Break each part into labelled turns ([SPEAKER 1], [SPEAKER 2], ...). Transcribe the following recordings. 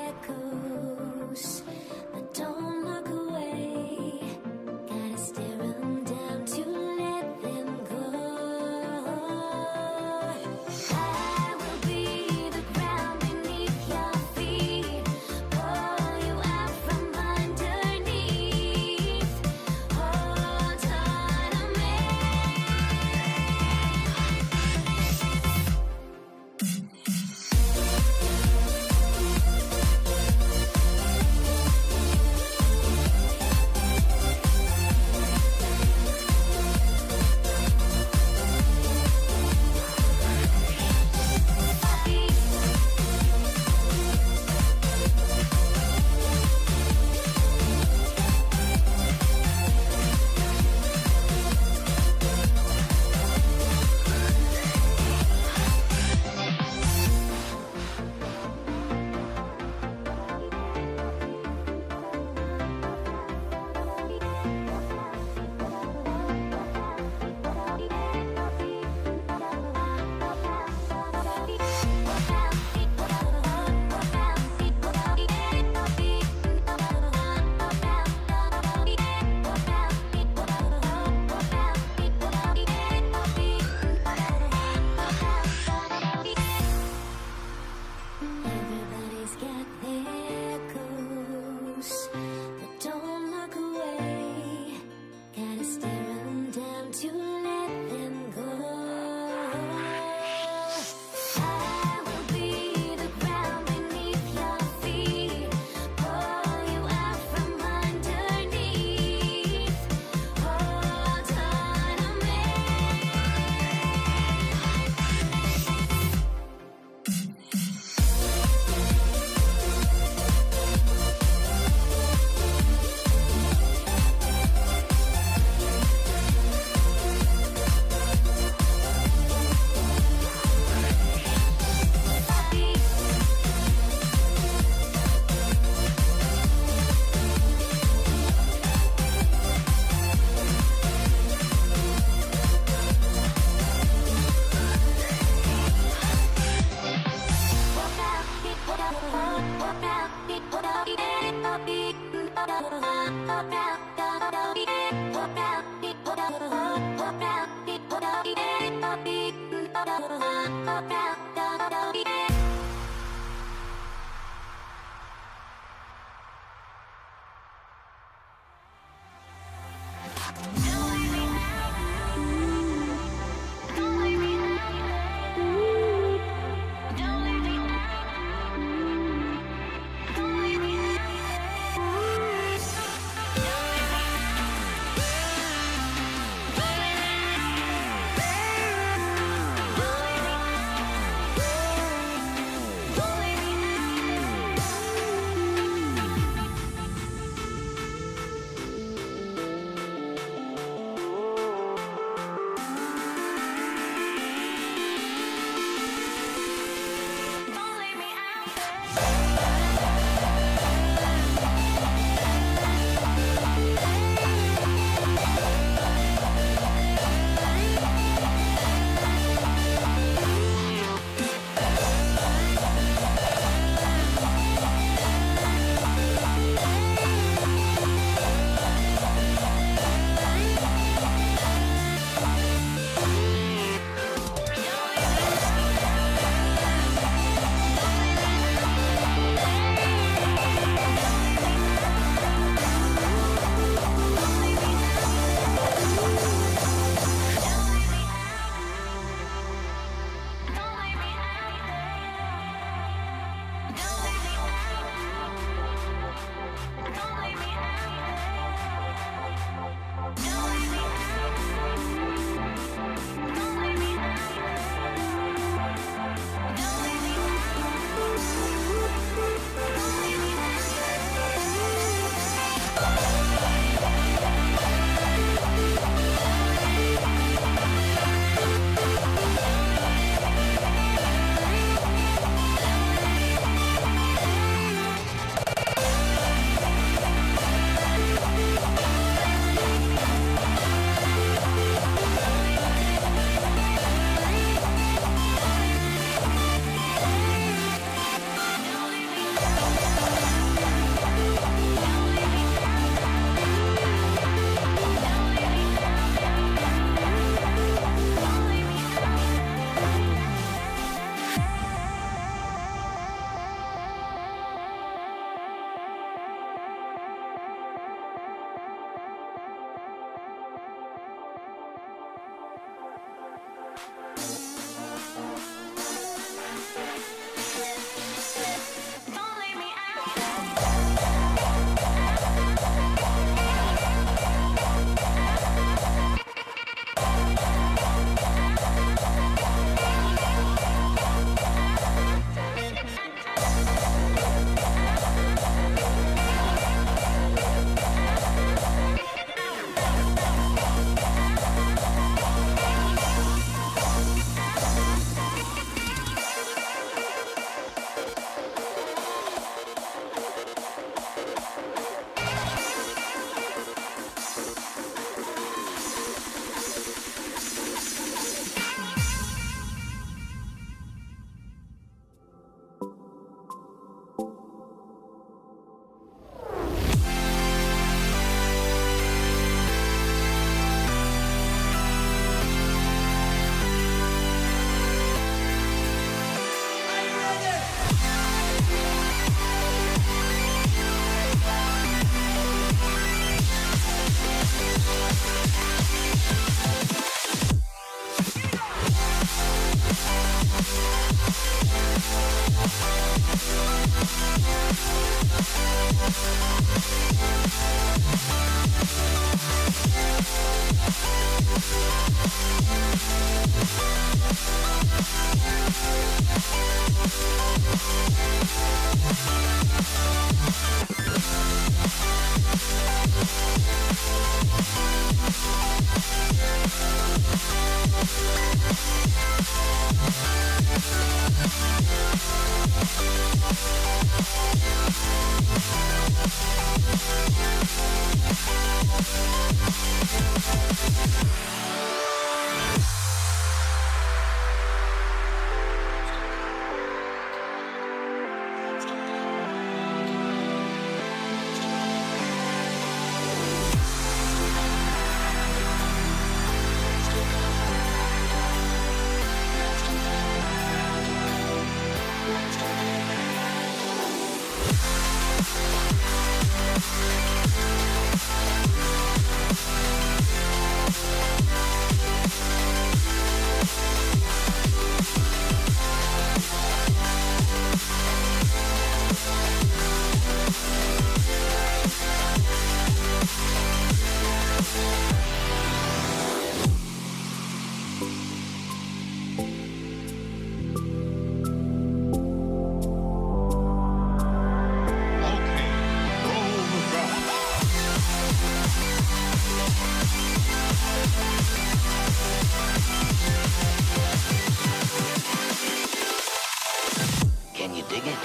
[SPEAKER 1] echoes, but don't look away. Gotta stare 'em down to let them go. I will be the ground beneath your feet, pull you out from underneath. Hold on to me. Everybody's got their goals, but don't look away. Gotta stare 'em down to let them go. I will be the ground beneath your feet, pull you out from underneath. Hold on to me.
[SPEAKER 2] Can you dig it?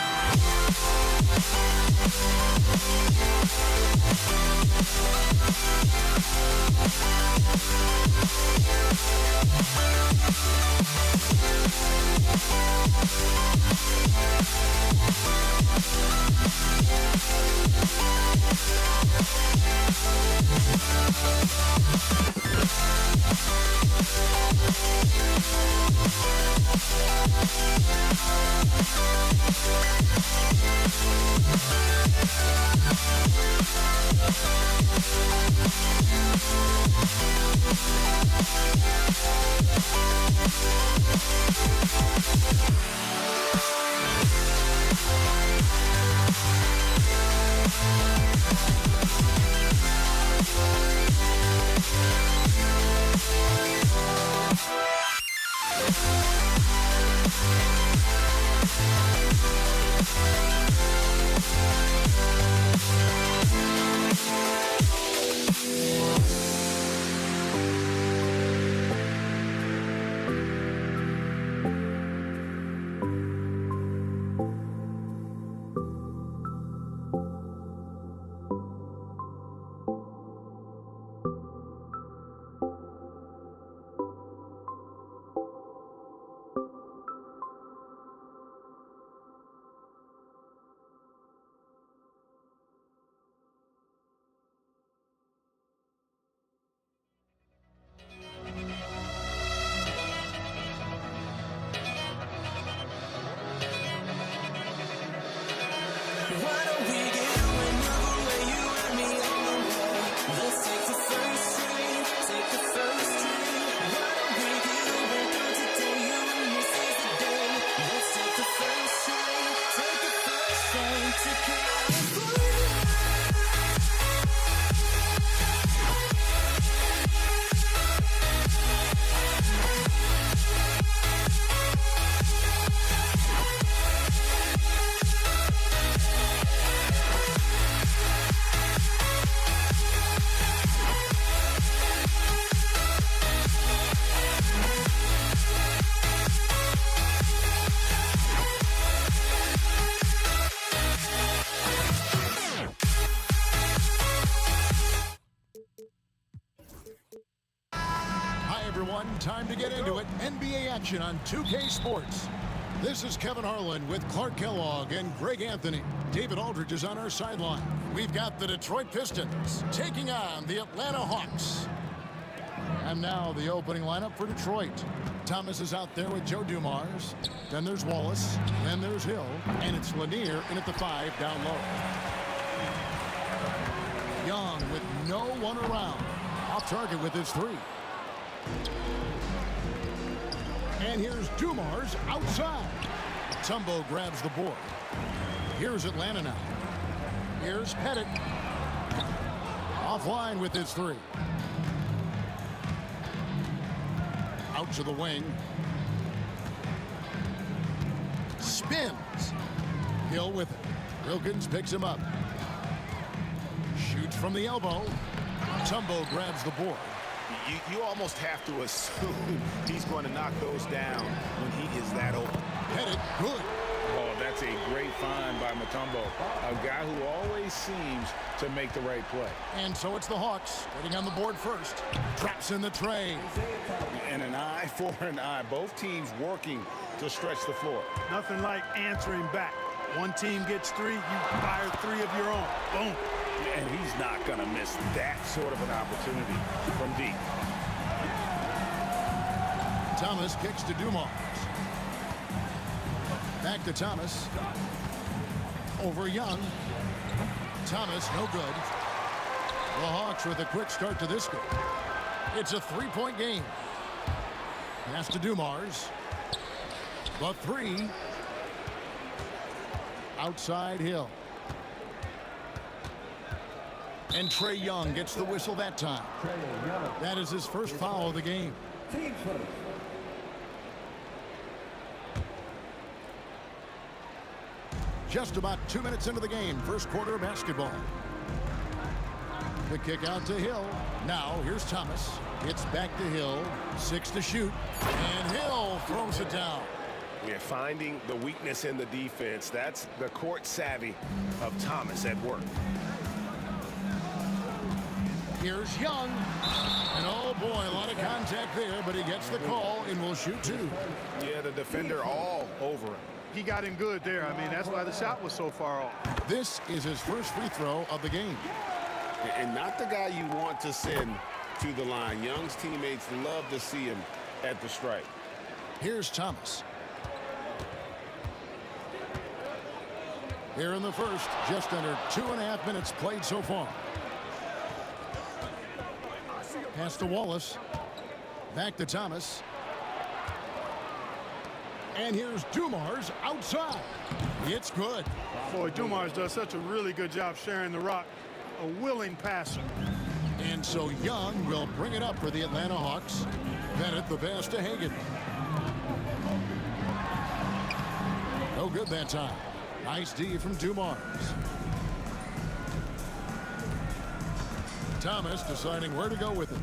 [SPEAKER 3] Time to get into it. NBA action on 2K Sports. This is Kevin Harlan with Clark Kellogg and Greg Anthony. David Aldridge is on our sideline. We've got the Detroit Pistons taking on the Atlanta Hawks. And now the opening lineup for Detroit. Thomas is out there with Joe Dumars. Then there's Wallace. Then there's Hill. And it's Lanier in at the 5 down low. Young with no one around. Off target with his 3. And here's Dumars outside. Tumbo grabs the board. Here's Atlanta now. Here's Pettit. Offline with his 3. Out to the wing. Spins. Hill with it. Wilkins picks him up. Shoots from the elbow. Tumbo grabs the board.
[SPEAKER 4] You almost have to assume he's going to knock those down when he is that open.
[SPEAKER 3] Pettit, good.
[SPEAKER 4] Oh, that's a great find by Mutombo, a guy who always seems to make the right play.
[SPEAKER 3] And so it's the Hawks getting on the board first. Traps in the tray.
[SPEAKER 4] And an eye for an eye. Both teams working to stretch the floor.
[SPEAKER 5] Nothing like answering back. One team gets 3, you fire 3 of your own. Boom.
[SPEAKER 4] And he's not going to miss that sort of an opportunity from deep.
[SPEAKER 3] Thomas kicks to Dumars. Back to Thomas. Over Young. Thomas, no good. The Hawks with a quick start to this game. It's a 3-point game. Pass to Dumars. The 3. Outside Hill. And Trae Young gets the whistle that time. That is his first foul of the game. Just about 2 minutes into the game, first quarter of basketball. The kick out to Hill. Now here's Thomas. It's back to Hill. 6 to shoot. And Hill throws it down.
[SPEAKER 4] We're finding the weakness in the defense. That's the court savvy of Thomas at work.
[SPEAKER 3] Here's Young. And oh boy, a lot of contact there, but he gets the call and will shoot 2.
[SPEAKER 4] Yeah, the defender all over him.
[SPEAKER 5] He got in good there. I mean, that's why the shot was so far off.
[SPEAKER 3] This is his first free throw of the game.
[SPEAKER 4] And not the guy you want to send to the line. Young's teammates love to see him at the stripe.
[SPEAKER 3] Here's Thomas. Here in the first, just under 2.5 minutes played so far. Pass to Wallace. Back to Thomas. And here's Dumars outside. It's good.
[SPEAKER 5] Boy, Dumars does such a really good job sharing the rock. A willing passer.
[SPEAKER 3] And so Young will bring it up for the Atlanta Hawks. Bennett the pass to Hagan. No good that time. Nice D from Dumars. Thomas deciding where to go with it.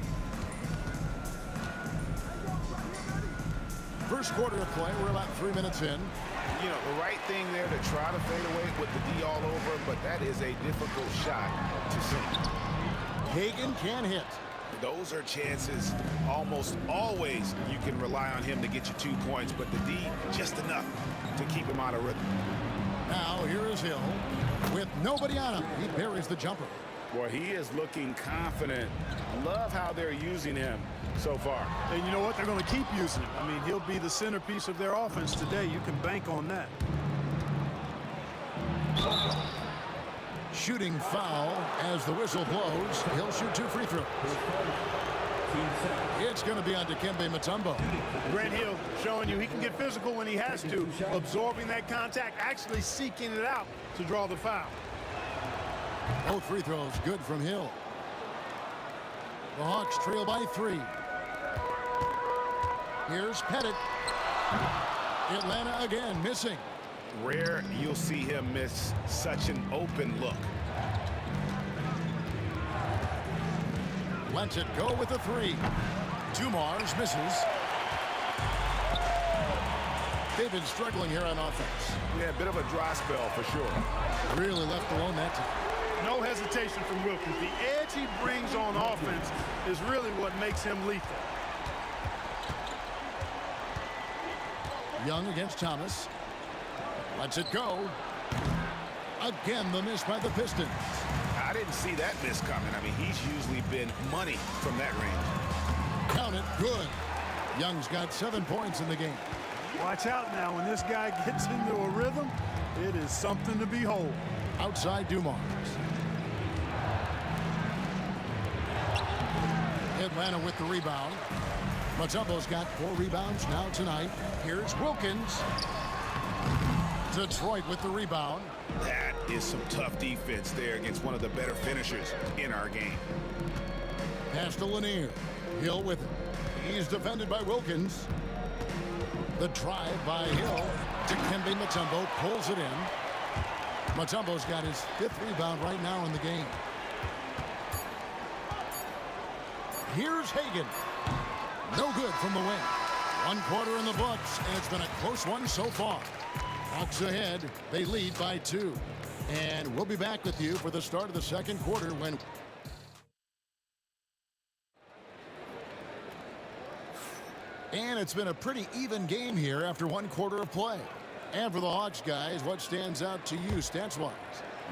[SPEAKER 3] First quarter of play, we're about 3 minutes in.
[SPEAKER 4] You know, the right thing there to try to fade away with the D all over, but that is a difficult shot to see.
[SPEAKER 3] Hagan can hit.
[SPEAKER 4] Those are chances almost always you can rely on him to get you 2 points, but the D just enough to keep him out of rhythm.
[SPEAKER 3] Now here is Hill with nobody on him. He buries the jumper.
[SPEAKER 4] Boy, he is looking confident. Love how they're using him so far.
[SPEAKER 5] And you know what? They're going to keep using him. I mean, he'll be the centerpiece of their offense today. You can bank on that.
[SPEAKER 3] Shooting foul as the whistle blows. He'll shoot 2 free throws. It's going to be on Dikembe Mutombo.
[SPEAKER 5] Grant Hill showing you he can get physical when he has to, absorbing that contact, actually seeking it out to draw the foul.
[SPEAKER 3] Both free throws good from Hill. The Hawks trail by 3. Here's Pettit. Atlanta again missing.
[SPEAKER 4] Rare you'll see him miss such an open look.
[SPEAKER 3] Lets it go with the 3. Dumars misses. They've been struggling here on offense.
[SPEAKER 4] Yeah, a bit of a dry spell for sure.
[SPEAKER 3] Really left alone that time.
[SPEAKER 5] No hesitation from Wilkins. The edge he brings on offense is really what makes him lethal.
[SPEAKER 3] Young against Thomas. Lets it go. Again, the miss by the Pistons.
[SPEAKER 4] I didn't see that miss coming. I mean, he's usually been money from that range.
[SPEAKER 3] Count it, good. Young's got 7 points in the game.
[SPEAKER 5] Watch out now. When this guy gets into a rhythm, it is something to behold.
[SPEAKER 3] Outside Dumars. Atlanta with the rebound. Mutombo's got 4 rebounds now tonight. Here's Wilkins. Detroit with the rebound.
[SPEAKER 4] That is some tough defense there against one of the better finishers in our game.
[SPEAKER 3] Pass to Lanier. Hill with it. He's defended by Wilkins. The drive by Hill. Dikembe Mutombo pulls it in. Mutombo's got his 5th rebound right now in the game. Here's Hagan. No good from the wing. 1 quarter in the books, and it's been a close one so far. Hawks ahead. They lead by 2. And we'll be back with you for the start of the second quarter when... And it's been a pretty even game here after 1 quarter of play. And for the Hawks guys, what stands out to you stats-wise?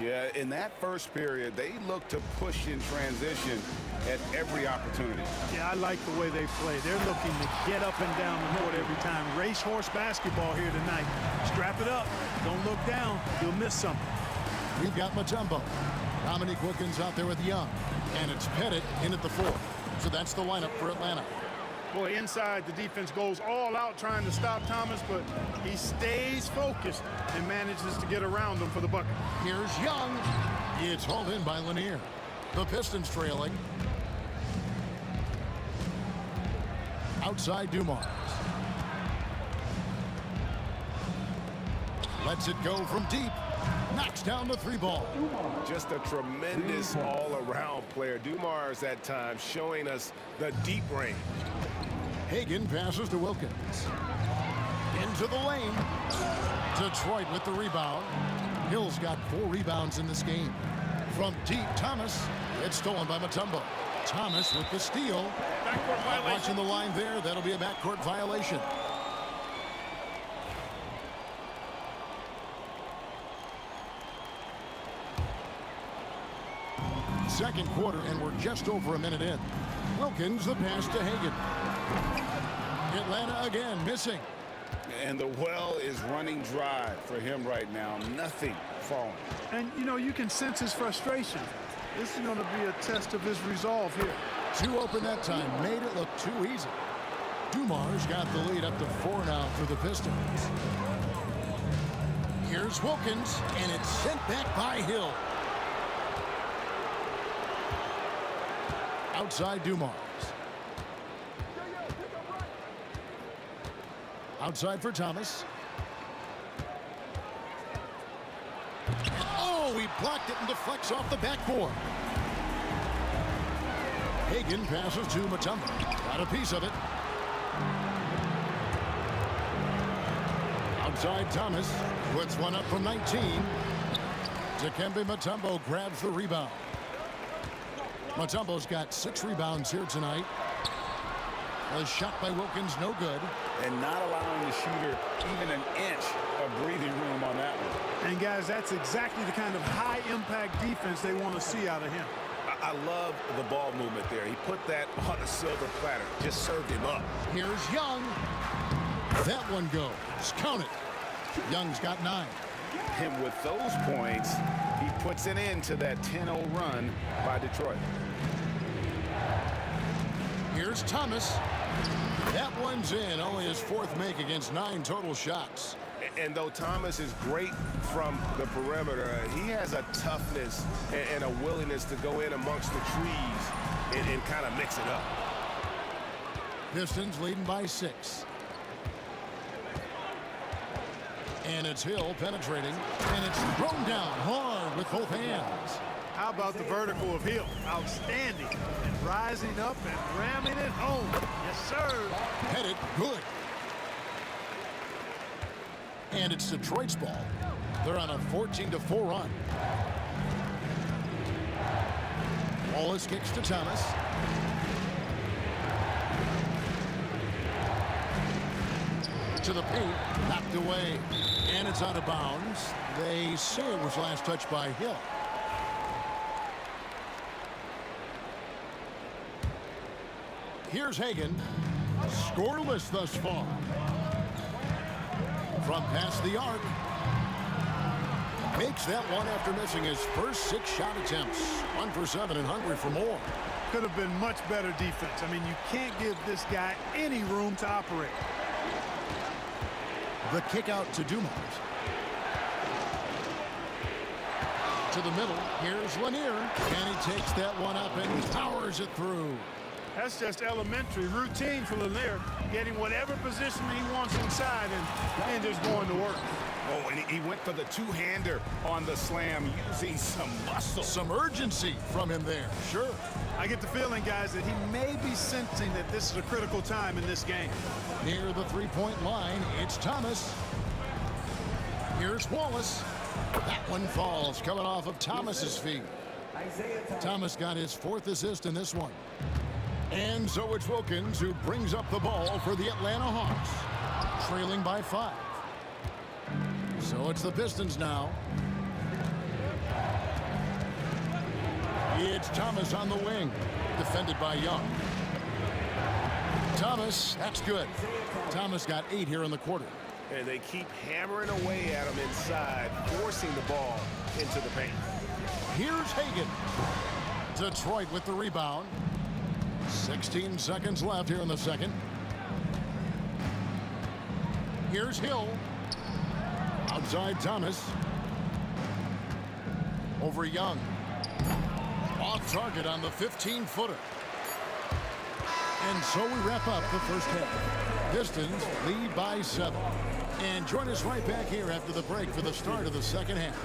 [SPEAKER 6] Yeah, in that first period, they looked to push in transition at every opportunity.
[SPEAKER 5] Yeah, I like the way they play. They're looking to get up and down the court every time. Racehorse basketball here tonight. Strap it up. Don't look down. You'll miss something.
[SPEAKER 3] We've got Mutombo. Dominique Wilkins out there with Young. And it's Pettit in at the 4. So that's the lineup for Atlanta.
[SPEAKER 5] Boy, inside, the defense goes all out trying to stop Thomas, but he stays focused and manages to get around him for the bucket.
[SPEAKER 3] Here's Young. It's hauled in by Lanier. The Pistons trailing. Outside Dumars. Lets it go from deep. Knocks down the 3 ball.
[SPEAKER 4] Just a tremendous all-around player. Dumars at times showing us the deep range.
[SPEAKER 3] Hagan passes to Wilkins. Into the lane. Detroit with the rebound. Hill's got 4 rebounds in this game. From deep, Thomas. It's stolen by Mutombo. Thomas with the steal. Watching the line there, that'll be a backcourt violation. Second quarter, and we're just over a minute in. Wilkins, the pass to Hagan. Atlanta again, missing.
[SPEAKER 6] And the well is running dry for him right now. Nothing falling.
[SPEAKER 5] And, you know, you can sense his frustration. This is going to be a test of his resolve here.
[SPEAKER 3] 2 open that time. Made it look too easy. Dumars got the lead up to 4 now for the Pistons. Here's Wilkins, and it's sent back by Hill. Outside Dumars. Outside for Thomas. Oh, he blocked it and deflects off the backboard. Hagan passes to Mutombo. Got a piece of it. Outside Thomas. Puts one up from 19. Dikembe Mutombo grabs the rebound. Mutombo's got 6 rebounds here tonight. A shot by Wilkins, no good.
[SPEAKER 6] And not allowing the shooter even an inch of breathing room on that one.
[SPEAKER 5] And, guys, that's exactly the kind of high-impact defense they want to see out of him.
[SPEAKER 4] I love the ball movement there. He put that on a silver platter. Just served him up.
[SPEAKER 3] Here's Young. That one goes. Count it. Young's got 9.
[SPEAKER 6] And with those points, he puts an end to that 10-0 run by Detroit.
[SPEAKER 3] Here's Thomas. That one's in. Only his 4th make against 9 total shots.
[SPEAKER 4] And though Thomas is great from the perimeter, he has a toughness and a willingness to go in amongst the trees and kind of mix it up.
[SPEAKER 3] Pistons leading by 6. And it's Hill penetrating. And it's thrown down hard with both hands.
[SPEAKER 5] How about the vertical of Hill? Outstanding. And rising up and ramming it home. Yes, sir.
[SPEAKER 3] Pettit, good. And it's Detroit's ball. They're on a 14-4 run. Wallace kicks to Thomas. To the paint, knocked away. And it's out of bounds. They say it was last touched by Hill. Here's Hagan. Scoreless thus far. From past the arc. Makes that one after missing his first 6 shot attempts. 1 for 7 and hungry for more.
[SPEAKER 5] Could have been much better defense. I mean, you can't give this guy any room to operate.
[SPEAKER 3] The kick out to Dumars. To the middle. Here's Lanier. And he takes that one up and powers it through.
[SPEAKER 5] That's just elementary routine for Lanier, getting whatever position he wants inside and just going to work.
[SPEAKER 6] Oh, and he went for the 2-hander on the slam, using some muscle.
[SPEAKER 3] Some urgency from him there, sure.
[SPEAKER 5] I get the feeling, guys, that he may be sensing that this is a critical time in this game.
[SPEAKER 3] Near the 3-point line, it's Thomas. Here's Wallace. That one falls, coming off of Thomas's feet. Thomas got his 4th assist in this one. And so it's Wilkins who brings up the ball for the Atlanta Hawks, trailing by 5. So it's the Pistons now. It's Thomas on the wing, defended by Young. Thomas, that's good. Thomas got 8 here in the quarter.
[SPEAKER 4] And they keep hammering away at him inside, forcing the ball into the paint.
[SPEAKER 3] Here's Hagan. Detroit with the rebound. 16 seconds left here in the second. Here's Hill. Outside Thomas. Over Young. Off target on the 15-footer. And so we wrap up the first half. Pistons lead by 7. And join us right back here after the break for the start of the second half.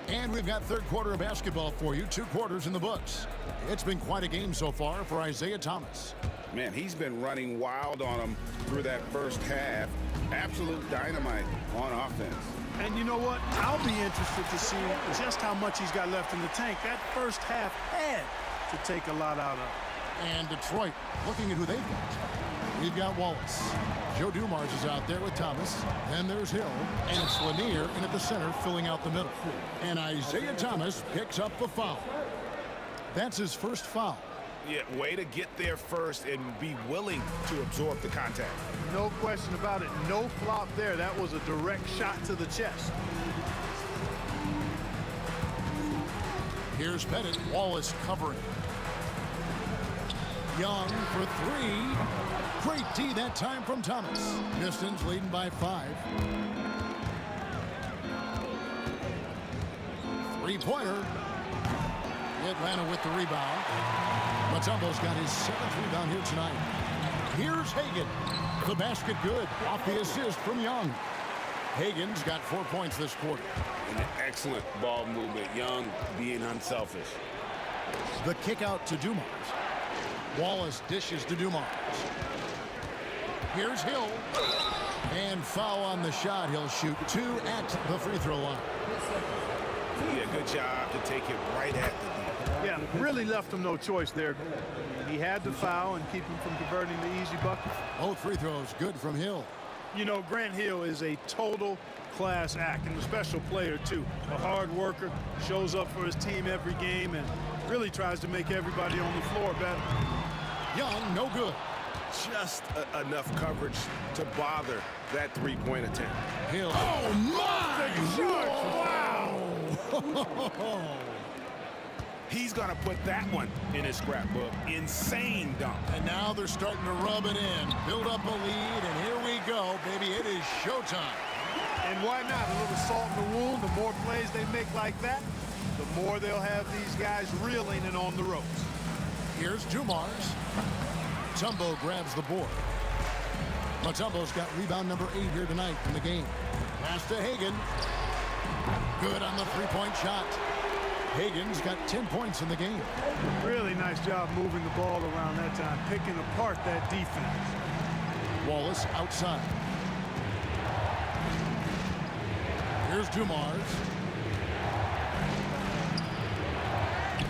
[SPEAKER 3] And we've got third quarter of basketball for you. 2 quarters in the books. It's been quite a game so far for Isaiah Thomas.
[SPEAKER 6] Man, he's been running wild on them through that first half. Absolute dynamite on offense.
[SPEAKER 5] And you know what? I'll be interested to see just how much he's got left in the tank. That first half had to take a lot out of it.
[SPEAKER 3] And Detroit looking at who they've got. We've got Wallace. Joe Dumars is out there with Thomas. Then there's Hill. And it's Lanier in at the center filling out the middle. And Isaiah Thomas picks up the foul. That's his first foul.
[SPEAKER 4] Yeah, way to get there first and be willing to absorb the contact.
[SPEAKER 5] No question about it. No flop there. That was a direct shot to the chest.
[SPEAKER 3] Here's Pettit. Wallace covering. Young for 3. Great D that time from Thomas. Pistons leading by 5. 3-pointer. Atlanta with the rebound. Mutombo's got his 7th rebound here tonight. Here's Hagan. The basket good. Off the assist from Young. Hagan's got 4 points this quarter.
[SPEAKER 4] An excellent ball movement. Young being unselfish.
[SPEAKER 3] The kick out to Dumars. Wallace dishes to Dumars. Here's Hill. And foul on the shot. He'll shoot 2 at the free throw line.
[SPEAKER 4] Yeah, good job to take it right at the D.
[SPEAKER 5] Yeah, really left him no choice there. He had to foul and keep him from converting the easy bucket.
[SPEAKER 3] Both free throws good from Hill.
[SPEAKER 5] You know, Grant Hill is a total class act and a special player, too. A hard worker, shows up for his team every game, and really tries to make everybody on the floor better.
[SPEAKER 3] Young, no good.
[SPEAKER 4] Just enough coverage to bother that 3-point attempt.
[SPEAKER 3] Hill. Oh, my! Wow!
[SPEAKER 4] He's going to put that one in his scrapbook. Insane dunk.
[SPEAKER 3] And now they're starting to rub it in. Build up a lead, and here we go, baby. It is showtime.
[SPEAKER 5] And why not? A little salt in the wound. The more plays they make like that, the more they'll have these guys reeling and on the ropes.
[SPEAKER 3] Here's Dumars. Mutombo grabs the board. Mutombo's got rebound number 8 here tonight in the game. Pass to Hagan. Good on the 3-point shot. Hagan's got 10 points in the game.
[SPEAKER 5] Really nice job moving the ball around that time, picking apart that defense.
[SPEAKER 3] Wallace outside. Here's Dumars.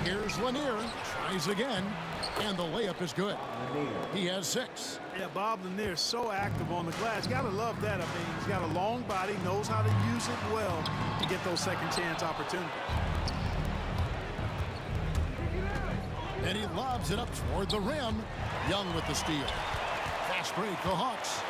[SPEAKER 3] Here's Lanier. Tries again. And the layup is good. He has 6.
[SPEAKER 5] Yeah, Bob Lanier so active on the glass. Got to love that. I mean, he's got a long body, knows how to use it well to get those second chance opportunities.
[SPEAKER 3] And he lobs it up toward the rim. Young with the steal. Fast break, the Hawks.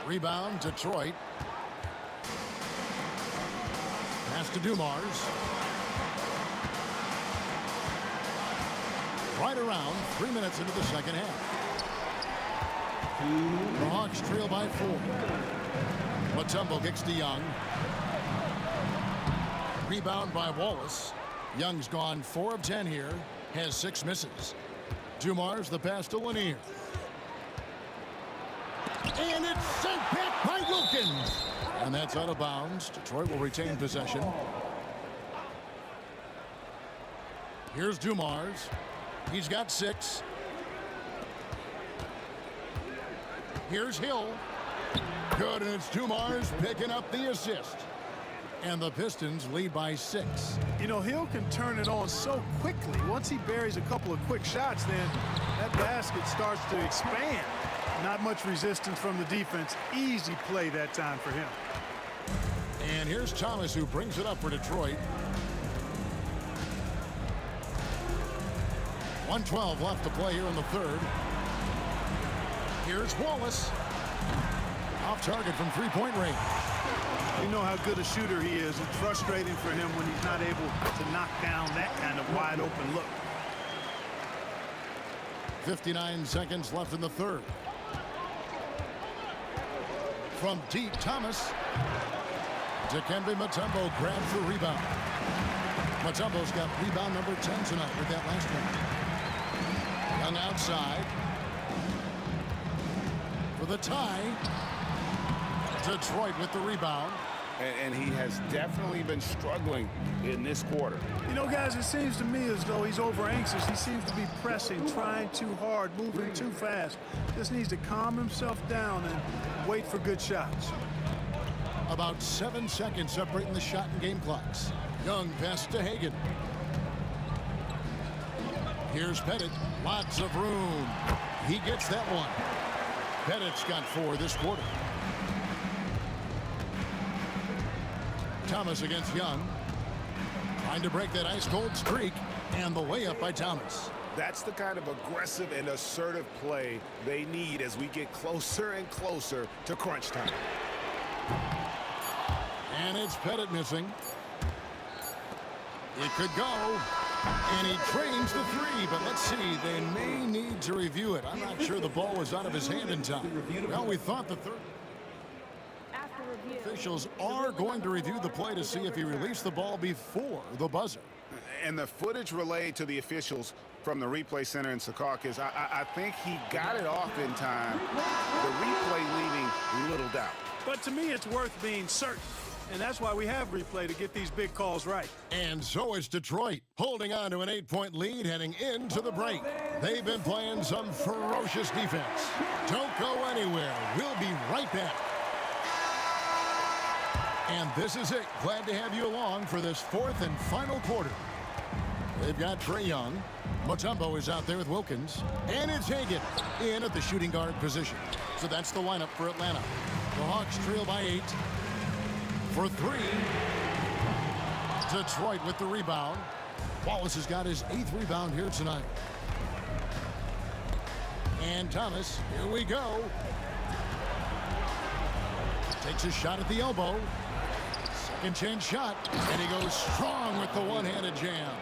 [SPEAKER 3] Rebound, Detroit. Pass to Dumars. Right around 3 minutes into the second half. The Hawks trail by 4. Mutombo kicks to Young. Rebound by Wallace. Young's gone 4 of 10 here. Has 6 misses. Dumars the pass to Lanier. And it's sent back by Wilkins. And that's out of bounds. Detroit will retain possession. Here's Dumars. He's got 6. Here's Hill. Good, and it's Dumars picking up the assist. And the Pistons lead by 6.
[SPEAKER 5] You know, Hill can turn it on so quickly. Once he buries a couple of quick shots, then that basket starts to expand. Not much resistance from the defense. Easy play that time for him.
[SPEAKER 3] And here's Thomas, who brings it up for Detroit. 1:12 left to play here in the third. Here's Wallace. Off target from three-point range.
[SPEAKER 5] You know how good a shooter he is. It's frustrating for him when he's not able to knock down that kind of wide-open look.
[SPEAKER 3] 59 seconds left in the third. From deep, Thomas. Dikembe Mutombo grabs the rebound. Mutombo's got rebound number 10 tonight with that last one. Young outside. For the tie. Detroit with the rebound.
[SPEAKER 6] And he has definitely been struggling in this quarter.
[SPEAKER 5] You know, guys, it seems to me as though he's over anxious. He seems to be pressing, trying too hard, moving too fast. Just needs to calm himself down and wait for good shots.
[SPEAKER 3] About 7 seconds separating the shot and game clocks. Young pass to Hagan. Here's Pettit. Lots of room. He gets that one. Pettit's got 4 this quarter. Thomas against Young. Trying to break that ice-cold streak. And the layup by Thomas.
[SPEAKER 4] That's the kind of aggressive and assertive play they need as we get closer and closer to crunch time.
[SPEAKER 3] And it's Pettit missing. It could go. And he trains the 3, but let's see. They may need to review it. I'm not sure the ball was out of his hand in time. Well, we thought the third. Officials are going to review the play to see if he released the ball before the buzzer.
[SPEAKER 6] And the footage relayed to the officials from the replay center in Secaucus, I think he got it off in time. The replay leaving little doubt.
[SPEAKER 5] But to me, it's worth being certain. And that's why we have replay, to get these big calls right.
[SPEAKER 3] And so it's Detroit, holding on to an 8-point lead heading into the break. They've been playing some ferocious defense. Don't go anywhere. We'll be right back. And this is it. Glad to have you along for this 4th and final quarter. They've got Trae Young. Mutombo is out there with Wilkins. And it's Hagan in at the shooting guard position. So that's the lineup for Atlanta. The Hawks trail by 8. For 3. Detroit with the rebound. Wallace has got his 8th rebound here tonight. And Thomas, here we go. Takes a shot at the elbow. Second chance shot. And he goes strong with the one-handed jam.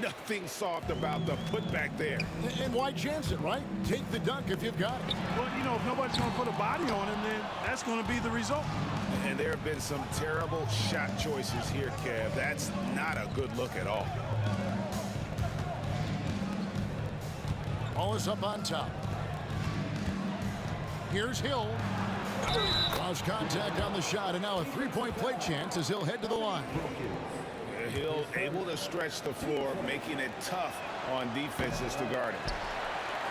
[SPEAKER 4] Nothing soft about the putback there.
[SPEAKER 3] And why chance it, right? Take the dunk if you've got it.
[SPEAKER 5] Well, you know, if nobody's going to put a body on him, then that's going to be the result.
[SPEAKER 4] And there have been some terrible shot choices here, Kev. That's not a good look at all.
[SPEAKER 3] Wallace up on top. Here's Hill. Lost contact on the shot, and now a 3-point play chance as he'll head to the line.
[SPEAKER 4] Hill able to stretch the floor, making it tough on defenses to guard it.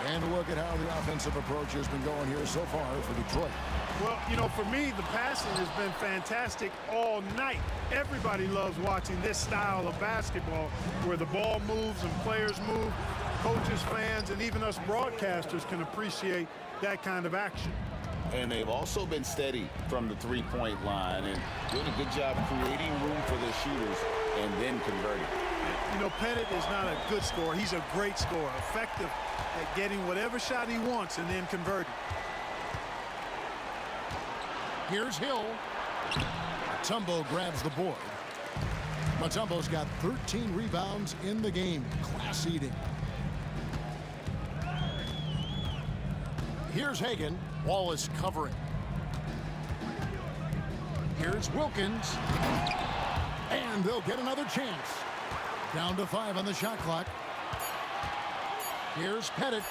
[SPEAKER 3] And look at how the offensive approach has been going here so far for Detroit.
[SPEAKER 5] Well, you know, for me, the passing has been fantastic all night. Everybody loves watching this style of basketball where the ball moves and players move. Coaches, fans, and even us broadcasters can appreciate that kind of action.
[SPEAKER 6] And they've also been steady from the 3-point line and doing a good job creating room for their shooters and then converting.
[SPEAKER 5] You know, Pettit is not a good scorer. He's a great scorer, effective at getting whatever shot he wants and then converting.
[SPEAKER 3] Here's Hill. Mutombo grabs the board. Mutombo's got 13 rebounds in the game. Class eating. Here's Hagan. Wallace covering. Here's Wilkins. And they'll get another chance. Down to 5 on the shot clock. Here's Pettit.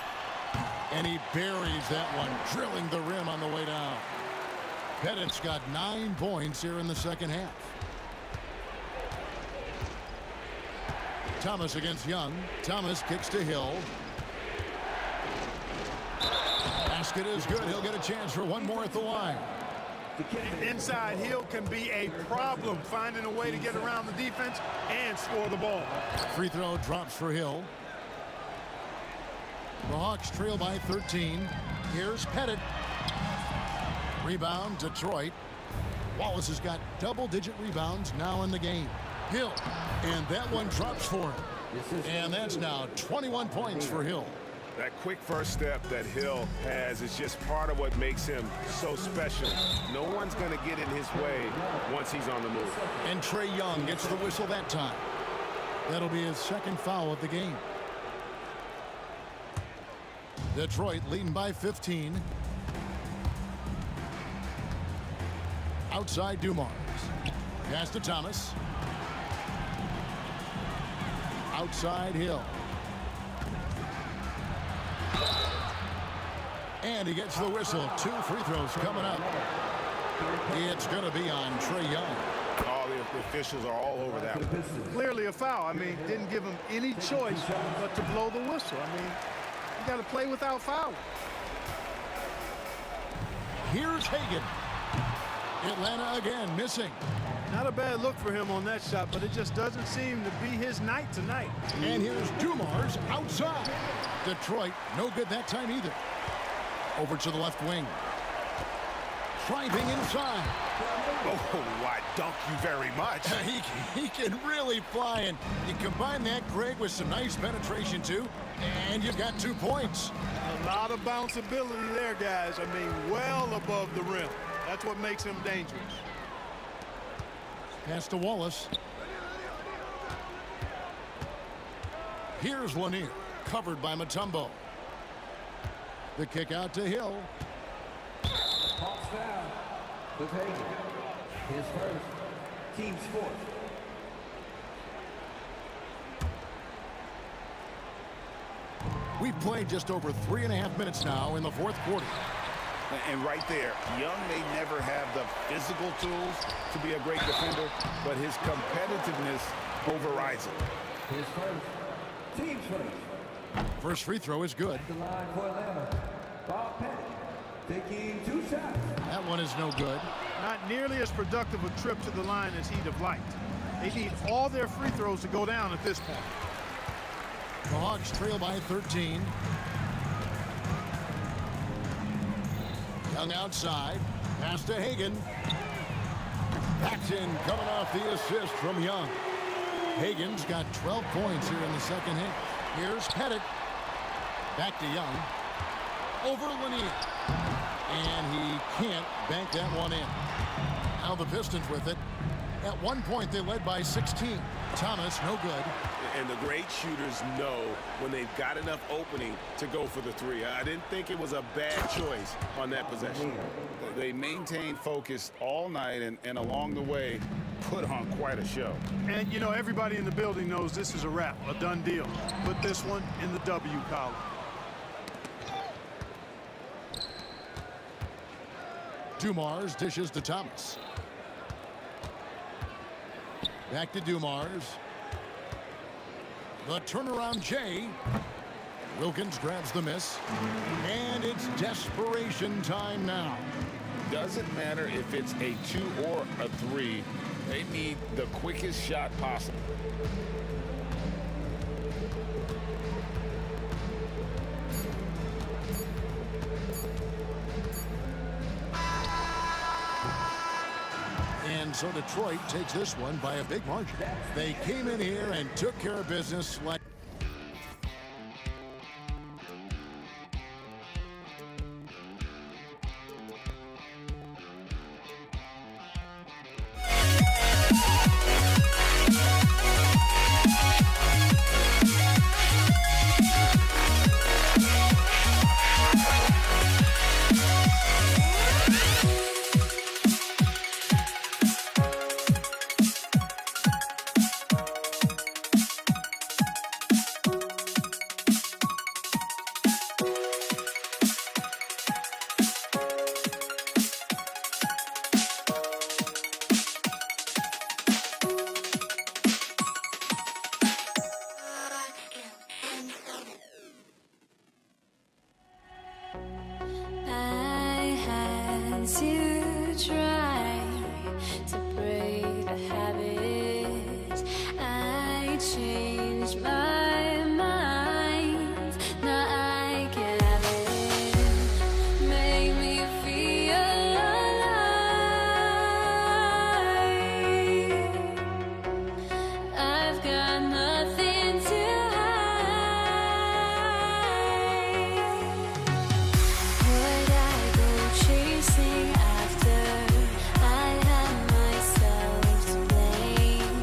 [SPEAKER 3] And he buries that one, drilling the rim on the way down. Pettit's got 9 points here in the second half. Thomas against Young. Thomas kicks to Hill. Basket is good. He'll get a chance for one more at the line.
[SPEAKER 5] Inside, Hill can be a problem, finding a way to get around the defense and score the ball.
[SPEAKER 3] Free throw drops for Hill. The Hawks trail by 13. Here's Pettit. Rebound, Detroit. Wallace has got double-digit rebounds now in the game. Hill, and that one drops for him. And that's now 21 points for Hill.
[SPEAKER 4] That quick first step that Hill has is just part of what makes him so special. No one's going to get in his way once he's on the move.
[SPEAKER 3] And Trae Young gets the whistle that time. That'll be his second foul of the game. Detroit leading by 15. Outside Dumars. Pass to Thomas. Outside Hill. And he gets the whistle. 2 free throws coming up. It's going to be on Trae Young.
[SPEAKER 4] All the officials are all over that one.
[SPEAKER 5] Clearly a foul. I mean, didn't give him any choice but to blow the whistle. I mean, you got to play without fouling.
[SPEAKER 3] Here's Hagan. Atlanta again missing.
[SPEAKER 5] Not a bad look for him on that shot, but it just doesn't seem to be his night tonight.
[SPEAKER 3] And here's Dumars outside. Detroit, no good that time either. Over to the left wing. Driving inside.
[SPEAKER 4] Oh, I dunk you very much.
[SPEAKER 3] He can really fly, and you combine that, Greg, with some nice penetration too, and you've got 2 points.
[SPEAKER 5] A lot of bounceability there, guys. I mean, well above the rim. That's what makes him dangerous.
[SPEAKER 3] Pass to Wallace. Here's Lanier, covered by Mutombo. The kick out to Hill.
[SPEAKER 7] Hawks foul with Hagan. His first, team's fourth.
[SPEAKER 3] We've played just over 3.5 minutes now in the fourth quarter.
[SPEAKER 6] And right there, Young may never have the physical tools to be a great defender, but his competitiveness overrides it.
[SPEAKER 7] His first, team's first.
[SPEAKER 3] First free throw is good.
[SPEAKER 7] The line for Atlanta, Bob Pettit, taking 2 shots.
[SPEAKER 3] That one is no good.
[SPEAKER 5] Not nearly as productive a trip to the line as he'd have liked. They need all their free throws to go down at this point.
[SPEAKER 3] The Hawks trail by 13. Young outside. Pass to Hagan. Paxton coming off the assist from Young. Hagan's got 12 points here in the second half. Here's Pettit. Back to Young. Over Lanier. And he can't bank that one in. Now the Pistons with it. At one point they led by 16. Thomas, no good.
[SPEAKER 4] And the great shooters know when they've got enough opening to go for the 3. I didn't think it was a bad choice on that possession.
[SPEAKER 6] They maintained focus all night and along the way put on quite a show.
[SPEAKER 5] And, you know, everybody in the building knows this is a wrap, a done deal. Put this one in the W column.
[SPEAKER 3] Dumars dishes to Thomas. Back to Dumars. The turnaround Jay. Wilkins grabs the miss. And it's desperation time now.
[SPEAKER 6] Doesn't matter if it's a 2 or a 3. They need the quickest shot possible.
[SPEAKER 3] And so Detroit takes this one by a big margin. They came in here and took care of business like
[SPEAKER 1] I had to try to break the habit. I changed my mind. Now I can have it. Make me feel alive. I've got nothing to would I go chasing after? I had myself to blame.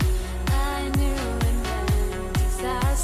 [SPEAKER 1] I knew it meant disaster.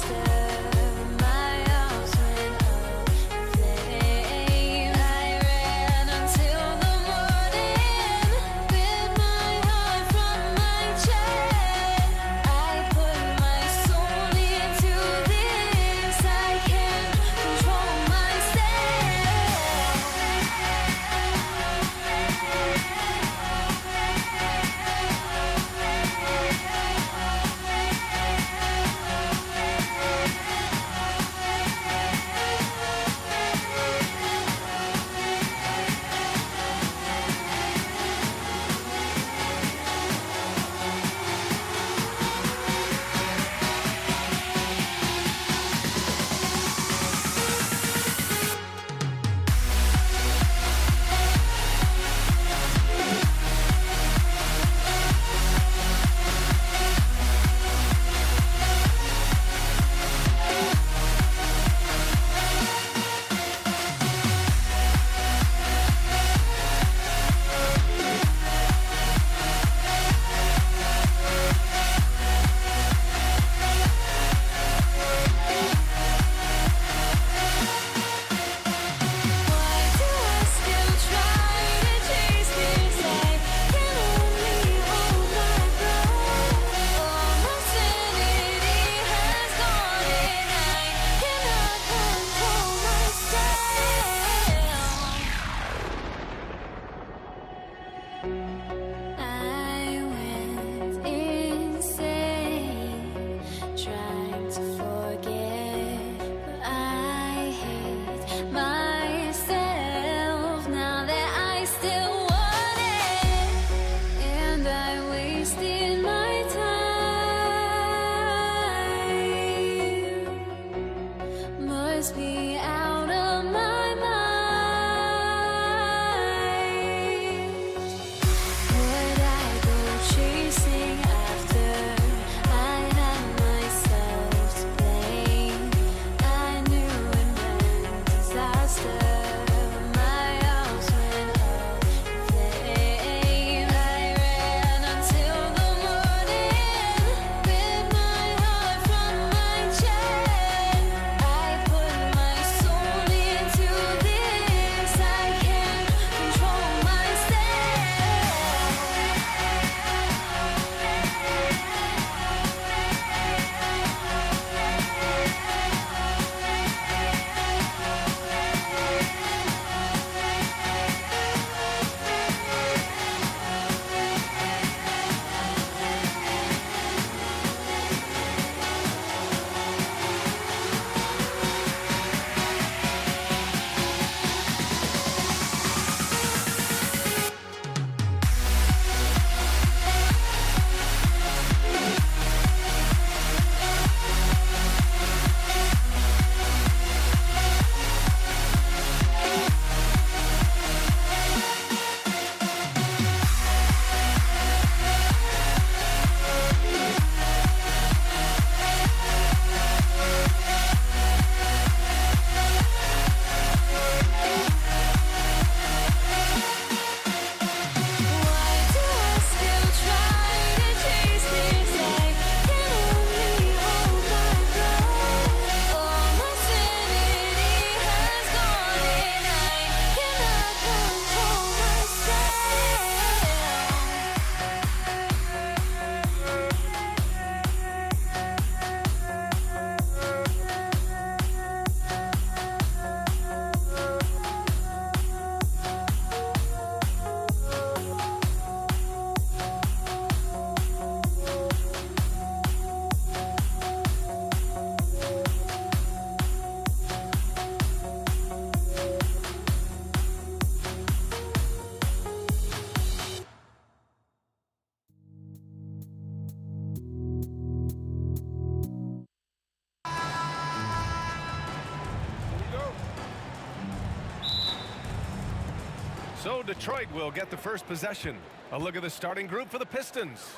[SPEAKER 8] So Detroit will get the first possession. A look at the starting group for the Pistons.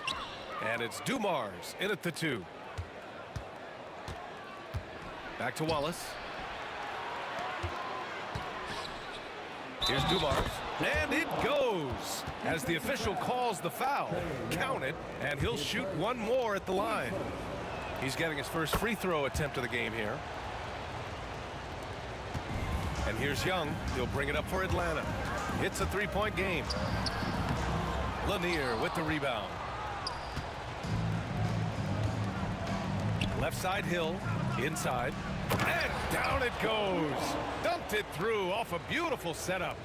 [SPEAKER 8] And it's Dumars in at the 2. Back to Wallace. Here's Dumars. And it goes as the official calls the foul. Count it, and he'll shoot one more at the line. He's getting his first free throw attempt of the game here. And here's Young. He'll bring it up for Atlanta. It's a three-point game. Lanier with the rebound. Left side Hill. Inside. And down it goes. Dumped it through off a beautiful setup.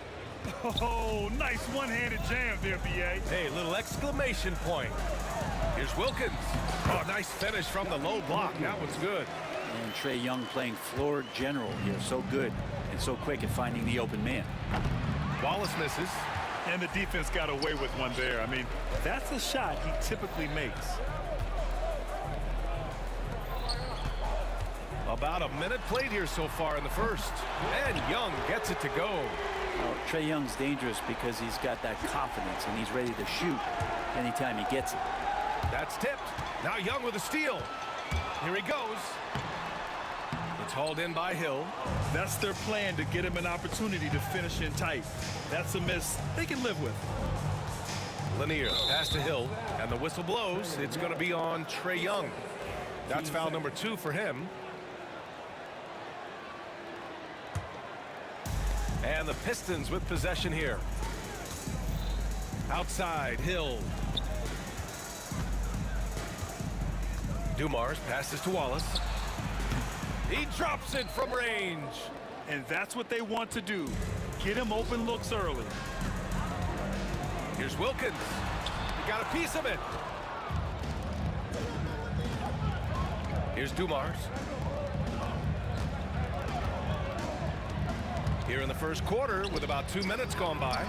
[SPEAKER 5] Oh, nice one-handed jam there, B.A.
[SPEAKER 8] Hey, little exclamation point. Here's Wilkins. Oh, nice finish from the low block. That one's good.
[SPEAKER 9] And Trae Young playing floor general here. So good and so quick at finding the open man.
[SPEAKER 8] Wallace misses.
[SPEAKER 5] And the defense got away with one there. I mean, that's a shot he typically makes.
[SPEAKER 8] About a minute played here so far in the first. And Young gets it to go.
[SPEAKER 9] Well, Trae Young's dangerous because he's got that confidence and he's ready to shoot anytime he gets it.
[SPEAKER 8] That's tipped. Now Young with a steal. Here he goes. It's hauled in by Hill.
[SPEAKER 5] That's their plan, to get him an opportunity to finish in tight. That's a miss they can live with.
[SPEAKER 8] Lanier pass to Hill, and the whistle blows. It's going to be on Trae Young. That's foul number 2 for him. And the Pistons with possession here. Outside, Hill. Dumars passes to Wallace. He drops it from range.
[SPEAKER 5] And that's what they want to do. Get him open looks early.
[SPEAKER 8] Here's Wilkins. He got a piece of it. Here's Dumars. Here in the first quarter with about 2 minutes gone by.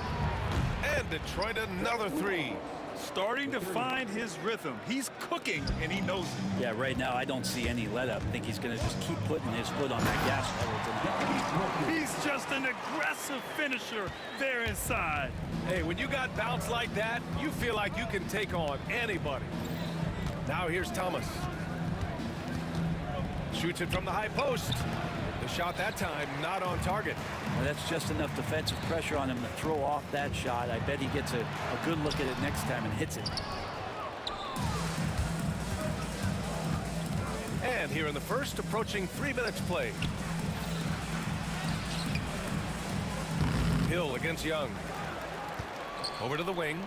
[SPEAKER 8] And Detroit another 3.
[SPEAKER 5] Starting to find his rhythm. He's cooking, and he knows it.
[SPEAKER 9] Yeah, right now I don't see any let up. I think he's going to just keep putting his foot on that gas pedal tonight.
[SPEAKER 5] He's just an aggressive finisher there inside.
[SPEAKER 8] Hey, when you got bounce like that, you feel like you can take on anybody. Now here's Thomas. Shoots it from the high post. The shot that time not on target.
[SPEAKER 9] Well, that's just enough defensive pressure on him to throw off that shot. I bet he gets a good look at it next time and hits it.
[SPEAKER 8] And here in the first, approaching 3 minutes played. Hill against Young. Over to the wing.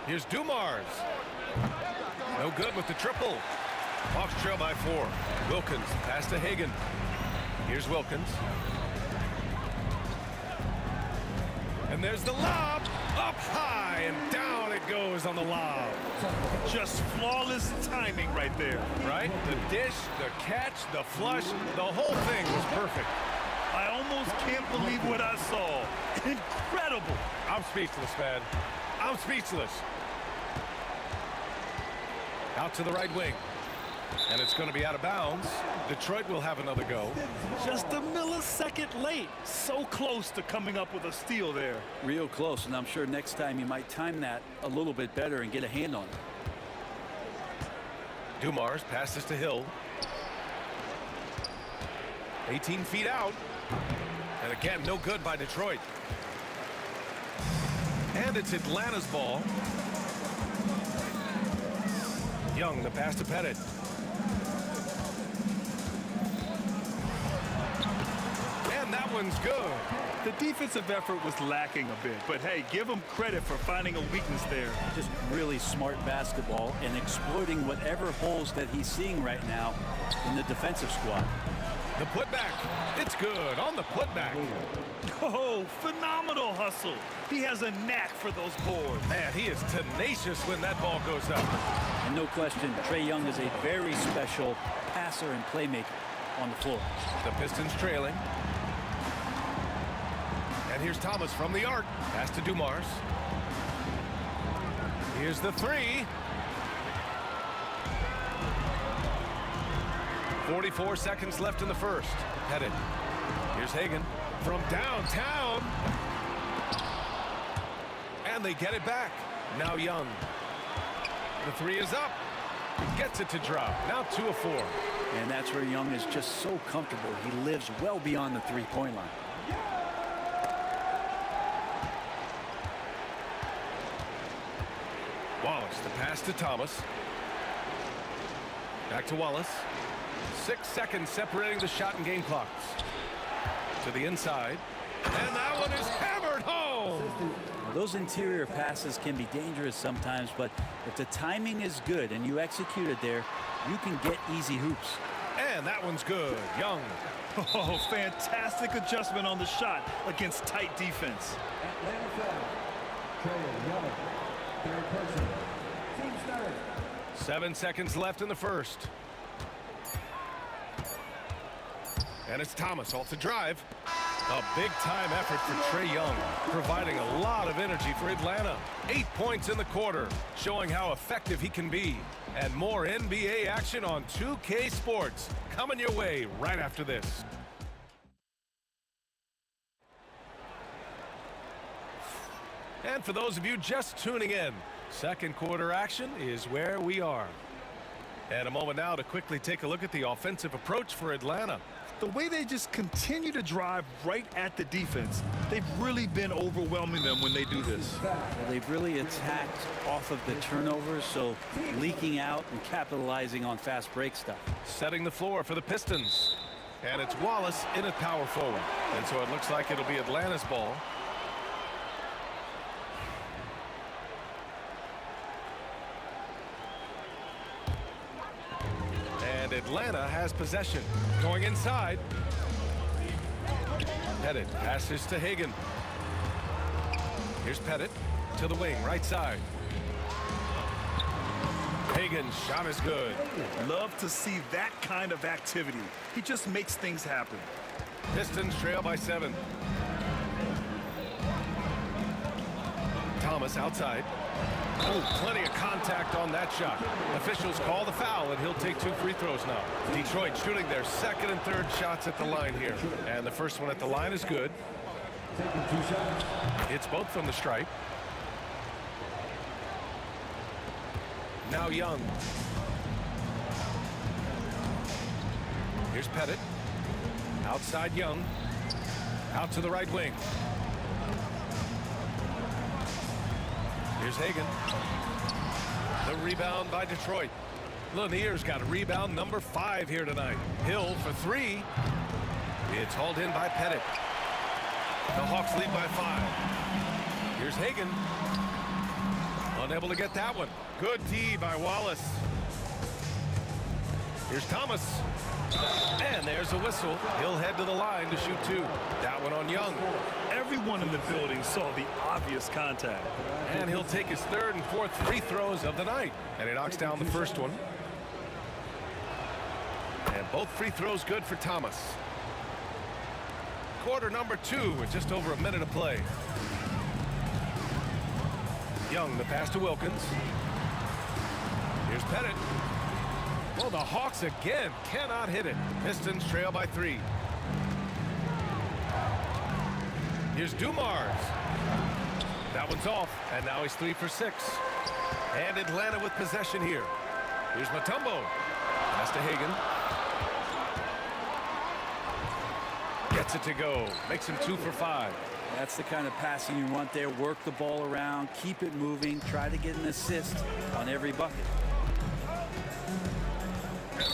[SPEAKER 8] Here's Dumars. No good with the triple. Hawks trail by 4. Wilkins pass to Hagan. Here's Wilkins. And there's the lob. Up high and down it goes on the lob.
[SPEAKER 5] Just flawless timing right there.
[SPEAKER 8] Right? The dish, the catch, the flush, the whole thing was perfect.
[SPEAKER 5] I almost can't believe what I saw. Incredible.
[SPEAKER 8] I'm speechless, man. I'm speechless. Out to the right wing. And it's going to be out of bounds. Detroit will have another go.
[SPEAKER 5] Just a millisecond late. So close to coming up with a steal there.
[SPEAKER 9] Real close, and I'm sure next time you might time that a little bit better and get a hand on it.
[SPEAKER 8] Dumars passes to Hill. 18 feet out. And again, no good by Detroit. And it's Atlanta's ball. Young, the pass to Pettit. And that one's good.
[SPEAKER 5] The defensive effort was lacking a bit, but hey, give him credit for finding a weakness there.
[SPEAKER 9] Just really smart basketball and exploiting whatever holes that he's seeing right now in the defensive squad.
[SPEAKER 8] The putback. It's good on the putback.
[SPEAKER 5] Oh, phenomenal hustle. He has a knack for those boards.
[SPEAKER 8] Man, he is tenacious when that ball goes up.
[SPEAKER 9] And no question, Trae Young is a very special passer and playmaker on the floor.
[SPEAKER 8] The Pistons trailing. And here's Thomas from the arc. Pass to Dumars. Here's the 3. 44 seconds left in the first. Pettit. Here's Hagan from downtown. And they get it back. Now Young. The three is up. Gets it to drop. Now 2 of 4.
[SPEAKER 9] And that's where Young is just so comfortable. He lives well beyond the three-point line.
[SPEAKER 8] Wallace, the pass to Thomas. Back to Wallace. 6 seconds separating the shot and game clocks. To the inside. And that one is hammered home.
[SPEAKER 9] Now, those interior passes can be dangerous sometimes, but if the timing is good and you execute it there, you can get easy hoops.
[SPEAKER 8] And that one's good. Young.
[SPEAKER 10] Oh, fantastic adjustment on the shot against tight defense.
[SPEAKER 7] Atlanta foul. Trae Young. Third person. Team started.
[SPEAKER 8] 7 seconds left in the first. And it's Thomas off the drive. A big-time effort for Trae Young, providing a lot of energy for Atlanta. 8 points in the quarter, showing how effective he can be. And more NBA action on 2K Sports coming your way right after this. And for those of you just tuning in, second quarter action is where we are. And a moment now to quickly take a look at the offensive approach for Atlanta.
[SPEAKER 10] The way they just continue to drive right at the defense, they've really been overwhelming them when they do this.
[SPEAKER 9] Well, they've really attacked off of the turnovers, so leaking out and capitalizing on fast break stuff.
[SPEAKER 8] Setting the floor for the Pistons. And it's Wallace in at power forward. And so it looks like it'll be Atlanta's ball. And Atlanta has possession. Going inside. Pettit passes to Hagan. Here's Pettit to the wing, right side. Hagan's shot is good.
[SPEAKER 10] Love to see that kind of activity. He just makes things happen.
[SPEAKER 8] Pistons trail by 7. Thomas outside. Oh, plenty of contact on that shot. Officials call the foul, and he'll take 2 free throws now. Detroit shooting their second and third shots at the line here. And the first one at the line is good.
[SPEAKER 7] Taking 2 shots.
[SPEAKER 8] It's both from the stripe. Now Young. Here's Pettit. Outside Young. Out to the right wing. Here's Hagan. The rebound by Detroit. Lanier's got a rebound number 5 here tonight. Hill for 3. It's hauled in by Pettit. The Hawks lead by 5. Here's Hagan. Unable to get that one. Good D by Wallace. Here's Thomas. And there's a whistle. He'll head to the line to shoot 2. That one on Young.
[SPEAKER 10] Everyone in the building saw the obvious contact.
[SPEAKER 8] And he'll take his 3rd and 4th free throws of the night. And he knocks down the first one. And both free throws good for Thomas. Quarter number 2 with just over a minute of play. Young, the pass to Wilkins. Here's Pettit. Well, the Hawks again cannot hit it. Pistons trail by 3. Here's Dumars. That one's off, and now he's 3 for 6. And Atlanta with possession here. Here's Mutombo. Pass to Hagan. Gets it to go. Makes him 2 for 5.
[SPEAKER 9] That's the kind of passing you want there. Work the ball around, keep it moving, try to get an assist on every bucket.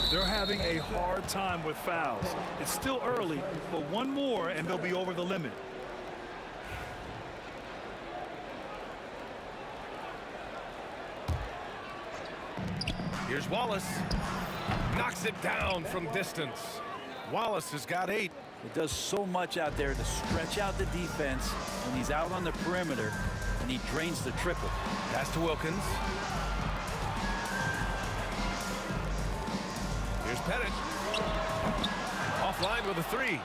[SPEAKER 10] They're having a hard time with fouls. It's still early, but one more and they'll be over the limit.
[SPEAKER 8] Here's Wallace. Knocks it down from distance. Wallace has got 8.
[SPEAKER 9] It does so much out there to stretch out the defense when he's out on the perimeter, and he drains the triple.
[SPEAKER 8] Pass to Wilkins. Here's Pettit. Offline with a 3.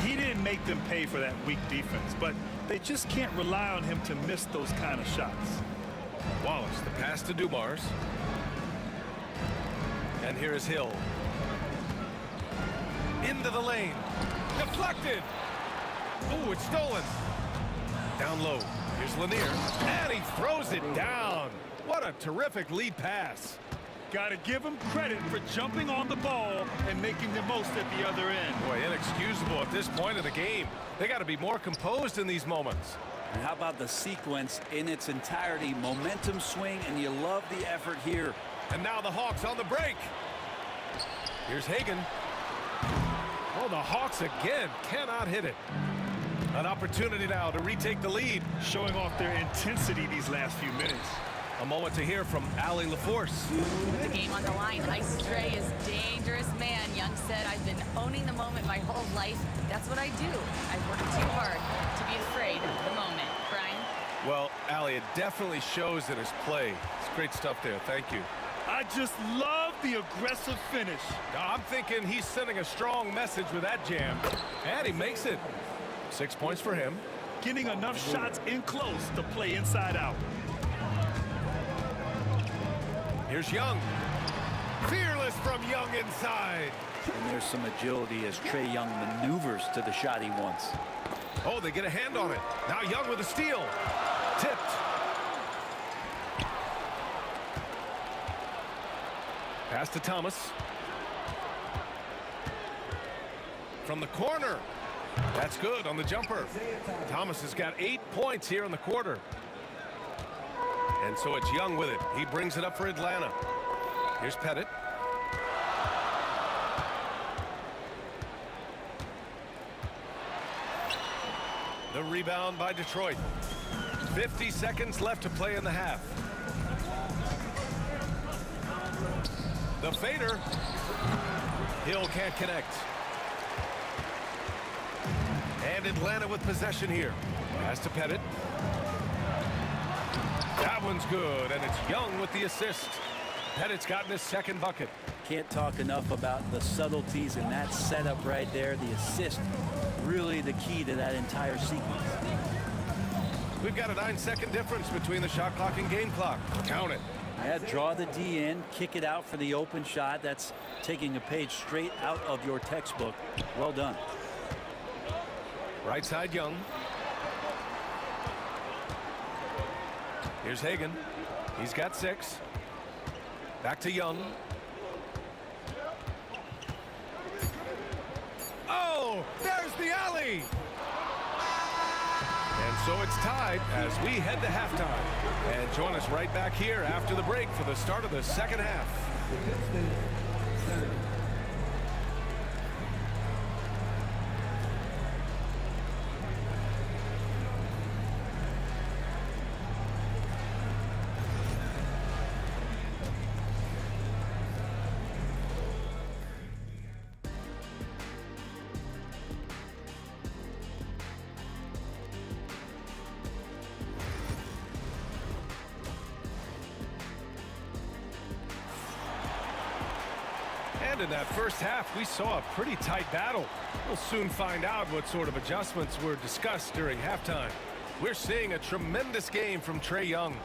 [SPEAKER 10] He didn't make them pay for that weak defense, but they just can't rely on him to miss those kind of shots.
[SPEAKER 8] Wallace, the pass to Dumars. And here is Hill. Into the lane. Deflected. Oh, it's stolen. Down low. Here's Lanier. And he throws it down. What a terrific lead pass.
[SPEAKER 10] Got to give him credit for jumping on the ball and making the most at the other end.
[SPEAKER 8] Boy, inexcusable at this point of the game. They got to be more composed in these moments.
[SPEAKER 9] And how about the sequence in its entirety? Momentum swing, and you love the effort here.
[SPEAKER 8] And now the Hawks on the break. Here's Hagan. Oh, the Hawks again cannot hit it. An opportunity now to retake the lead.
[SPEAKER 10] Showing off their intensity these last few minutes.
[SPEAKER 8] A moment to hear from Allie LaForce.
[SPEAKER 11] The game on the line. Ice Trey is dangerous man. Young said, I've been owning the moment my whole life. That's what I do. I work too hard to be afraid of the moment. Brian?
[SPEAKER 8] Well, Allie, it definitely shows in his play. It's great stuff there. Thank you.
[SPEAKER 10] I just love the aggressive finish.
[SPEAKER 8] I'm thinking he's sending a strong message with that jam. And he makes it. 6 points for him.
[SPEAKER 10] Getting enough shots in close to play inside out.
[SPEAKER 8] Here's Young. Fearless from Young inside.
[SPEAKER 9] And there's some agility as Trae Young maneuvers to the shot he wants.
[SPEAKER 8] Oh, they get a hand on it. Now Young with a steal. Tipped. Pass to Thomas. From the corner. That's good on the jumper. Thomas has got 8 points here in the quarter. And so it's Young with it. He brings it up for Atlanta. Here's Pettit. The rebound by Detroit. 50 seconds left to play in the half. The fader. Hill can't connect. And Atlanta with possession here. Pass to Pettit. That one's good, and it's Young with the assist. Pettit's gotten his second bucket.
[SPEAKER 9] Can't talk enough about the subtleties in that setup right there. The assist, really the key to that entire sequence.
[SPEAKER 8] We've got a 9-second difference between the shot clock and game clock. Count it.
[SPEAKER 9] Yeah, draw the D in, kick it out for the open shot. That's taking a page straight out of your textbook. Well done.
[SPEAKER 8] Right side Young. Here's Hagan. He's got 6. Back to Young. Oh, there's the alley. And so it's tied as we head to halftime. And join us right back here after the break for the start of the second half. And in that first half, we saw a pretty tight battle. We'll soon find out what sort of adjustments were discussed during halftime. We're seeing a tremendous game from Trae Young.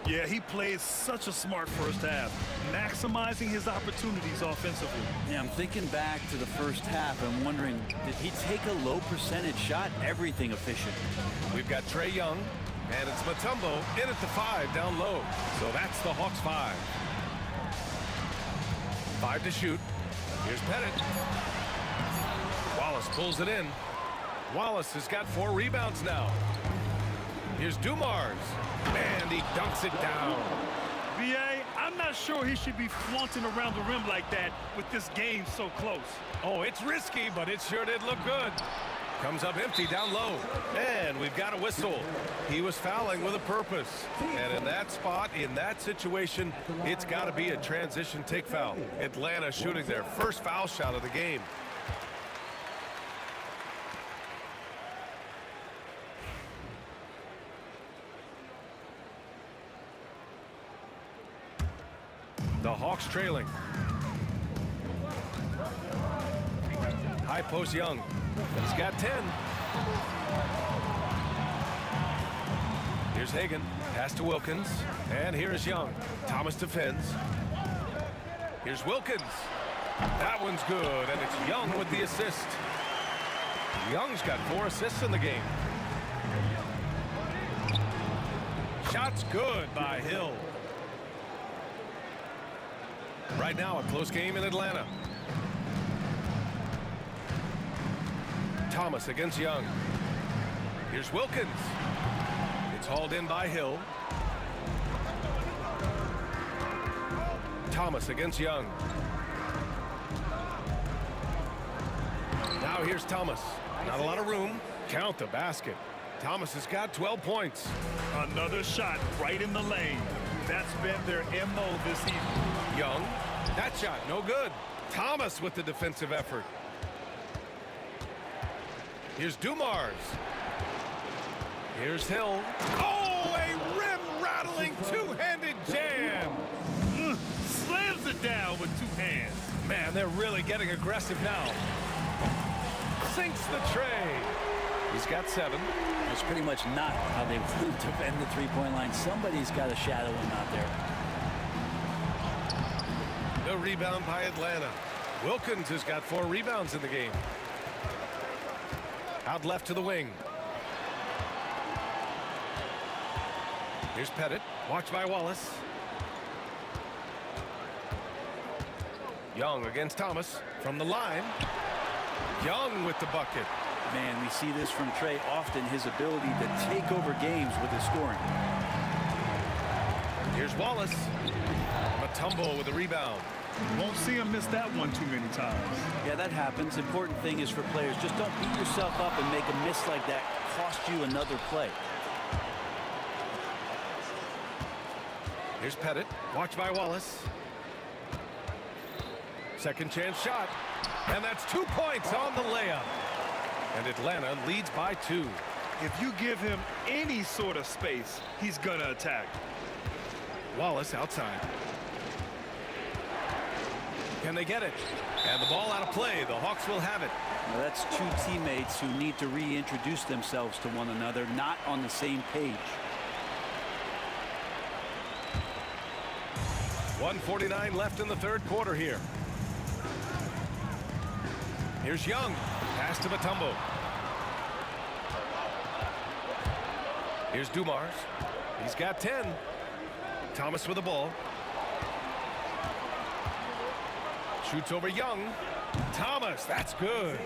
[SPEAKER 10] Yeah, he played such a smart first half, maximizing his opportunities offensively.
[SPEAKER 9] Yeah, I'm thinking back to the first half and wondering, did he take a low percentage shot? Everything efficient.
[SPEAKER 8] We've got Trae Young, and it's Mutombo in at the 5 down low. So that's the Hawks 5. 5 to shoot. Here's Pettit. Wallace pulls it in. Wallace has got 4 rebounds now. Here's Dumars. And he dunks it down.
[SPEAKER 10] B.A., I'm not sure he should be flaunting around the rim like that with this game so close.
[SPEAKER 8] Oh, it's risky, but it sure did look good. Comes up empty down low. And we've got a whistle. He was fouling with a purpose. And in that spot, in that situation, it's got to be a transition take foul. Atlanta shooting their first foul shot of the game. The Hawks trailing. High post Young. He's got 10. Here's Hagan. Pass to Wilkins. And here's Young. Thomas defends. Here's Wilkins. That one's good, and it's Young with the assist. Young's got 4 assists in the game. shot's good by Hill. Right now, a close game in Atlanta. Thomas against Young. Here's Wilkins. It's hauled in by Hill. Thomas against Young. Now here's Thomas. Not a lot of room. Count the basket. Thomas has got 12 points.
[SPEAKER 10] Another shot right in the lane. That's been their MO this evening.
[SPEAKER 8] Young. That shot, no good. Thomas with the defensive effort. Here's Dumars. Here's Hill. Oh, a rim-rattling two-handed jam.
[SPEAKER 10] Slams it down with two hands.
[SPEAKER 8] Man, they're really getting aggressive now. Sinks the tray. He's got 7.
[SPEAKER 9] That's pretty much not how they would defend the three-point line. Somebody's got to shadow him out there.
[SPEAKER 8] No rebound by Atlanta. Wilkins has got 4 rebounds in the game. Out left to the wing. Here's Pettit. Watched by Wallace. Young against Thomas from the line. Young with the bucket.
[SPEAKER 9] Man, we see this from Trey often, his ability to take over games with his scoring.
[SPEAKER 8] Here's Wallace. Mutombo with a rebound.
[SPEAKER 10] Won't see him miss that one too many times.
[SPEAKER 9] Yeah, that happens. Important thing is for players, just don't beat yourself up and make a miss like that cost you another play.
[SPEAKER 8] Here's Pettit. Watched by Wallace. Second chance shot. And that's 2 points on the layup. And Atlanta leads by 2.
[SPEAKER 10] If you give him any sort of space, he's gonna attack.
[SPEAKER 8] Wallace outside. Can they get it? And the ball out of play. The Hawks will have it.
[SPEAKER 9] Now that's two teammates who need to reintroduce themselves to one another, not on the same page.
[SPEAKER 8] 1:49 left in the third quarter here. Here's Young. Pass to Mutombo. Here's Dumars. He's got 10. Thomas with the ball. Shoots over Young. Thomas, that's good.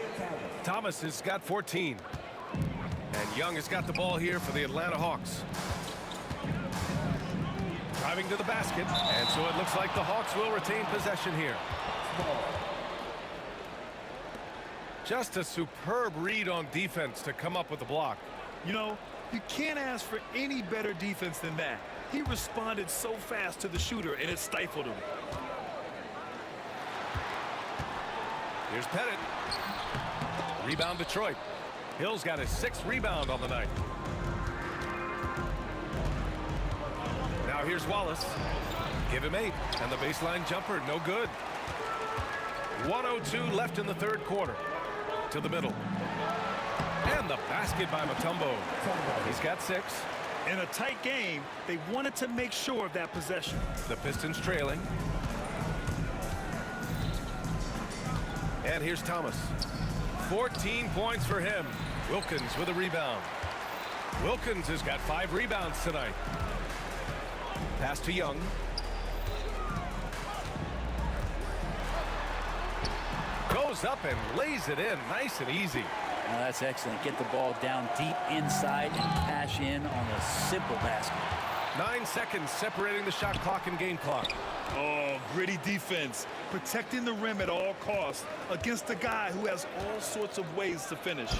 [SPEAKER 8] Thomas has got 14. And Young has got the ball here for the Atlanta Hawks. Driving to the basket. And so it looks like the Hawks will retain possession here. Just a superb read on defense to come up with the block.
[SPEAKER 10] You know, you can't ask for any better defense than that. He responded so fast to the shooter, and it stifled him.
[SPEAKER 8] Here's Pettit. Rebound Detroit. Hill's got his 6th rebound on the night. Now here's Wallace. Give him 8. And the baseline jumper, no good. 1:02 left in the third quarter. To the middle. And the basket by Mutombo. He's got 6.
[SPEAKER 10] In a tight game, they wanted to make sure of that possession.
[SPEAKER 8] The Pistons trailing. And here's Thomas. 14 points for him. Wilkins with a rebound. Wilkins has got 5 rebounds tonight. Pass to Young. Goes up and lays it in nice and easy.
[SPEAKER 9] Now that's excellent. Get the ball down deep inside and cash in on a simple basket.
[SPEAKER 8] 9 seconds separating the shot clock and game clock.
[SPEAKER 10] Oh, gritty defense. Protecting the rim at all costs against a guy who has all sorts of ways to finish.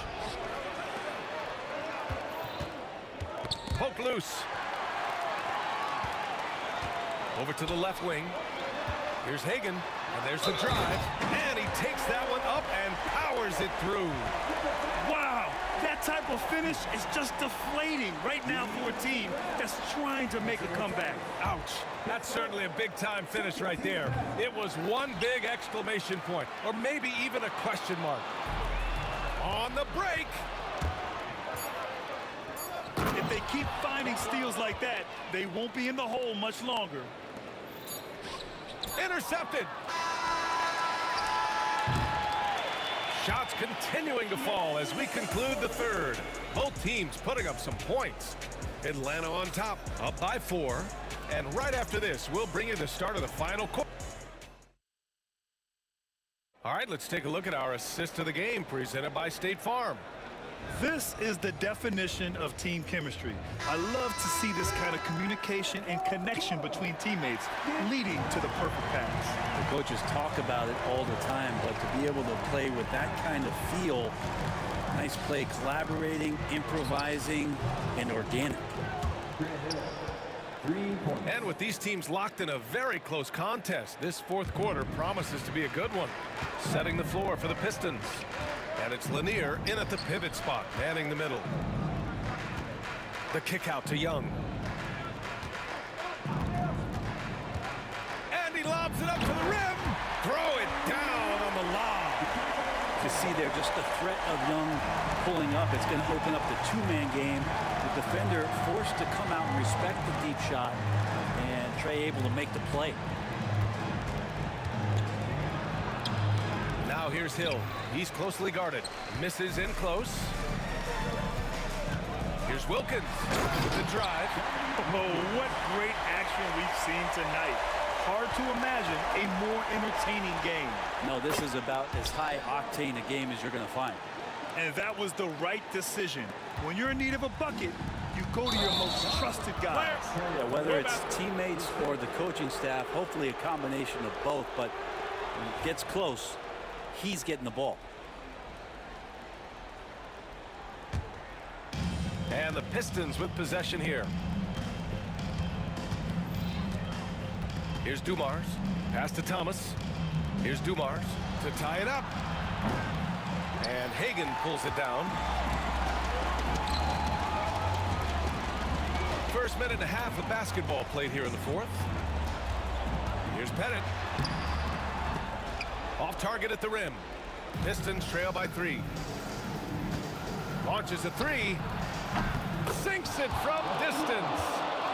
[SPEAKER 8] Poke loose. Over to the left wing. Here's Hagan. And there's the drive. And he takes that one up and powers it through.
[SPEAKER 10] Wow, that type of finish is just deflating right now for a team that's trying to make a comeback.
[SPEAKER 8] Ouch. That's certainly a big-time finish right there. It was one big exclamation point, or maybe even a question mark. On the break.
[SPEAKER 10] If they keep finding steals like that, they won't be in the hole much longer.
[SPEAKER 8] Intercepted. Shots continuing to fall as we conclude the third. Both teams putting up some points. Atlanta on top, up by 4. And right after this, we'll bring you the start of the final quarter. All right, let's take a look at our assist of the game presented by State Farm.
[SPEAKER 10] This is the definition of team chemistry. I love to see this kind of communication and connection between teammates leading to the perfect pass.
[SPEAKER 9] The coaches talk about it all the time, but to be able to play with that kind of feel, nice play, collaborating, improvising, and organic.
[SPEAKER 8] And with these teams locked in a very close contest, this fourth quarter promises to be a good one. Setting the floor for the Pistons. And it's Lanier in at the pivot spot, manning the middle. The kick out to Young. And he lobs it up to the rim. Throw it down on the lob.
[SPEAKER 9] You see there just the threat of Young pulling up. It's going to open up the two-man game. The defender forced to come out and respect the deep shot. And Trey able to make the play.
[SPEAKER 8] Now here's Hill. He's closely guarded. Misses in close. Here's Wilkins with the drive.
[SPEAKER 10] Oh, what great action we've seen tonight. Hard to imagine a more entertaining game.
[SPEAKER 9] No, this is about as high octane a game as you're going to find.
[SPEAKER 10] And that was the right decision. When you're in need of a bucket, you go to your most trusted guys.
[SPEAKER 9] Yeah, whether it's teammates or the coaching staff, hopefully a combination of both, but when it gets close, he's getting the ball.
[SPEAKER 8] And the Pistons with possession here. Here's Dumars. Pass to Thomas. Here's Dumars to tie it up. And Hagan pulls it down. First minute and a half of basketball played here in the fourth. Here's Pettit. Off target at the rim. Pistons trail by 3. Launches a 3. Sinks it from distance.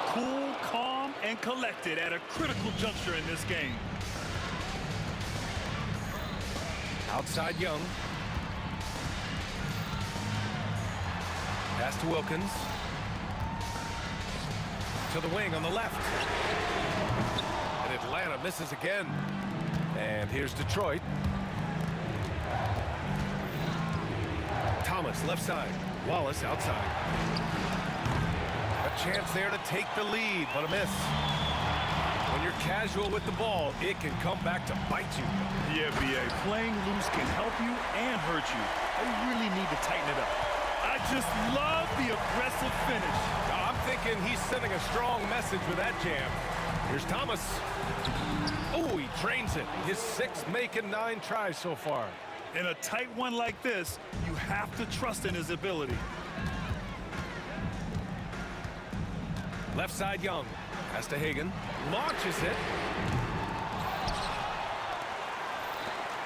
[SPEAKER 10] Cool, calm, and collected at a critical juncture in this game.
[SPEAKER 8] Outside Young. Pass to Wilkins. To the wing on the left. And Atlanta misses again. And here's Detroit. Thomas left side. Wallace outside. A chance there to take the lead, but a miss. When you're casual with the ball, it can come back to bite you.
[SPEAKER 10] Yeah, B.A. Playing loose can help you and hurt you. They really need to tighten it up. I just love the aggressive finish.
[SPEAKER 8] I'm thinking he's sending a strong message with that jam. Here's Thomas. Oh, he trains it. His 6th make and 9 tries so far.
[SPEAKER 10] In a tight one like this, you have to trust in his ability.
[SPEAKER 8] Left side Young. Pass to Hagan. Launches it.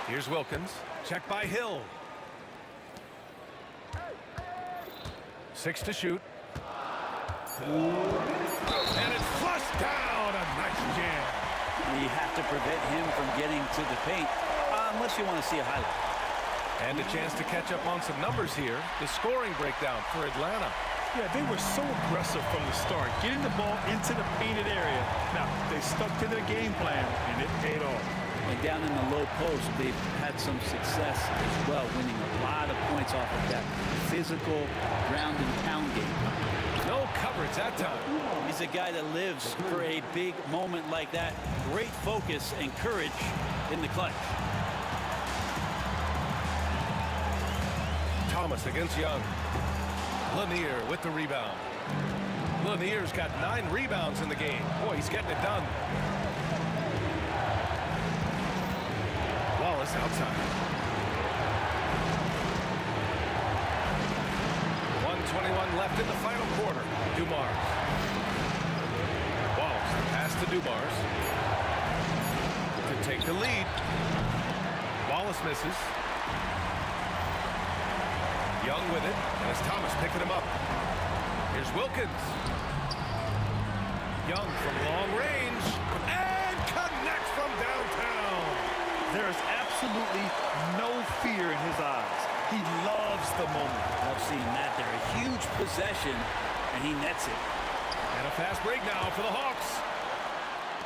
[SPEAKER 8] Here's Wilkins. Check by Hill. 6 to shoot. And it's flushed down. A nice jam.
[SPEAKER 9] You have to prevent him from getting to the paint, unless you want to see a highlight.
[SPEAKER 8] And a chance to catch up on some numbers here. The scoring breakdown for Atlanta.
[SPEAKER 10] Yeah, they were so aggressive from the start, getting the ball into the painted area. Now, they stuck to their game plan, and it paid off.
[SPEAKER 9] And down in the low post, they've had some success as well, winning a lot of points off of that physical ground and pound game.
[SPEAKER 8] No coverage that time.
[SPEAKER 9] He's a guy that lives for a big moment like that. Great focus and courage in the clutch.
[SPEAKER 8] Thomas against Young. Lanier with the rebound. Lanier's got 9 rebounds in the game. Boy, he's getting it done. Wallace outside. 1:21 left in the final quarter. Dumars. Wallace, pass to Dumars. To take the lead. Wallace misses. Young with it, and it's Thomas picking him up. Here's Wilkins. Young from long range, and connects from downtown.
[SPEAKER 10] There is absolutely absolutely no fear in his eyes. He loves the moment.
[SPEAKER 9] Love seeing that there. A huge possession, and he nets it.
[SPEAKER 8] And a fast break now for the Hawks.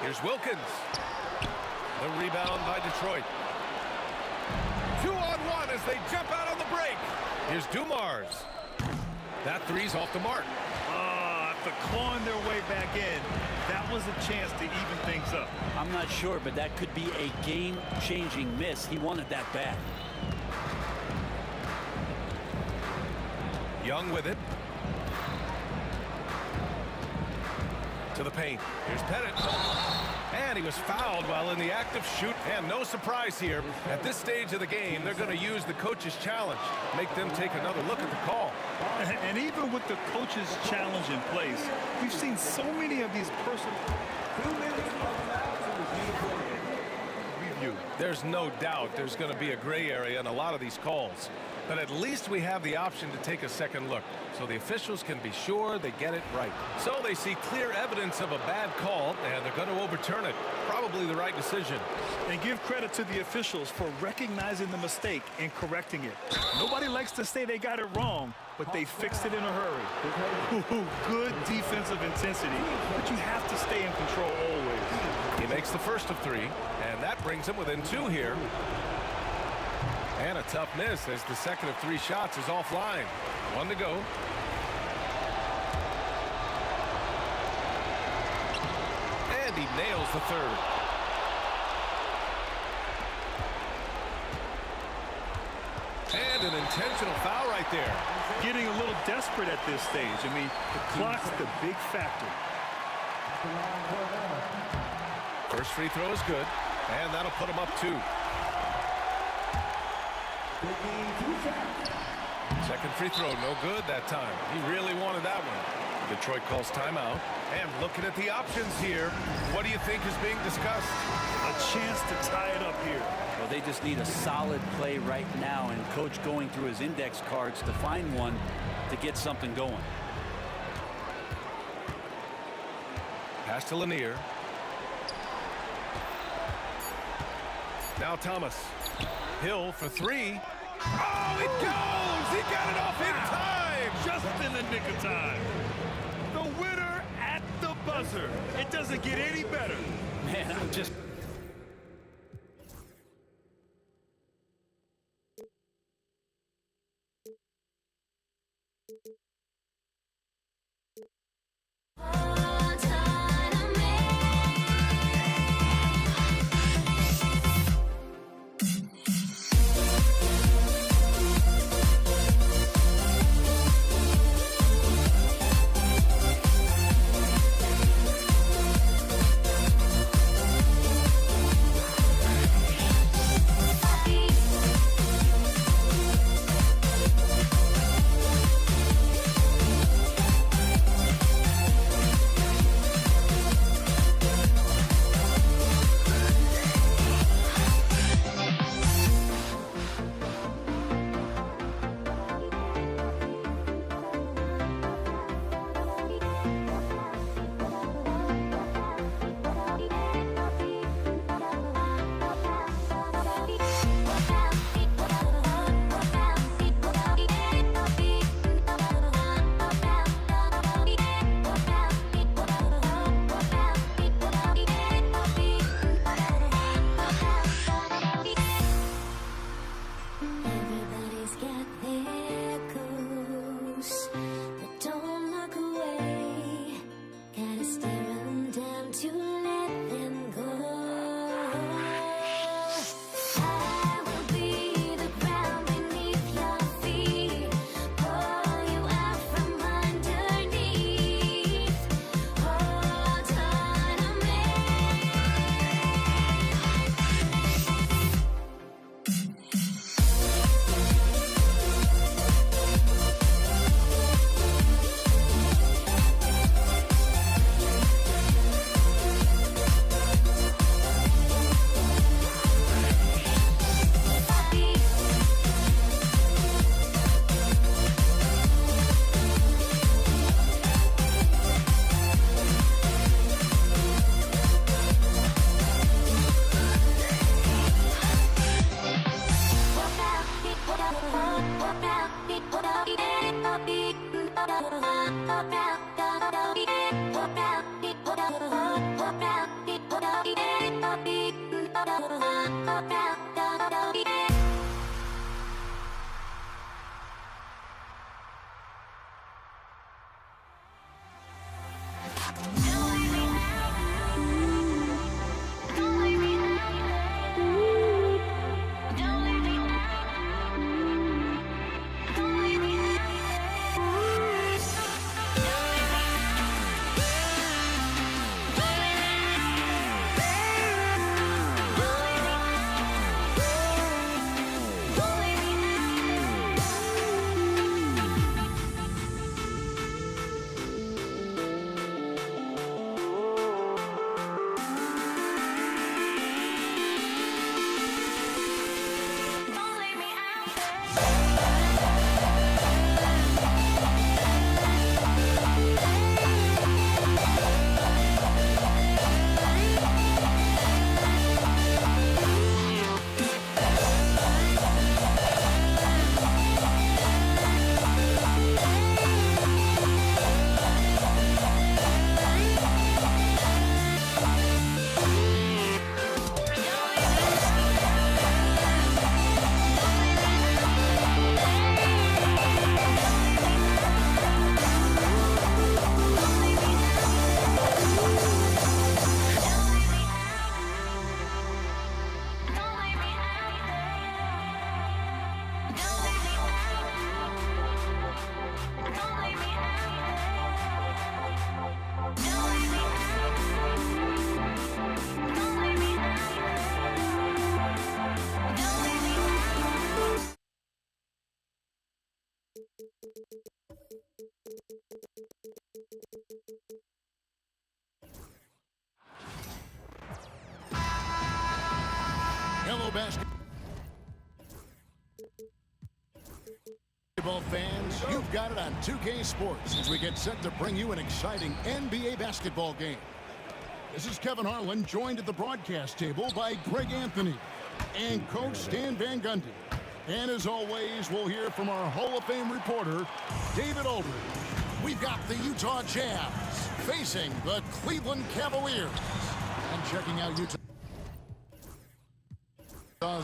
[SPEAKER 8] Here's Wilkins. The rebound by Detroit. 2-on-1 as they jump out on the break. Here's Dumars. That three's off the mark.
[SPEAKER 10] After clawing their way back in, that was a chance to even things up.
[SPEAKER 9] I'm not sure, but that could be a game-changing miss. He wanted that bad.
[SPEAKER 8] Young with it. To the paint. Here's Pettit. And he was fouled while in the act of shoot. And no surprise here. At this stage of the game, they're going to use the coach's challenge. Make them take another look at the call.
[SPEAKER 10] And even with the coach's challenge in place, we've seen so many of these personal...
[SPEAKER 7] 2 minutes
[SPEAKER 10] review.
[SPEAKER 8] There's no doubt there's going to be a gray area in a lot of these calls. But at least we have the option to take a second look, so the officials can be sure they get it right. So they see clear evidence of a bad call, and they're going to overturn it. Probably the right decision.
[SPEAKER 10] And give credit to the officials for recognizing the mistake and correcting it. Nobody likes to say they got it wrong, but they fixed it in a hurry. Good defensive intensity, but you have to stay in control always.
[SPEAKER 8] He makes the first of 3, and that brings him within 2 here. And a tough miss as the second of 3 shots is offline. 1 to go. And he nails the third. And an intentional foul right there.
[SPEAKER 10] Getting a little desperate at this stage. I mean, the clock's the big factor.
[SPEAKER 8] First free throw is good, and that'll put him up 2. Second free throw, no good that time. He really wanted that one. Detroit calls timeout. And looking at the options here, what do you think is being discussed?
[SPEAKER 10] A chance to tie it up here.
[SPEAKER 9] Well, they just need a solid play right now, and coach going through his index cards to find one to get something going.
[SPEAKER 8] Pass to Lanier. Now Thomas. Hill for 3. Oh, it goes! He got it off in time!
[SPEAKER 10] Just in the nick of time. The winner at the buzzer. It doesn't get any better.
[SPEAKER 9] Man, I'm just...
[SPEAKER 3] Hello, basketball fans. You've got it on 2K Sports as we get set to bring you an exciting NBA basketball game. This is Kevin Harlan, joined at the broadcast table by Greg Anthony and Coach Stan Van Gundy. And as always, we'll hear from our Hall of Fame reporter, David Aldridge. We've got the Utah Jazz facing the Cleveland Cavaliers. And checking out Utah's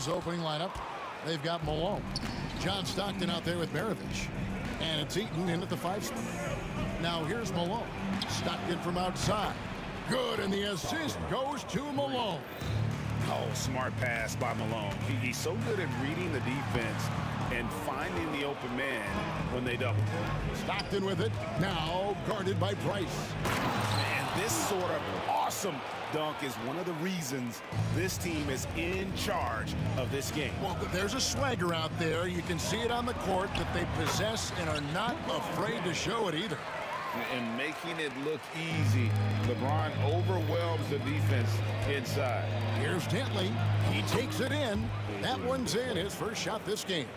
[SPEAKER 3] opening lineup, they've got Malone. John Stockton out there with Maravich. And it's Eaton in at the 5 spot. Now here's Malone. Stockton from outside. Good, and the assist goes to Malone.
[SPEAKER 6] Oh, smart pass by Malone. He's so good at reading the defense and finding the open man when they double.
[SPEAKER 3] Stockton with it, now guarded by Price.
[SPEAKER 6] And this sort of awesome dunk is one of the reasons this team is in charge of this game.
[SPEAKER 3] Well, there's a swagger out there. You can see it on the court that they possess and are not afraid to show it either.
[SPEAKER 6] And making it look easy, LeBron overwhelms the defense inside.
[SPEAKER 3] Here's Dentley. He takes it in. That one's in, his first shot this game.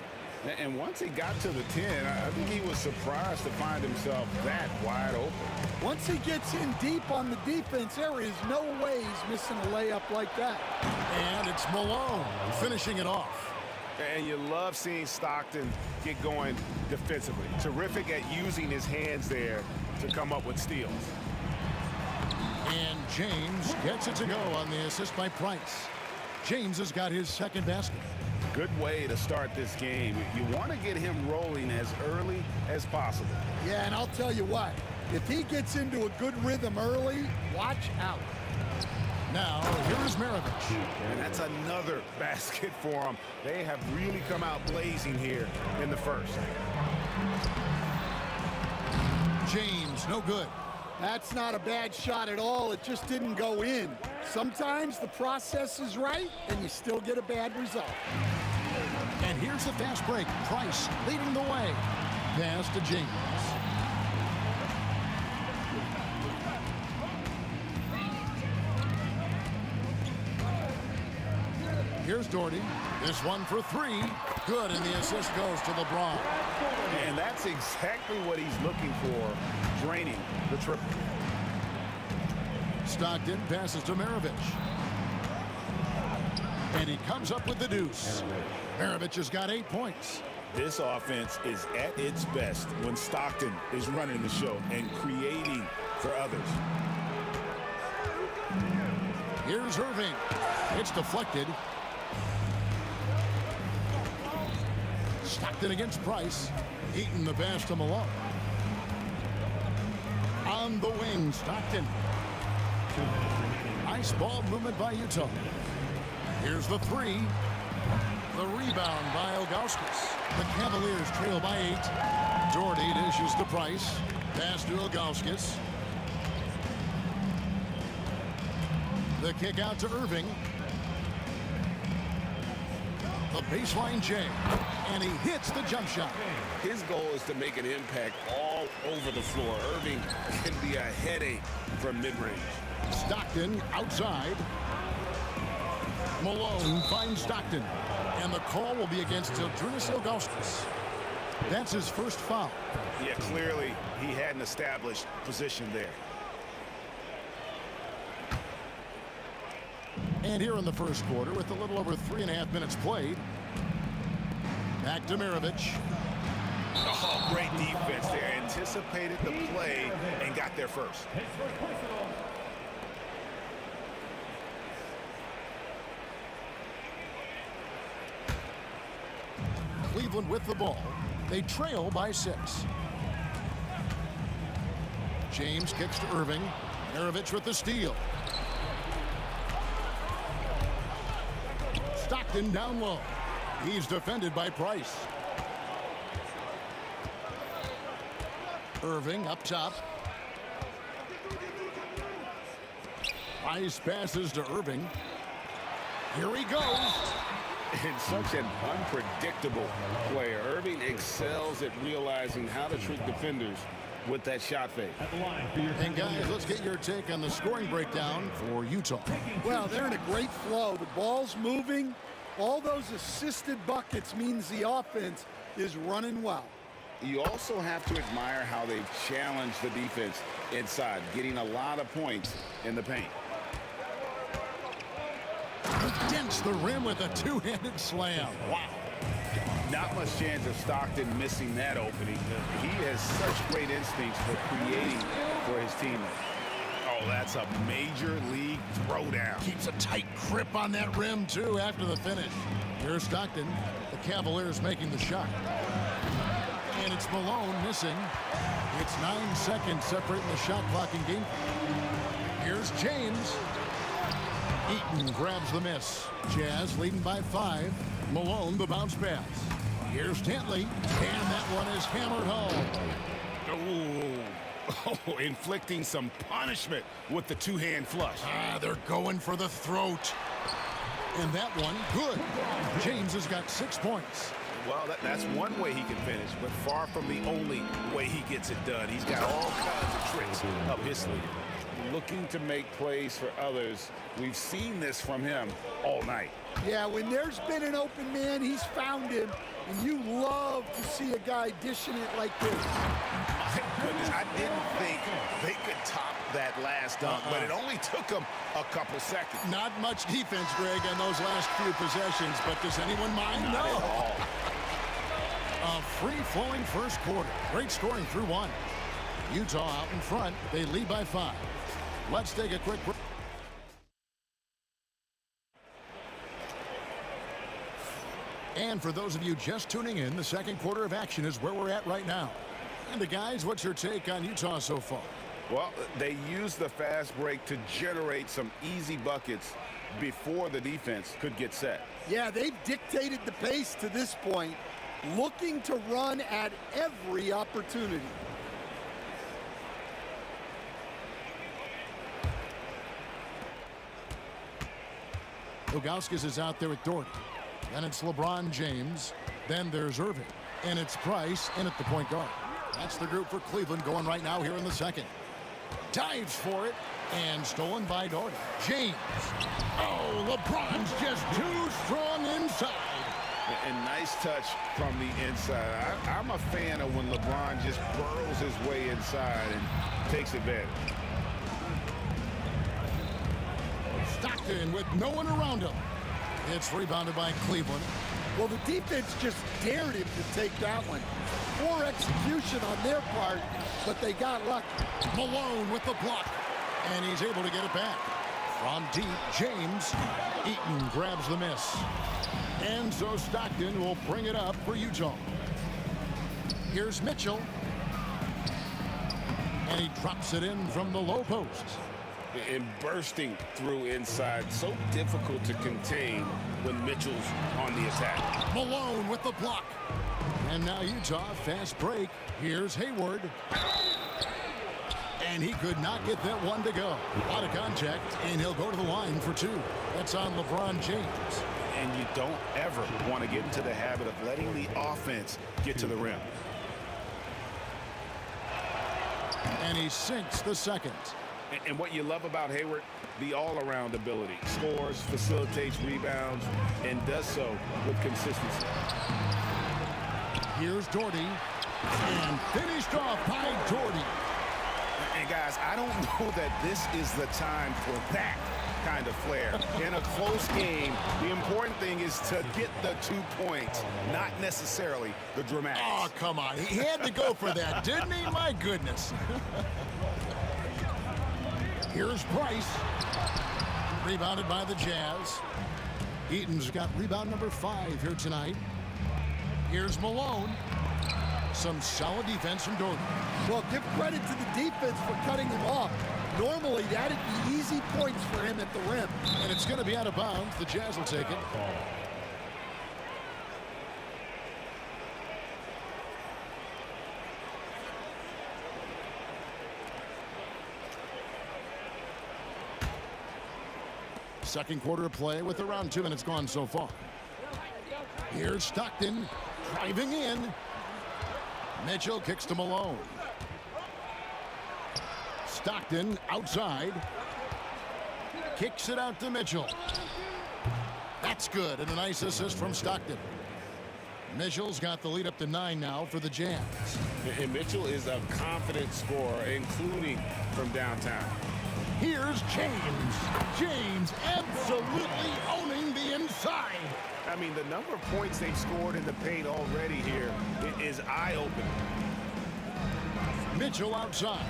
[SPEAKER 6] And once he got to the 10, I think he was surprised to find himself that wide open.
[SPEAKER 12] Once he gets in deep on the defense, there is no way he's missing a layup like that.
[SPEAKER 3] And it's Malone finishing it off.
[SPEAKER 6] And you love seeing Stockton get going defensively. Terrific at using his hands there to come up with steals.
[SPEAKER 3] And James gets it to go on the assist by Price. James has got his second basket.
[SPEAKER 6] Good way to start this game. You want to get him rolling as early as possible.
[SPEAKER 12] Yeah, and I'll tell you what, if he gets into a good rhythm early, watch out.
[SPEAKER 3] Now, here is Maravich.
[SPEAKER 6] And that's another basket for him. They have really come out blazing here in the first.
[SPEAKER 3] James, no good.
[SPEAKER 12] That's not a bad shot at all. It just didn't go in. Sometimes the process is right, and you still get a bad result.
[SPEAKER 3] And here's the fast break. Price leading the way. Pass to James. Here's Doherty. This one for 3. Good, and the assist goes to LeBron.
[SPEAKER 6] And that's exactly what he's looking for, draining the triple.
[SPEAKER 3] Stockton passes to Maravich. And he comes up with the deuce. Maravich has got 8 points.
[SPEAKER 6] This offense is at its best when Stockton is running the show and creating for others.
[SPEAKER 3] Here's Irving. It's deflected. Stockton against Price. Eating the pass to Malone. On the wing, Stockton. Nice ball movement by Utah. Here's the three. The rebound by Ilgauskas. The Cavaliers trail by 8. Doherty dishes to Price. Pass to Ilgauskas. The kick out to Irving. The baseline J. And he hits the jump shot.
[SPEAKER 4] His goal is to make an impact all over the floor. Irving can be a headache from mid-range.
[SPEAKER 3] Stockton outside. Malone finds Stockton. And the call will be against Zydrunas Ilgauskas. That's his first foul.
[SPEAKER 4] Yeah, clearly he had an established position there.
[SPEAKER 3] And here in the first quarter, with a little over 3.5 minutes played, back to Mirovic.
[SPEAKER 4] Oh, great defense there. Anticipated the play and got there first.
[SPEAKER 3] Cleveland with the ball. They trail by 6. James kicks to Irving. Mirovic with the steal. Stockton down low. He's defended by Price. Irving up top. Price passes to Irving. Here he goes.
[SPEAKER 4] And such an unpredictable player. Irving excels at realizing how to trick defenders with that shot fake.
[SPEAKER 3] And guys, let's get your take on the scoring breakdown for Utah.
[SPEAKER 12] Well, they're in a great flow. The ball's moving. All those assisted buckets means the offense is running well.
[SPEAKER 6] You also have to admire how they've challenged the defense inside, getting a lot of points in the paint.
[SPEAKER 3] Dents the rim with a two-handed slam. Wow.
[SPEAKER 6] Not much chance of Stockton missing that opening. He has such great instincts for creating for his teammates.
[SPEAKER 4] Oh, that's a major league throwdown.
[SPEAKER 3] Keeps a tight grip on that rim, too, after the finish. Here's Stockton. The Cavaliers making the shot. And it's Malone missing. It's 9 seconds separating the shot clock and game. Here's James. Eaton grabs the miss. Jazz leading by 5. Malone the bounce pass. Here's Tantley. And that one is hammered home.
[SPEAKER 4] Oh, inflicting some punishment with the two-hand flush.
[SPEAKER 3] They're going for the throat. And that one, good. James has got 6 points.
[SPEAKER 4] Well, that's one way he can finish, but far from the only way he gets it done. He's got all kinds of tricks up his sleeve.
[SPEAKER 6] Looking to make plays for others. We've seen this from him all night.
[SPEAKER 12] Yeah, when there's been an open man, he's found him. And you love to see a guy dishing it like this.
[SPEAKER 4] My goodness, I didn't think they could top that last dunk, but it only took them a couple seconds.
[SPEAKER 3] Not much defense, Greg, on those last few possessions, but does anyone mind?
[SPEAKER 4] Not at all.
[SPEAKER 3] A free-flowing first quarter. Great scoring through 1. Utah out in front. They lead by 5. Let's take a quick break. And for those of you just tuning in, the second quarter of action is where we're at right now. And guys, what's your take on Utah so far?
[SPEAKER 6] Well, they used the fast break to generate some easy buckets before the defense could get set.
[SPEAKER 12] Yeah, they've dictated the pace to this point, looking to run at every opportunity.
[SPEAKER 3] Ilgauskas is out there with Doherty. Then it's LeBron James. Then there's Irving. And it's Price in at the point guard. That's the group for Cleveland going right now here in the second. Dives for it. And stolen by Doherty. James. Oh, LeBron's just too strong inside.
[SPEAKER 6] And nice touch from the inside. I'm a fan of when LeBron just burrows his way inside and takes advantage.
[SPEAKER 3] Stockton with no one around him. It's rebounded by Cleveland.
[SPEAKER 12] Well, the defense just dared him to take that one. Poor execution on their part, but they got lucky.
[SPEAKER 3] Malone with the block. And he's able to get it back. From deep, James. Eaton grabs the miss. And so Stockton will bring it up for Utah. Here's Mitchell. And he drops it in from the low post.
[SPEAKER 4] And bursting through inside, so difficult to contain when Mitchell's on the attack.
[SPEAKER 3] Malone with the block. And now Utah, fast break. Here's Hayward. And he could not get that one to go. Out of contact, and he'll go to the line for two. That's on LeBron James.
[SPEAKER 6] And you don't ever want to get into the habit of letting the offense get to the rim.
[SPEAKER 3] And he sinks the second.
[SPEAKER 4] And what you love about Hayward, the all-around ability. Scores, facilitates rebounds, and does so with consistency.
[SPEAKER 3] Here's Doherty. And finished off by Doherty.
[SPEAKER 6] And guys, I don't know that this is the time for that kind of flair. In a close game, the important thing is to get the 2 points, not necessarily the dramatics.
[SPEAKER 3] Oh, come on. He had to go for that, didn't he? My goodness. Here's Bryce. Rebounded by the Jazz. Eaton's got rebound number 5 here tonight. Here's Malone. Some solid defense from Doherty.
[SPEAKER 12] Well, give credit to the defense for cutting him off. Normally, that'd be easy points for him at the rim.
[SPEAKER 3] And it's going to be out of bounds. The Jazz will take it. Second quarter of play with around 2 minutes gone so far. Here's Stockton driving in. Mitchell kicks to Malone. Stockton outside. Kicks it out to Mitchell. That's good, and a nice assist from Stockton. Mitchell's got the lead up to 9 now for the Jazz.
[SPEAKER 4] And Mitchell is a confident scorer, including from downtown.
[SPEAKER 3] Here's James. James absolutely owning the inside.
[SPEAKER 4] I mean, the number of points they've scored in the paint already here is eye-opening.
[SPEAKER 3] Mitchell outside.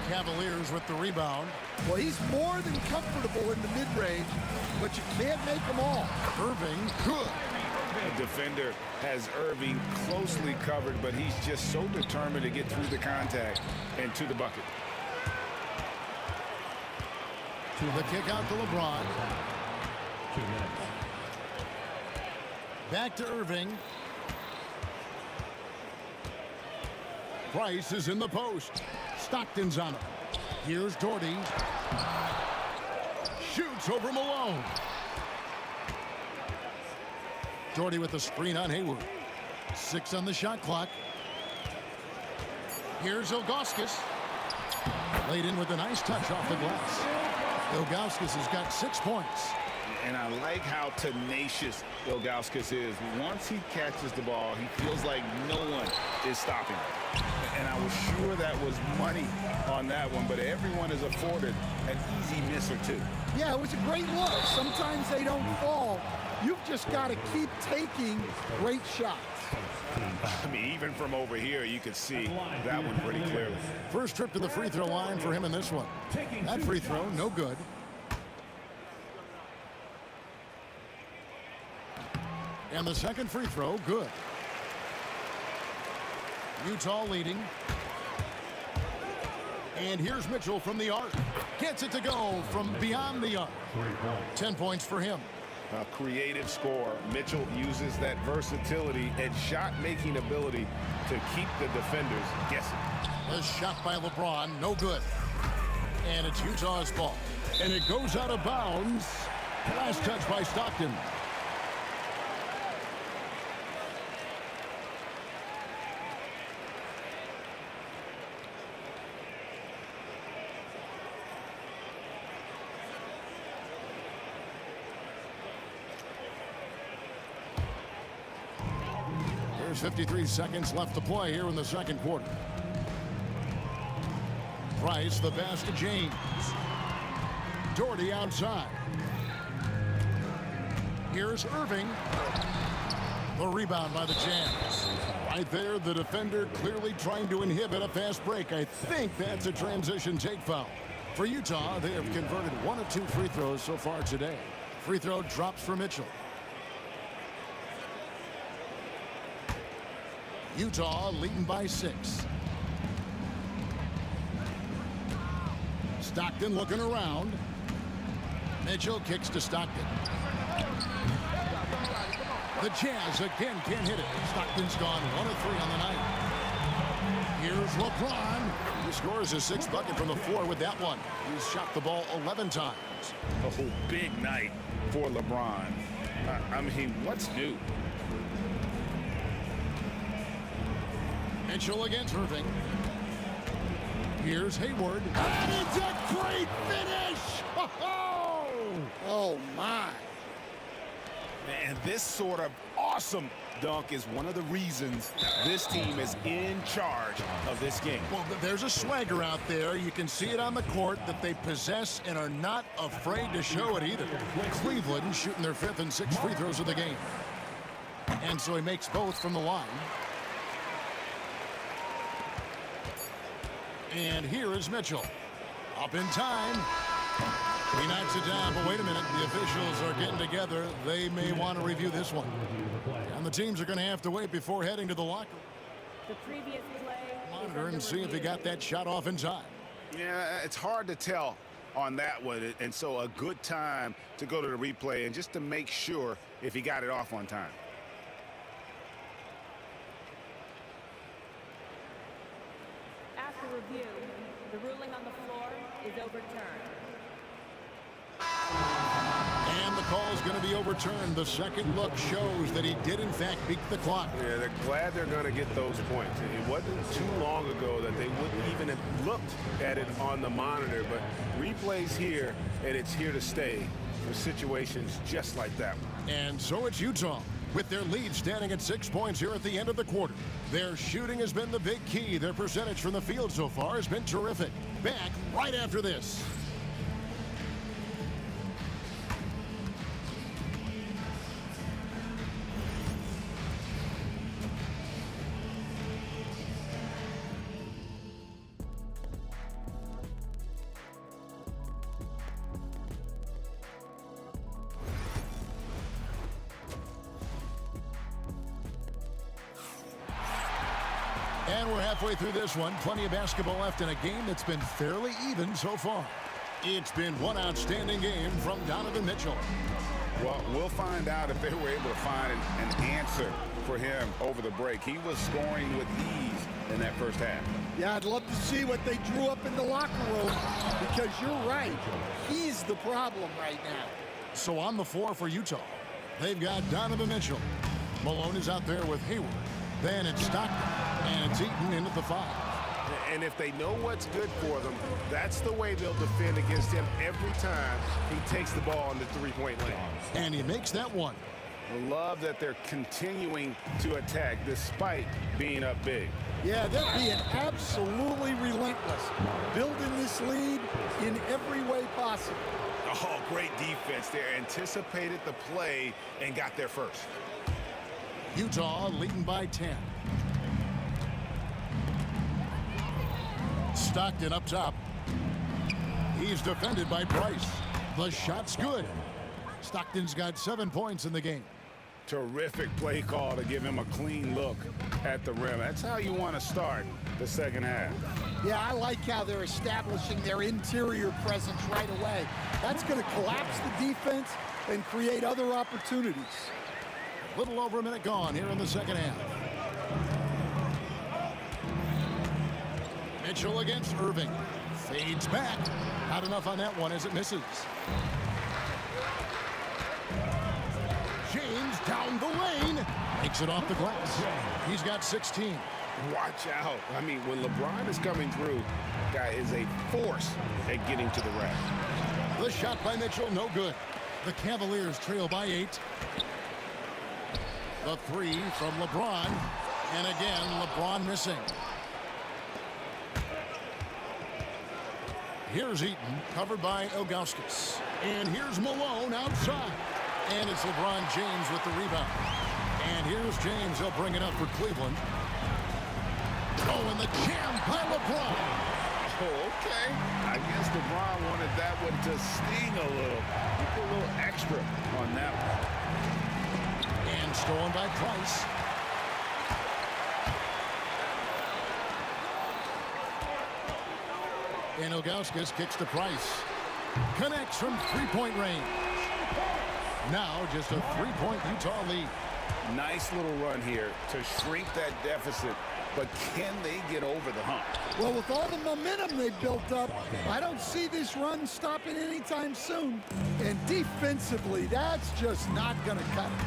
[SPEAKER 3] Cavaliers with the rebound.
[SPEAKER 12] Well, he's more than comfortable in the mid-range, but you can't make them all.
[SPEAKER 3] Irving, good.
[SPEAKER 6] The defender has Irving closely covered, but he's just so determined to get through the contact and to the bucket.
[SPEAKER 3] The kick out to LeBron.
[SPEAKER 7] 2 minutes.
[SPEAKER 3] Back to Irving. Price is in the post. Stockton's on it. Here's Doherty. Shoots over Malone. Doherty with the screen on Hayward. 6 on the shot clock. Here's Ilgauskas. Laid in with a nice touch off the glass. Ilgauskas has got 6 points.
[SPEAKER 6] And I like how tenacious Ilgauskas is. Once he catches the ball, he feels like no one is stopping him. And I was sure that was money on that one, but everyone is afforded an easy miss or two.
[SPEAKER 12] Yeah, it was a great look. Sometimes they don't fall. You've just got to keep taking great shots.
[SPEAKER 6] I mean, even from over here, you could see that one pretty clearly.
[SPEAKER 3] First trip to the free throw line for him in this one. That free throw, no good. And the second free throw, good. Utah leading. And here's Mitchell from the arc. Gets it to go from beyond the arc. 10 points for him.
[SPEAKER 4] A creative scorer. Mitchell uses that versatility and shot-making ability to keep the defenders guessing.
[SPEAKER 3] A shot by LeBron, no good. And it's Utah's ball. And it goes out of bounds. Last touch by Stockton. There's 53 seconds left to play here in the second quarter. Price, the pass to James. Doherty outside. Here's Irving. The rebound by the Jazz. Right there, the defender clearly trying to inhibit a fast break. I think that's a transition take foul. For Utah, they have converted 1 of 2 free throws so far today. Free throw drops for Mitchell. Utah leading by 6. Stockton looking around. Mitchell kicks to Stockton. The Jazz again can't hit it. Stockton's gone 1 of 3 on the night. Here's LeBron. He scores his 6th bucket from the floor with that one. He's shot the ball 11 times.
[SPEAKER 6] A whole big night for LeBron. I mean, what's new?
[SPEAKER 3] Mitchell against Irving. Here's Hayward. And it's a great finish!
[SPEAKER 12] Oh, my.
[SPEAKER 6] And this sort of awesome dunk is one of the reasons this team is in charge of this game.
[SPEAKER 3] Well, there's a swagger out there. You can see it on the court that they possess and are not afraid to show it either. Cleveland shooting their 5th and 6th free throws of the game. And so he makes both from the line. And here is Mitchell. Up in time. He knocks it down, but wait a minute. The officials are getting together. They may want to review this one. And the teams are going to have to wait before heading to the locker room.
[SPEAKER 13] The previous play.
[SPEAKER 3] Monitor and see if he got that shot off in time.
[SPEAKER 4] Yeah, it's hard to tell on that one. And so a good time to go to the replay and just to make sure if he got it off on time.
[SPEAKER 13] After review, the ruling on the floor is overturned.
[SPEAKER 3] And the call is going to be overturned. The second look shows that he did, in fact, beat the clock.
[SPEAKER 4] Yeah, they're glad they're going to get those points. It wasn't too long ago that they wouldn't even have looked at it on the monitor, but replays here, and it's here to stay for situations just like that one.
[SPEAKER 3] And so it's Utah, with their lead standing at 6 points here at the end of the quarter. Their shooting has been the big key. Their percentage from the field so far has been terrific. Back right after this. And we're halfway through this one. Plenty of basketball left in a game that's been fairly even so far. It's been one outstanding game from Donovan Mitchell.
[SPEAKER 6] Well, we'll find out if they were able to find an answer for him over the break. He was scoring with ease in that first half.
[SPEAKER 12] Yeah, I'd love to see what they drew up in the locker room, because you're right. He's the problem right now.
[SPEAKER 3] So on the floor for Utah, they've got Donovan Mitchell. Malone is out there with Hayward. Then it's Stockton, and it's Eaton in at the 5.
[SPEAKER 4] And if they know what's good for them, that's the way they'll defend against him every time he takes the ball in the three-point lane.
[SPEAKER 3] And he makes that one.
[SPEAKER 4] I love that they're continuing to attack despite being up big.
[SPEAKER 12] Yeah, they're being absolutely relentless, building this lead in every way possible.
[SPEAKER 4] Oh, great defense there. Anticipated the play and got there first.
[SPEAKER 3] Utah leading by 10. Stockton up top. He's defended by Price. The shot's good. Stockton's got 7 points in the game.
[SPEAKER 6] Terrific play call to give him a clean look at the rim. That's how you want to start the second half.
[SPEAKER 12] Yeah, I like how they're establishing their interior presence right away. That's going to collapse the defense and create other opportunities.
[SPEAKER 3] Little over a minute gone here in the second half. Mitchell against Irving. Fades back. Not enough on that one as it misses. James down the lane. Makes it off the glass. He's got 16.
[SPEAKER 4] Watch out. I mean, when LeBron is coming through, guy is a force at getting to the rack.
[SPEAKER 3] The shot by Mitchell, no good. The Cavaliers trail by 8. The 3 from LeBron. And again, LeBron missing. Here's Eaton, covered by Ilgauskas. And here's Malone outside. And it's LeBron James with the rebound. And here's James. He'll bring it up for Cleveland. Oh, and the jam by LeBron.
[SPEAKER 6] Oh, okay. I guess LeBron wanted that one to sting a little. He put a little extra on that one.
[SPEAKER 3] And stolen by Price. And Ilgauskas kicks to Price. Connects from three-point range. Now just a three-point Utah lead.
[SPEAKER 6] Nice little run here to shrink that deficit, but can they get over the hump?
[SPEAKER 12] Well, with all the momentum they've built up, I don't see this run stopping anytime soon. And defensively, that's just not going to cut it.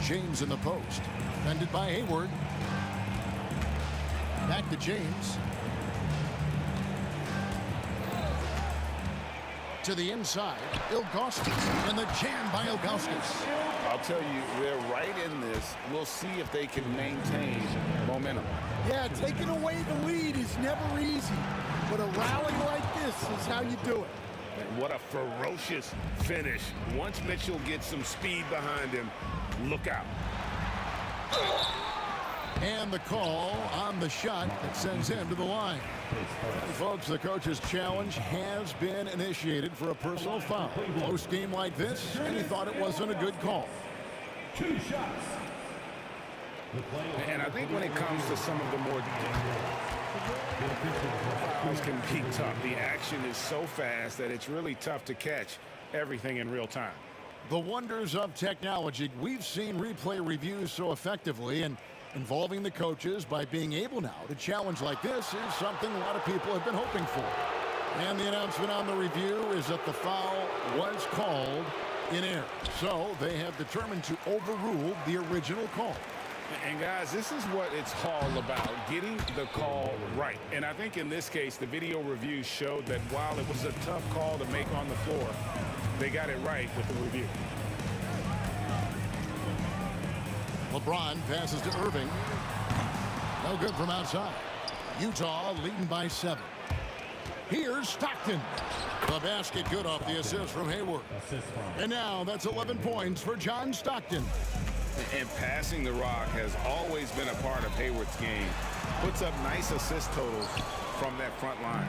[SPEAKER 3] James in the post. Defended by Hayward. Back to James. To the inside, Ilgauskas, and the jam by Ilgauskas.
[SPEAKER 6] I'll tell you, they're right in this. We'll see if they can maintain momentum.
[SPEAKER 12] Yeah, taking away the lead is never easy, but a rally like this is how you do it.
[SPEAKER 6] And what a ferocious finish. Once Mitchell gets some speed behind him, look out.
[SPEAKER 3] And the call on the shot that sends him to the line. And folks, the coach's challenge has been initiated for a personal foul. Close game like this, and he thought it wasn't a good call.
[SPEAKER 7] 2 shots.
[SPEAKER 6] And I think when it comes to some of the more fouls can be tough. The action is so fast that it's really tough to catch everything in real time.
[SPEAKER 3] The wonders of technology. We've seen replay reviews so effectively, and involving the coaches by being able now to challenge like this is something a lot of people have been hoping for. And the announcement on the review is that the foul was called in error. So they have determined to overrule the original call.
[SPEAKER 6] And guys, this is what it's all about, getting the call right. And I think in this case, the video review showed that while it was a tough call to make on the floor, they got it right with the review.
[SPEAKER 3] LeBron passes to Irving. No good from outside. Utah leading by 7. Here's Stockton. The basket good off the assist from Hayward. And now that's 11 points for John Stockton.
[SPEAKER 6] And passing the rock has always been a part of Hayward's game. Puts up nice assist totals from that front line.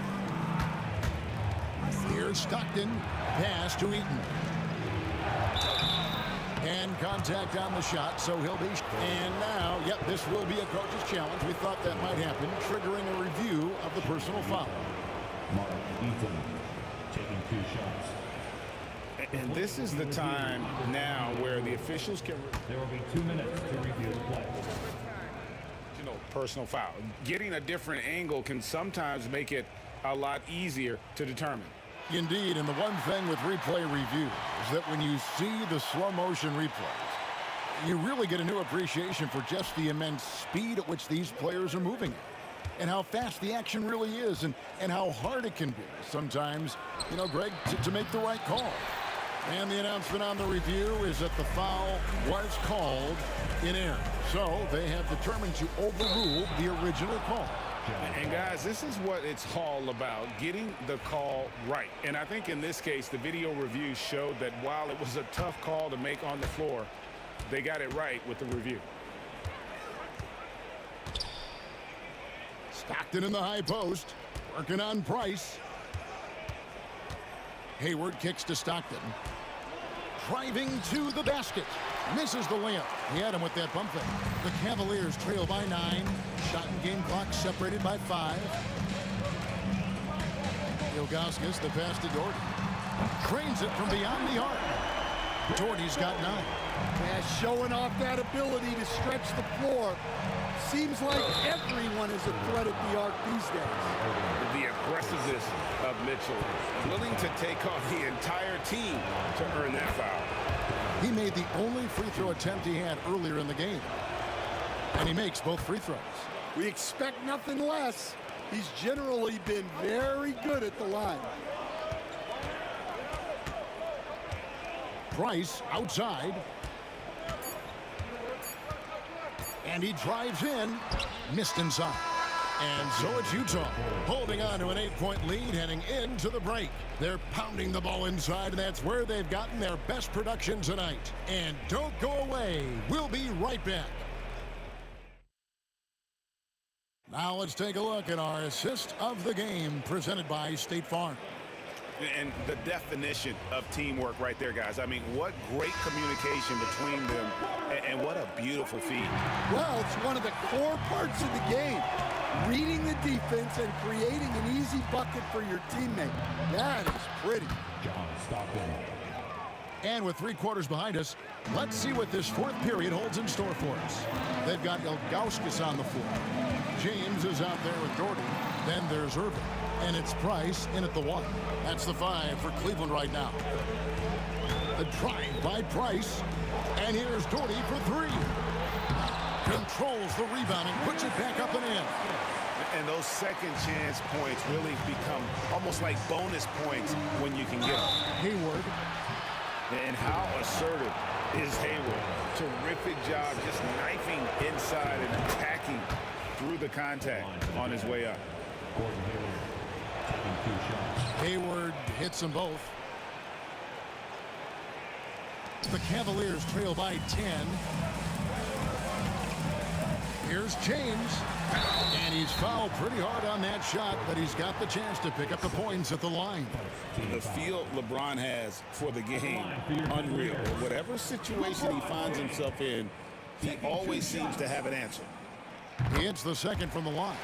[SPEAKER 3] Here's Stockton. Pass to Eaton. And contact on the shot, so he'll be. And now, yep, this will be a coach's challenge. We thought that might happen, triggering a review of the personal foul.
[SPEAKER 7] Mark Eaton taking 2 shots.
[SPEAKER 6] And this is the time now where the officials can.
[SPEAKER 7] There will be 2 minutes to review the play.
[SPEAKER 6] You know, personal foul. Getting a different angle can sometimes make it a lot easier to determine.
[SPEAKER 3] Indeed, and the one thing with replay review is that when you see the slow motion replays, you really get a new appreciation for just the immense speed at which these players are moving at, and how fast the action really is, and how hard it can be sometimes, you know, Greg, to make the right call. And the announcement on the review is that the foul was called in error. So they have determined to overrule the original call.
[SPEAKER 6] And guys, this is what it's all about, getting the call right. And I think in this case, the video review showed that while it was a tough call to make on the floor, they got it right with the review.
[SPEAKER 3] Stockton in the high post, working on Price. Hayward kicks to Stockton. Driving to the basket. Misses the layup. He had him with that bump fake. The Cavaliers trail by 9. Shot and game clock separated by 5. Ilgauskas, the pass to Doherty. Trains it from beyond the arc. Doherty's got 9.
[SPEAKER 12] Yeah, showing off that ability to stretch the floor. Seems like everyone is a threat at the arc these days.
[SPEAKER 6] The aggressiveness of Mitchell, willing to take on the entire team to earn that foul.
[SPEAKER 3] He made the only free throw attempt he had earlier in the game. And he makes both free throws.
[SPEAKER 12] We expect nothing less. He's generally been very good at the line.
[SPEAKER 3] Price outside. And he drives in. Missed inside. And so it's Utah holding on to an 8-point lead heading into the break. They're pounding the ball inside, and that's where they've gotten their best production tonight. And don't go away. We'll be right back. Now let's take a look at our assist of the game presented by State Farm.
[SPEAKER 6] And the definition of teamwork right there, guys. I mean, what great communication between them, and what a beautiful feed.
[SPEAKER 12] Well, it's one of the core parts of the game. Reading the defense and creating an easy bucket for your teammate. That is pretty.
[SPEAKER 3] And with 3 quarters behind us, let's see what this 4th period holds in store for us. They've got Ilgauskas on the floor. James is out there with Doherty. Then there's Irving. And it's Price in at the 1. That's the 5 for Cleveland right now. The drive by Price. And here's Doherty for 3. Controls the rebound and puts it back up and in.
[SPEAKER 6] And those second chance points really become almost like bonus points when you can get them.
[SPEAKER 3] Hayward.
[SPEAKER 6] And how assertive is Hayward. Terrific job just knifing inside and attacking through the contact on his way up.
[SPEAKER 3] Hayward hits them both. The Cavaliers trail by 10. Here's James. And he's fouled pretty hard on that shot, but he's got the chance to pick up the points at the line.
[SPEAKER 6] The feel LeBron has for the game, unreal. Whatever situation he finds himself in, he always seems to have an answer.
[SPEAKER 3] He hits the second from the line.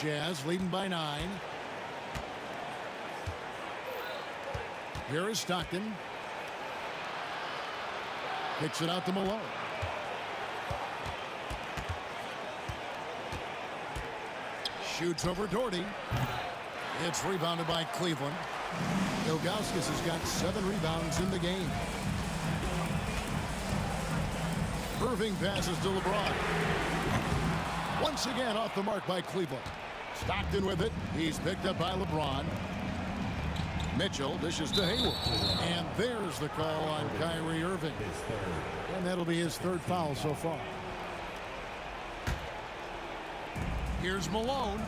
[SPEAKER 3] Jazz leading by 9. Here is Stockton. Kicks it out to Malone. Shoots over Doherty. It's rebounded by Cleveland. Ilgauskas has got 7 rebounds in the game. Irving passes to LeBron. Once again off the mark by Cleveland. Stockton with it. He's picked up by LeBron. Mitchell dishes to Hayward. And there's the call on Kyrie Irving. And that'll be his 3rd foul so far. Here's Malone.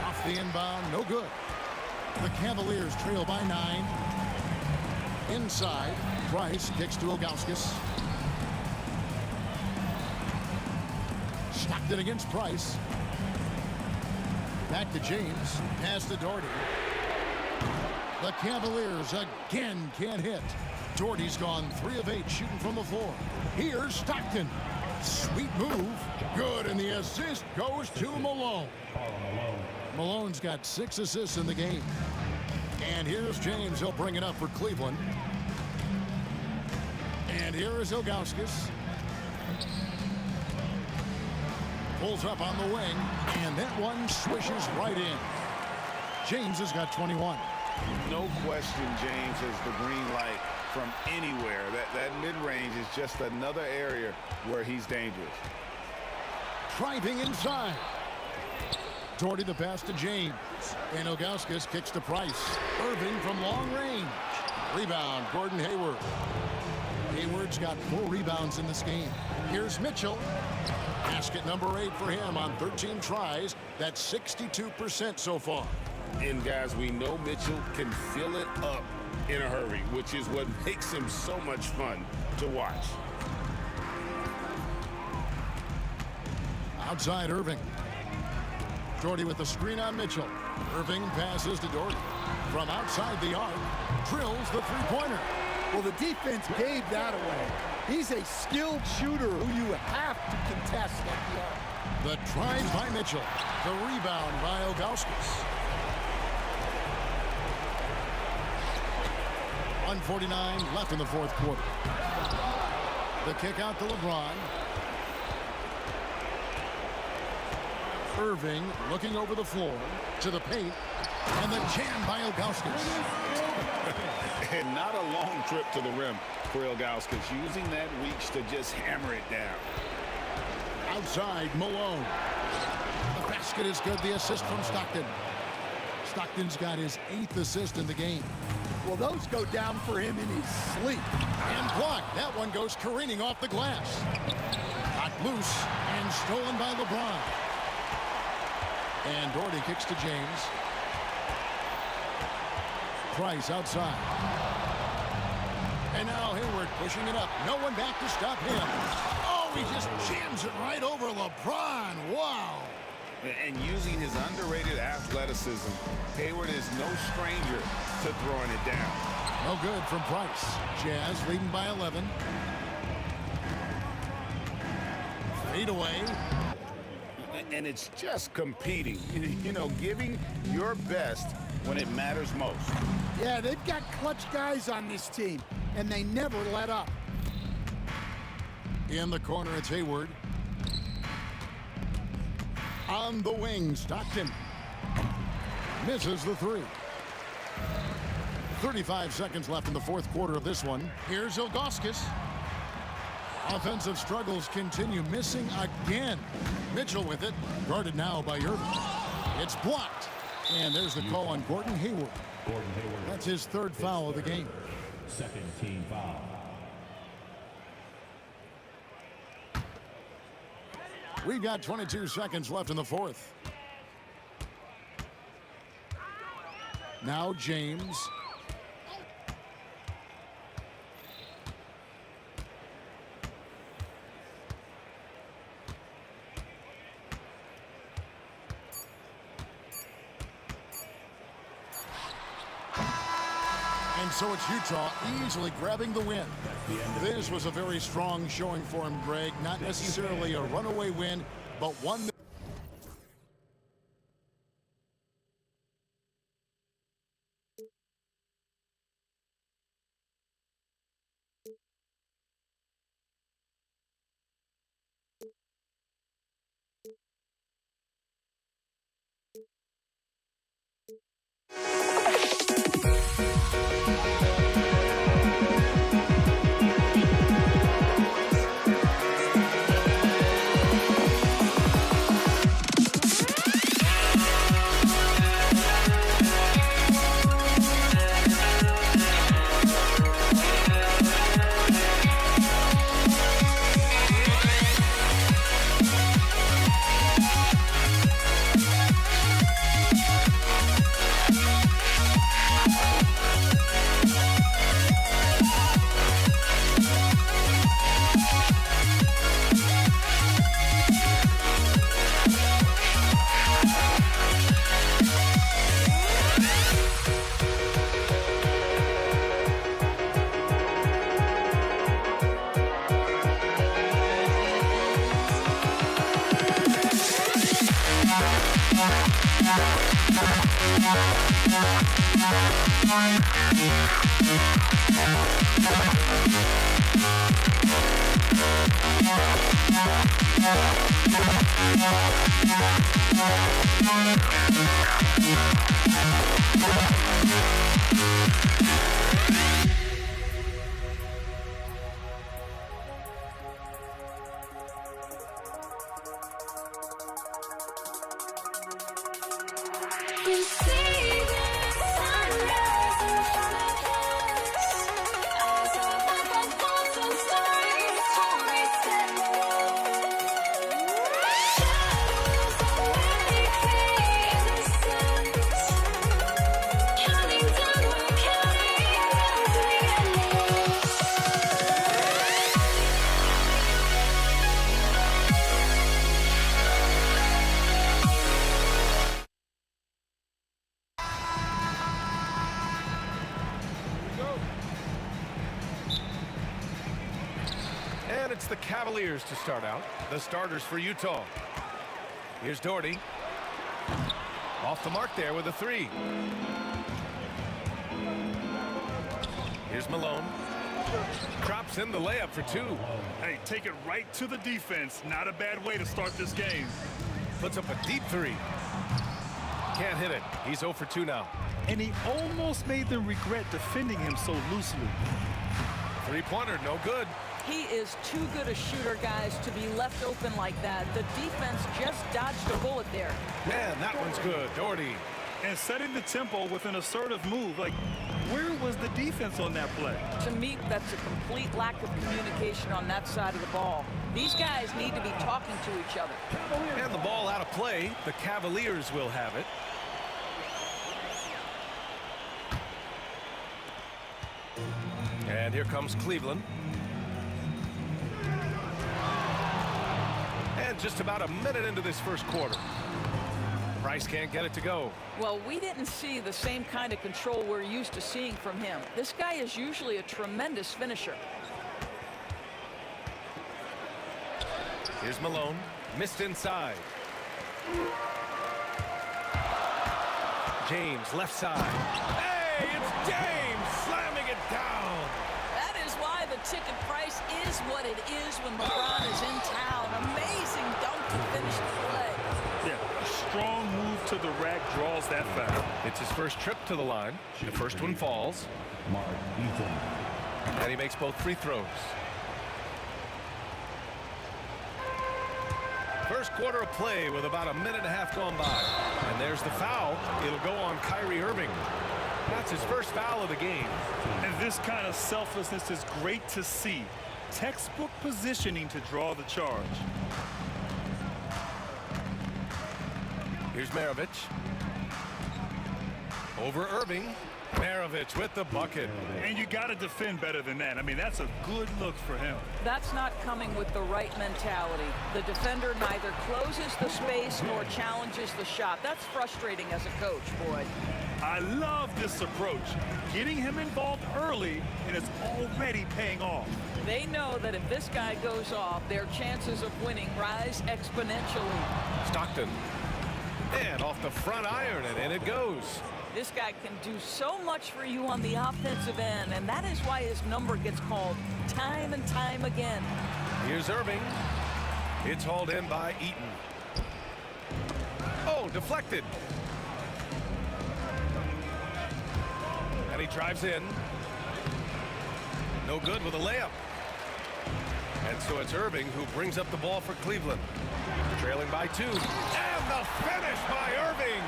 [SPEAKER 3] Off the inbound, no good. The Cavaliers trail by 9. Inside, Price kicks to Ilgauskas. Stockton against Price. Back to James. Pass to Doherty. The Cavaliers again can't hit. Doherty's gone 3 of 8 shooting from the floor. Here's Stockton. Sweet move. Good, and the assist goes to Malone. Malone's got 6 assists in the game. And here's James. He'll bring it up for Cleveland. And here is Ilgauskas. Pulls up on the wing, and that one swishes right in. James has got 21.
[SPEAKER 6] No question James has the green light from anywhere. That mid-range is just another area where he's dangerous.
[SPEAKER 3] Driving inside. Doherty the pass to James. And Ilgauskas kicks to Price. Irving from long range. Rebound, Gordon Hayward. Hayward's got 4 rebounds in this game. Here's Mitchell. Basket number 8 for him on 13 tries. That's 62% so far.
[SPEAKER 6] And guys, we know Mitchell can fill it up in a hurry, which is what makes him so much fun to watch.
[SPEAKER 3] Outside Irving. Doherty with the screen on Mitchell. Irving passes to Doherty. From outside the arc, drills the 3-pointer.
[SPEAKER 12] Well, the defense gave that away. He's a skilled shooter who you have to contest at the arc.
[SPEAKER 3] The drive by Mitchell. The rebound by Ilgauskas. 1:49 left in the 4th quarter. The kick out to LeBron. Irving looking over the floor to the paint. And the jam by Ilgauskas.
[SPEAKER 6] And not a long trip to the rim for Ilgauskas, using that reach to just hammer it down.
[SPEAKER 3] Outside, Malone. The basket is good. The assist from Stockton. Stockton's got his 8th assist in the game.
[SPEAKER 12] Well, those go down for him in his sleep.
[SPEAKER 3] And blocked. That one goes careening off the glass. Knocked loose and stolen by LeBron. And Doherty kicks to James. Price outside. And now Hayward pushing it up. No one back to stop him. Oh, Oh, he just jams it right over LeBron. Wow.
[SPEAKER 6] And using his underrated athleticism, Hayward is no stranger to throwing it down.
[SPEAKER 3] No good from Price. Jazz leading by 11. Fade away.
[SPEAKER 6] And it's just competing, you know, giving your best when it matters most.
[SPEAKER 12] Yeah, they've got clutch guys on this team, and they never let up.
[SPEAKER 3] In the corner, it's Hayward. On the wing, Stockton. Misses the three. 35 seconds left in the fourth quarter of this one. Here's Ilgauskas. Offensive struggles continue, missing again. Mitchell with it, guarded now by Irving. It's blocked. And there's the call on Gordon Hayward. That's his third foul of the game.
[SPEAKER 7] Second team foul.
[SPEAKER 3] We've got 22 seconds left in the fourth. Now James. And so it's Utah easily grabbing the win. This was a very strong showing for him, Greg. Not necessarily a runaway win, but one that
[SPEAKER 8] And it's the Cavaliers to start out. The starters for Utah. Here's Doherty. Off the mark there with a three. Here's Malone. Drops in the layup for two.
[SPEAKER 10] Hey, take it right to the defense. Not a bad way to start this game.
[SPEAKER 8] Puts up a deep three. Can't hit it. He's 0 for 2 now.
[SPEAKER 10] And he almost made them regret defending him so loosely.
[SPEAKER 8] Three-pointer, no good.
[SPEAKER 14] He is too good a shooter, guys, to be left open like that. The defense just dodged a bullet there.
[SPEAKER 8] Man, that one's good. Doherty.
[SPEAKER 10] And setting the tempo with an assertive move. Like, where was the defense on that play?
[SPEAKER 14] To me, that's a complete lack of communication on that side of the ball. These guys need to be talking to each other.
[SPEAKER 8] And the ball out of play. The Cavaliers will have it. And here comes Cleveland. just about a minute into this first quarter. Price can't get it to go.
[SPEAKER 14] Well, we didn't see the same kind of control we're used to seeing from him. This guy is usually a tremendous finisher.
[SPEAKER 8] Here's Malone. Missed inside. James, left side. Hey, it's James slamming it down.
[SPEAKER 14] That is why the ticket price is what it is when LeBron is in town. Amazing dunk to finish the play.
[SPEAKER 10] Yeah, a strong move to the rack draws that foul.
[SPEAKER 8] It's his first trip to the line. The first one falls. And he makes both free throws. First quarter of play with about a minute and a half gone by. And there's the foul. It'll go on Kyrie Irving. That's his first foul of the game.
[SPEAKER 10] And this kind of selflessness is great to see. Textbook positioning to draw the charge.
[SPEAKER 8] Here's Maravich. Over Irving. Maravich with the bucket.
[SPEAKER 10] And you got to defend better than that. I mean, that's a good look for him.
[SPEAKER 14] That's not coming with the right mentality. The defender neither closes the space nor challenges the shot. That's frustrating as a coach, Boyd.
[SPEAKER 10] I love this approach. Getting him involved early, and it's already paying off.
[SPEAKER 14] They know that if this guy goes off, their chances of winning rise exponentially.
[SPEAKER 8] Stockton. And off the front iron, and in it goes.
[SPEAKER 14] This guy can do so much for you on the offensive end, and that is why his number gets called time and time again.
[SPEAKER 8] Here's Irving. It's hauled in by Eaton. Oh, deflected. And he drives in. No good with a layup. And so it's Irving who brings up the ball for Cleveland. Trailing by 2. And the finish by Irving.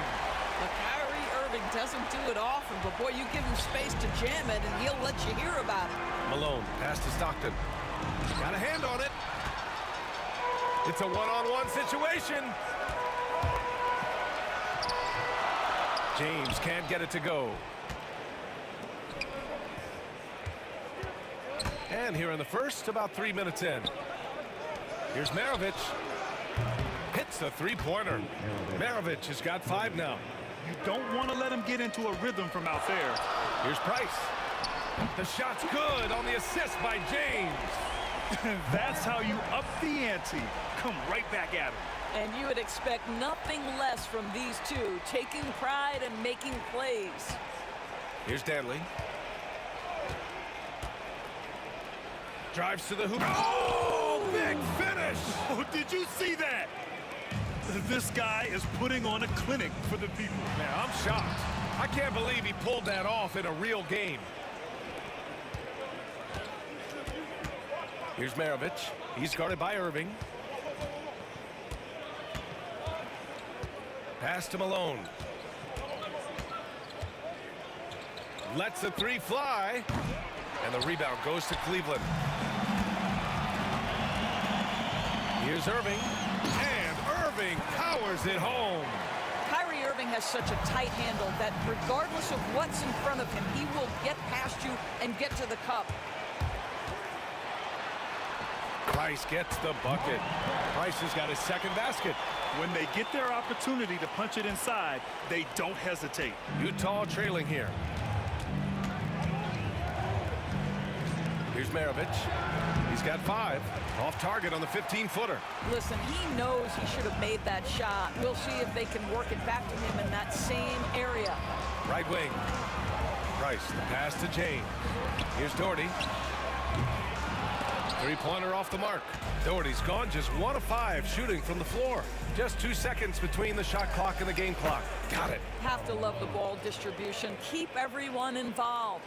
[SPEAKER 14] But Kyrie Irving doesn't do it often, but boy, you give him space to jam it, and he'll let you hear about it.
[SPEAKER 8] Malone, pass to Stockton. Got a hand on it. It's a one-on-one situation. James can't get it to go. And here in the first, about 3 minutes in. Here's Maravich. Hits the three-pointer. Maravich has got 5 now.
[SPEAKER 10] You don't want to let him get into a rhythm from out there.
[SPEAKER 8] Here's Price. The shot's good on the assist by James.
[SPEAKER 10] That's how you up the ante. Come right back at him.
[SPEAKER 14] And you would expect nothing less from these two, taking pride and making plays.
[SPEAKER 8] Here's Danley. Drives to the hoop. Oh, big finish!
[SPEAKER 10] Oh, did you see that? This guy is putting on a clinic for the people.
[SPEAKER 8] Man, I'm shocked. I can't believe he pulled that off in a real game. Here's Maravich. He's guarded by Irving. Pass to Malone. Lets the 3 fly. And the rebound goes to Cleveland. Here's Irving. And Irving powers it home.
[SPEAKER 14] Kyrie Irving has such a tight handle that regardless of what's in front of him, he will get past you and get to the cup.
[SPEAKER 8] Price gets the bucket. Price has got his second basket.
[SPEAKER 10] When they get their opportunity to punch it inside, they don't hesitate.
[SPEAKER 8] Utah trailing here. Here's Maravich. He's got 5. Off target on the 15-footer.
[SPEAKER 14] Listen, he knows he should have made that shot. We'll see if they can work it back to him in that same area.
[SPEAKER 8] Right wing. Price, the pass to James. Here's Doherty. Three-pointer off the mark. Doherty's gone just 1 of 5 shooting from the floor. Just 2 seconds between the shot clock and the game clock. Got it.
[SPEAKER 14] Have to love the ball distribution. Keep everyone involved.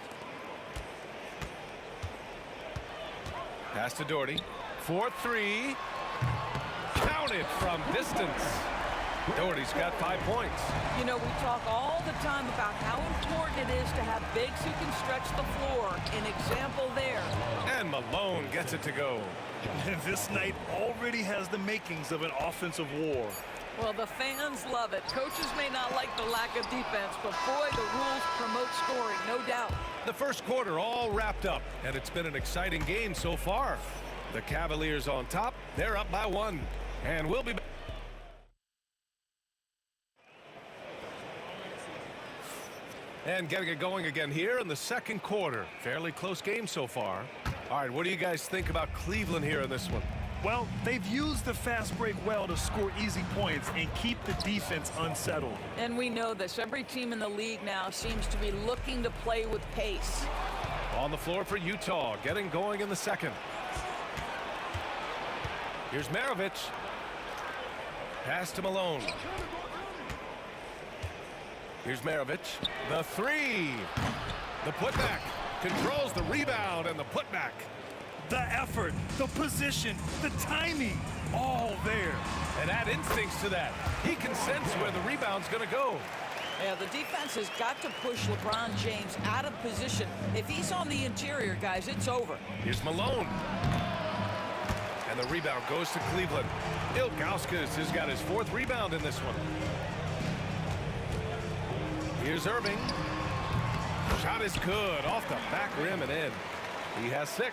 [SPEAKER 8] Pass to Doherty. 4-3. Counted from distance. Doherty's got 5 points.
[SPEAKER 14] You know, we talk all the time about how important it is to have bigs who can stretch the floor. An example there.
[SPEAKER 8] And Malone gets it to go.
[SPEAKER 10] This night already has the makings of an offensive war.
[SPEAKER 14] Well, the fans love it. Coaches may not like the lack of defense, but boy, the rules promote scoring, no doubt.
[SPEAKER 8] The first quarter all wrapped up, and it's been an exciting game so far. The Cavaliers on top. They're up by 1. And we'll be back. And getting it going again here in the second quarter. Fairly close game so far. All right, what do you guys think about Cleveland here in this one?
[SPEAKER 10] Well, they've used the fast break well to score easy points and keep the defense unsettled.
[SPEAKER 14] And we know this. Every team in the league now seems to be looking to play with pace.
[SPEAKER 8] On the floor for Utah, getting going in the second. Here's Maravich. Pass to Malone. Here's Maravich. The three. The putback. Controls the rebound and the putback.
[SPEAKER 10] The effort, the position, the timing, all there.
[SPEAKER 8] And add instincts to that. He can sense where the rebound's going to go.
[SPEAKER 14] Yeah, the defense has got to push LeBron James out of position. If he's on the interior, guys, it's over.
[SPEAKER 8] Here's Malone. And the rebound goes to Cleveland. Ilgauskas has got his fourth rebound in this one. Here's Irving. Shot is good. Off the back rim and in. He has 6.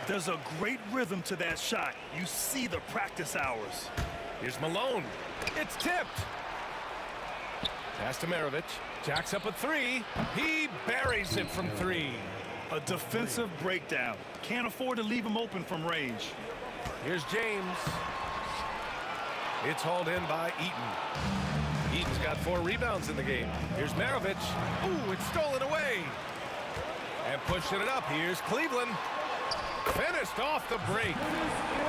[SPEAKER 10] There's a great rhythm to that shot. You see the practice hours.
[SPEAKER 8] Here's Malone. It's tipped. Pass to Maravich. Jacks up a 3. He buries it from 3.
[SPEAKER 10] A defensive breakdown. Can't afford to leave him open from range.
[SPEAKER 8] Here's James. It's hauled in by Eaton. Eaton's got 4 rebounds in the game. Here's Maravich. Ooh, it's stolen away. And pushing it up. Here's Cleveland. Finished off the break.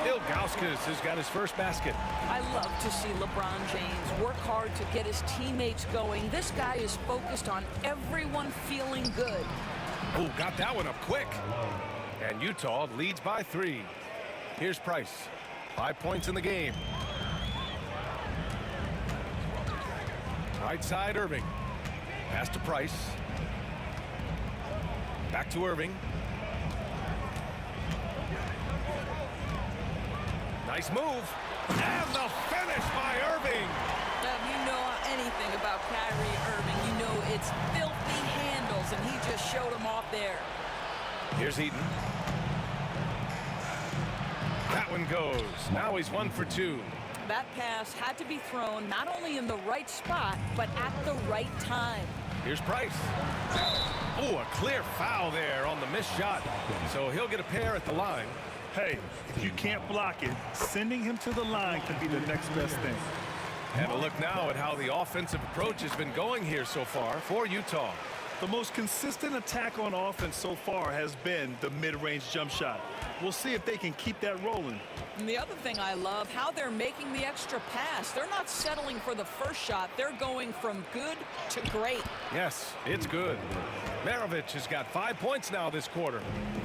[SPEAKER 8] Ilgauskas has got his first basket.
[SPEAKER 14] I love to see LeBron James work hard to get his teammates going. This guy is focused on everyone feeling good.
[SPEAKER 8] Ooh, got that one up quick. And Utah leads by 3. Here's Price. 5 points in the game. Right side, Irving. Pass to Price. Back to Irving. Nice move. And the finish by Irving.
[SPEAKER 14] Now, if you know anything about Kyrie Irving, you know it's filthy handles, and he just showed them off there.
[SPEAKER 8] Here's Eaton. That one goes. Now he's 1 for 2.
[SPEAKER 14] That pass had to be thrown not only in the right spot, but at the right time.
[SPEAKER 8] Here's Price. Oh, a clear foul there on the missed shot. So he'll get a pair at the line.
[SPEAKER 10] Hey, if you can't block it, sending him to the line can be the next best thing.
[SPEAKER 8] And a look now at how the offensive approach has been going here so far for Utah.
[SPEAKER 10] The most consistent attack on offense so far has been the mid-range jump shot. We'll see if they can keep that rolling.
[SPEAKER 14] And the other thing I love, how they're making the extra pass. They're not settling for the first shot. They're going from good to great.
[SPEAKER 8] Yes, it's good. Maravich has got 5 points now this quarter.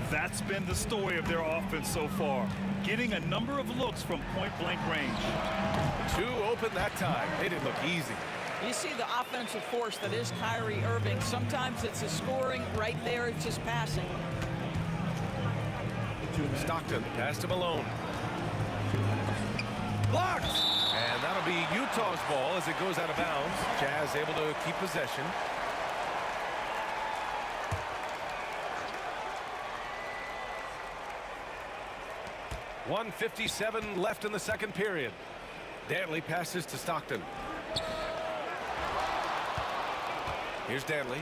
[SPEAKER 10] That's been the story of their offense so far. Getting a number of looks from point-blank range.
[SPEAKER 8] 2 open that time. They didn't look easy.
[SPEAKER 14] You see the offensive force that is Kyrie Irving. Sometimes it's his scoring. Right there, it's his passing.
[SPEAKER 8] Stockton, pass to Malone. Blocked! And that'll be Utah's ball as it goes out of bounds. Jazz able to keep possession. .157 left in the second period. Dantley passes to Stockton. Here's Dantley.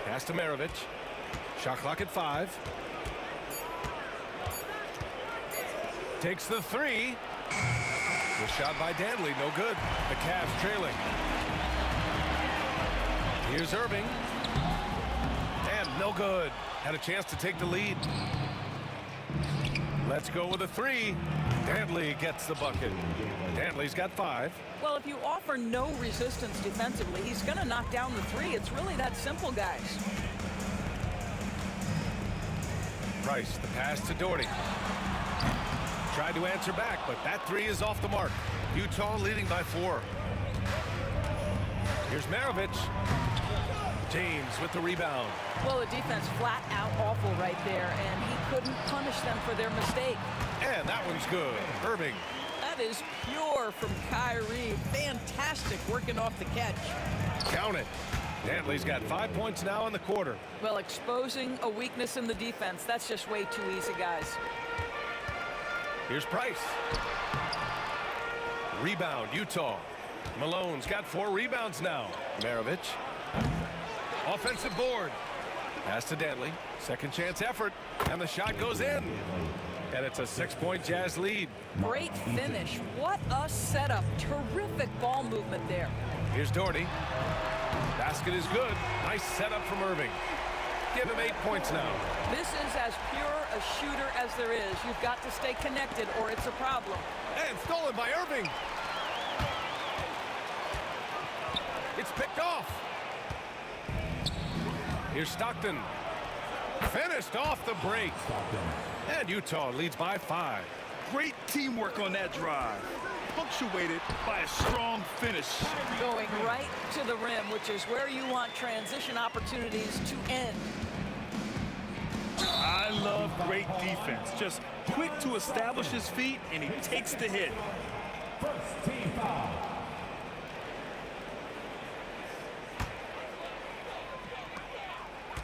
[SPEAKER 8] Pass to Maravich. Shot clock at 5. Takes the 3. The shot by Dantley, no good. The Cavs trailing. Here's Irving. And no good. Had a chance to take the lead. Let's go with a 3. Dantley gets the bucket. Dantley's got 5.
[SPEAKER 14] Well, if you offer no resistance defensively, he's going to knock down the 3. It's really that simple, guys.
[SPEAKER 8] Price, the pass to Doherty. Tried to answer back, but that 3 is off the mark. Utah leading by 4. Here's Maravich. James with the rebound.
[SPEAKER 14] Well, the defense flat out awful right there, and he couldn't punish them for their mistake.
[SPEAKER 8] And that one's good. Irving.
[SPEAKER 14] That is pure from Kyrie. Fantastic working off the catch.
[SPEAKER 8] Count it. Dantley's got 5 points now in the quarter.
[SPEAKER 14] Well, exposing a weakness in the defense, that's just way too easy, guys.
[SPEAKER 8] Here's Price. Rebound, Utah. Malone's got 4 rebounds now. Maravich. Offensive board. Pass to Dantley. Second chance effort. And the shot goes in. And it's a 6-point Jazz lead.
[SPEAKER 14] Great finish. What a setup. Terrific ball movement there.
[SPEAKER 8] Here's Doherty. Basket is good. Nice setup from Irving. Give him 8 points now.
[SPEAKER 14] This is as pure a shooter as there is. You've got to stay connected or it's a problem.
[SPEAKER 8] And stolen by Irving. It's picked off. Here's Stockton. Finished off the break. And Utah leads by 5.
[SPEAKER 10] Great teamwork on that drive. Punctuated by a strong finish.
[SPEAKER 14] Going right to the rim, which is where you want transition opportunities to end.
[SPEAKER 10] I love great defense. Just quick to establish his feet, and he takes the hit.
[SPEAKER 7] First team foul.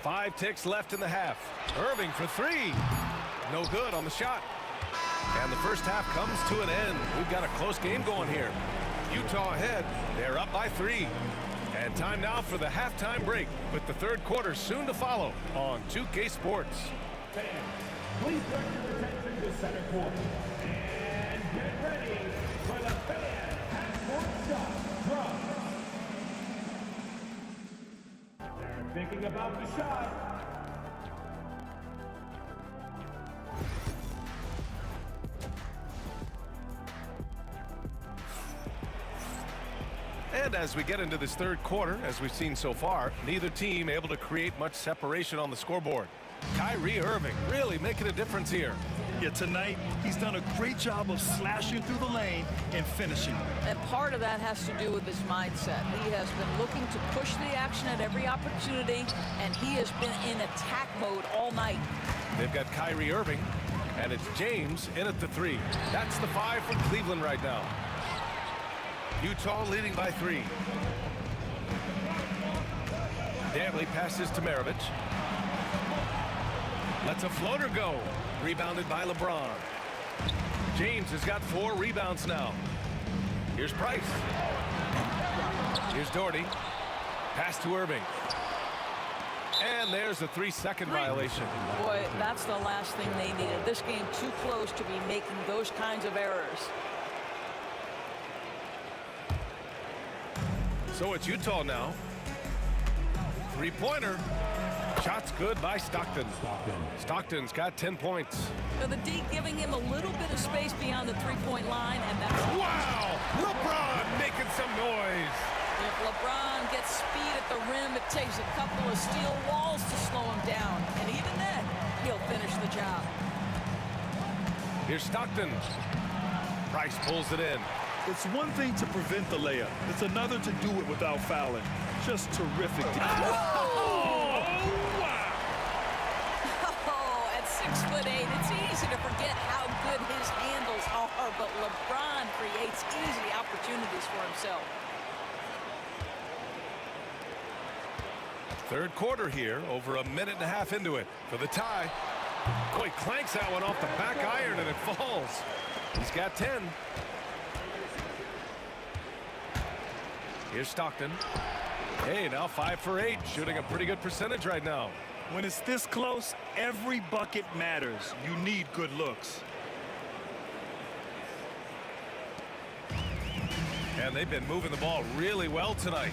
[SPEAKER 8] Five ticks left in the half. Irving for 3. No good on the shot. And the first half comes to an end. We've got a close game going here. Utah ahead. They're up by 3. And time now for the halftime break, with the third quarter soon to follow on 2K Sports.
[SPEAKER 7] Fans, please direct your attention to center court. And get ready for the fan half-court shot drop. They're thinking about the shot.
[SPEAKER 8] And as we get into this third quarter, as we've seen so far, neither team able to create much separation on the scoreboard. Kyrie Irving really making a difference here.
[SPEAKER 10] Yeah, tonight he's done a great job of slashing through the lane and finishing.
[SPEAKER 14] And part of that has to do with his mindset. He has been looking to push the action at every opportunity, and he has been in attack mode all night.
[SPEAKER 8] They've got Kyrie Irving, and it's James in at the 3. That's the 5 for Cleveland right now. Utah leading by 3. Dantley passes to Maravich. Lets a floater go. Rebounded by LeBron. James has got 4 rebounds now. Here's Price. Here's Doherty. Pass to Irving. And there's a 3-second violation.
[SPEAKER 14] Boy, that's the last thing they needed. This game too close to be making those kinds of errors.
[SPEAKER 8] So it's Utah now. 3-pointer. Shot's good by Stockton. Stockton's got 10 points.
[SPEAKER 14] So the D giving him a little bit of space beyond the 3-point line, and that's...
[SPEAKER 8] Wow! LeBron making some noise.
[SPEAKER 14] If LeBron gets speed at the rim, it takes a couple of steel walls to slow him down. And even then, he'll finish the job.
[SPEAKER 8] Here's Stockton. Price pulls it in.
[SPEAKER 10] It's one thing to prevent the layup. It's another to do it without fouling. Just terrific defense.
[SPEAKER 14] Oh, wow. Oh, at 6'8", it's easy to forget how good his handles are, but LeBron creates easy opportunities for himself.
[SPEAKER 8] Third quarter here, over a minute and a half into it for the tie. Boy, clanks that one off the back iron and it falls. He's got 10. Here's Stockton. Hey, now 5 for 8, shooting a pretty good percentage right now.
[SPEAKER 10] When it's this close, every bucket matters. You need good looks.
[SPEAKER 8] And they've been moving the ball really well tonight.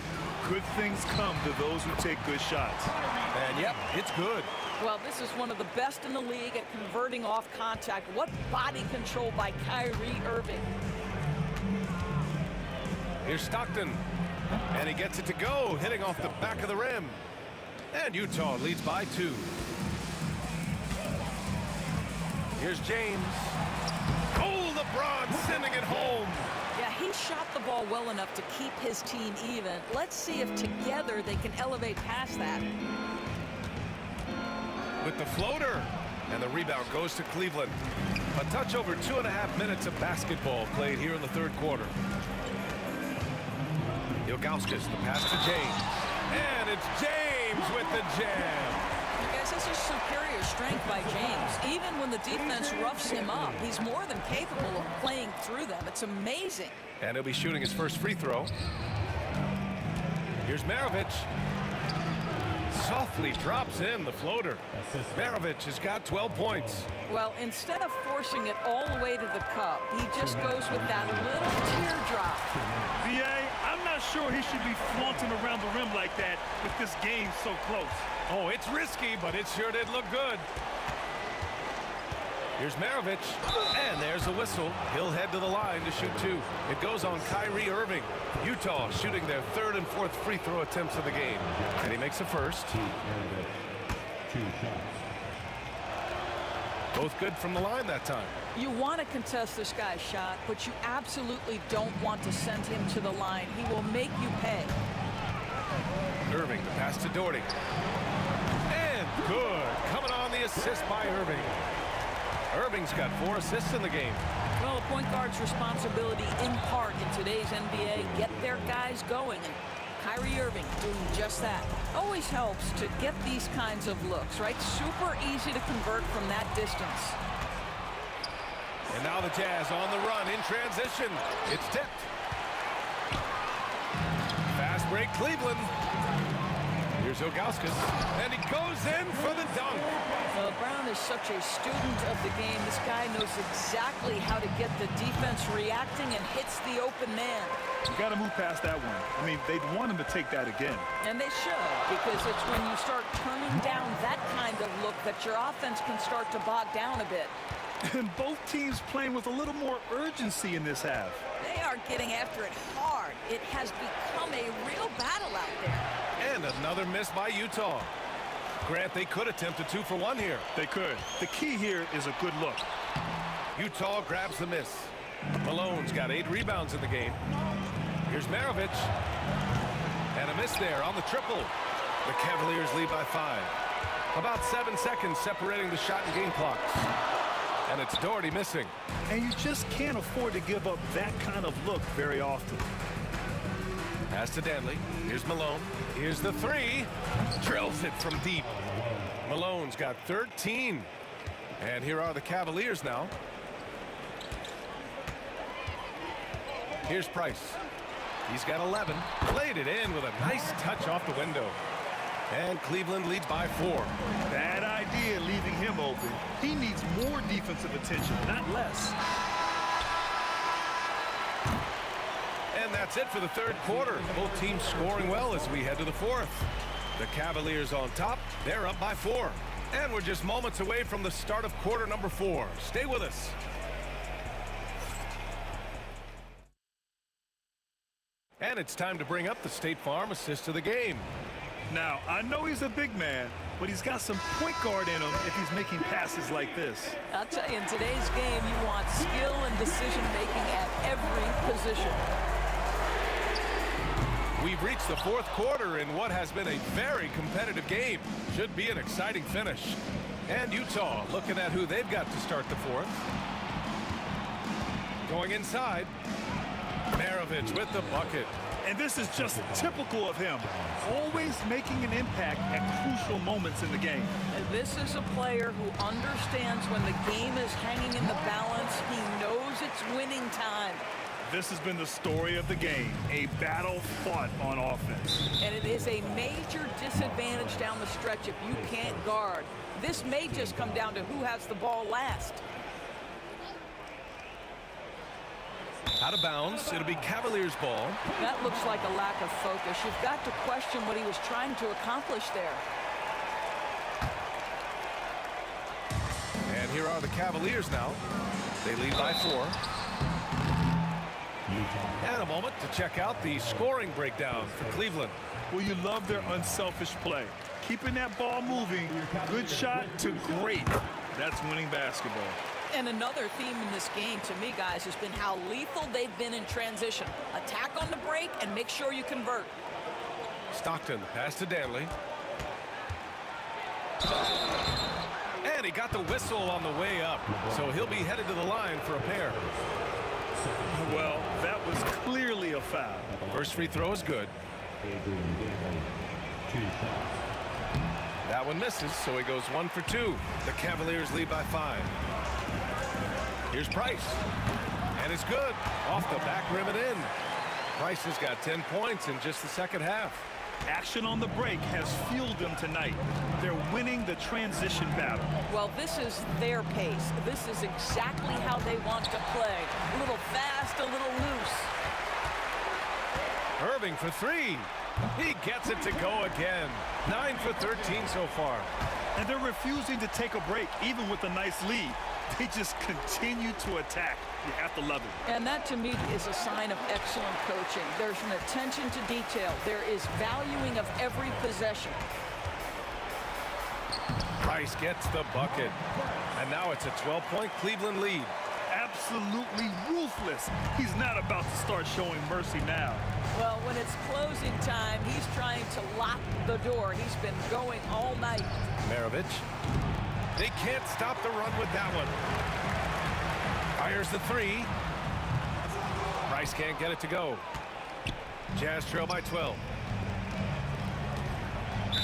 [SPEAKER 10] Good things come to those who take good shots.
[SPEAKER 8] And yep, it's good.
[SPEAKER 14] Well, this is one of the best in the league at converting off contact. What body control by Kyrie Irving.
[SPEAKER 8] Here's Stockton. And he gets it to go, hitting off the back of the rim. And Utah leads by 2. Here's James. Oh, LeBron sending it home.
[SPEAKER 14] Yeah, he shot the ball well enough to keep his team even. Let's see if together they can elevate past that.
[SPEAKER 8] With the floater. And the rebound goes to Cleveland. A touch over 2.5 minutes of basketball played here in the third quarter. Ilgauskas, the pass to James. And it's James with the jam.
[SPEAKER 14] You guys, this is superior strength by James. Even when the defense roughs him up, he's more than capable of playing through them. It's amazing.
[SPEAKER 8] And he'll be shooting his first free throw. Here's Maravich. Softly drops in the floater. Maravich has got 12 points.
[SPEAKER 14] Well, instead of forcing it all the way to the cup, he just goes with that little teardrop.
[SPEAKER 10] VA, I'm not sure he should be flaunting around the rim like that with this game so close.
[SPEAKER 8] Oh, it's risky, but it sure did look good. Here's Maravich, and there's a whistle. He'll head to the line to shoot 2. It goes on Kyrie Irving. Utah shooting their 3rd and 4th free throw attempts of the game. And he makes a first. Both good from the line that time.
[SPEAKER 14] You want to contest this guy's shot, but you absolutely don't want to send him to the line. He will make you pay.
[SPEAKER 8] Irving, the pass to Doherty. And good. Coming on the assist by Irving. Irving's got 4 assists in the game.
[SPEAKER 14] Well, a point guard's responsibility in part in today's NBA, get their guys going. And Kyrie Irving doing just that. Always helps to get these kinds of looks, right? Super easy to convert from that distance.
[SPEAKER 8] And now the Jazz on the run in transition. It's tipped. Fast break Cleveland. Here's Ilgauskas, and he goes in for the dunk.
[SPEAKER 14] Brown is such a student of the game. This guy knows exactly how to get the defense reacting and hits the open man.
[SPEAKER 10] You got to move past that one. I mean, they'd want him to take that again.
[SPEAKER 14] And they should, because it's when you start turning down that kind of look that your offense can start to bog down a bit.
[SPEAKER 10] And both teams playing with a little more urgency in this half.
[SPEAKER 14] They are getting after it hard. It has become a real battle out there.
[SPEAKER 8] And another miss by Utah. Grant, they could attempt a 2 for 1 here.
[SPEAKER 10] They could. The key here is a good look.
[SPEAKER 8] Utah grabs the miss. Malone's got 8 rebounds in the game. Here's Maravich. And a miss there on the triple. The Cavaliers lead by 5. About 7 seconds separating the shot and game clocks. And it's Doherty missing.
[SPEAKER 10] And you just can't afford to give up that kind of look very often.
[SPEAKER 8] Pass to Danley. Here's Malone. Here's the 3. Drills it from deep. Malone's got 13. And here are the Cavaliers now. Here's Price. He's got 11. Played it in with a nice touch off the window. And Cleveland leads by 4.
[SPEAKER 10] Bad idea leaving him open. He needs more defensive attention, not less.
[SPEAKER 8] And that's it for the 3rd quarter. Both teams scoring well as we head to the 4th. The Cavaliers on top. They're up by 4. And we're just moments away from the start of quarter number 4. Stay with us. And it's time to bring up the State Farm assist of the game.
[SPEAKER 10] Now, I know he's a big man, but he's got some point guard in him if he's making passes like this.
[SPEAKER 14] I'll tell you, in today's game, you want skill and decision-making at every position.
[SPEAKER 8] We've reached the 4th quarter in what has been a very competitive game. Should be an exciting finish. And Utah looking at who they've got to start the 4th. Going inside. Maravich with the bucket.
[SPEAKER 10] And this is just typical of him. Always making an impact at crucial moments in the game.
[SPEAKER 14] And this is a player who understands when the game is hanging in the balance. He knows it's winning time.
[SPEAKER 10] This has been the story of the game, a battle fought on offense.
[SPEAKER 14] And it is a major disadvantage down the stretch if you can't guard. This may just come down to who has the ball last.
[SPEAKER 8] Out of bounds. It'll be Cavaliers ball.
[SPEAKER 14] That looks like a lack of focus. You've got to question what he was trying to accomplish there.
[SPEAKER 8] And here are the Cavaliers now. They lead by 4. And a moment to check out the scoring breakdown for Cleveland.
[SPEAKER 10] Well, you love their unselfish play. Keeping that ball moving, good shot to great. That's winning basketball.
[SPEAKER 14] And another theme in this game, to me, guys, has been how lethal they've been in transition. Attack on the break and make sure you convert.
[SPEAKER 8] Stockton, pass to Danley. And he got the whistle on the way up, so he'll be headed to the line for a pair.
[SPEAKER 10] Well, that was clearly a foul.
[SPEAKER 8] First free throw is good. That one misses, so he goes 1 for 2. The Cavaliers lead by 5. Here's Price. And it's good. Off the back rim and in. Price has got 10 points in just the second half.
[SPEAKER 10] Action on the break has fueled them tonight. They're winning the transition battle.
[SPEAKER 14] Well, this is their pace. This is exactly how they want to play. A little fast, a little loose.
[SPEAKER 8] Irving for 3. He gets it to go again. 9 for 13 so far.
[SPEAKER 10] And they're refusing to take a break, even with a nice lead. They just continue to attack. You have to love it.
[SPEAKER 14] And that, to me, is a sign of excellent coaching. There's an attention to detail. There is valuing of every possession.
[SPEAKER 8] Price gets the bucket. And now it's a 12-point Cleveland lead.
[SPEAKER 10] Absolutely ruthless. He's not about to start showing mercy now.
[SPEAKER 14] Well, when it's closing time, he's trying to lock the door. He's been going all night.
[SPEAKER 8] Maravich. They can't stop the run with that one. Fires the 3. Price can't get it to go. Jazz trail by 12.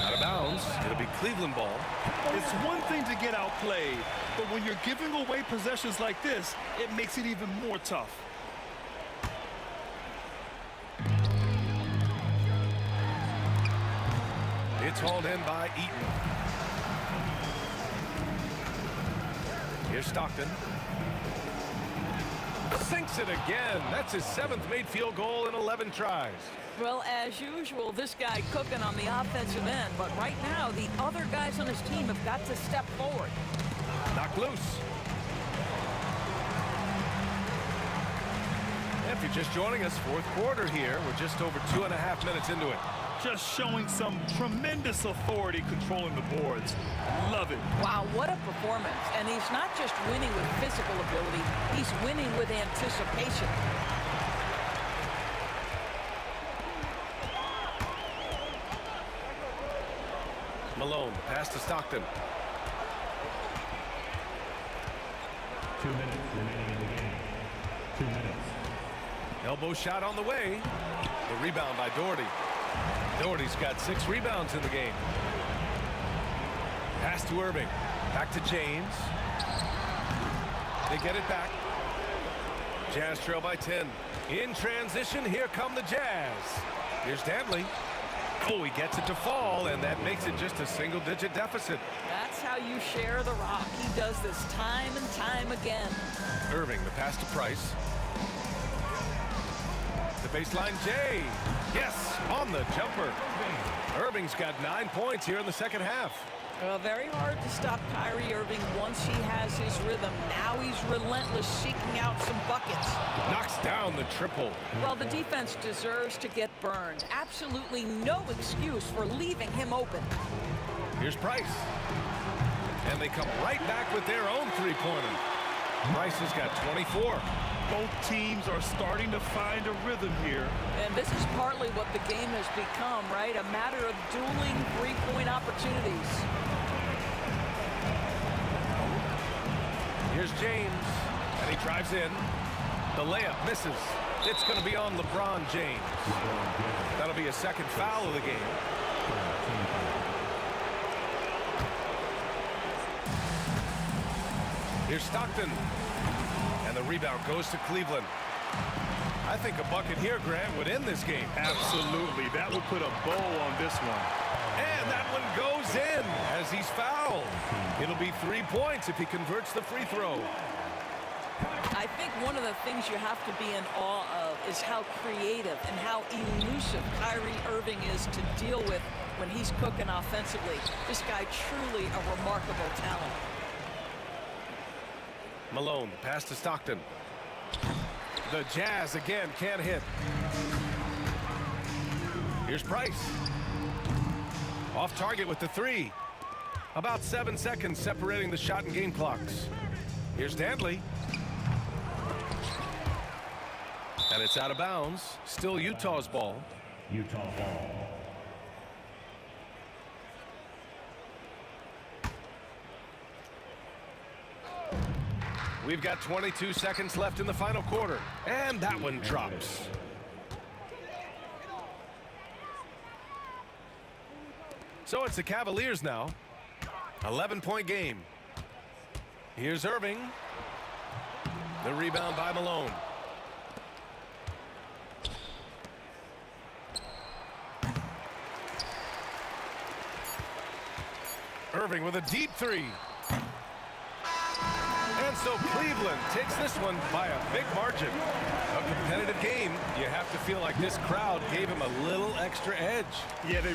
[SPEAKER 8] Out of bounds. It'll be Cleveland ball.
[SPEAKER 10] It's one thing to get outplayed, but when you're giving away possessions like this, it makes it even more tough.
[SPEAKER 8] It's hauled in by Eaton. Here's Stockton. Sinks it again. That's his 7th made field goal in 11 tries.
[SPEAKER 14] Well, as usual, this guy cooking on the offensive end. But right now, the other guys on his team have got to step forward.
[SPEAKER 8] Knocked loose. If you're just joining us, 4th quarter here. We're just over 2.5 minutes into it.
[SPEAKER 10] Just showing some tremendous authority controlling the boards. Love it.
[SPEAKER 14] Wow, what a performance. And he's not just winning with physical ability, he's winning with anticipation.
[SPEAKER 8] Malone, pass to Stockton.
[SPEAKER 7] 2 minutes remaining in the game. 2 minutes.
[SPEAKER 8] Elbow shot on the way. The rebound by Doherty. Doherty's got 6 rebounds in the game. Pass to Irving. Back to James. They get it back. Jazz trail by 10. In transition, here come the Jazz. Here's Dantley. Oh, he gets it to fall, and that makes it just a single-digit deficit.
[SPEAKER 14] That's how you share the rock. He does this time and time again.
[SPEAKER 8] Irving, the pass to Price. The baseline, Jay. Yes, on the jumper. Irving's got 9 points here in the second half.
[SPEAKER 14] Well, very hard to stop Kyrie Irving once he has his rhythm. Now he's relentless, seeking out some buckets.
[SPEAKER 8] Knocks down the triple.
[SPEAKER 14] Well, the defense deserves to get burned. Absolutely no excuse for leaving him open.
[SPEAKER 8] Here's Price. And they come right back with their own three-pointer. Price has got 24.
[SPEAKER 10] Both teams are starting to find a rhythm here.
[SPEAKER 14] And this is partly what the game has become, right? A matter of dueling three-point opportunities.
[SPEAKER 8] Here's James, and he drives in. The layup misses. It's going to be on LeBron James. That'll be a second foul of the game. Here's Stockton. And the rebound goes to Cleveland. I think a bucket here, Grant, would end this game.
[SPEAKER 10] Absolutely. That would put a bow on this one.
[SPEAKER 8] And that one goes in as he's fouled. It'll be 3 points if he converts the free throw.
[SPEAKER 14] I think one of the things you have to be in awe of is how creative and how elusive Kyrie Irving is to deal with when he's cooking offensively. This guy truly a remarkable talent.
[SPEAKER 8] Malone, pass to Stockton. The Jazz again can't hit. Here's Price. Off target with the 3. About 7 seconds separating the shot and game clocks. Here's Dantley. And it's out of bounds. Still Utah's ball.
[SPEAKER 7] Utah ball.
[SPEAKER 8] We've got 22 seconds left in the final quarter. And that one drops. So it's the Cavaliers now. 11-point game. Here's Irving. The rebound by Malone. Irving with a deep three. And so Cleveland takes this one by a big margin. A competitive game. You have to feel like this crowd gave him a little extra edge.
[SPEAKER 5] Yeah, they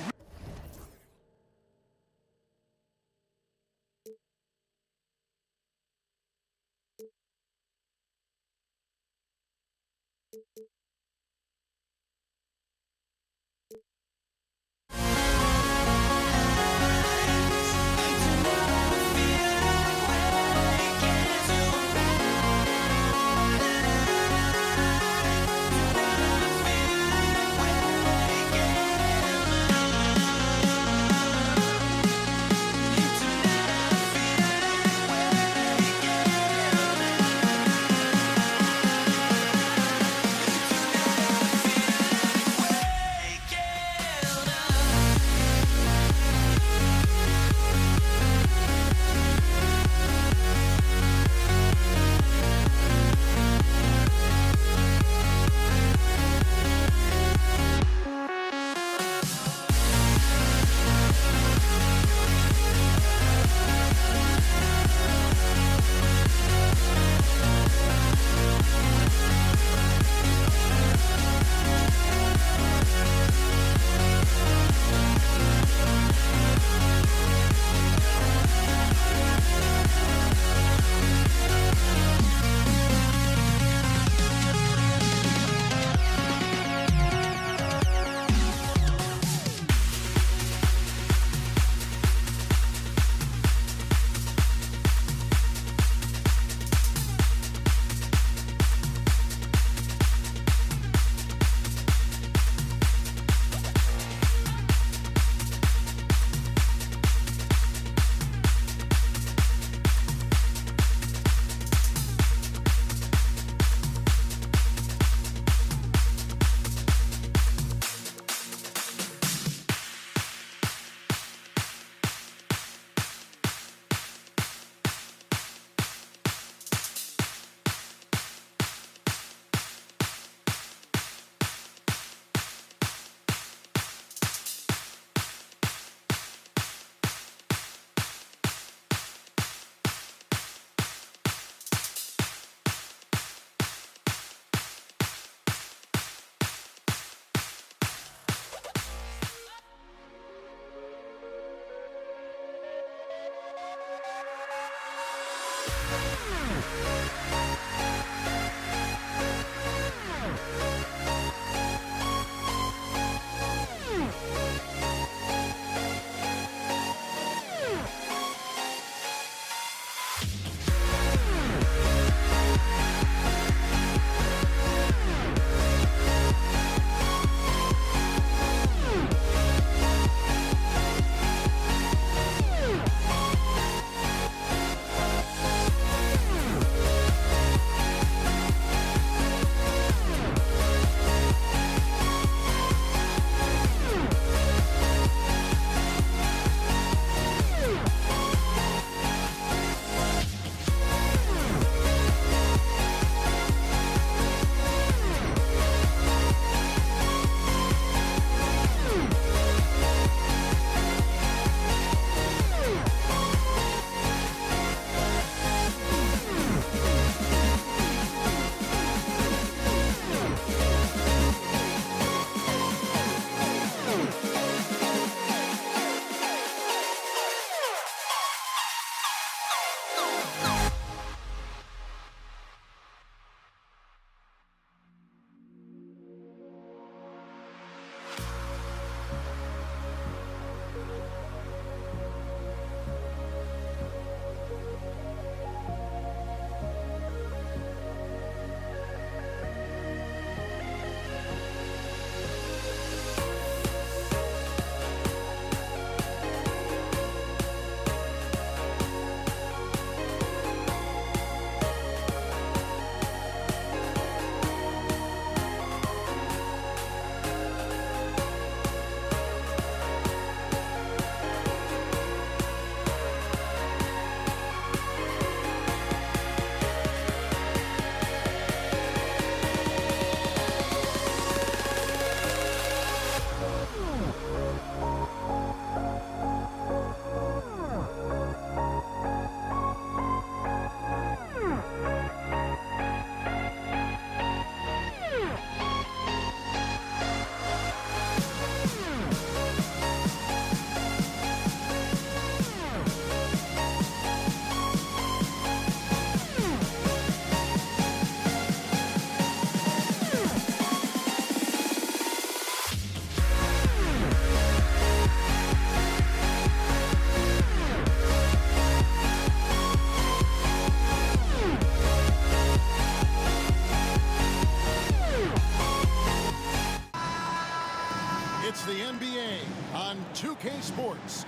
[SPEAKER 3] Sports.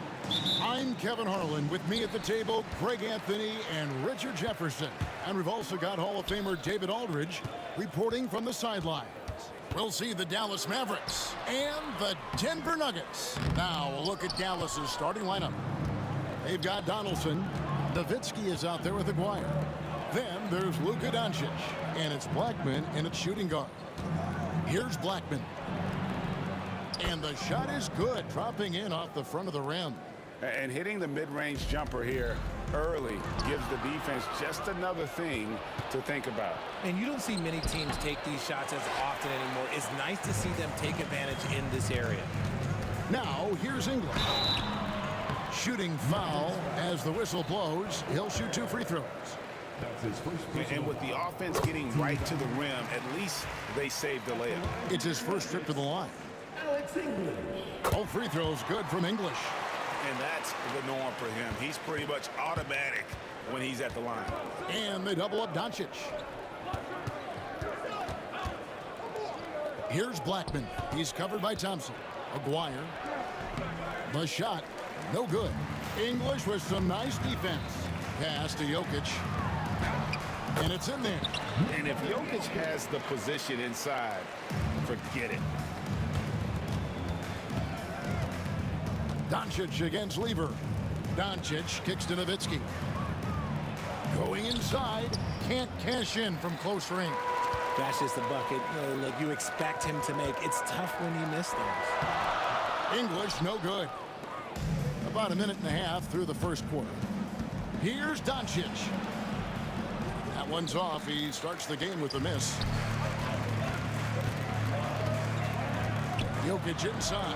[SPEAKER 3] I'm Kevin Harlan. With me at the table, Greg Anthony and Richard Jefferson. And we've also got Hall of Famer David Aldridge reporting from the sidelines. We'll see the Dallas Mavericks and the Denver Nuggets. Now, a look at Dallas's starting lineup. They've got Donaldson. Nowitzki is out there with Aguirre. Then there's Luka Doncic. And it's Blackman in its shooting guard. Here's Blackman. And the shot is good, dropping in off the front of the rim.
[SPEAKER 4] And hitting the mid-range jumper here early gives the defense just another thing to think about.
[SPEAKER 15] And you don't see many teams take these shots as often anymore. It's nice to see them take advantage in this area.
[SPEAKER 3] Now, here's English. Shooting foul as the whistle blows. He'll shoot 2 free throws.
[SPEAKER 4] And with the offense getting right to the rim, at least they saved the layup.
[SPEAKER 3] It's his first trip to the line. All free throws good from English.
[SPEAKER 4] And that's the norm for him. He's pretty much automatic when he's at the line.
[SPEAKER 3] And they double up Doncic. Here's Blackman. He's covered by Thompson. Aguirre. The shot, no good. English with some nice defense. Pass to Jokic. And it's in there.
[SPEAKER 4] And if Jokic has the position inside, forget it.
[SPEAKER 3] Doncic against Lever. Doncic kicks to Nowitzki. Going inside. Can't cash in from close range.
[SPEAKER 15] That's just the bucket. Look, you expect him to make. It's tough when you miss those.
[SPEAKER 3] English, no good. About a minute and a half through the first quarter. Here's Doncic. That one's off. He starts the game with a miss. Jokic inside.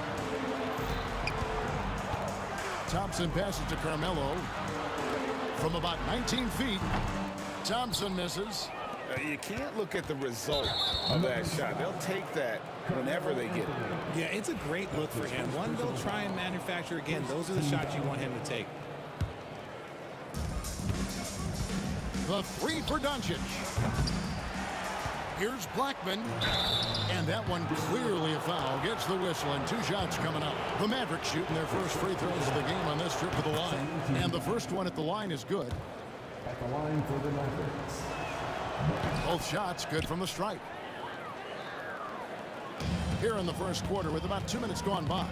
[SPEAKER 3] Thompson passes to Carmelo. From about 19 feet, Thompson misses.
[SPEAKER 4] You can't look at the result of that shot. They'll take that whenever they get it.
[SPEAKER 15] Yeah, it's a great look for him. One they'll try and manufacture again. Those are the shots you want him to take.
[SPEAKER 3] The 3 for Doncic. Here's Blackman. And that one clearly a foul. Gets the whistle and 2 shots coming up. The Mavericks shooting their first free throws of the game on this trip to the line. And the first one at the line is good.
[SPEAKER 7] At the line for the Mavericks.
[SPEAKER 3] Both shots good from the stripe. Here in the first quarter with about 2 minutes gone by.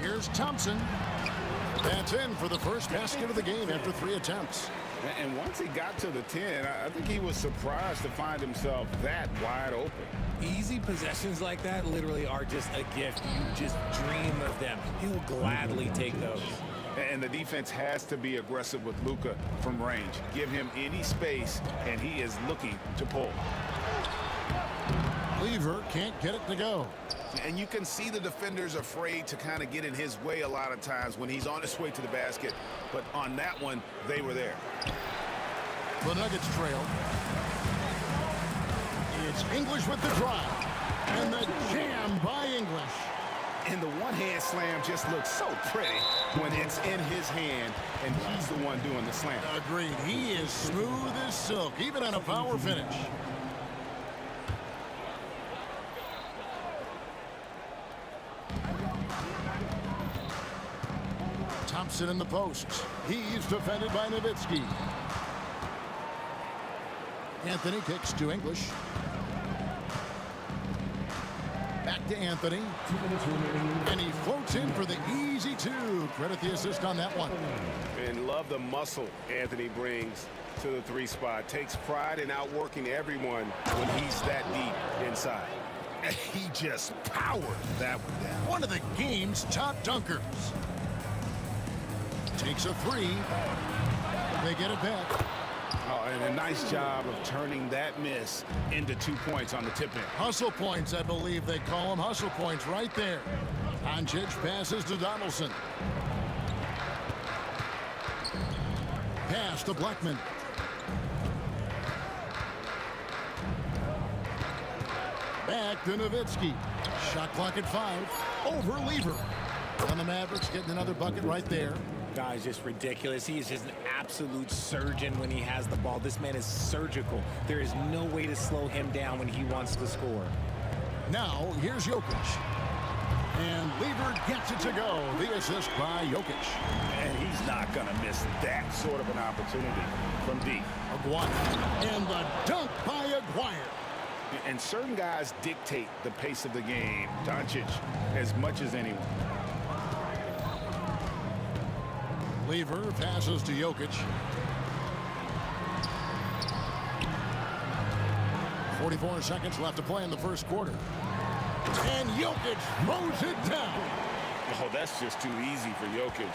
[SPEAKER 3] Here's Thompson. That's in for the first basket of the game after 3 attempts.
[SPEAKER 4] And once he got to the 10, I think he was surprised to find himself that wide open.
[SPEAKER 15] Easy possessions like that literally are just a gift. You just dream of them. He'll gladly take those.
[SPEAKER 4] And the defense has to be aggressive with Luka from range. Give him any space, and he is looking to pull.
[SPEAKER 3] Lever can't get it to go.
[SPEAKER 4] And you can see the defenders afraid to kind of get in his way a lot of times when he's on his way to the basket. But on that one, they were there.
[SPEAKER 3] The Nuggets trail. It's English with the drive. And the jam by English.
[SPEAKER 4] And the one-hand slam just looks so pretty when it's in his hand and he's the one doing the slam.
[SPEAKER 3] Agreed. He is smooth as silk, even on a power finish. Thompson in the post. He's defended by Nowitzki. Anthony kicks to English. Back to Anthony. And he floats in for the easy 2. Credit the assist on that one.
[SPEAKER 4] And love the muscle Anthony brings to the 3 spot. Takes pride in outworking everyone when he's that deep inside.
[SPEAKER 3] And he just powered that one down. One of the game's top dunkers. Takes a 3. They get it back.
[SPEAKER 4] Oh, and a nice job of turning that miss into 2 points on the tip-in.
[SPEAKER 3] Hustle points, I believe they call them. Hustle points right there. Doncic passes to Donaldson. Pass to Blackman. Back to Nowitzki. Shot clock at 5. Over Lever. And the Mavericks getting another bucket right there.
[SPEAKER 15] Guy's just ridiculous. He is just an absolute surgeon when he has the ball. This man is surgical. There is no way to slow him down when he wants to score.
[SPEAKER 3] Now, here's Jokic. And Lever gets it to go. The assist by Jokic.
[SPEAKER 6] And he's not going to miss that sort of an opportunity from deep.
[SPEAKER 3] Aguirre. And the dunk by Aguirre.
[SPEAKER 6] And certain guys dictate the pace of the game. Doncic as much as anyone.
[SPEAKER 3] Lever passes to Jokic. 44 seconds left to play in the first quarter. And Jokic throws it down.
[SPEAKER 6] Oh, that's just too easy for Jokic.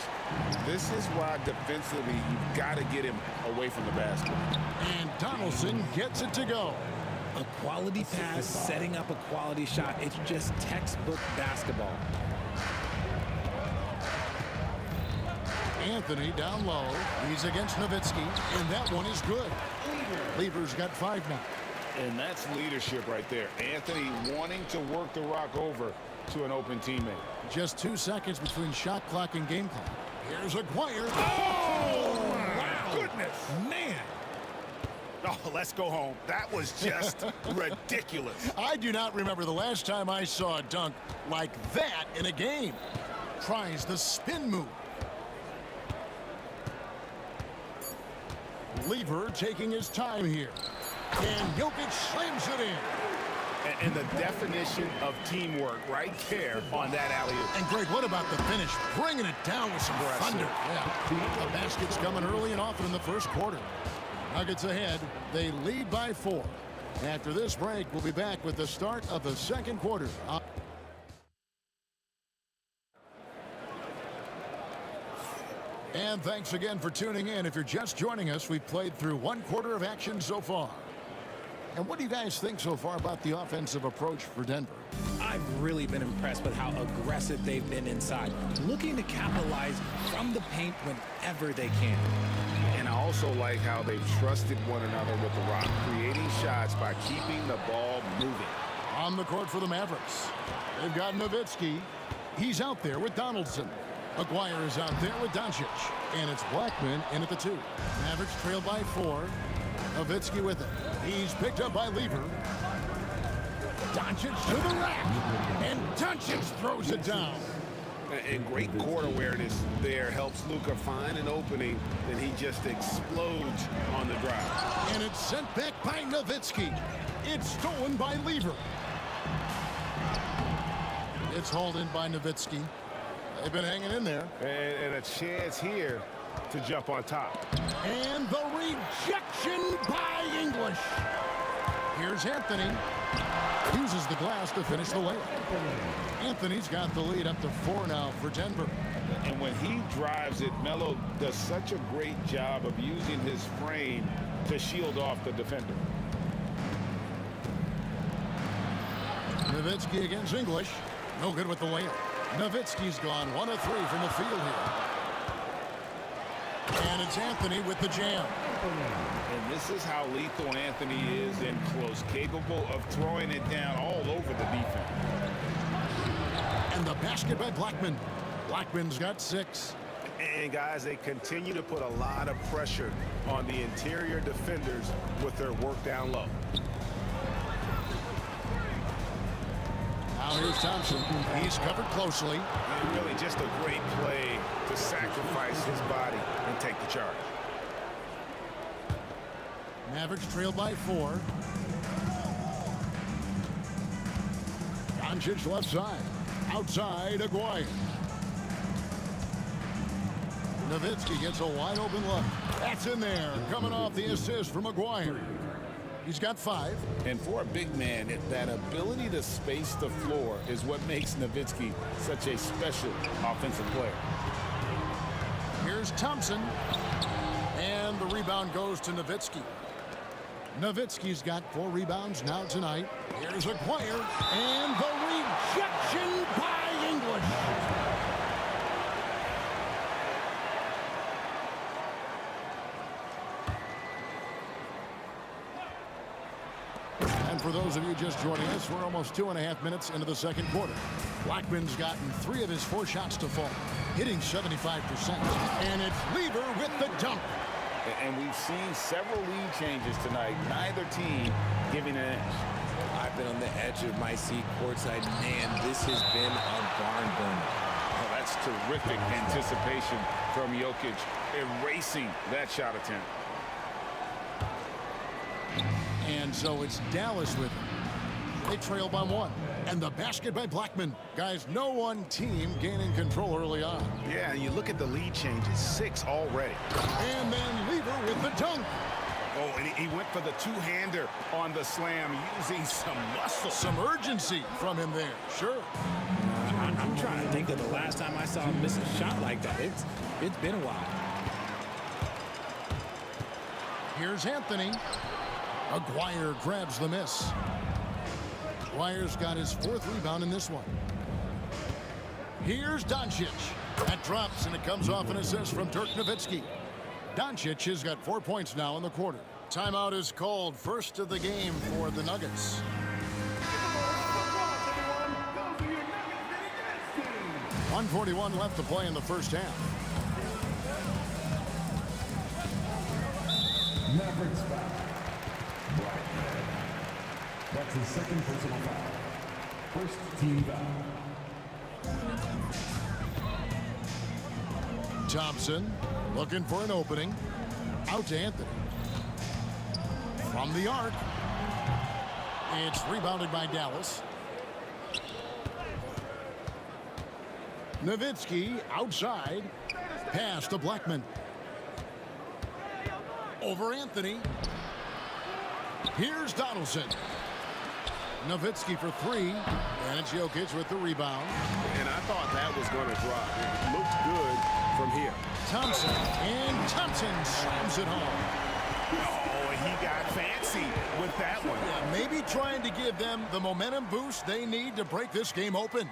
[SPEAKER 6] This is why defensively you've got to get him away from the basket.
[SPEAKER 3] And Donaldson gets it to go.
[SPEAKER 15] A quality pass, setting up a quality shot. It's just textbook basketball.
[SPEAKER 3] Anthony down low. He's against Nowitzki, and that one is good. Lever's got 5 now.
[SPEAKER 6] And that's leadership right there. Anthony wanting to work the rock over to an open teammate.
[SPEAKER 3] Just 2 seconds between shot clock and game clock. Here's Aguirre.
[SPEAKER 6] Oh, my goodness.
[SPEAKER 15] Man.
[SPEAKER 6] Oh, let's go home. That was just ridiculous.
[SPEAKER 3] I do not remember the last time I saw a dunk like that in a game. Tries the spin move. Lever taking his time here. And Jokic slams it in.
[SPEAKER 6] And the definition of teamwork right there on that alley-oop.
[SPEAKER 3] And Greg, what about the finish? Bringing it down with some thunder. Yeah. The basket's coming early and often in the first quarter. Nuggets ahead. They lead by 4. After this break, we'll be back with the start of the second quarter. And thanks again for tuning in. If you're just joining us, we've played through 1 quarter of action so far. And what do you guys think so far about the offensive approach for Denver?
[SPEAKER 15] I've really been impressed with how aggressive they've been inside, looking to capitalize from the paint whenever they can.
[SPEAKER 6] And I also like how they've trusted one another with the rock, creating shots by keeping the ball moving.
[SPEAKER 3] On the court for the Mavericks, they've got Nowitzki. He's out there with Donaldson. Aguirre is out there with Doncic. And it's Blackman in at the 2. Mavericks trail by 4. Nowitzki with it. He's picked up by Lever. Doncic to the rack. And Doncic throws it down.
[SPEAKER 6] And great court awareness there helps Luka find an opening, and he just explodes on the drive.
[SPEAKER 3] And it's sent back by Nowitzki. It's stolen by Lever. It's hauled in by Nowitzki. They've been hanging in there.
[SPEAKER 4] And a chance here to jump on top.
[SPEAKER 3] And the rejection by English. Here's Anthony. Uses the glass to finish the layup. Anthony's got the lead up to 4 now for Denver.
[SPEAKER 6] And when he drives it, Melo does such a great job of using his frame to shield off the defender.
[SPEAKER 3] Nowitzki against English. No good with the layup. Nowitzki's gone 1 of 3 from the field here. And it's Anthony with the jam.
[SPEAKER 6] And this is how lethal Anthony is in close, capable of throwing it down all over the defense.
[SPEAKER 3] And the basket by Blackman. Blackman's got 6.
[SPEAKER 4] And guys, they continue to put a lot of pressure on the interior defenders with their work down low.
[SPEAKER 3] Now here's Thompson. He's covered closely.
[SPEAKER 4] And really just a great play to sacrifice his body and take the charge.
[SPEAKER 3] Mavericks trail by 4. Doncic left side. Outside, Aguirre. Nowitzki gets a wide open look. That's in there. Coming off the assist from Aguirre. He's got 5.
[SPEAKER 6] And for a big man, that ability to space the floor is what makes Nowitzki such a special offensive player.
[SPEAKER 3] Here's Thompson. And the rebound goes to Nowitzki. Nowitzki's got 4 rebounds now tonight. Here's Aguirre. And the rejection by English. And for those of you just joining us, we're almost 2.5 minutes into the second quarter. Blackman's gotten 3 of his 4 shots to fall, hitting 75%. And it's Lever with the dunk.
[SPEAKER 6] And we've seen several lead changes tonight, neither team giving an edge.
[SPEAKER 15] I I've been on the edge of my seat courtside. Man, this has been a barn burner.
[SPEAKER 6] Oh, that's terrific anticipation from Jokic, erasing that shot attempt.
[SPEAKER 3] And so it's Dallas with him. They trail by 1. And the basket by Blackman. Guys, no one team gaining control early on.
[SPEAKER 4] Yeah, and you look at the lead changes, 6 already.
[SPEAKER 3] And then Lever with the dunk.
[SPEAKER 4] Oh, and he went for the two-hander on the slam, using some muscle.
[SPEAKER 3] Some urgency from him there, sure.
[SPEAKER 15] I'm trying to think of the last time I saw him miss a shot like that. It's been a while.
[SPEAKER 3] Here's Anthony. Aguirre grabs the miss. Aguirre's got his 4th rebound in this one. Here's Doncic. That drops, and it comes off an assist from Dirk Nowitzki. Doncic has got 4 points now in the quarter. Timeout is called, first of the game for the Nuggets. 1:41 left to play in the first half.
[SPEAKER 7] Mavericks foul. That's his 2nd personal foul. First team foul.
[SPEAKER 3] Thompson looking for an opening. Out to Anthony. From the arc. It's rebounded by Dallas. Nowitzki outside. Pass to Blackman. Over Anthony. Here's Donaldson. Nowitzki for 3. And it's Jokic with the rebound.
[SPEAKER 4] And I thought that was going to drop. It looked good from here.
[SPEAKER 3] Thompson. And Thompson slams it home.
[SPEAKER 4] Oh, and he got fancy with that one.
[SPEAKER 3] Yeah, maybe trying to give them the momentum boost they need to break this game open.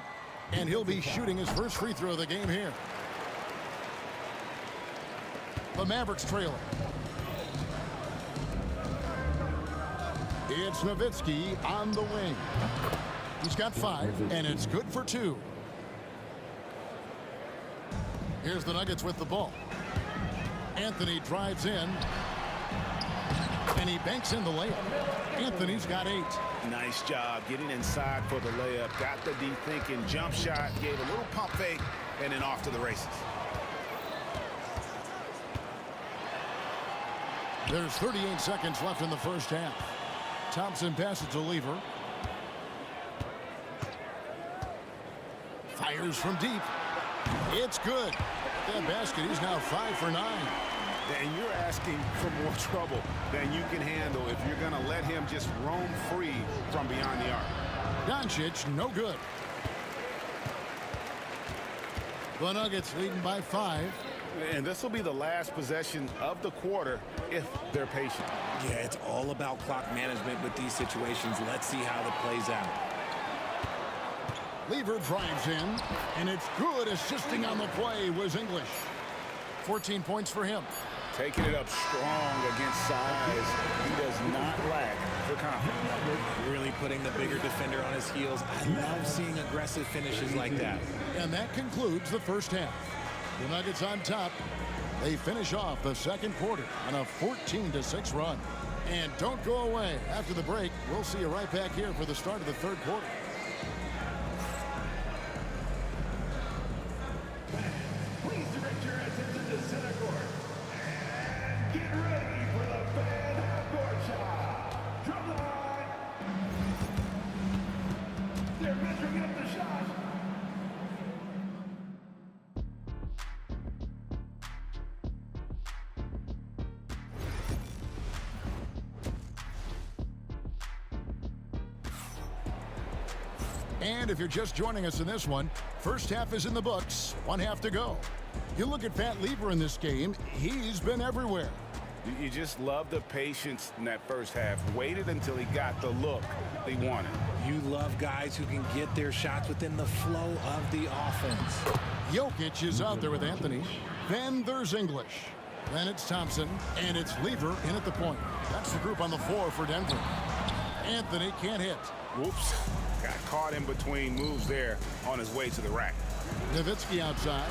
[SPEAKER 3] And he'll be shooting his first free throw of the game here. The Mavericks trailing. It's Nowitzki on the wing. He's got 5, and it's good for 2. Here's the Nuggets with the ball. Anthony drives in, and he banks in the layup. Anthony's got 8.
[SPEAKER 4] Nice job getting inside for the layup. Got the D thinking, jump shot, gave a little pump fake, and then off to the races.
[SPEAKER 3] There's 38 seconds left in the first half. Thompson passes to Lever. Fires from deep. It's good. That basket, he's now 5 for 9.
[SPEAKER 4] And you're asking for more trouble than you can handle if you're going to let him just roam free from beyond the arc.
[SPEAKER 3] Doncic, no good. The Nuggets leading by 5.
[SPEAKER 4] And this will be the last possession of the quarter if they're patient.
[SPEAKER 15] Yeah, it's all about clock management with these situations. Let's see how it plays out.
[SPEAKER 3] Lever drives in, and it's good. Assisting on the play was English. 14 points for him.
[SPEAKER 4] Taking it up strong against size. He does not lack for confidence.
[SPEAKER 15] Really putting the bigger defender on his heels. I love seeing aggressive finishes like that.
[SPEAKER 3] And that concludes the first half. The Nuggets on top. They finish off the second quarter on a 14-6 run. And don't go away. After the break, we'll see you right back here for the start of the third quarter.
[SPEAKER 7] Please direct your attention to center court. And get ready for the fan half-court shot. Drum line. They're measuring up the shot.
[SPEAKER 3] And if you're just joining us in this one, first half is in the books, 1 half to go. You look at Pat Lever in this game, he's been everywhere.
[SPEAKER 4] You just love the patience in that first half. Waited until he got the look they wanted.
[SPEAKER 15] You love guys who can get their shots within the flow of the offense.
[SPEAKER 3] Jokic is out there with Anthony. Then there's English. Then it's Thompson, and it's Lever in at the point. That's the group on the floor for Denver. Anthony can't hit.
[SPEAKER 4] Whoops. Got caught in between moves there on his way to the rack.
[SPEAKER 3] Nowitzki outside.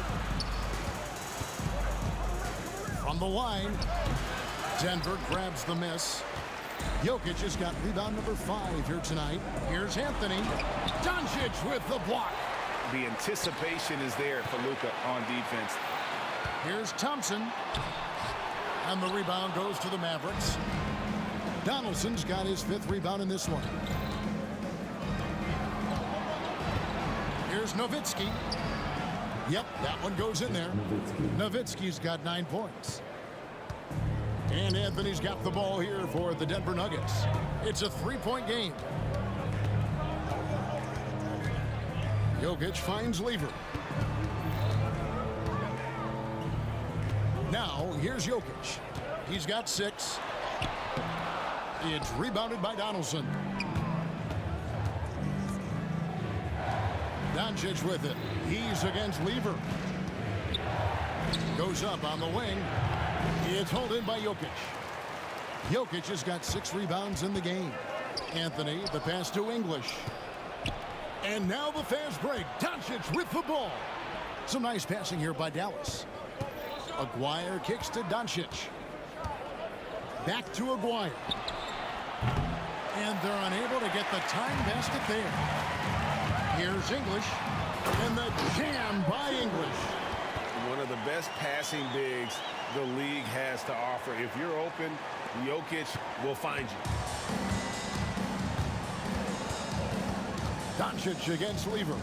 [SPEAKER 3] From the line, Denver grabs the miss. Jokic has got rebound number 5 here tonight. Here's Anthony. Doncic with the block.
[SPEAKER 6] The anticipation is there for Luka on defense.
[SPEAKER 3] Here's Thompson. And the rebound goes to the Mavericks. Donaldson's got his 5th rebound in this one. Here's Nowitzki. Yep, that one goes in there. Nowitzki's got 9 points. And Anthony's got the ball here for the Denver Nuggets. It's a 3-point game. Jokic finds Lever. Now, here's Jokic. He's got 6. It's rebounded by Donaldson. Doncic with it. He's against Lever. Goes up on the wing. It's hauled in by Jokic. Jokic has got 6 rebounds in the game. Anthony, the pass to English. And now the fast break. Doncic with the ball. Some nice passing here by Dallas. Aguirre kicks to Doncic. Back to Aguirre. And they're unable to get the time basket there. Here's English. And the jam by English.
[SPEAKER 4] One of the best passing bigs the league has to offer. If you're open, Jokic will find you.
[SPEAKER 3] Doncic against Lever.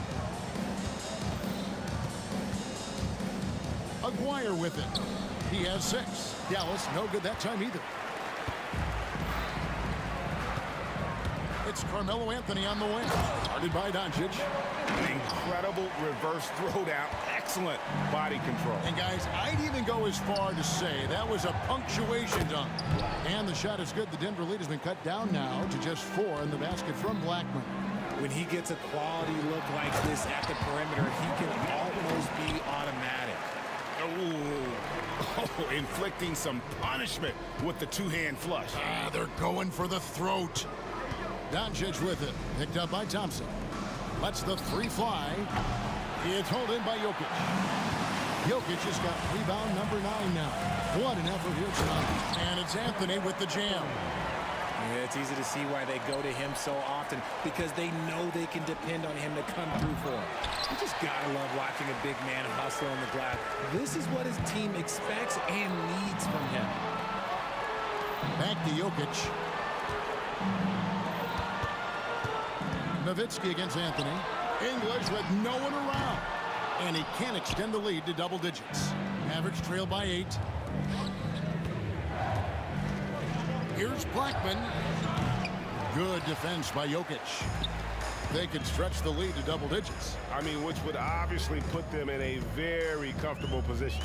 [SPEAKER 3] Aguirre with it. He has 6. Dallas no good that time either. It's Carmelo Anthony on the wing. Guarded by Doncic.
[SPEAKER 4] An incredible reverse throwdown. Excellent body control.
[SPEAKER 3] And guys, I'd even go as far to say that was a punctuation dunk. And the shot is good. The Denver lead has been cut down now to just 4 in the basket from Blackman.
[SPEAKER 15] When he gets a quality look like this at the perimeter, he can almost be automatic.
[SPEAKER 4] Oh, inflicting some punishment with the 2-hand flush.
[SPEAKER 3] They're going for the throat. Doncic with it. Picked up by Thompson. Lets the 3 fly. It's hauled in by Jokic. Jokic has got rebound number 9 now. What an effort here tonight. And it's Anthony with the jam.
[SPEAKER 15] Yeah, it's easy to see why they go to him so often, because they know they can depend on him to come through for them. You just gotta love watching a big man hustle on the glass. This is what his team expects and needs from him.
[SPEAKER 3] Back to Jokic. Nowitzki against Anthony. English with no one around. And he can't extend the lead to double digits. Mavericks trail by 8. Here's Blackman. Good defense by Jokic. They could stretch the lead to double digits.
[SPEAKER 4] I mean, which would obviously put them in a very comfortable position.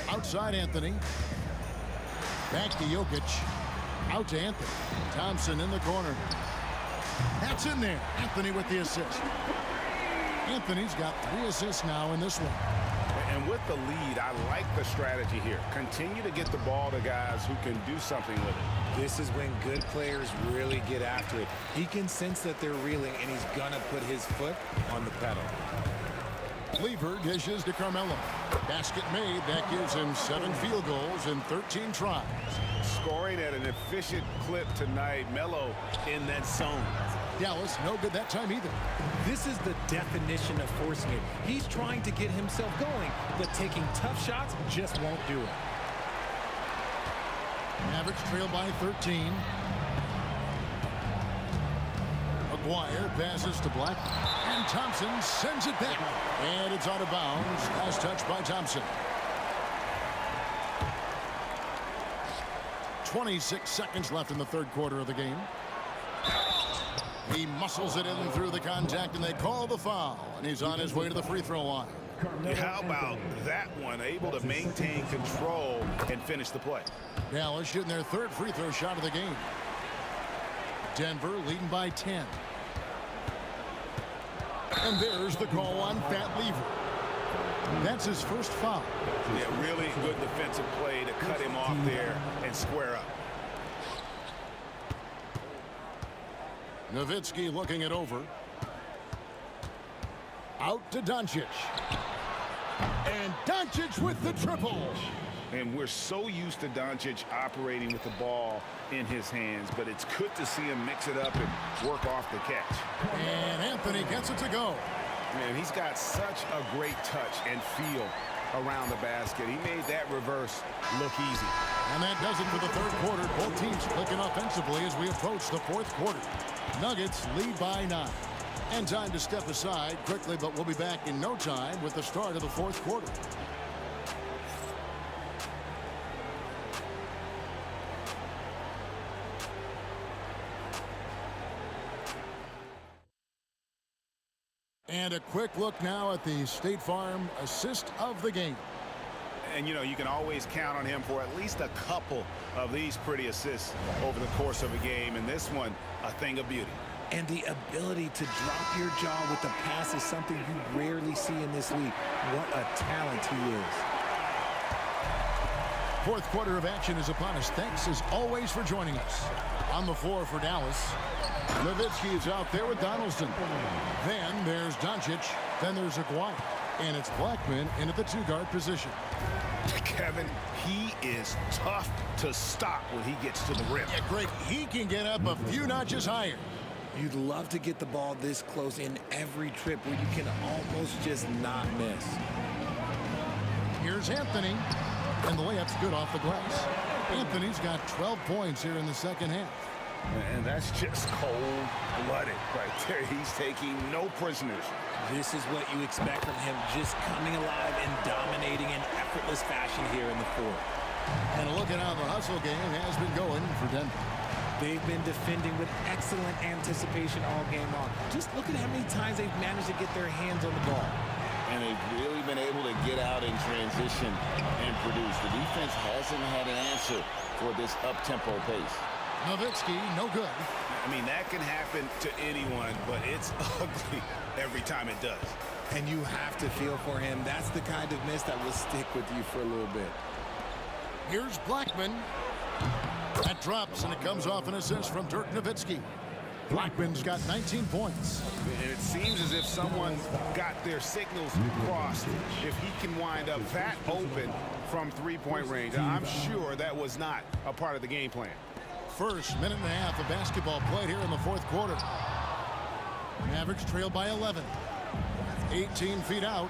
[SPEAKER 3] Outside Anthony. Back to Jokic. Out to Anthony. Thompson in the corner. That's in there. Anthony with the assist. Anthony's got 3 assists now in this one.
[SPEAKER 4] And with the lead, I like the strategy here. Continue to get the ball to guys who can do something with it.
[SPEAKER 15] This is when good players really get after it. He can sense that they're reeling, and he's gonna put his foot on the pedal.
[SPEAKER 3] Lever dishes to Carmelo. Basket made. That gives him 7 field goals in 13 tries.
[SPEAKER 4] Scoring at an efficient clip tonight. Melo in that zone.
[SPEAKER 3] Dallas no good that time either.
[SPEAKER 15] This is the definition of forcing it. He's trying to get himself going, but taking tough shots just won't do it.
[SPEAKER 3] Mavericks trail by 13. Aguirre passes to Black. And Thompson sends it back. And it's out of bounds. Last touch by Thompson. 26 seconds left in the 3rd quarter of the game. He muscles it in through the contact, and they call the foul. And he's on his way to the free throw line.
[SPEAKER 4] How about that one? Able to maintain control and finish the play.
[SPEAKER 3] Dallas shooting their 3rd free throw shot of the game. Denver leading by 10. And there's the call on Fat Lever. That's his first foul.
[SPEAKER 4] Yeah, really good defensive play to cut him off there and square up.
[SPEAKER 3] Nowitzki looking it over. Out to Doncic. And Doncic with the triple.
[SPEAKER 6] And we're so used to Doncic operating with the ball in his hands, but it's good to see him mix it up and work off the catch.
[SPEAKER 3] And Anthony gets it to go.
[SPEAKER 6] Man, he's got such a great touch and feel around the basket. He made that reverse look easy.
[SPEAKER 3] And that does it for the third quarter. Both teams clicking offensively as we approach the fourth quarter. Nuggets lead by 9. And time to step aside quickly, but we'll be back in no time with the start of the fourth quarter. And a quick look now at the State Farm assist of the game.
[SPEAKER 6] And, you know, you can always count on him for at least a couple of these pretty assists over the course of a game. And this one, a thing of beauty.
[SPEAKER 15] And the ability to drop your jaw with the pass is something you rarely see in this league. What a talent he is.
[SPEAKER 3] Fourth quarter of action is upon us. Thanks as always for joining us. On the floor for Dallas, Nowitzki is out there with Donaldson. Then there's Doncic. Then there's Aguirre. And it's Blackman in at the two-guard position.
[SPEAKER 6] Kevin, he is tough to stop when he gets to the rim.
[SPEAKER 3] Yeah, Greg, he can get up a few notches higher.
[SPEAKER 15] You'd love to get the ball this close in every trip where you can almost just not miss.
[SPEAKER 3] Here's Anthony. And the layup's good off the glass. Anthony's got 12 points here in the second half.
[SPEAKER 6] And that's just cold-blooded right there. He's taking no prisoners.
[SPEAKER 15] This is what you expect from him, just coming alive and dominating in effortless fashion here in the fourth.
[SPEAKER 3] And look at how the hustle game has been going for Denver.
[SPEAKER 15] They've been defending with excellent anticipation all game long. Just look at how many times they've managed to get their hands on the ball.
[SPEAKER 16] And they've really been able to get out in transition and produce. The defense hasn't had an answer for this up-tempo pace.
[SPEAKER 3] Nowitzki, no good.
[SPEAKER 6] I mean, that can happen to anyone, but it's ugly every time it does.
[SPEAKER 15] And you have to feel for him. That's the kind of miss that will stick with you for a little bit.
[SPEAKER 3] Here's Blackman. That drops, and it comes off an assist from Dirk Nowitzki. Blackman's got 19 points.
[SPEAKER 6] And it seems as if someone got their signals crossed. If he can wind up that open from three-point range, I'm sure that was not a part of the game plan.
[SPEAKER 3] First minute and a half of basketball played here in the fourth quarter. Mavericks trail by 11. 18 feet out.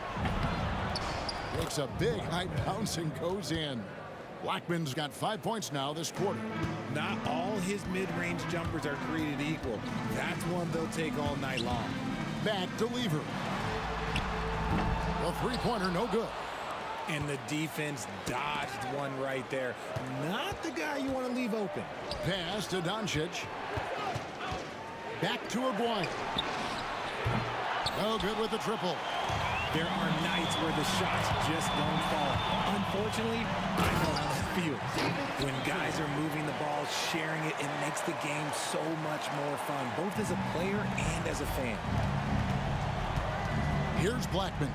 [SPEAKER 3] Makes a big high bounce and goes in. Blackman's got 5 points now this quarter.
[SPEAKER 15] Not all his mid-range jumpers are created equal. That's one they'll take all night long.
[SPEAKER 3] Back to Lever. The three-pointer, no good.
[SPEAKER 15] And the defense dodged one right there. Not the guy you want to leave open.
[SPEAKER 3] Pass to Doncic. Back to Aguirre. No good with the triple.
[SPEAKER 15] There are nights where the shots just don't fall. Unfortunately, I know how that feels. When guys are moving the ball, sharing it, it makes the game so much more fun, both as a player and as a fan.
[SPEAKER 3] Here's Blackman.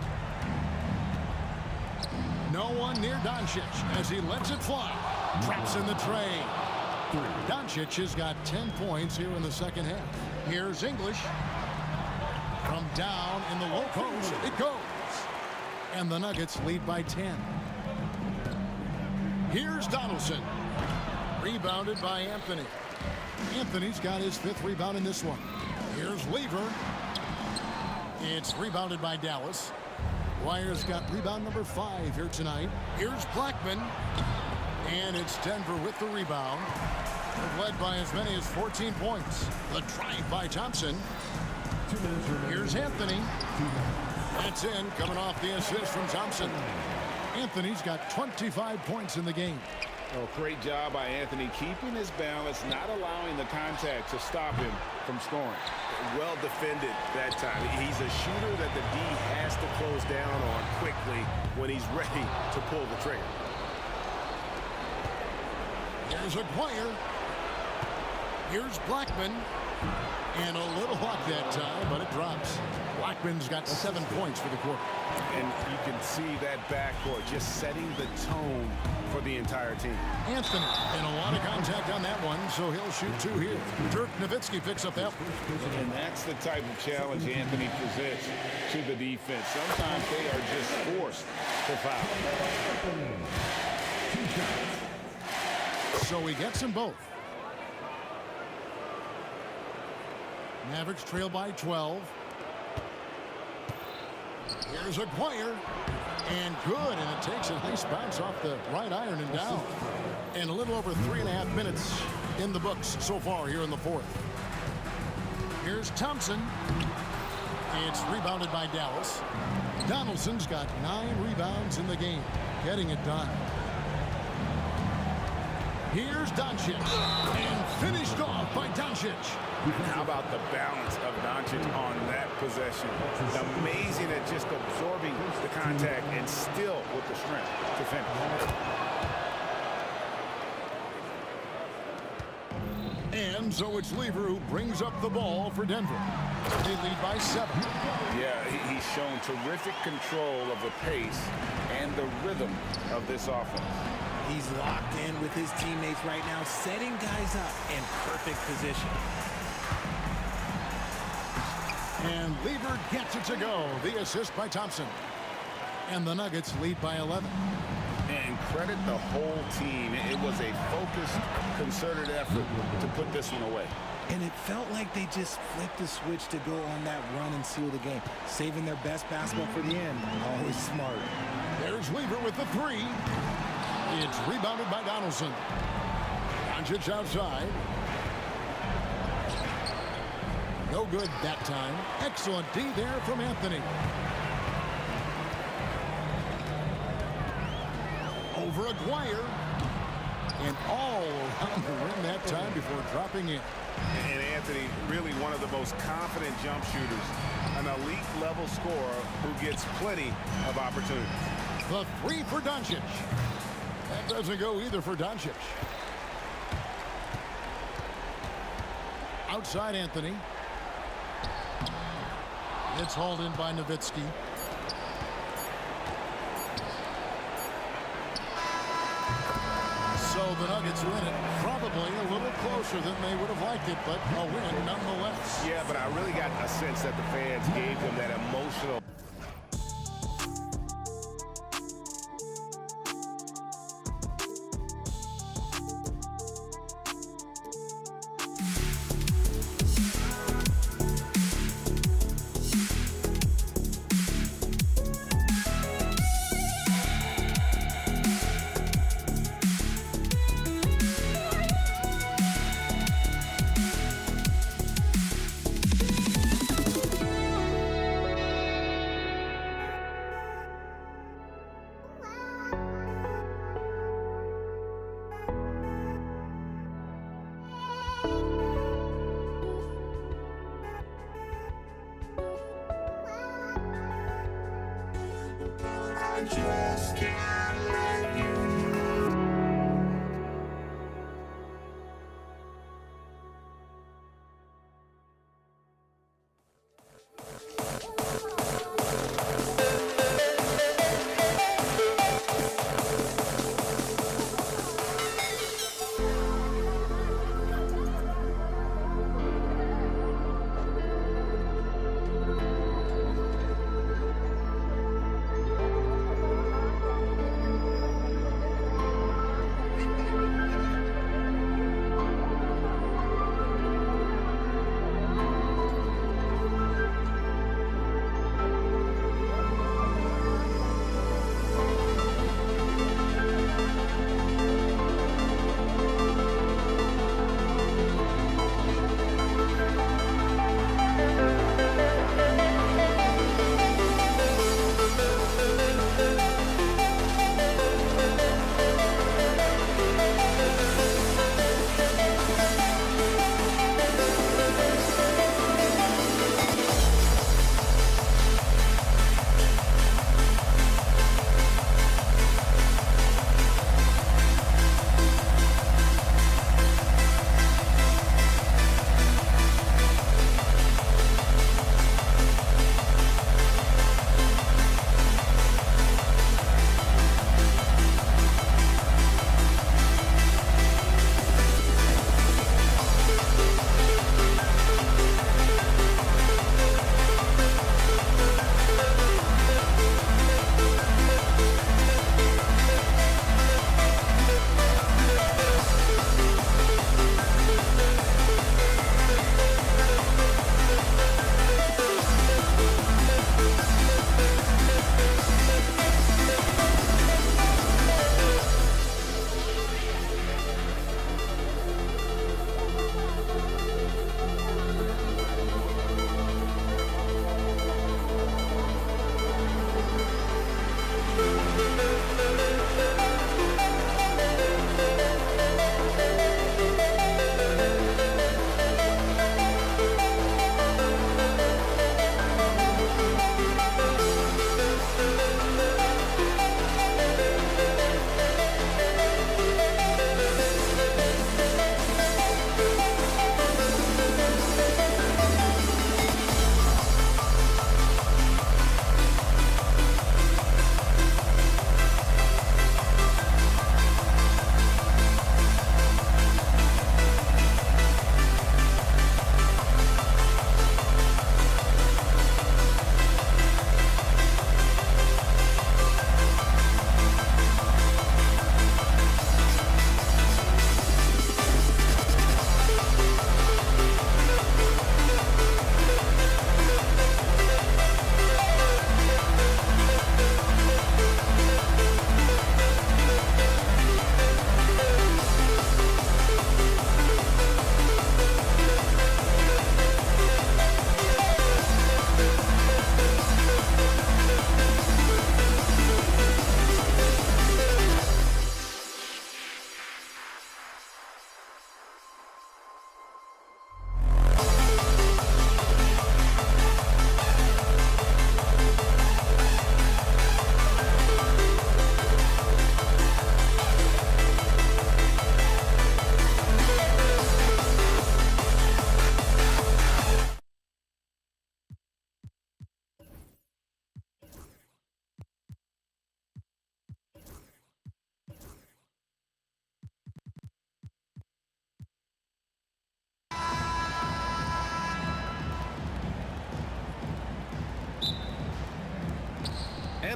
[SPEAKER 3] No one near Doncic as he lets it fly. Traps in the tray. Doncic has got 10 points here in the second half. Here's English. From down in the low post, it goes. And the Nuggets lead by 10. Here's Donaldson. Rebounded by Anthony. Anthony's got his 5th rebound in this one. Here's Lever. It's rebounded by Dallas. Wire's got rebound number 5 here tonight. Here's Blackman. And it's Denver with the rebound. They've led by as many as 14 points. The drive by Thompson. Here's Anthony. That's in, coming off the assist from Thompson. Anthony's got 25 points in the game.
[SPEAKER 6] Oh, great job by Anthony, keeping his balance, not allowing the contact to stop him from scoring. Well defended that time. He's a shooter that the D has to close down on quickly when he's ready to pull the trigger.
[SPEAKER 3] Here's Aguirre. Here's Blackman. And a little luck that time, but it drops. Blackman's got 7 points for the quarter.
[SPEAKER 4] And you can see that backcourt just setting the tone for the entire team.
[SPEAKER 3] Anthony, and a lot of contact on that one, so he'll shoot 2 here. Dirk Nowitzki picks up that one.
[SPEAKER 6] And that's the type of challenge Anthony presents to the defense. Sometimes they are just forced to foul.
[SPEAKER 3] So he gets them both. Mavericks trail by 12. Here's Aguirre. And good, and it takes a nice bounce off the right iron and down. And a little over 3.5 minutes in the books so far here in the fourth. Here's Thompson. It's rebounded by Dallas. Donaldson's got 9 rebounds in the game, getting it done. Here's Doncic, and finished off by Doncic.
[SPEAKER 4] How about the balance of Doncic on that possession? Amazing at just absorbing the contact and still with the strength to finish.
[SPEAKER 3] And so it's Lever who brings up the ball for Denver. They lead by 7.
[SPEAKER 6] Yeah, he's shown terrific control of the pace and the rhythm of this offense.
[SPEAKER 15] He's locked in with his teammates right now, setting guys up in perfect position.
[SPEAKER 3] And Lever gets it to go. The assist by Thompson. And the Nuggets lead by 11.
[SPEAKER 6] And credit the whole team. It was a focused, concerted effort to put this one away.
[SPEAKER 15] And it felt like they just flipped the switch to go on that run and seal the game, saving their best basketball for the end. Always smart.
[SPEAKER 3] There's Lever with the 3. It's rebounded by Donaldson. Doncic outside. No good that time. Excellent D there from Anthony. Over Aguirre. And all around the rim that time before dropping in.
[SPEAKER 4] And Anthony, really one of the most confident jump shooters. An elite level scorer who gets plenty of opportunities.
[SPEAKER 3] The 3 for Doncic. That doesn't go either for Doncic. Outside Anthony. It's hauled in by Nowitzki. So the Nuggets win it. Probably a little closer than they would have liked it, but a win nonetheless.
[SPEAKER 4] Yeah, but I really got a sense that the fans gave them that emotional.
[SPEAKER 1] Just can't let you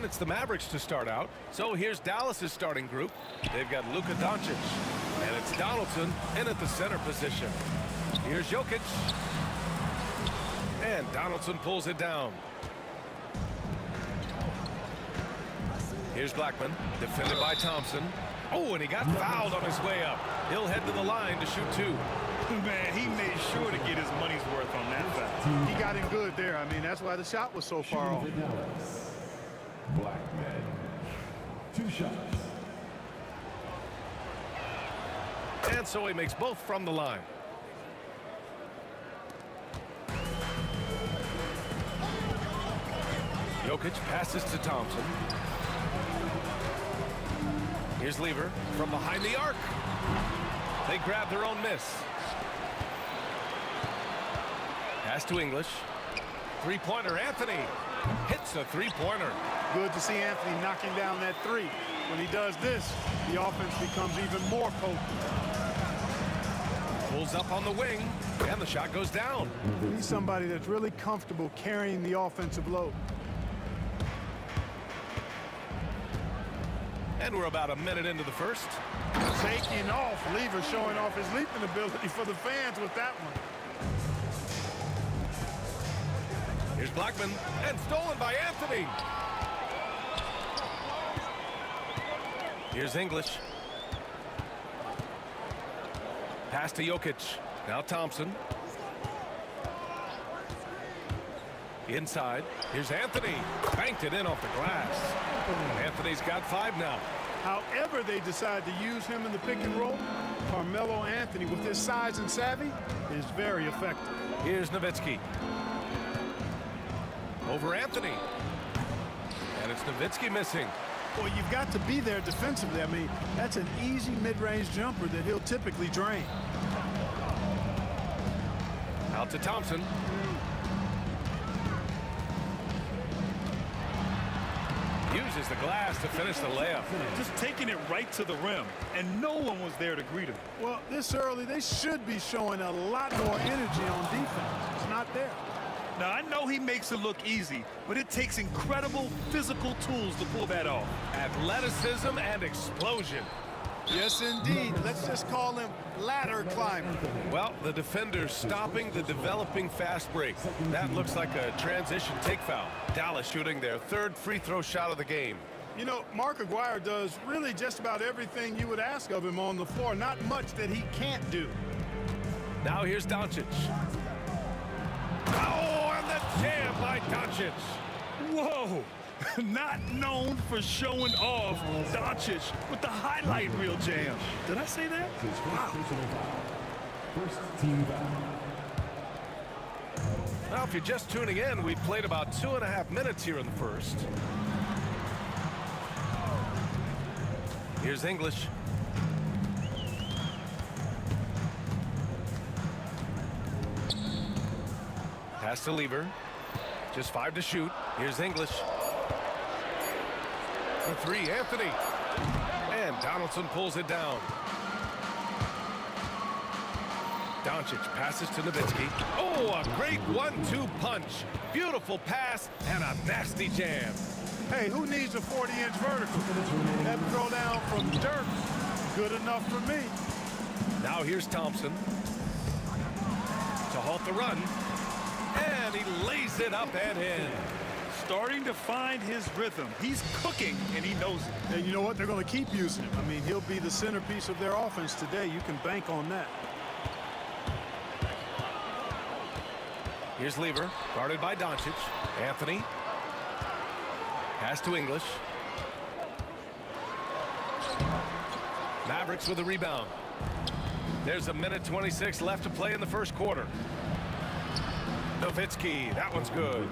[SPEAKER 8] it's the Mavericks to start out. So here's Dallas's starting group. They've got Luka Doncic, and it's Donaldson in at the center position. Here's Jokic, and Donaldson pulls it down. Here's Blackman, defended by Thompson. Oh, and he got fouled on his way up. He'll head to the line to shoot 2.
[SPEAKER 5] Man, he made sure to get his money's worth on that foul. He got him good there. I mean, that's why the shot was so far off.
[SPEAKER 7] Blackman, 2 shots.
[SPEAKER 8] And so he makes both from the line. Jokic passes to Thompson. Here's Lever from behind the arc. They grab their own miss. Pass to English. Three-pointer, Anthony hits a three-pointer.
[SPEAKER 5] Good to see Anthony knocking down that 3. When he does this, the offense becomes even more potent.
[SPEAKER 8] Pulls up on the wing, and the shot goes down.
[SPEAKER 5] He's somebody that's really comfortable carrying the offensive load.
[SPEAKER 8] And we're about a minute into the first.
[SPEAKER 5] Taking off. Lever showing off his leaping ability for the fans with that one.
[SPEAKER 8] Here's Blackman, and stolen by Anthony. Here's English. Pass to Jokic. Now Thompson. Inside. Here's Anthony. Banked it in off the glass. Anthony's got 5 now.
[SPEAKER 5] However they decide to use him in the pick and roll, Carmelo Anthony, with his size and savvy, is very effective.
[SPEAKER 8] Here's Nowitzki. Over Anthony. And it's Nowitzki missing.
[SPEAKER 5] Well, you've got to be there defensively. I mean, that's an easy mid-range jumper that he'll typically drain.
[SPEAKER 8] Out to Thompson. Uses the glass to finish the layup.
[SPEAKER 10] Just taking it right to the rim, and no one was there to greet him.
[SPEAKER 5] Well, this early, they should be showing a lot more energy on defense. It's not there.
[SPEAKER 10] Now, I know he makes it look easy, but it takes incredible physical tools to pull that off.
[SPEAKER 8] Athleticism and explosion.
[SPEAKER 5] Yes, indeed. Let's just call him ladder climber.
[SPEAKER 8] Well, the defender's stopping the developing fast break. That looks like a transition take foul. Dallas shooting their 3rd free throw shot of the game.
[SPEAKER 5] You know, Mark Aguirre does really just about everything you would ask of him on the floor. Not much that he can't do.
[SPEAKER 8] Now here's Doncic. Oh, and the jam by Doncic.
[SPEAKER 10] Whoa. Not known for showing off, Doncic with the highlight reel jam. Did I say that? Wow.
[SPEAKER 7] First team foul.
[SPEAKER 8] Now, if you're just tuning in, we've played about 2.5 minutes here in the first. Here's English. Pass to Lever. Just 5 to shoot. Here's English. For 3, Anthony. And Donaldson pulls it down. Doncic passes to Nowitzki. Oh, a great 1-2 punch. Beautiful pass and a nasty jam.
[SPEAKER 5] Hey, who needs a 40-inch vertical? That throw down from Dirk, good enough for me.
[SPEAKER 8] Now here's Thompson to halt the run. And he lays it up and in.
[SPEAKER 10] Starting to find his rhythm. He's cooking, and he knows it.
[SPEAKER 5] And you know what? They're going to keep using him. I mean, he'll be the centerpiece of their offense today. You can bank on that.
[SPEAKER 8] Here's Lever, guarded by Doncic. Anthony. Pass to English. Mavericks with a rebound. There's a minute 26 left to play in the first quarter. Nowitzki, that one's good.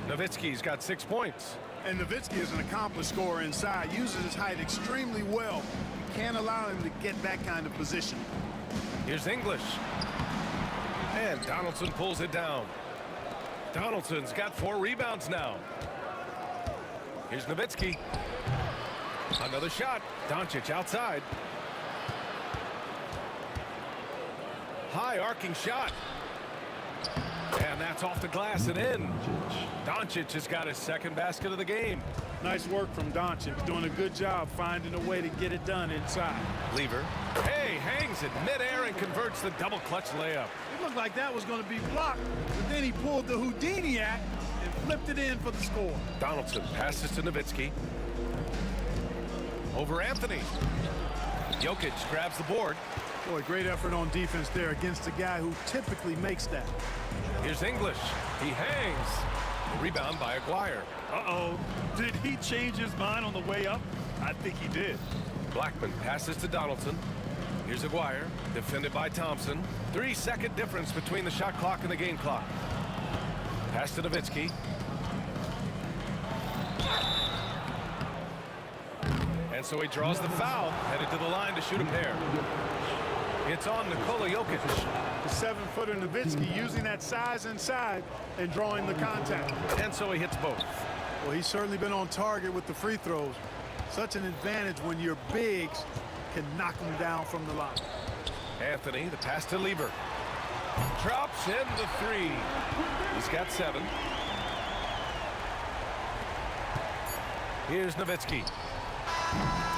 [SPEAKER 8] Nowitzki's got 6 points.
[SPEAKER 5] And Nowitzki is an accomplished scorer inside, uses his height extremely well. You can't allow him to get that kind of position.
[SPEAKER 8] Here's English. And Donaldson pulls it down. Donaldson's got 4 rebounds now. Here's Nowitzki. Another shot. Doncic outside. High arcing shot. And that's off the glass and in. Doncic has got his second basket of the game.
[SPEAKER 5] Nice work from Doncic. Doing a good job finding a way to get it done inside.
[SPEAKER 8] Lever. Hey, hangs it midair and converts the double clutch layup.
[SPEAKER 5] It looked like that was going to be blocked, but then he pulled the Houdini act and flipped it in for the score.
[SPEAKER 8] Donaldson passes to Nowitzki. Over Anthony. Jokic grabs the board.
[SPEAKER 5] Boy, great effort on defense there against a guy who typically makes that.
[SPEAKER 8] Here's English. He hangs. Rebound by Aguirre.
[SPEAKER 10] Uh-oh. Did he change his mind on the way up? I think he did.
[SPEAKER 8] Blackman passes to Donaldson. Here's Aguirre, defended by Thompson. 3-second difference between the shot clock and the game clock. Pass to Nowitzki. And so he draws the foul, headed to the line to shoot a pair. It's on Nikola Jokic.
[SPEAKER 5] The 7-footer Nowitzki using that size inside and drawing the contact.
[SPEAKER 8] And so he hits both.
[SPEAKER 5] Well, he's certainly been on target with the free throws. Such an advantage when your bigs can knock them down from the line.
[SPEAKER 8] Anthony, the pass to Lever. Drops in the three. He's got 7. Here's Nowitzki.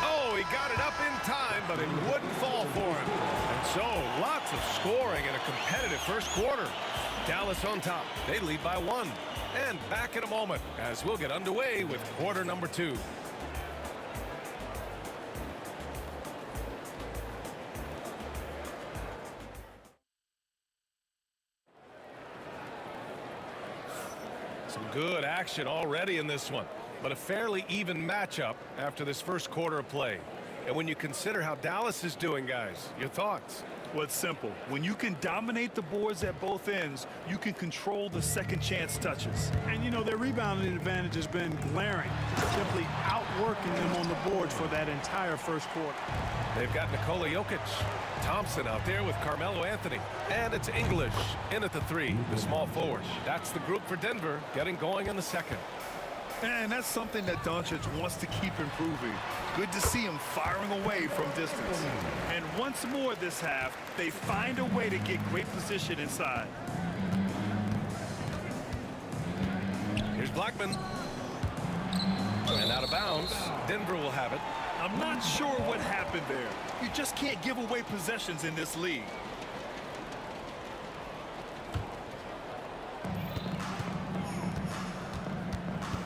[SPEAKER 8] Oh, he got it up in time, but it wouldn't fall for him. And so, lots of scoring in a competitive first quarter. Dallas on top. They lead by 1. And back in a moment as we'll get underway with quarter number 2. Some good action already in this one, but a fairly even matchup after this first quarter of play. And when you consider how Dallas is doing, guys, your thoughts?
[SPEAKER 10] Well, it's simple. When you can dominate the boards at both ends, you can control the second chance touches.
[SPEAKER 5] And, you know, their rebounding advantage has been glaring, simply outworking them on the boards for that entire first quarter.
[SPEAKER 8] They've got Nikola Jokic. Thompson out there with Carmelo Anthony. And it's English in at the 3, the small forward. That's the group for Denver getting going in the second.
[SPEAKER 10] And that's something that Doncic wants to keep improving. Good to see him firing away from distance. And once more this half, they find a way to get great position inside.
[SPEAKER 8] Here's Blackman. And out of bounds. Denver will have it.
[SPEAKER 10] I'm not sure what happened there. You just can't give away possessions in this league.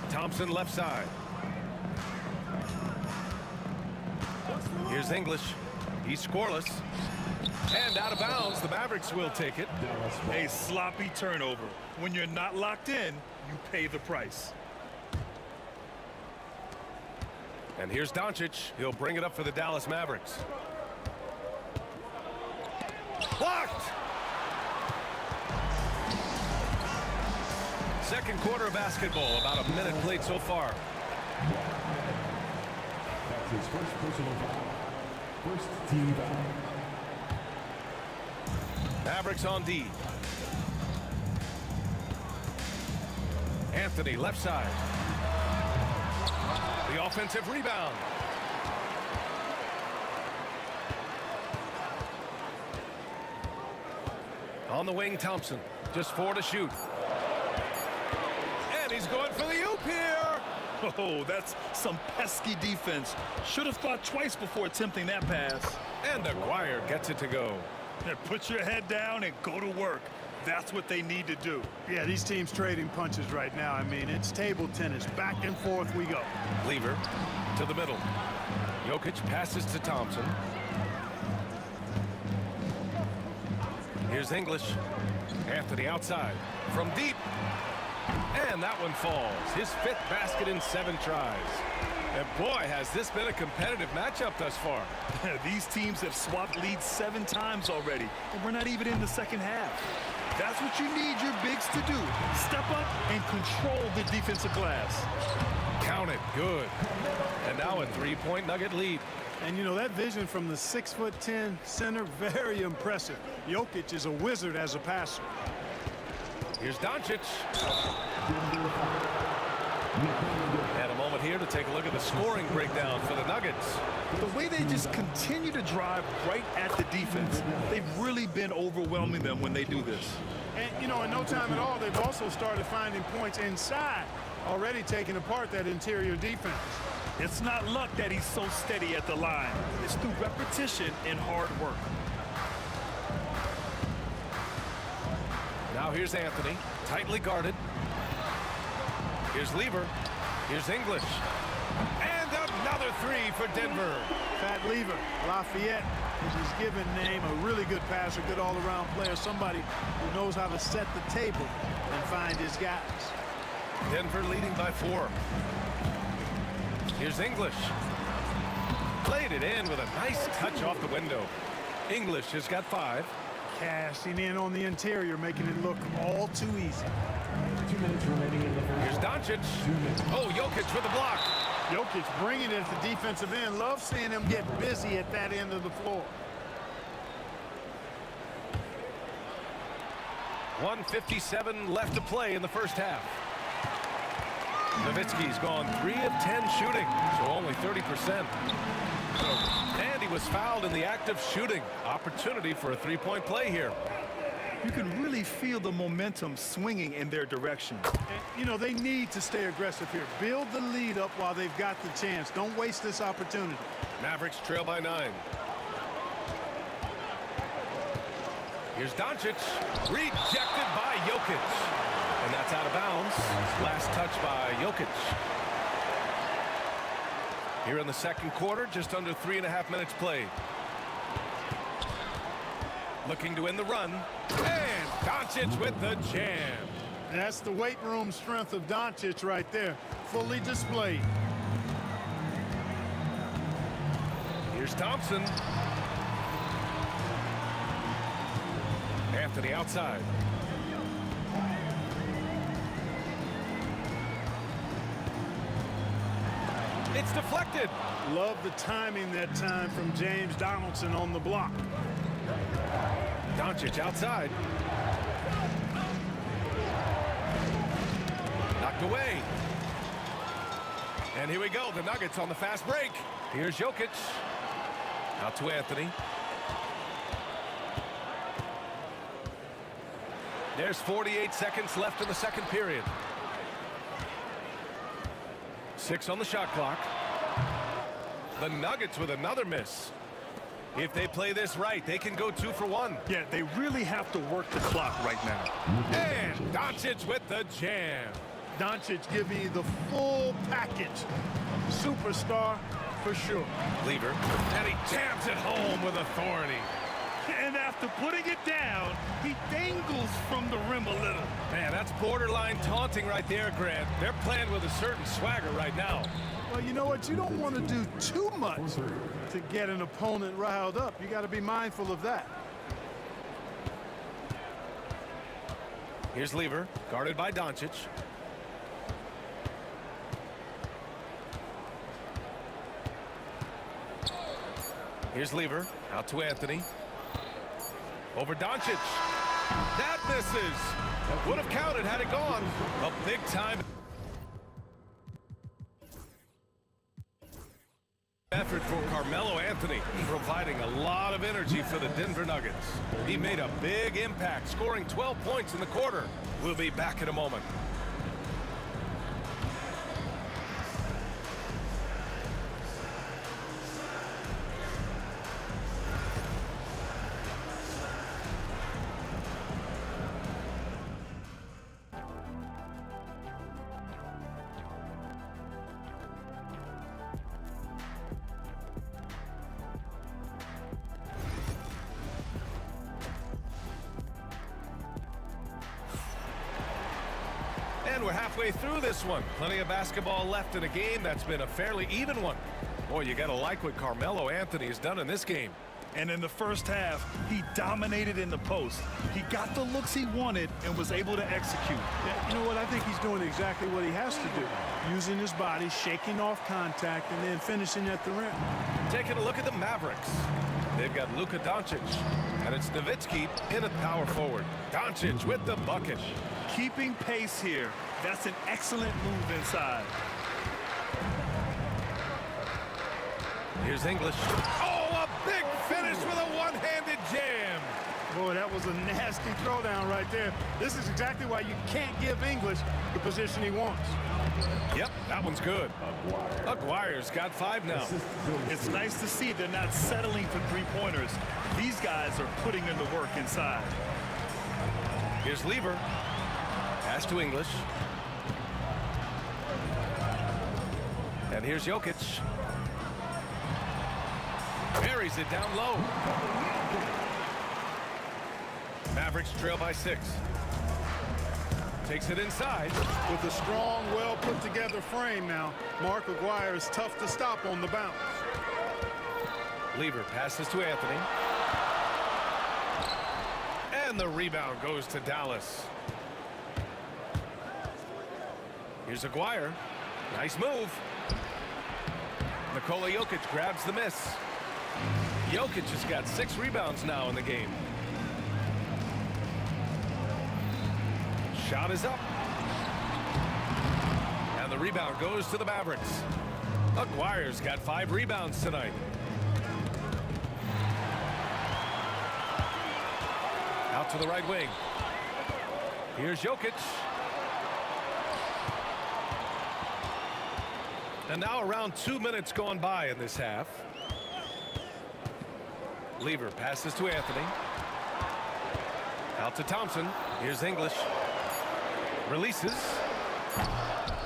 [SPEAKER 8] Thompson left side. Here's English. He's scoreless. And out of bounds, the Mavericks will take it.
[SPEAKER 10] A sloppy turnover. When you're not locked in, you pay the price.
[SPEAKER 8] And here's Doncic. He'll bring it up for the Dallas Mavericks. Blocked! Second quarter of basketball. About a minute played so far.
[SPEAKER 7] That's his first personal foul. First team foul.
[SPEAKER 8] Mavericks on D. Anthony left side. The offensive rebound. On the wing, Thompson. Just 4 to shoot. And he's going for the oop here.
[SPEAKER 10] Oh, that's some pesky defense. Should have thought twice before attempting that pass.
[SPEAKER 8] And Aguirre gets it to go.
[SPEAKER 10] Put your head down and go to work. That's what they need to do.
[SPEAKER 5] Yeah, these teams trading punches right now. I mean, it's table tennis. Back and forth we go.
[SPEAKER 8] Lever to the middle. Jokic passes to Thompson. Here's English. Anthony outside. From deep. And that one falls. His 5th basket in 7 tries. And boy, has this been a competitive matchup thus far.
[SPEAKER 10] These teams have swapped leads 7 times already, and we're not even in the second half. That's what you need your bigs to do. Step up and control the defensive glass.
[SPEAKER 8] Count it. Good. And now a 3-point Nugget lead.
[SPEAKER 5] And, you know, that vision from the 6'10" center, very impressive. Jokic is a wizard as a passer.
[SPEAKER 8] Here's Doncic. And a moment here to take a look at the scoring breakdown for the Nuggets.
[SPEAKER 10] The way they just continue to drive right at the defense, they've really been overwhelming them when they do this.
[SPEAKER 5] And, you know, in no time at all, they've also started finding points inside, already taking apart that interior defense.
[SPEAKER 10] It's not luck that he's so steady at the line. It's through repetition and hard work.
[SPEAKER 8] Now here's Anthony, tightly guarded. Here's Lever. Here's English. And another three for Denver.
[SPEAKER 5] Fat Lever, Lafayette, is his given name, a really good passer, good all-around player, somebody who knows how to set the table and find his guys.
[SPEAKER 8] Denver leading by 4. Here's English. Played it in with a nice touch off the window. English has got 5.
[SPEAKER 5] Cashing in on the interior, making it look all too easy.
[SPEAKER 7] 2 minutes remaining in the first.
[SPEAKER 8] Here's Doncic. Oh, Jokic with the block.
[SPEAKER 5] Jokic bringing it at the defensive end. Love seeing him get busy at that end of the floor.
[SPEAKER 8] 1:57 left to play in the first half. Nowitzki's gone 3 of 10 shooting, so only 30%. And he was fouled in the act of shooting. Opportunity for a three-point play here.
[SPEAKER 10] You can really feel the momentum swinging in their direction.
[SPEAKER 5] And, you know, they need to stay aggressive here. Build the lead up while they've got the chance. Don't waste this opportunity.
[SPEAKER 8] Mavericks trail by 9. Here's Doncic. Rejected by Jokic. And that's out of bounds. Last touch by Jokic. Here in the second quarter, just under 3.5 minutes played. Looking to win the run. And Doncic with the jam.
[SPEAKER 5] That's the weight room strength of Doncic right there. Fully displayed.
[SPEAKER 8] Here's Thompson. Anthony outside. It's deflected.
[SPEAKER 5] Love the timing that time from James Donaldson on the block.
[SPEAKER 8] Doncic outside. Knocked away. And here we go. The Nuggets on the fast break. Here's Jokic. Out to Anthony. There's 48 seconds left in the second period. 6 on the shot clock. The Nuggets with another miss. If they play this right, they can go 2 for 1.
[SPEAKER 10] Yeah, they really have to work the clock right now.
[SPEAKER 8] And Doncic with the jam.
[SPEAKER 5] Doncic giving you the full package. Superstar for sure.
[SPEAKER 8] Lever. And he jams it home with authority.
[SPEAKER 10] And after putting it down, he dangles from the rim a little.
[SPEAKER 8] Man, that's borderline taunting right there, Grant. They're playing with a certain swagger right now.
[SPEAKER 5] Well, you know what? You don't want to do too much to get an opponent riled up. You got to be mindful of that.
[SPEAKER 8] Here's Lever, guarded by Doncic. Here's Lever, out to Anthony. Over Doncic. That misses. Would have counted had it gone. A big time effort for Carmelo Anthony, providing a lot of energy for the Denver Nuggets. He made a big impact, scoring 12 points in the quarter. We'll be back in a moment. And we're halfway through this one. Plenty of basketball left in a game that's been a fairly even one. Boy, you got to like what Carmelo Anthony has done in this game.
[SPEAKER 10] And in the first half, he dominated in the post. He got the looks he wanted and was able to execute.
[SPEAKER 5] Yeah, you know what? I think he's doing exactly what he has to do. Using his body, shaking off contact, and then finishing at the rim.
[SPEAKER 8] Taking a look at the Mavericks. They've got Luka Doncic, and it's Nowitzki in at power forward. Doncic with the bucket.
[SPEAKER 10] Keeping pace here. That's an excellent move inside.
[SPEAKER 8] Here's English. Oh, a big finish with a one-handed jam.
[SPEAKER 5] Boy, that was was a nasty throwdown right there. This is exactly why you can't give English the position he wants.
[SPEAKER 8] Yep, that one's good. Aguirre's got 5 now.
[SPEAKER 10] It's nice to see they're not settling for three-pointers. These guys are putting in the work inside.
[SPEAKER 8] Here's Lever. Pass to English. And here's Jokic. Buries it down low. Mavericks trail by 6. Takes it inside.
[SPEAKER 5] With a strong, well-put-together frame now, Mark Aguirre is tough to stop on the bounce.
[SPEAKER 8] Lever passes to Anthony. And the rebound goes to Dallas. Here's Aguirre. Nice move. Nikola Jokic grabs the miss. Jokic has got 6 rebounds now in the game. Shot is up. And the rebound goes to the Mavericks. Aguirre's got 5 rebounds tonight. Out to the right wing. Here's Jokic. And now around 2 minutes gone by in this half. Lever passes to Anthony. Out to Thompson. Here's English. Releases.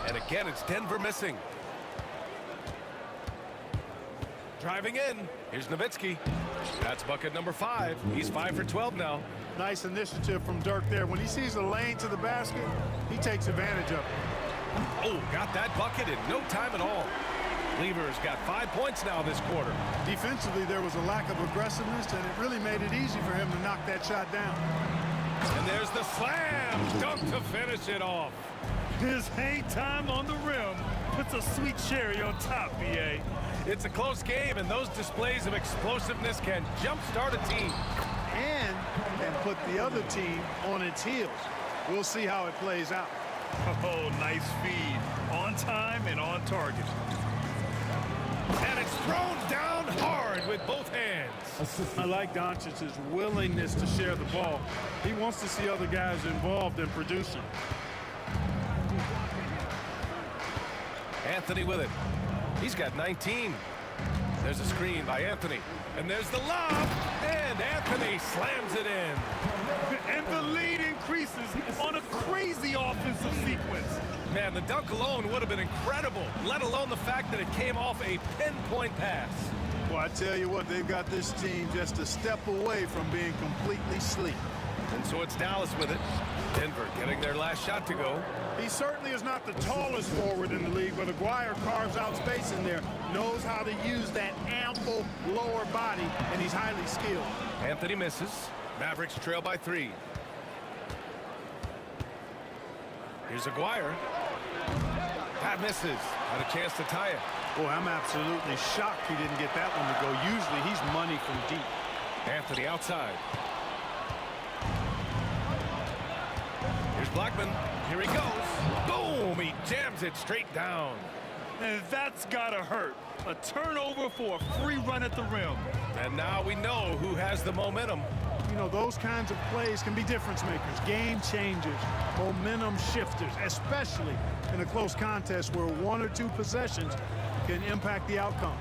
[SPEAKER 8] And again, it's Denver missing. Driving in. Here's Nowitzki. That's bucket number 5. He's 5 for 12 now.
[SPEAKER 5] Nice initiative from Dirk there. When he sees a lane to the basket, he takes advantage of it.
[SPEAKER 8] Oh, got that bucket in no time at all. Lever's got 5 points now this quarter.
[SPEAKER 5] Defensively, there was a lack of aggressiveness, and it really made it easy for him to knock that shot down.
[SPEAKER 8] And there's the slam dunk to finish it off.
[SPEAKER 10] His hang time on the rim puts a sweet cherry on top, BA.
[SPEAKER 8] It's a close game, and those displays of explosiveness can jumpstart a team.
[SPEAKER 5] And put the other team on its heels. We'll see how it plays out.
[SPEAKER 10] Oh, nice feed. On time and on target.
[SPEAKER 8] And it's thrown down hard with both hands.
[SPEAKER 5] I like Doncic's willingness to share the ball. He wants to see other guys involved in producing.
[SPEAKER 8] Anthony with it. He's got 19. There's a screen by Anthony. And there's the lob. And Anthony slams it in.
[SPEAKER 10] And the lead increases on a crazy offensive sequence.
[SPEAKER 8] Man, the dunk alone would have been incredible, let alone the fact that it came off a pinpoint pass.
[SPEAKER 5] Well, I tell you what, they've got this team just a step away from being completely asleep.
[SPEAKER 8] And so it's Dallas with it. Denver getting their last shot to go.
[SPEAKER 5] He certainly is not the tallest forward in the league, but Aguirre carves out space in there, knows how to use that ample lower body, and he's highly skilled.
[SPEAKER 8] Anthony misses. Mavericks trail by 3. Here's Aguirre. That misses. Had a chance to tie it.
[SPEAKER 5] Boy, I'm absolutely shocked he didn't get that one to go. Usually he's money from deep.
[SPEAKER 8] Anthony outside. Here's Blackman. Here he goes. Boom! He jams it straight down.
[SPEAKER 10] And that's gotta hurt. A turnover for a free run at the rim.
[SPEAKER 8] And now we know who has the momentum.
[SPEAKER 5] You know, those kinds of plays can be difference makers, game changers, momentum shifters, especially in a close contest where 1 or 2 possessions can impact the outcome.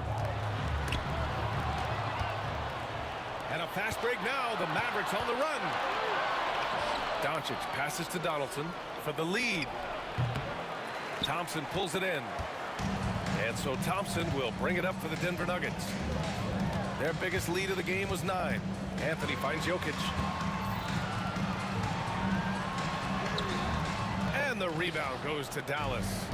[SPEAKER 8] And a fast break now. The Mavericks on the run. Doncic passes to Donaldson for the lead. Thompson pulls it in. And so Thompson will bring it up for the Denver Nuggets. Their biggest lead of the game was 9. Anthony finds Jokic. And the rebound goes to Dallas.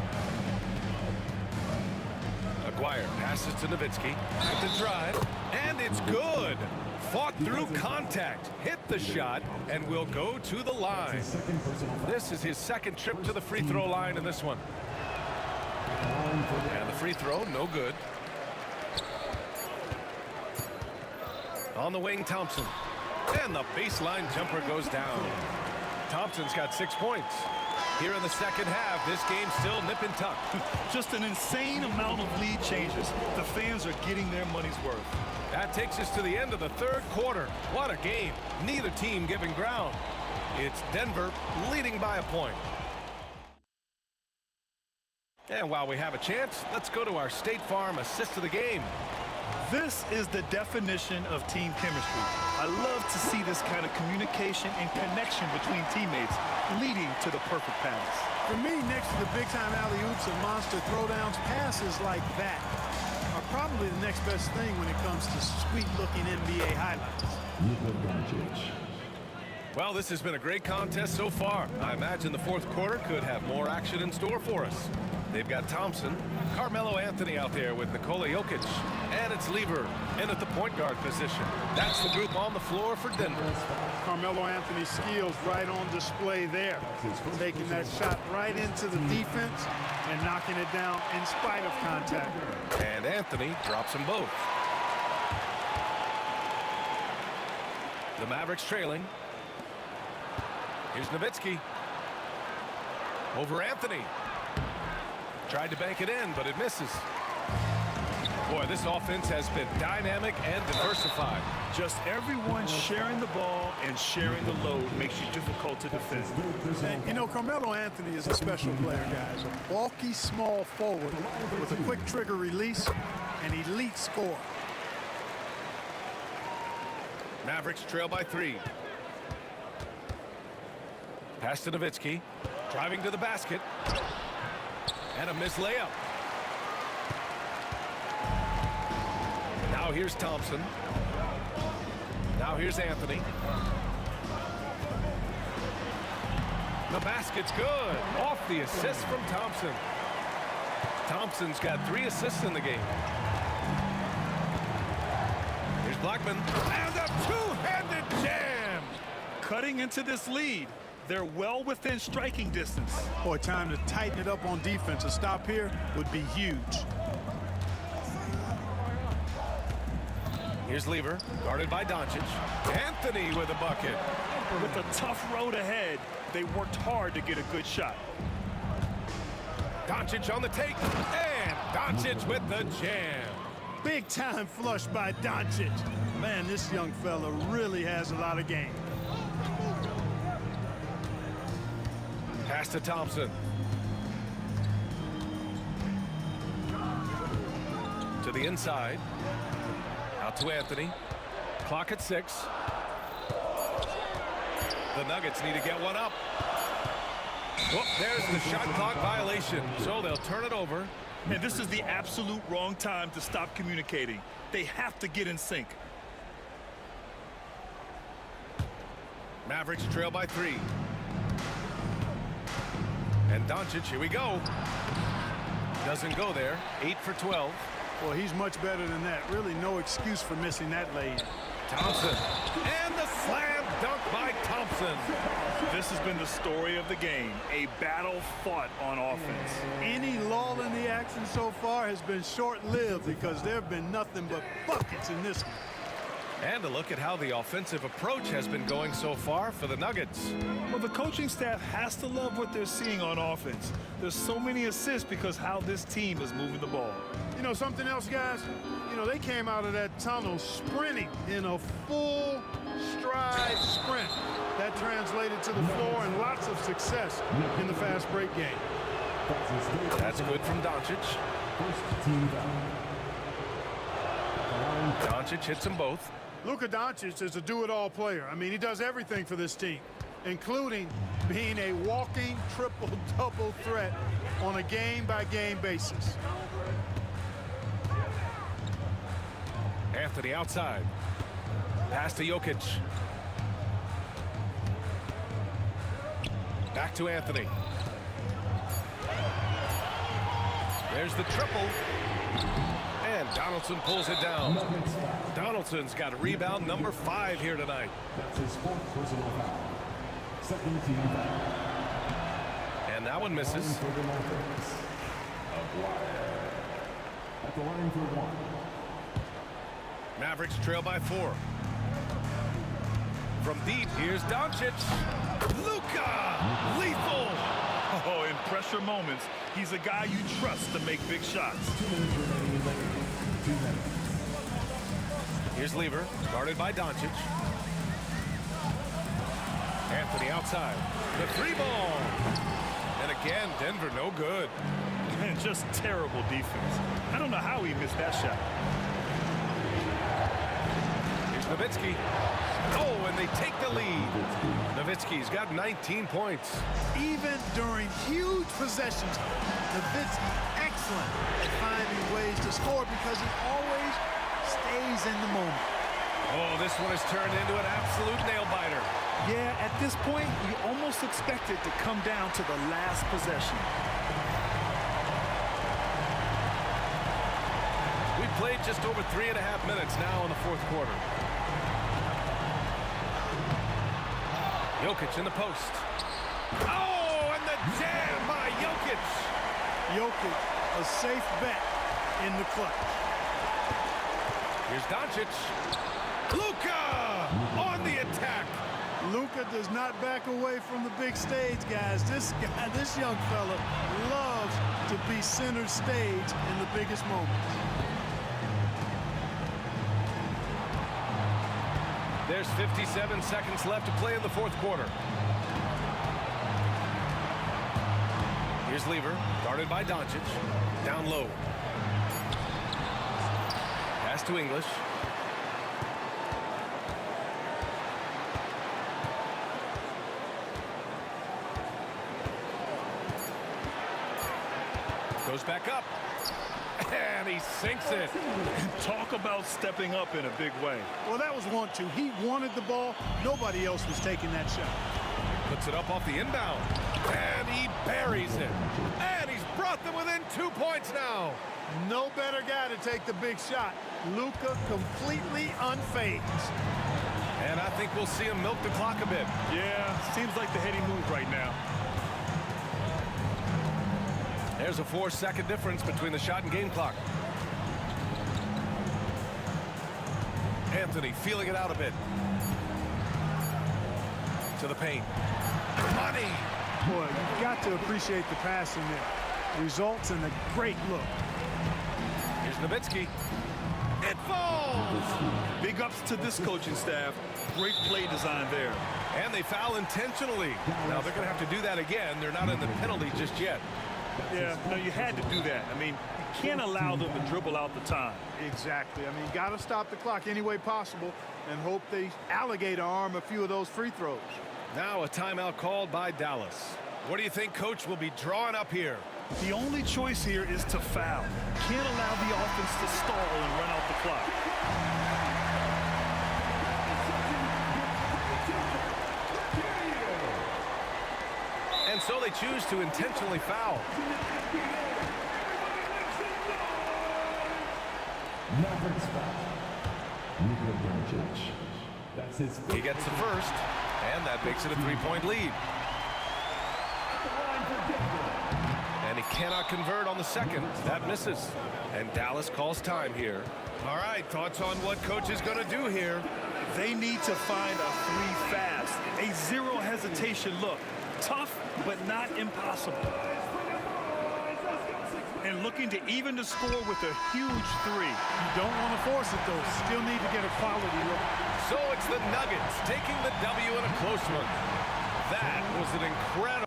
[SPEAKER 8] Aguirre passes to Nowitzki. With the drive. And it's good. Fought through contact. Hit the shot. And will go to the line. This is his second trip to the free throw line in this one. And the free throw, no good. On the wing, Thompson. And the baseline jumper goes down. Thompson's got 6 points. Here in the second half, this game's still nip and tuck.
[SPEAKER 10] Just an insane amount of lead changes. The fans are getting their money's worth.
[SPEAKER 8] That takes us to the end of the third quarter. What a game. Neither team giving ground. It's Denver leading by a point. And while we have a chance, let's go to our State Farm assist of the game.
[SPEAKER 10] This is the definition of team chemistry. I love to see this kind of communication and connection between teammates leading to the perfect pass.
[SPEAKER 5] For me, next to the big-time alley-oops and monster throwdowns, passes like that are probably the next best thing when it comes to sweet-looking NBA highlights.
[SPEAKER 8] Well, this has been a great contest so far. I imagine the fourth quarter could have more action in store for us. They've got Thompson, Carmelo Anthony out there with Nikola Jokic, and it's Lever in at the point guard position. That's the group on the floor for Denver.
[SPEAKER 5] Carmelo Anthony's skills right on display there. Taking that shot right into the defense and knocking it down in spite of contact.
[SPEAKER 8] And Anthony drops them both. The Mavericks trailing. Here's Nowitzki. Over Anthony. Tried to bank it in, but it misses. Boy, this offense has been dynamic and diversified.
[SPEAKER 10] Just everyone sharing the ball and sharing the load makes you difficult to defend.
[SPEAKER 5] And, you know, Carmelo Anthony is a special player, guys. A bulky, small forward with a quick trigger release and elite score.
[SPEAKER 8] Mavericks trail by 3. Pass to Nowitzki. Driving to the basket. And a missed layup. Now here's Thompson. Now here's Anthony. The basket's good. Off the assist from Thompson. Thompson's got 3 assists in the game. Here's Blackman. And a two-handed jam.
[SPEAKER 10] Cutting into this lead. They're well within striking distance.
[SPEAKER 5] Boy, time to tighten it up on defense. A stop here would be huge.
[SPEAKER 8] Here's Lever, guarded by Doncic. Anthony with a bucket.
[SPEAKER 10] With a tough road ahead, they worked hard to get a good shot.
[SPEAKER 8] Doncic on the take, and Doncic with the jam.
[SPEAKER 5] Big time flush by Doncic. Man, this young fella really has a lot of game.
[SPEAKER 8] Pass to Thompson. To the inside. Out to Anthony. Clock at 6. The Nuggets need to get one up. Whoop, there's the shot clock violation. So they'll turn it over.
[SPEAKER 10] And this is the absolute wrong time to stop communicating. They have to get in sync.
[SPEAKER 8] Mavericks trail by 3. And Doncic, here we go. Doesn't go there. 8 for 12.
[SPEAKER 5] Well, he's much better than that. Really no excuse for missing that lay-in.
[SPEAKER 8] Thompson. And the slam dunk by Thompson.
[SPEAKER 10] This has been the story of the game. A battle fought on offense.
[SPEAKER 5] Any lull in the action so far has been short-lived because there have been nothing but buckets in this one.
[SPEAKER 8] And a look at how the offensive approach has been going so far for the Nuggets.
[SPEAKER 10] Well, the coaching staff has to love what they're seeing on offense. There's so many assists because how this team is moving the ball.
[SPEAKER 5] You know something else, guys? You know, they came out of that tunnel sprinting in a full stride sprint. That translated to the floor and lots of success in the fast break game.
[SPEAKER 8] That's good from Doncic. Doncic hits them both.
[SPEAKER 5] Luka Doncic is a do-it-all player. I mean, he does everything for this team, including being a walking triple-double threat on a game-by-game basis.
[SPEAKER 8] Anthony outside. Pass to Jokic. Back to Anthony. There's the triple. And Donaldson pulls it down. Donaldson's got a rebound number 5 here tonight.
[SPEAKER 7] That's his 4th personal foul. Second team foul.
[SPEAKER 8] And that one misses.
[SPEAKER 7] At the line for 1.
[SPEAKER 8] Mavericks trail by 4. From deep, here's Doncic. Luka! Lethal!
[SPEAKER 10] Oh, in pressure moments, he's a guy you trust to make big shots.
[SPEAKER 8] Here's Lever, guarded by Doncic. Anthony outside. The three ball. And again, Denver no good.
[SPEAKER 10] And just terrible defense. I don't know how he missed that shot.
[SPEAKER 8] Here's Nowitzki. Oh, and they take the lead. Nowitzki's got 19 points.
[SPEAKER 5] Even during huge possessions, Nowitzki excellent at finding ways to score because he always stays in the moment.
[SPEAKER 8] Oh, this one has turned into an absolute nail-biter.
[SPEAKER 10] Yeah, at this point, you almost expect it to come down to the last possession.
[SPEAKER 8] We've played just over 3.5 minutes now in the fourth quarter. Jokic in the post. Oh, and the jam by Jokic.
[SPEAKER 5] Jokic, a safe bet in the clutch.
[SPEAKER 8] Here's Doncic. Luka on the attack.
[SPEAKER 5] Luka does not back away from the big stage, guys. This young fella loves to be center stage in the biggest moments.
[SPEAKER 8] There's 57 seconds left to play in the fourth quarter. Here's Lever, guarded by Doncic. Down low. Pass to English. Goes back up. And he sinks it.
[SPEAKER 10] Talk about stepping up in a big way.
[SPEAKER 5] Well, that was 1-2. He wanted the ball. Nobody else was taking that shot.
[SPEAKER 8] Puts it up off the inbound. And he buries it. And he's brought them within 2 points now.
[SPEAKER 5] No better guy to take the big shot. Luka completely unfazed.
[SPEAKER 8] And I think we'll see him milk the clock a bit.
[SPEAKER 10] Yeah, seems like the heady move right now.
[SPEAKER 8] There's a 4-second difference between the shot and game clock. Anthony feeling it out a bit. To the paint. Money!
[SPEAKER 5] Boy, you've got to appreciate the passing there. Results in a great look.
[SPEAKER 8] Here's Nowitzki. It falls!
[SPEAKER 10] Big ups to this coaching staff. Great play design there.
[SPEAKER 8] And they foul intentionally. Now they're going to have to do that again. They're not in the penalty just yet.
[SPEAKER 10] Yeah, no, you had to do that. I mean, you can't allow them to dribble out the time.
[SPEAKER 5] Exactly. I mean, got to stop the clock any way possible and hope they alligator arm a few of those free throws.
[SPEAKER 8] Now a timeout called by Dallas. What do you think Coach will be drawing up here?
[SPEAKER 10] The only choice here is to foul. Can't allow the offense to stall and run out the clock.
[SPEAKER 8] And so they choose to intentionally foul. He gets the first, and that makes it a 3-point lead. And he cannot convert on the second. That misses. And Dallas calls time here. All right, thoughts on what Coach is going to do here?
[SPEAKER 10] They need to find a three fast. A zero hesitation look. Tough, but not impossible. And looking to even the score with a huge three.
[SPEAKER 5] You don't want to force it, though. Still need to get a quality look.
[SPEAKER 8] So it's the Nuggets taking the W in a close one. That was an incredible...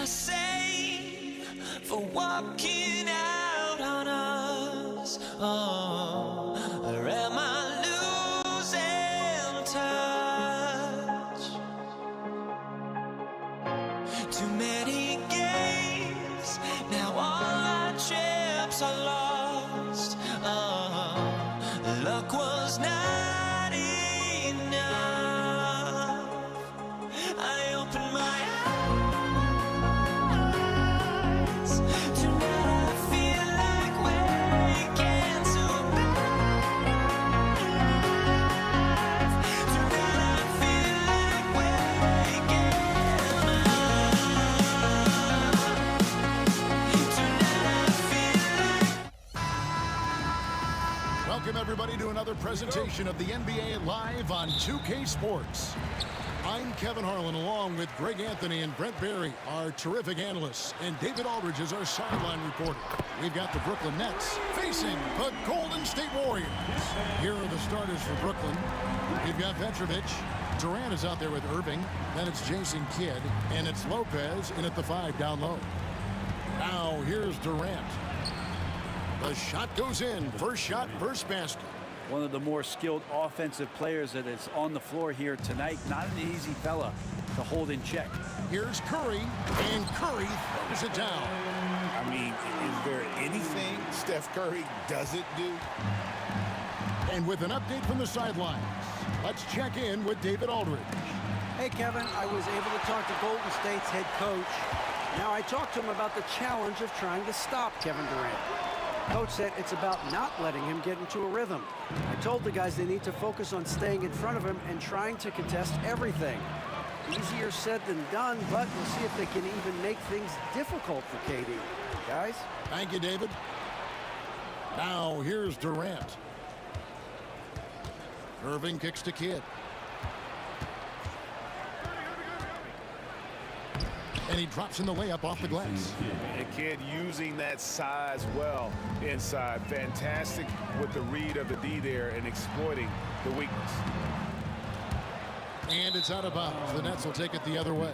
[SPEAKER 17] I save for walking out on us? Oh, or am I losing touch? Too many games, now all our chips are lost. Oh, luck was not enough. I opened my eyes. Tonight I feel like waking to life. Tonight I feel like waking up.
[SPEAKER 3] Welcome, everybody, to another presentation of the NBA Live on 2K Sports. I'm Kevin Harlan, along with Greg Anthony and Brent Barry, our terrific analysts, and David Aldridge is our sideline reporter. We've got the Brooklyn Nets facing the Golden State Warriors. Here are the starters for Brooklyn. We've got Petrovic. Durant is out there with Irving. Then it's Jason Kidd, and it's Lopez in at the 5 down low. Now here's Durant. The shot goes in. First shot, first basket.
[SPEAKER 9] One of the more skilled offensive players that is on the floor here tonight. Not an easy fella to hold in check.
[SPEAKER 3] Here's Curry, and Curry throws it down.
[SPEAKER 6] I mean, is there anything Steph Curry doesn't do?
[SPEAKER 3] And with an update from the sidelines, let's check in with David Aldridge.
[SPEAKER 18] Hey, Kevin, I was able to talk to Golden State's head coach. Now, I talked to him about the challenge of trying to stop Kevin Durant. Coach said it's about not letting him get into a rhythm. I told the guys they need to focus on staying in front of him and trying to contest everything. Easier said than done, but we'll see if they can even make things difficult for KD. Guys?
[SPEAKER 3] Thank you, David. Now, here's Durant. Irving kicks to Kidd. And he drops in the layup off the glass.
[SPEAKER 4] And Kidd using that size well inside. Fantastic with the read of the D there and exploiting the weakness.
[SPEAKER 3] And it's out of bounds. The Nets will take it the other way.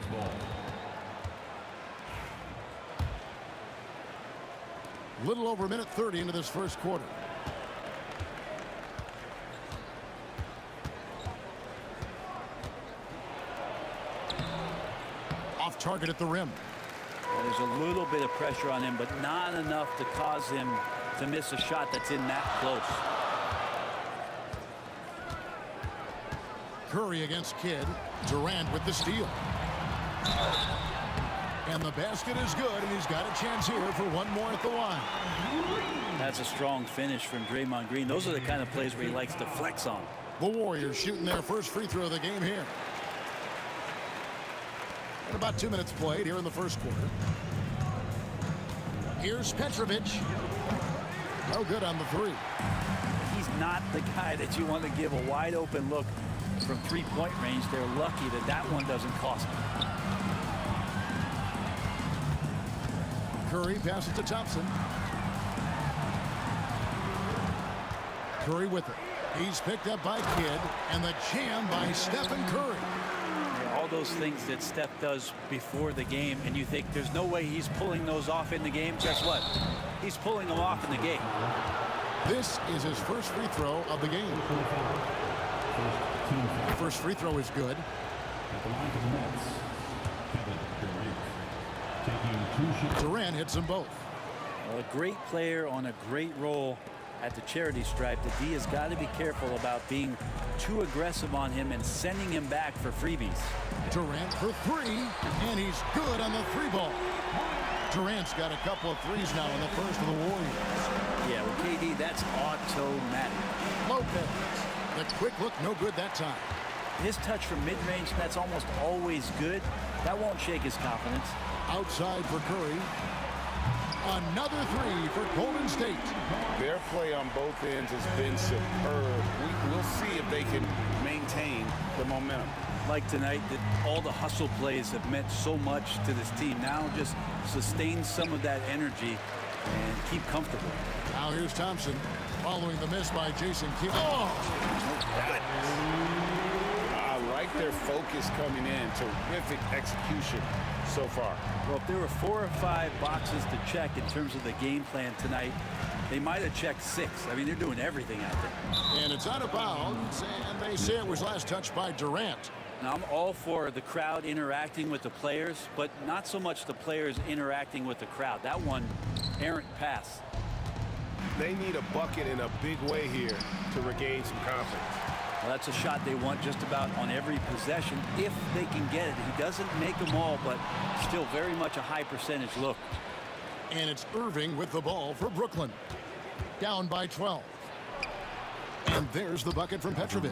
[SPEAKER 3] Little over a minute 30 into this first quarter. Off target at the rim.
[SPEAKER 9] There's a little bit of pressure on him, but not enough to cause him to miss a shot that's in that close.
[SPEAKER 3] Curry against Kidd. Durant with the steal. And the basket is good, and he's got a chance here for one more at the line.
[SPEAKER 9] That's a strong finish from Draymond Green. Those are the kind of plays where he likes to flex on.
[SPEAKER 3] The Warriors shooting their first free throw of the game here. And about 2 minutes played here in the first quarter. Here's Petrovic. No good on the three.
[SPEAKER 9] He's not the guy that you want to give a wide open look from three-point range. They're lucky that that one doesn't cost them.
[SPEAKER 3] Curry passes to Thompson. Curry with it. He's picked up by Kidd, and the jam by Stephen Curry.
[SPEAKER 9] All those things that Steph does before the game, and you think there's no way he's pulling those off in the game. Guess what? He's pulling them off in the game.
[SPEAKER 3] This is his first free throw of the game. The first free throw is good. Durant hits them both.
[SPEAKER 9] Well, a great player on a great role at the charity stripe. The D has got to be careful about being too aggressive on him and sending him back for freebies.
[SPEAKER 3] Durant for three, and he's good on the three ball. Durant's got a couple of threes now in the first of the Warriors.
[SPEAKER 9] Yeah, with KD, that's automatic.
[SPEAKER 3] Lopez, the quick look, no good that time.
[SPEAKER 9] His touch from mid-range, that's almost always good. That won't shake his confidence.
[SPEAKER 3] Outside for Curry. Another three for Golden State.
[SPEAKER 4] Their play on both ends has been superb. We'll see if they can maintain the momentum.
[SPEAKER 9] Like tonight, that all the hustle plays have meant so much to this team. Now just sustain some of that energy and keep comfortable.
[SPEAKER 3] Now here's Thompson following the miss by Jason Kidd. Oh!
[SPEAKER 4] I like
[SPEAKER 6] their focus coming in. Terrific execution so far.
[SPEAKER 9] Well, if there were 4 or 5 boxes to check in terms of the game plan tonight, they might have checked 6. I mean, they're doing everything out there.
[SPEAKER 3] And it's out of bounds, and they say it was last touched by Durant.
[SPEAKER 9] Now, I'm all for the crowd interacting with the players, but not so much the players interacting with the crowd. That one, errant pass.
[SPEAKER 4] They need a bucket in a big way here to regain some confidence.
[SPEAKER 9] Well, that's a shot they want just about on every possession if they can get it. He doesn't make them all, but still very much a high percentage look.
[SPEAKER 3] And it's Irving with the ball for Brooklyn. Down by 12. And there's the bucket from Petrovic.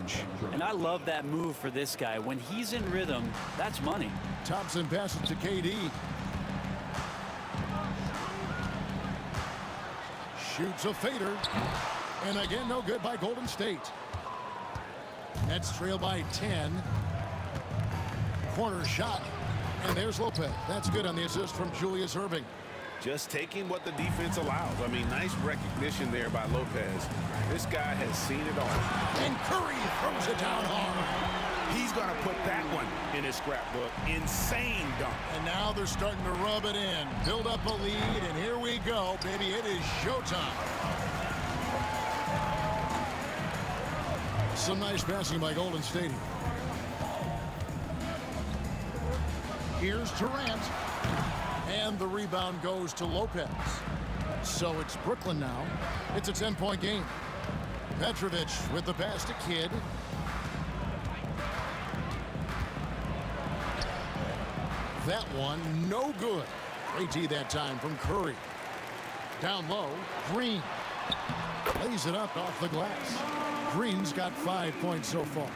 [SPEAKER 9] And I love that move for this guy. When he's in rhythm, that's money.
[SPEAKER 3] Thompson passes to KD. Shoots a fader. And again, no good by Golden State. Nets trail by 10. Corner shot. And there's Lopez. That's good on the assist from Julius Irving.
[SPEAKER 4] Just taking what the defense allows. I mean, nice recognition there by Lopez. This guy has seen it all.
[SPEAKER 3] And Curry throws it down hard.
[SPEAKER 4] He's going to put that one in his scrapbook. Insane dunk.
[SPEAKER 3] And now they're starting to rub it in. Build up a lead, and here we go, baby. It is showtime. Some nice passing by Golden State. Here's Durant. And the rebound goes to Lopez. So it's Brooklyn now. It's a 10-point game. Petrovic with the pass to Kidd. That one, no good. AT that time from Curry. Down low, Green. Lays it up off the glass. Green's got 5 points so far.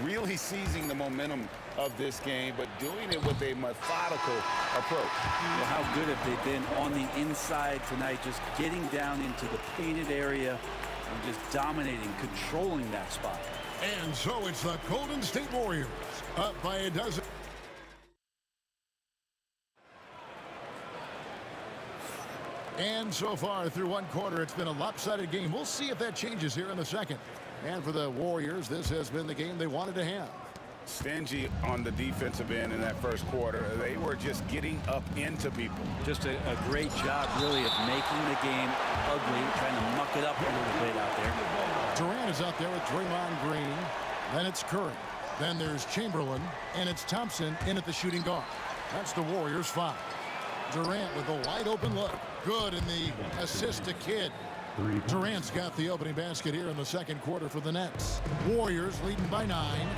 [SPEAKER 6] Really seizing the momentum of this game, but doing it with a methodical approach.
[SPEAKER 9] Well, how good have they been on the inside tonight, just getting down into the painted area and just dominating, controlling that spot.
[SPEAKER 3] And so it's the Golden State Warriors up by a dozen. And so far through one quarter, it's been a lopsided game. We'll see if that changes here in the second. And for the Warriors, this has been the game they wanted to have.
[SPEAKER 6] Stingy on the defensive end in that first quarter. They were just getting up into people.
[SPEAKER 9] Just a great job, really, of making the game ugly, trying to muck it up a little bit out there.
[SPEAKER 3] Durant is out there with Draymond Green. Then it's Curry. Then there's Chamberlain. And it's Thompson in at the shooting guard. That's the Warriors' 5. Durant with a wide open look. Good in the assist to Kidd. Durant's got the opening basket here in the second quarter for the Nets. Warriors leading by 9.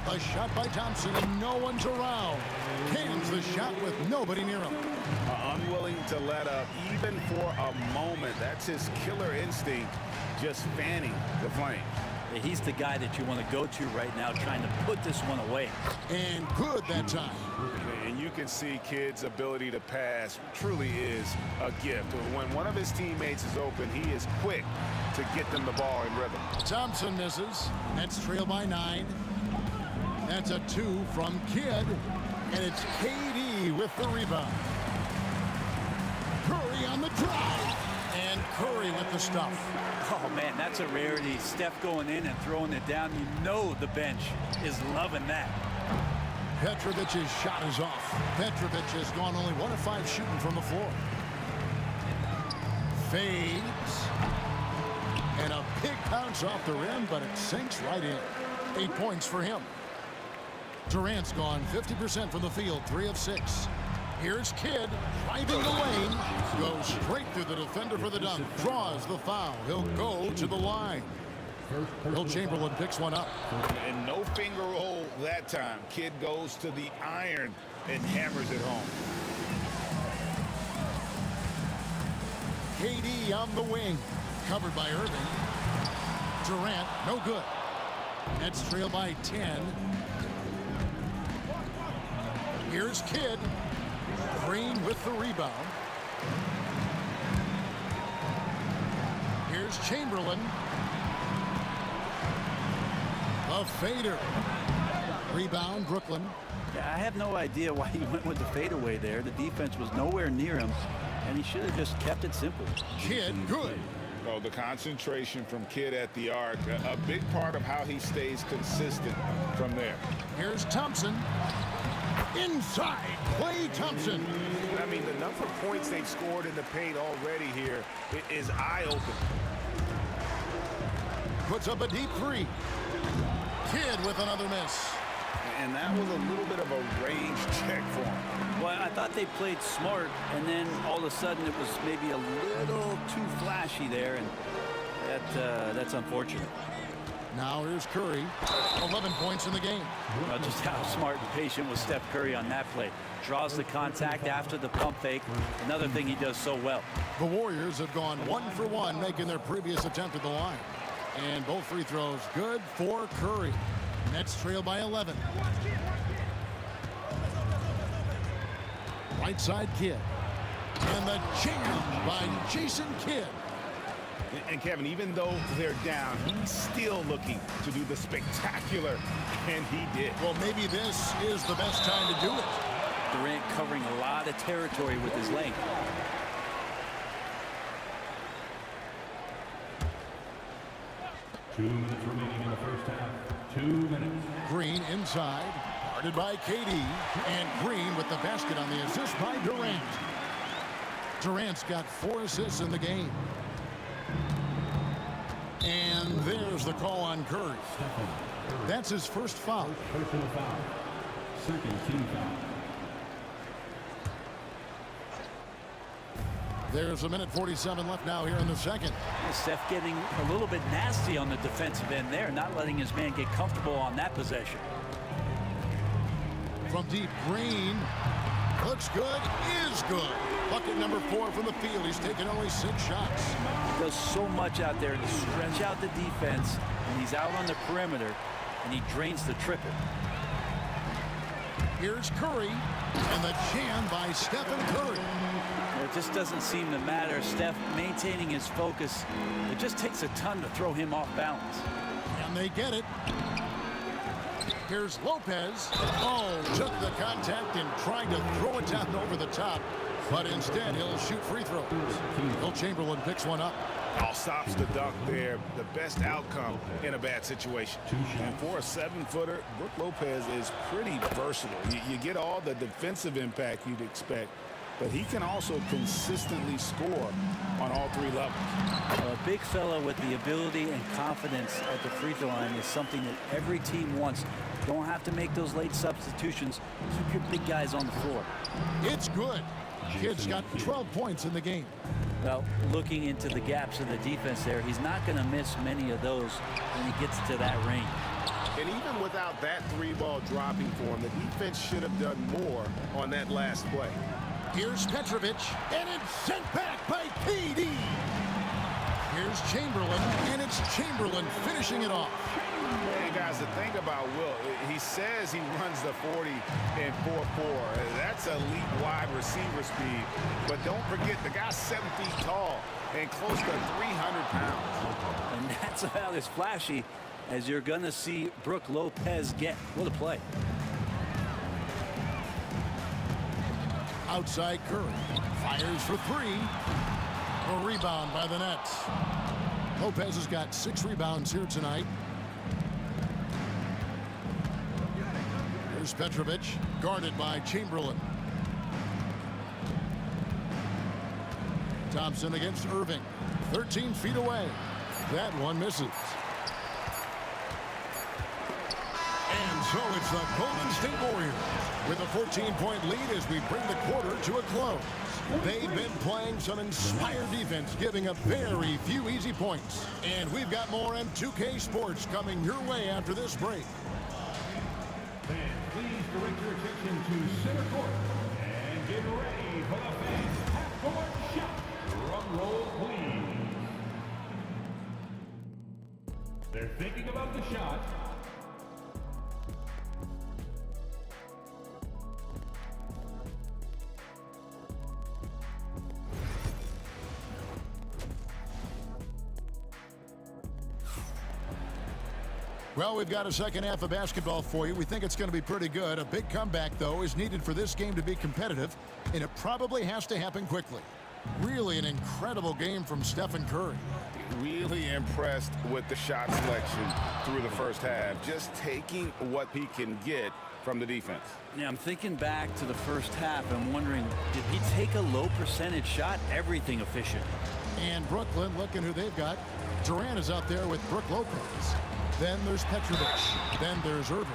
[SPEAKER 3] A shot by Thompson and no one's around. Cans the shot with nobody near him.
[SPEAKER 6] Unwilling to let up even for a moment. That's his killer instinct, just fanning the flame.
[SPEAKER 9] He's the guy that you want to go to right now, trying to put this one away.
[SPEAKER 3] And good that time.
[SPEAKER 4] And you can see Kidd's ability to pass truly is a gift. When one of his teammates is open, he is quick to get them the ball in rhythm.
[SPEAKER 3] Thompson misses. Nets trail by 9. That's a 2 from Kidd. And it's KD with the rebound. Curry on the drive. And Curry with the stuff.
[SPEAKER 9] Oh, man, that's a rarity. Steph going in and throwing it down. You know the bench is loving that.
[SPEAKER 3] Petrovic's shot is off. Petrovic has gone only 1 of 5 shooting from the floor. Fades. And a big bounce off the rim, but it sinks right in. 8 points for him. Durant's gone 50% from the field, 3 of 6. Here's Kidd driving the lane. Goes straight through the defender for the dunk. Draws the foul. He'll go to the line. Will Chamberlain picks one up.
[SPEAKER 6] And no finger roll that time. Kidd goes to the iron and hammers it home.
[SPEAKER 3] KD on the wing. Covered by Irving. Durant, no good. Nets trail by 10. Here's Kidd. Green with the rebound. Here's Chamberlain. A fader. Rebound, Brooklyn.
[SPEAKER 9] Yeah, I have no idea why he went with the fadeaway there. The defense was nowhere near him, and he should have just kept it simple.
[SPEAKER 3] Kidd, good.
[SPEAKER 6] Well, the concentration from Kidd at the arc, a big part of how he stays consistent from there.
[SPEAKER 3] Here's Thompson. Inside, Klay Thompson.
[SPEAKER 4] I mean, the number of points they've scored in the paint already here is eye-opening.
[SPEAKER 3] Puts up a deep three. Kidd with another miss.
[SPEAKER 6] And that was a little bit of a range check for him.
[SPEAKER 9] Well, I thought they played smart, and then all of a sudden it was maybe a little too flashy there, and that's unfortunate.
[SPEAKER 3] Now here's Curry, 11 points in the game.
[SPEAKER 9] Well, just how smart and patient was Steph Curry on that play. Draws the contact after the pump fake. Another thing he does so well.
[SPEAKER 3] The Warriors have gone 1 for 1, making their previous attempt at the line. And both free throws good for Curry. Nets trail by 11. Right side, Kidd. And the jam by Jason Kidd.
[SPEAKER 4] And Kevin, even though they're down, he's still looking to do the spectacular, and he did.
[SPEAKER 3] Well, maybe this is the best time to do it.
[SPEAKER 9] Durant covering a lot of territory with his length.
[SPEAKER 7] 2 minutes remaining in the first half. 2 minutes.
[SPEAKER 3] Green inside, guarded by KD, and Green with the basket on the assist by Durant. Durant's got 4 assists in the game. And there's the call on Curry. That's his first foul.
[SPEAKER 7] Personal foul. Second team foul.
[SPEAKER 3] There's a minute 47 left now here in the second.
[SPEAKER 9] Steph getting a little bit nasty on the defensive end there, not letting his man get comfortable on that possession.
[SPEAKER 3] From deep, Green. Looks good, is good. Bucket number 4 from the field. He's taken only 6 shots.
[SPEAKER 9] He does so much out there to stretch out the defense, and he's out on the perimeter, and he drains the triple.
[SPEAKER 3] Here's Curry, and the jam by Stephen Curry.
[SPEAKER 9] It just doesn't seem to matter. Steph maintaining his focus. It just takes a ton to throw him off balance.
[SPEAKER 3] And they get it. Here's Lopez. Oh, took the contact and tried to throw it down over the top. But instead, he'll shoot free throws. Will Chamberlain picks one up.
[SPEAKER 4] All stops the dunk there. The best outcome in a bad situation. And for a 7-footer, Brook Lopez is pretty versatile. You get all the defensive impact you'd expect, but he can also consistently score on all 3 levels.
[SPEAKER 9] A big fella with the ability and confidence at the free throw line is something that every team wants. Don't have to make those late substitutions. Keep your big guys on the floor.
[SPEAKER 3] It's good. Kidd's got 12 points in the game.
[SPEAKER 9] Well, looking into the gaps of the defense there, he's not going to miss many of those when he gets to that range.
[SPEAKER 4] And even without that 3-ball dropping for him, the defense should have done more on that last play.
[SPEAKER 3] Here's Petrovic, and it's sent back by KD. Here's Chamberlain, and it's Chamberlain finishing it off.
[SPEAKER 4] Hey, guys, the thing about Will, he says he runs the 40 and 4.4. That's elite wide receiver speed. But don't forget, the guy's 7 feet tall and close to 300 pounds.
[SPEAKER 9] And that's about as flashy as you're going to see Brook Lopez get. What a play.
[SPEAKER 3] Outside Curry. Fires for 3. A rebound by the Nets. Lopez has got 6 rebounds here tonight. Here's Petrovic, guarded by Chamberlain. Thompson against Irving. 13 feet away. That one misses. And so it's the Golden State Warriors with a 14-point lead as we bring the quarter to a close. They've been playing some inspired defense, giving up very few easy points. And we've got more on 2K Sports coming your way after this break.
[SPEAKER 7] Fans, please direct your attention to center court and get ready for the fans half-court shot. Drum roll, please. They're thinking about the shot.
[SPEAKER 3] Well, we've got a second half of basketball for you. We think it's going to be pretty good. A big comeback, though, is needed for this game to be competitive, and it probably has to happen quickly. Really an incredible game from Stephen Curry.
[SPEAKER 4] Really impressed with the shot selection through the first half. Just taking what he can get from the defense.
[SPEAKER 9] Yeah, I'm thinking back to the first half. I'm wondering, did he take a low percentage shot? Everything efficient.
[SPEAKER 3] And Brooklyn, looking who they've got. Durant is out there with Brook Lopez. Then there's Petrovic. Then there's Irving.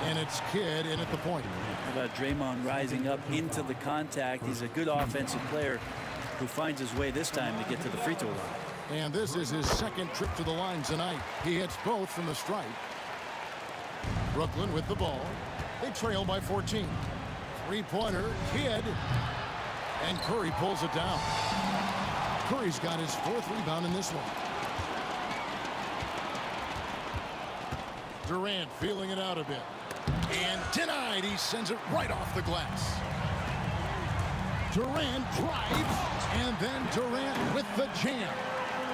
[SPEAKER 3] And it's Kidd in at the point.
[SPEAKER 9] How about Draymond rising up into the contact? He's a good offensive player who finds his way this time to get to the free throw line.
[SPEAKER 3] And this is his second trip to the line tonight. He hits both from the stripe. Brooklyn with the ball. They trail by 14. Three-pointer, Kidd. And Curry pulls it down. Curry's got his fourth rebound in this one. Durant feeling it out a bit. And denied. He sends it right off the glass. Durant drives. And then Durant with the jam.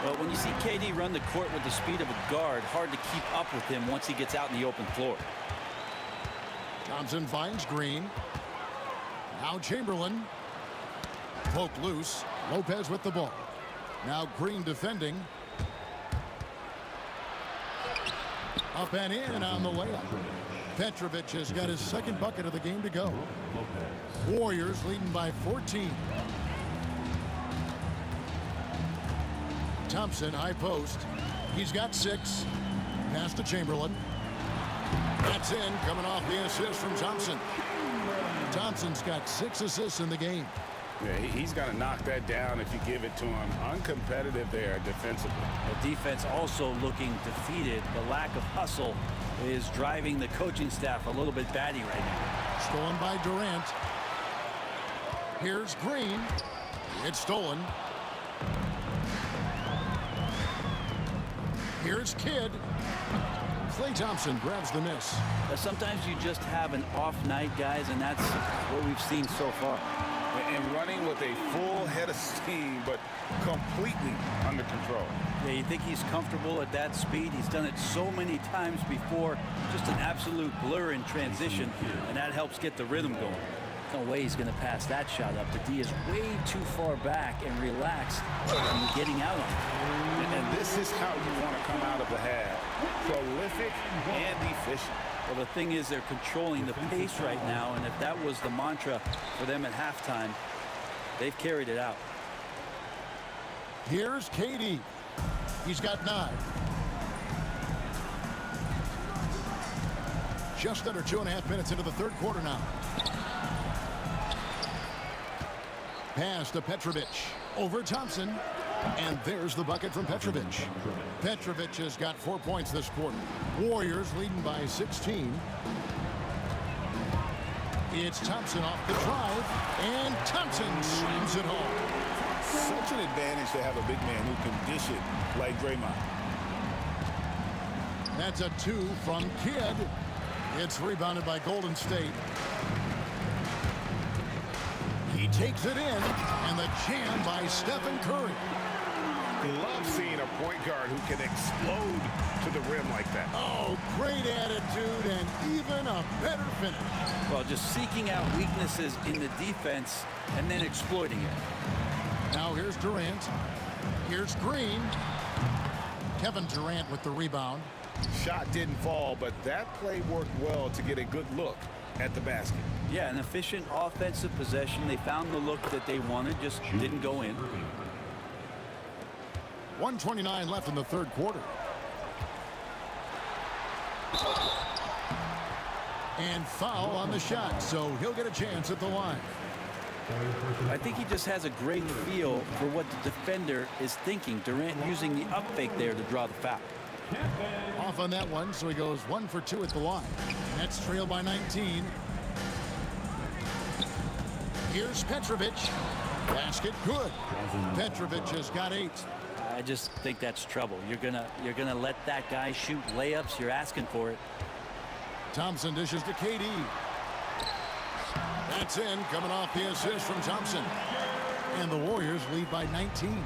[SPEAKER 9] Well, when you see KD run the court with the speed of a guard, hard to keep up with him once he gets out in the open floor.
[SPEAKER 3] Thompson finds Green. Now Chamberlain. Poke loose. Lopez with the ball. Now Green defending. Up and in on the layup. Petrovic has got his second bucket of the game to go. Warriors leading by 14. Thompson, high post. He's got 6. Pass to Chamberlain. That's in, coming off the assist from Thompson. Thompson's got 6 assists in the game.
[SPEAKER 4] Yeah, he's got to knock that down if you give it to him. Uncompetitive there defensively.
[SPEAKER 9] The defense also looking defeated. The lack of hustle is driving the coaching staff a little bit batty right now.
[SPEAKER 3] Stolen by Durant. Here's Green. It's stolen. Here's Kidd. Klay Thompson grabs the miss.
[SPEAKER 9] Sometimes you just have an off night, guys, and that's what we've seen so far.
[SPEAKER 4] And running with a full head of steam, but completely under control.
[SPEAKER 9] Yeah, you think he's comfortable at that speed. He's done it so many times before. Just an absolute blur in transition, and that helps get the rhythm going. No way he's going to pass that shot up. The D is way too far back and relaxed and getting out on it.
[SPEAKER 4] And this is how you want to come out of the half. Prolific and efficient.
[SPEAKER 9] Well, the thing is they're controlling the pace right now, and if that was the mantra for them at halftime, they've carried it out.
[SPEAKER 3] Here's KD. He's got 9. Just under 2.5 minutes into the third quarter now. Pass to Petrovic. Over Thompson. And there's the bucket from Petrovic. Petrovic has got 4 points this quarter. Warriors leading by 16. It's Thompson off the drive. And Thompson slams it home.
[SPEAKER 4] Such an advantage to have a big man who can dish it like Draymond.
[SPEAKER 3] That's a 2 from Kidd. It's rebounded by Golden State. He takes it in, and the jam by Stephen Curry.
[SPEAKER 4] Love seeing a point guard who can explode to the rim like that.
[SPEAKER 3] Oh, great attitude and even a better finish.
[SPEAKER 9] Well, just seeking out weaknesses in the defense and then exploiting it.
[SPEAKER 3] Now here's Durant. Here's Green. Kevin Durant with the rebound.
[SPEAKER 4] Shot didn't fall, but that play worked well to get a good look at the basket.
[SPEAKER 9] Yeah, an efficient offensive possession. They found the look that they wanted, just didn't go in.
[SPEAKER 3] 1:29 left in the third quarter. And foul on the shot, so he'll get a chance at the line.
[SPEAKER 9] I think he just has a great feel for what the defender is thinking. Durant using the up fake there to draw the foul.
[SPEAKER 3] Off on that one, so he goes 1 for 2 at the line. Nets trail by 19. Here's Petrovic. Basket good. Petrovic has got 8.
[SPEAKER 9] I just think that's trouble. You're gonna let that guy shoot layups. You're asking for it.
[SPEAKER 3] Thompson dishes to KD. That's in, coming off the assist from Thompson. And the Warriors lead by 19.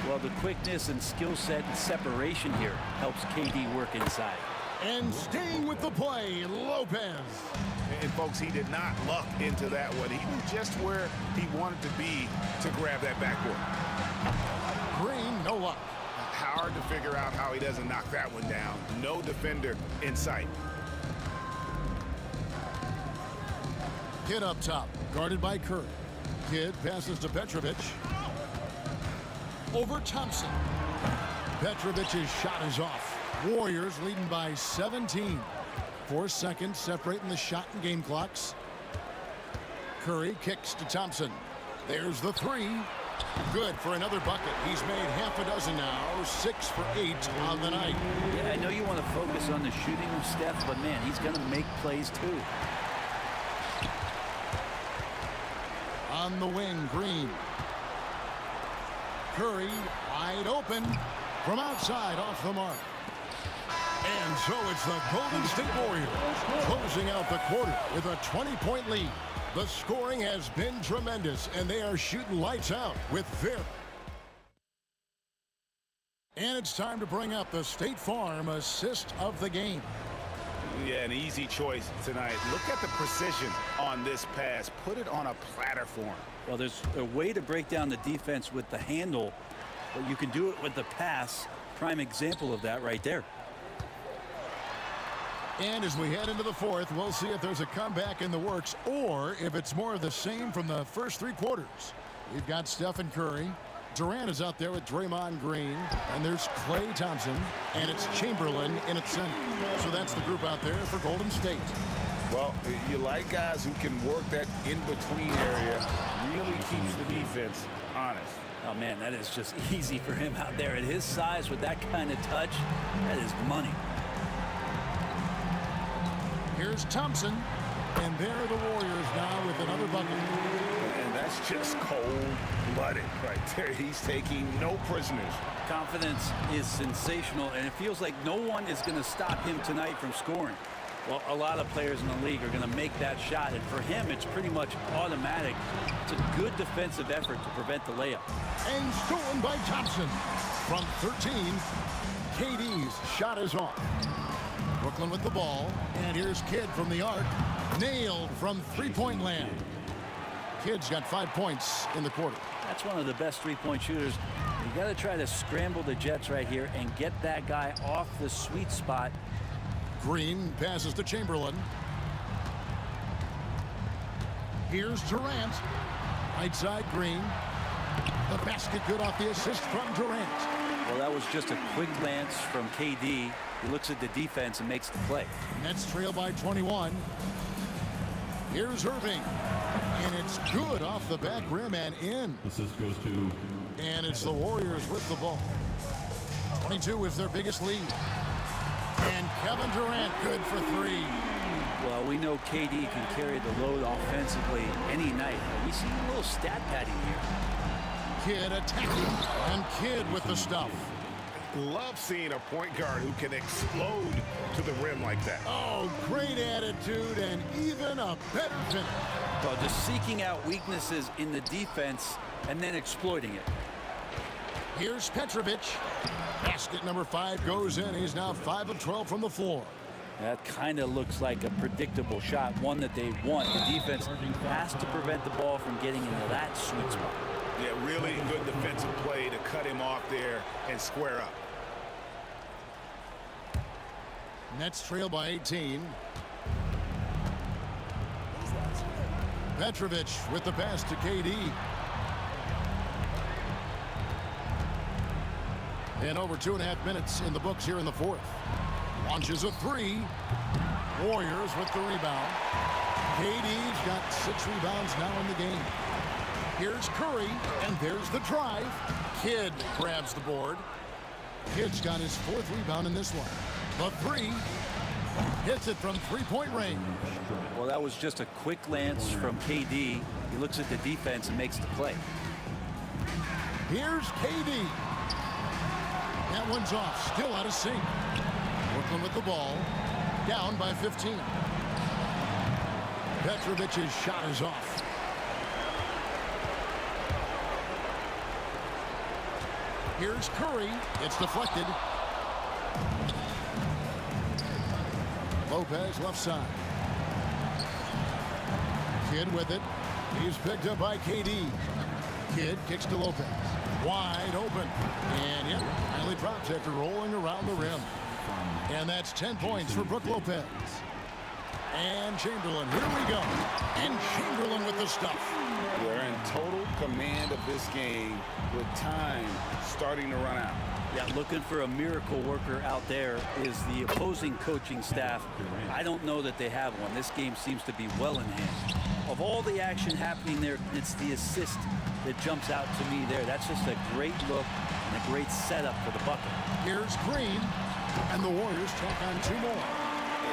[SPEAKER 9] Well, the quickness and skill set and separation here helps KD work inside.
[SPEAKER 3] And staying with the play, Lopez.
[SPEAKER 4] And folks, he did not luck into that one. He knew just where he wanted to be to grab that backboard.
[SPEAKER 3] Green, no luck.
[SPEAKER 4] hard to figure out how he doesn't knock that one down. No defender in sight.
[SPEAKER 3] Kidd up top, guarded by Curry. Kidd passes to Petrovic. Over Thompson. Petrovic's shot is off. Warriors leading by 17. 4 seconds separating the shot and game clocks. Curry kicks to Thompson. There's the three. Good for another bucket. He's made half a dozen now. 6 for 8 on the night.
[SPEAKER 9] Yeah, I know you want to focus on the shooting of Steph, but man, he's going to make plays too.
[SPEAKER 3] On the wing, Green. Curry wide open from outside off the mark. And so it's the Golden State Warriors closing out the quarter with a 20-point lead. The scoring has been tremendous, and they are shooting lights out with their... And it's time to bring up the State Farm assist of the game.
[SPEAKER 4] Yeah, an easy choice tonight. Look at the precision on this pass. Put it on a platter for him.
[SPEAKER 9] Well, there's a way to break down the defense with the handle, but you can do it with the pass. Prime example of that right there.
[SPEAKER 3] And as we head into the fourth, we'll see if there's a comeback in the works or if it's more of the same from the first 3 quarters. We've got Stephen Curry. Durant is out there with Draymond Green. And there's Klay Thompson. And it's Chamberlain in its center. So that's the group out there for Golden State.
[SPEAKER 4] Well, you like guys who can work that in-between area. Really keeps the defense honest.
[SPEAKER 9] Oh, man, that is just easy for him out there. At his size with that kind of touch, that is money.
[SPEAKER 3] Here's Thompson, and there are the Warriors now with another bucket.
[SPEAKER 4] And that's just cold-blooded right there. He's taking no prisoners.
[SPEAKER 9] Confidence is sensational, and it feels like no one is going to stop him tonight from scoring. Well, a lot of players in the league are going to make that shot, and for him, it's pretty much automatic. It's a good defensive effort to prevent the layup.
[SPEAKER 3] And stolen by Thompson. From 13, KD's shot is off. Brooklyn with the ball, and here's Kidd from the arc. Nailed from three-point land. Kidd's got 5 points in the quarter.
[SPEAKER 9] That's one of the best three-point shooters. You got to try to scramble the Jets right here and get that guy off the sweet spot.
[SPEAKER 3] Green passes to Chamberlain. Here's Durant. Right side, Green. The basket good off the assist from Durant.
[SPEAKER 9] Well, that was just a quick glance from KD. He looks at the defense and makes the play.
[SPEAKER 3] Nets trail by 21. Here's Irving. And it's good off the back rim and in.
[SPEAKER 7] Assist goes to...
[SPEAKER 3] And it's the Warriors with the ball. 22 is their biggest lead. And Kevin Durant good for 3.
[SPEAKER 9] Well, we know KD can carry the load offensively any night. We see a little stat padding here.
[SPEAKER 3] Kidd attacking. And Kidd with the stuff.
[SPEAKER 4] Love seeing a point guard who can explode to the rim like that.
[SPEAKER 3] Oh, great attitude and even a better finish.
[SPEAKER 9] Well, just seeking out weaknesses in the defense and then exploiting it.
[SPEAKER 3] Here's Petrovic. Basket number 5 goes in. He's now 5 of 12 from the floor.
[SPEAKER 9] That kind of looks like a predictable shot, one that they want. The defense has to prevent the ball from getting into that sweet spot.
[SPEAKER 4] Yeah, really good defensive play to cut him off there and square up.
[SPEAKER 3] Nets trail by 18. Petrovic with the pass to KD. And over 2.5 minutes in the books here in the fourth. Launches a 3. Warriors with the rebound. KD's got 6 rebounds now in the game. Here's Curry, and there's the drive. Kidd grabs the board. Kidd's got his 4th rebound in this one. The 3 hits it from 3-point range.
[SPEAKER 9] Well, that was just a quick glance from KD. He looks at the defense and makes the play.
[SPEAKER 3] Here's KD. That one's off, still out of sync. Brooklyn with the ball, down by 15. Petrovic's shot is off. Here's Curry. It's deflected. Lopez left side. Kidd with it. He's picked up by KD. Kidd kicks to Lopez. Wide open. And yep, finally drops after rolling around the rim. And that's 10 points for Brook Lopez. And Chamberlain, here we go. And Chamberlain with the stuff.
[SPEAKER 6] They're in total command of this game with time starting to run out.
[SPEAKER 9] Yeah, looking for a miracle worker out there is the opposing coaching staff. I don't know that they have one. This game seems to be well in hand. Of all the action happening there, it's the assist that jumps out to me there. That's just a great look and a great setup for the bucket.
[SPEAKER 3] Here's Green, and the Warriors tack on 2 more.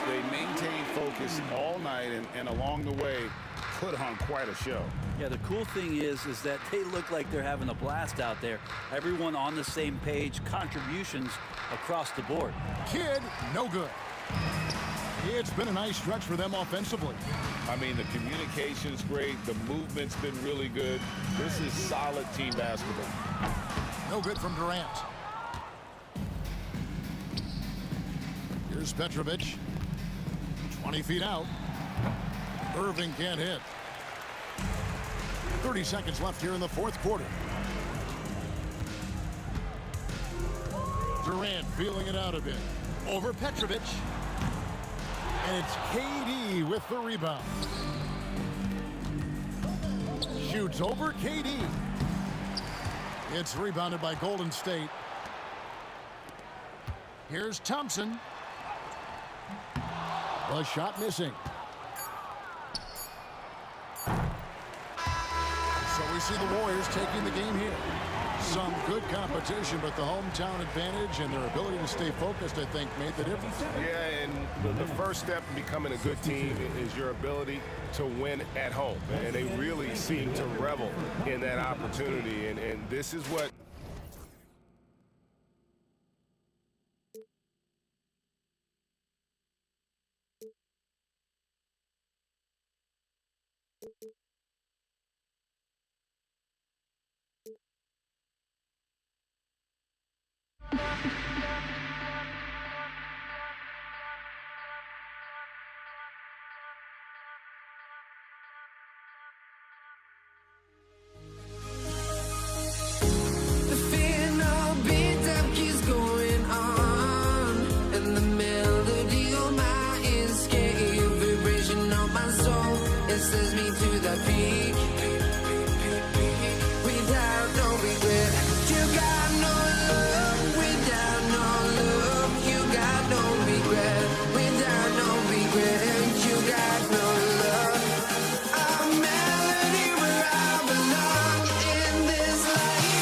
[SPEAKER 6] They maintain focus all night and along the way put on quite a show.
[SPEAKER 9] Yeah, the cool thing is that they look like they're having a blast out there. Everyone on the same page, contributions across the board.
[SPEAKER 3] Kidd, no good. It's been a nice stretch for them offensively.
[SPEAKER 6] I mean, the communication's great. The movement's been really good. This is solid team basketball.
[SPEAKER 3] No good from Durant. Here's Petrovic. 20 feet out. Irving can't hit. 30 seconds left here in the 4th quarter. Durant feeling it out a bit. Over Petrovic. And it's KD with the rebound. Shoots over KD. It's rebounded by Golden State. Here's Thompson. A shot missing. So we see the Warriors taking the game here. Some good competition, but the hometown advantage and their ability to stay focused, I think, made the difference.
[SPEAKER 4] Yeah, and the first step in becoming a good team is your ability to win at home. And they really seem to revel in that opportunity. And this is what
[SPEAKER 17] The fear no beat-up keeps going on, and the melody on my ears, scary vibration on my soul. It sends me to the peak. Without no regret, you got no love. Without no love, you got no regret. Without no regret, you got no love. A melody where I belong in this life.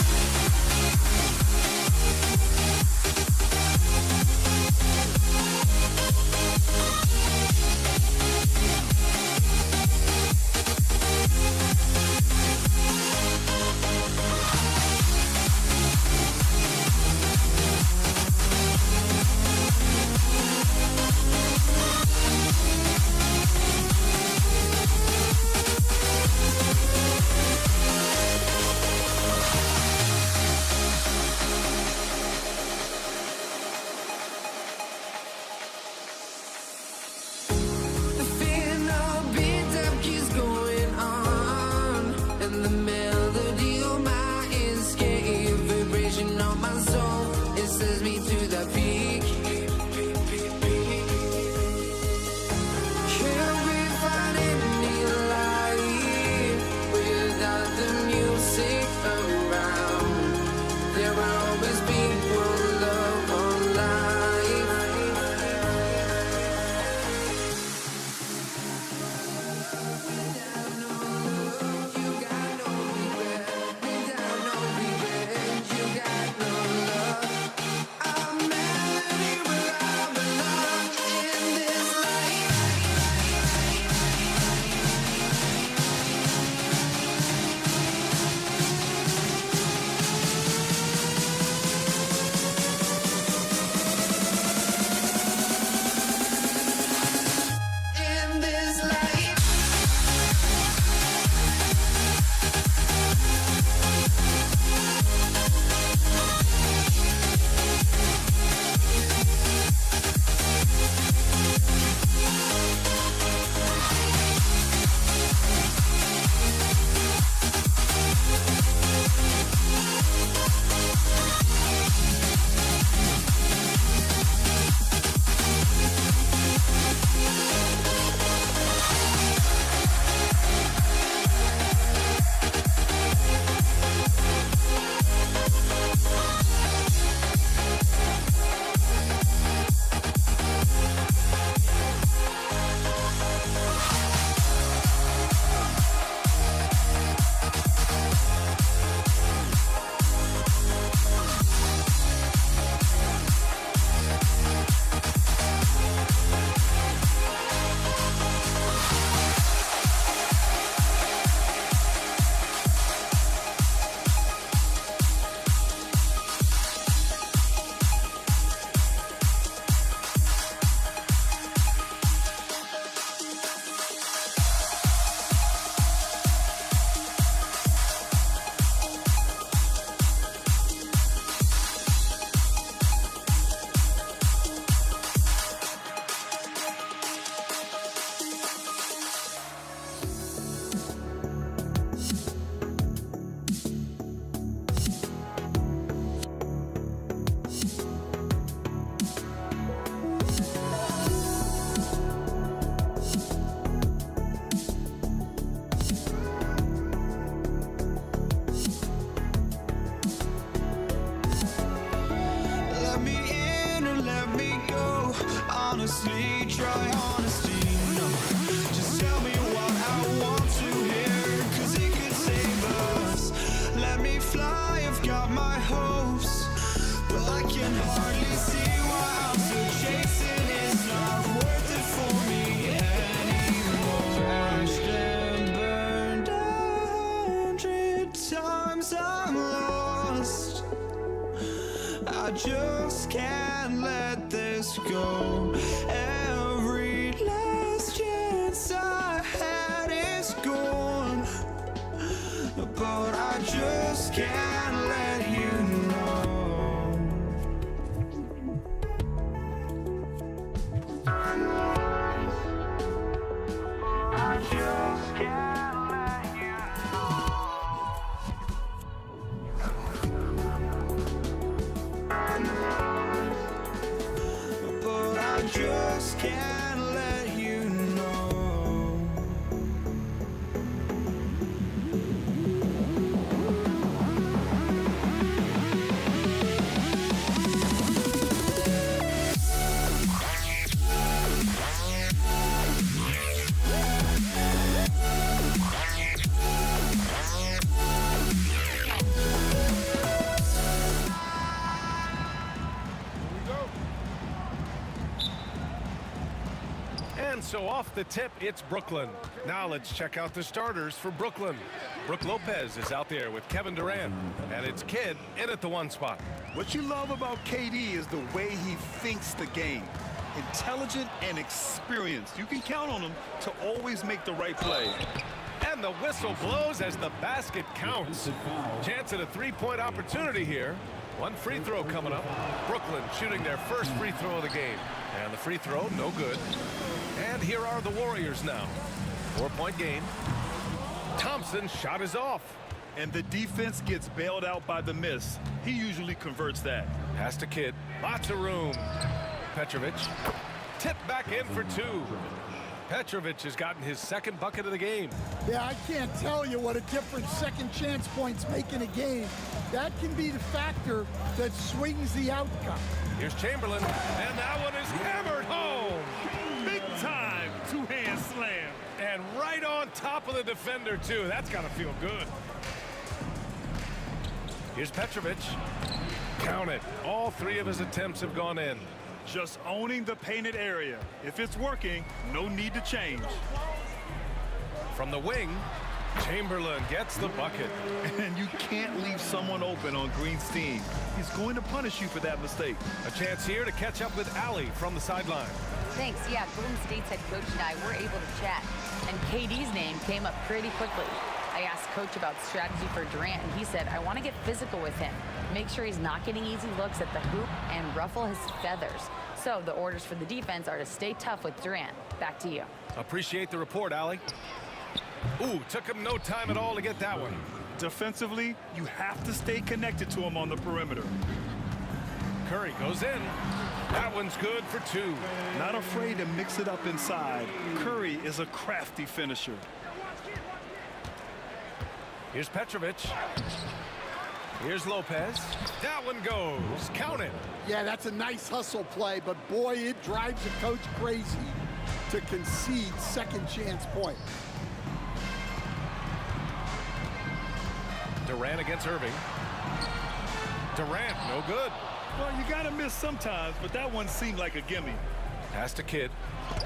[SPEAKER 17] can hardly see why I'm still chasing. It's not worth it for me anymore. Crashed and burned 100 times I'm lost. I just can't let this go. Every last chance I had is gone, but I just can't let you know. I just can't let you know. But I just can't let you know.
[SPEAKER 8] And so off the tip, it's Brooklyn. Now let's check out the starters for Brooklyn. Brooke Lopez is out there with Kevin Durant, and it's Kidd in at the 1 spot.
[SPEAKER 10] What you love about KD is the way he thinks the game. Intelligent and experienced. You can count on him to always make the right play.
[SPEAKER 8] And the whistle blows as the basket counts. Chance at a 3-point opportunity here. 1 free throw coming up. Brooklyn shooting their first free throw of the game. And the free throw, no good. And here are the Warriors now. 4-point game. Thompson's shot is off.
[SPEAKER 10] And the defense gets bailed out by the miss. He usually converts that.
[SPEAKER 8] Pass to Kidd. Lots of room. Petrovic. Tipped back in for 2. Petrovic has gotten his 2nd bucket of the game.
[SPEAKER 12] Yeah, I can't tell you what a difference second chance points make in a game. That can be the factor that swings the outcome.
[SPEAKER 8] Here's Chamberlain, and that one is hammered home.
[SPEAKER 10] Big time 2-hand slam.
[SPEAKER 8] And right on top of the defender, too. That's got to feel good. Here's Petrovic. Count it. All 3 of his attempts have gone in.
[SPEAKER 10] Just owning the painted area. If it's working, no need to change.
[SPEAKER 8] From the wing, Chamberlain gets the bucket.
[SPEAKER 10] And you can't leave someone open on Green's team. He's going to punish you for that mistake.
[SPEAKER 8] A chance here to catch up with Allie from the sideline.
[SPEAKER 11] Thanks. Yeah, Golden State's head coach and I were able to chat. And KD's name came up pretty quickly. I asked Coach about strategy for Durant, and he said, I want to get physical with him. Make sure he's not getting easy looks at the hoop and ruffle his feathers. So the orders for the defense are to stay tough with Durant. Back to you.
[SPEAKER 8] Appreciate the report, Allie. Ooh, took him no time at all to get that one.
[SPEAKER 10] Defensively, you have to stay connected to him on the perimeter.
[SPEAKER 8] Curry goes in. That one's good for 2.
[SPEAKER 10] Not afraid to mix it up inside. Curry is a crafty finisher.
[SPEAKER 8] Here's Petrovic. Here's Lopez. That one goes. Count it.
[SPEAKER 12] Yeah, that's a nice hustle play, but boy, it drives a coach crazy to concede second chance point.
[SPEAKER 8] Durant against Irving. Durant, no good.
[SPEAKER 10] Well, you got to miss sometimes, but that one seemed like a gimme.
[SPEAKER 8] Pass to Kidd.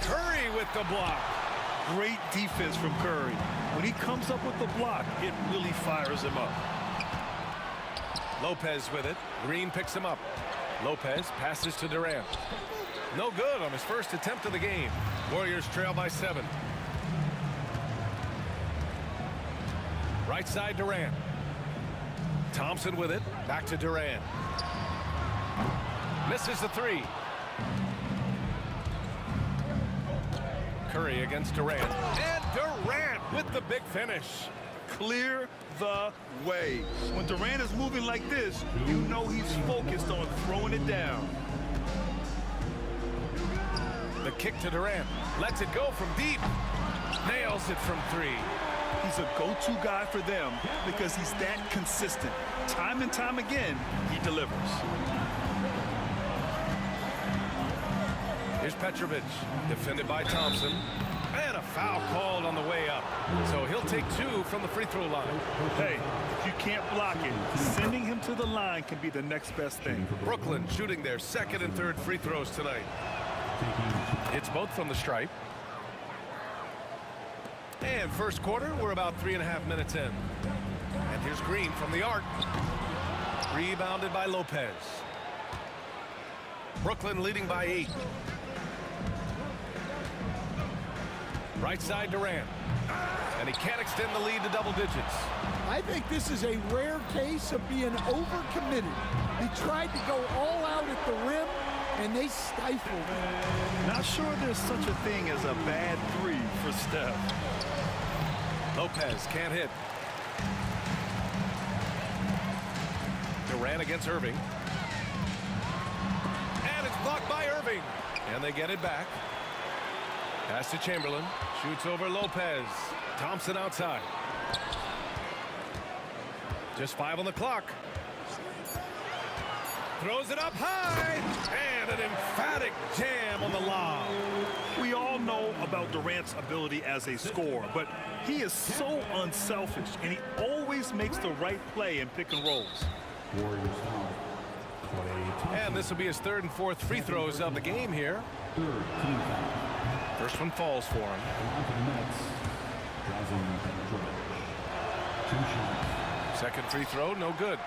[SPEAKER 8] Curry with the block.
[SPEAKER 10] Great defense from Curry. When he comes up with the block, it really fires him up.
[SPEAKER 8] Lopez with it. Green picks him up. Lopez passes to Durant. No good on his first attempt of the game. Warriors trail by 7. Right side, Durant. Thompson with it. Back to Durant. Misses the 3. Curry against Durant. And Durant with the big finish.
[SPEAKER 10] Clear the way. When Durant is moving like this, you know he's focused on throwing it down.
[SPEAKER 8] The kick to Durant. Lets it go from deep. Nails it from 3.
[SPEAKER 10] He's a go-to guy for them because he's that consistent. Time and time again, he delivers.
[SPEAKER 8] Here's Petrovic, defended by Thompson. And a foul called on the way up. So he'll take 2 from the free throw line.
[SPEAKER 10] Hey, if you can't block it, sending him to the line can be the next best thing.
[SPEAKER 8] Brooklyn shooting their second and third free throws tonight. It's both from the stripe. And first quarter, we're about 3.5 minutes in. And here's Green from the arc. Rebounded by Lopez. Brooklyn leading by 8. Right side Durant. And he can't extend the lead to double digits.
[SPEAKER 12] I think this is a rare case of being overcommitted. He tried to go all out at the rim, and they stifled him.
[SPEAKER 10] Not sure there's such a thing as a bad 3 for Steph.
[SPEAKER 8] Lopez can't hit. Durant against Irving. And it's blocked by Irving. And they get it back. Pass to Chamberlain. Shoots over Lopez. Thompson outside. Just 5 on the clock. Throws it up high. And an emphatic jam on the lob.
[SPEAKER 10] We all know about Durant's ability as a scorer, but he is so unselfish, and he always makes the right play in pick and rolls.
[SPEAKER 8] And this will be his 3rd and 4th free throws of the game here. First one falls for him. Second free throw, no good.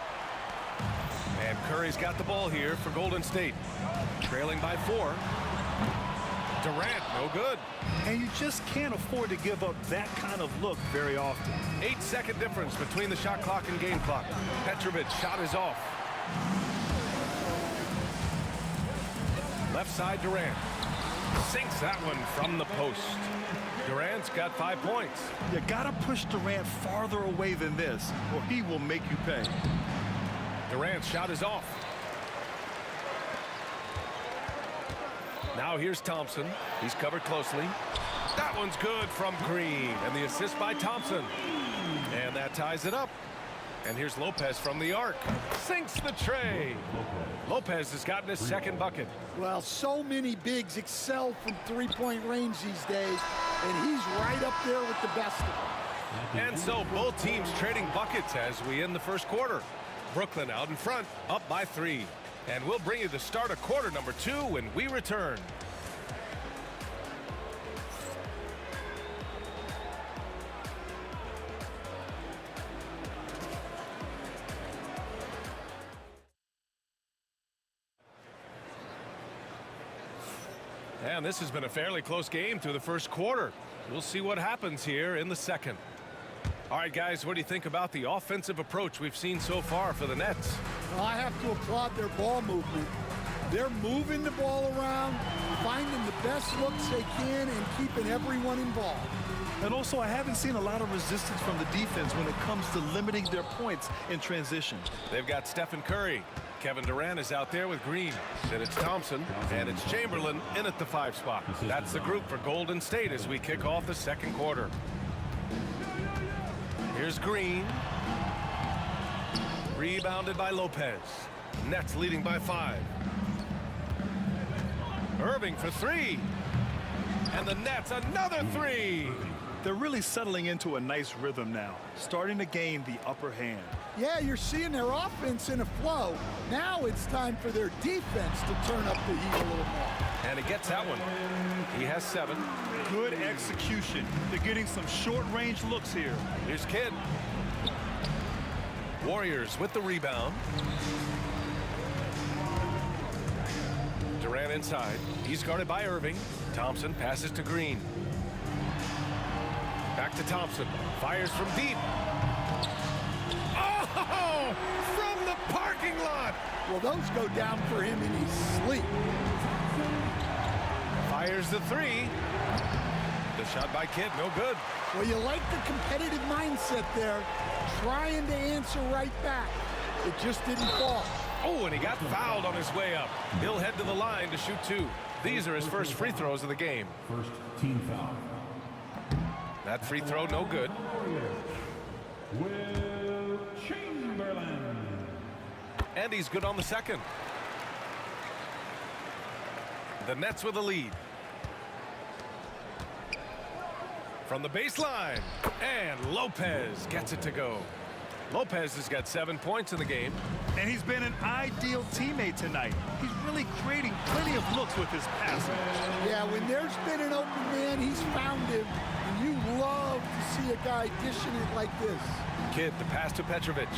[SPEAKER 8] And Curry's got the ball here for Golden State. Trailing by 4. Durant, no good.
[SPEAKER 10] And you just can't afford to give up that kind of look very often.
[SPEAKER 8] 8-second difference between the shot clock and game clock. Petrovic shot is off. Left side Durant. Sinks that one from the post. Durant's got 5 points.
[SPEAKER 10] You gotta push Durant farther away than this, or he will make you pay.
[SPEAKER 8] Durant's shot is off. Now here's Thompson. He's covered closely. That one's good from Green. And the assist by Thompson. And that ties it up. And here's Lopez from the arc. Sinks the tray. Lopez has gotten his 2nd bucket.
[SPEAKER 12] Well, so many bigs excel from three-point range these days, and he's right up there with the best of them.
[SPEAKER 8] And so both teams trading buckets as we end the first quarter. Brooklyn out in front, up by 3. And we'll bring you the start of quarter number 2 when we return. And this has been a fairly close game through the first quarter. We'll see what happens here in the second. All right, guys, what do you think about the offensive approach we've seen so far for the Nets?
[SPEAKER 12] Well, I have to applaud their ball movement. They're moving the ball around, finding the best looks they can, and keeping everyone involved.
[SPEAKER 10] And also, I haven't seen a lot of resistance from the defense when it comes to limiting their points in transition.
[SPEAKER 8] They've got Stephen Curry. Kevin Durant is out there with Green. Then it's Thompson, and it's Chamberlain in at the 5 spot. That's the group for Golden State as we kick off the second quarter. Here's Green. Rebounded by Lopez. Nets leading by 5. Irving for 3. And the Nets another 3.
[SPEAKER 10] They're really settling into a nice rhythm now, starting to gain the upper hand.
[SPEAKER 12] Yeah, you're seeing their offense in a flow. Now it's time for their defense to turn up the heat a little more.
[SPEAKER 8] And he gets that one. He has 7.
[SPEAKER 10] Good execution. They're getting some short-range looks here.
[SPEAKER 8] Here's Kidd. Warriors with the rebound. Durant inside. He's guarded by Irving. Thompson passes to Green. Back to Thompson. Fires from deep. Oh! From the parking lot!
[SPEAKER 12] Well, those go down for him in his sleep.
[SPEAKER 8] Fires the 3. The shot by Kidd, no good.
[SPEAKER 12] Well, you like the competitive mindset there, trying to answer right back. It just didn't fall.
[SPEAKER 8] Oh, and he got fouled on his way up. He'll head to the line to shoot 2. These are his first free throws of the game.
[SPEAKER 7] First team foul.
[SPEAKER 8] That free throw, no good.
[SPEAKER 7] Will Chamberlain.
[SPEAKER 8] And he's good on the second. The Nets with a lead. from the baseline. And Lopez gets it to go. Lopez has got 7 points in the game.
[SPEAKER 10] And he's been an ideal teammate tonight. He's really creating plenty of looks with his passing.
[SPEAKER 12] Yeah, when there's been an open man, he's found him. And you love to see a guy dishing it like this.
[SPEAKER 8] Kidd, the pass to Petrovic.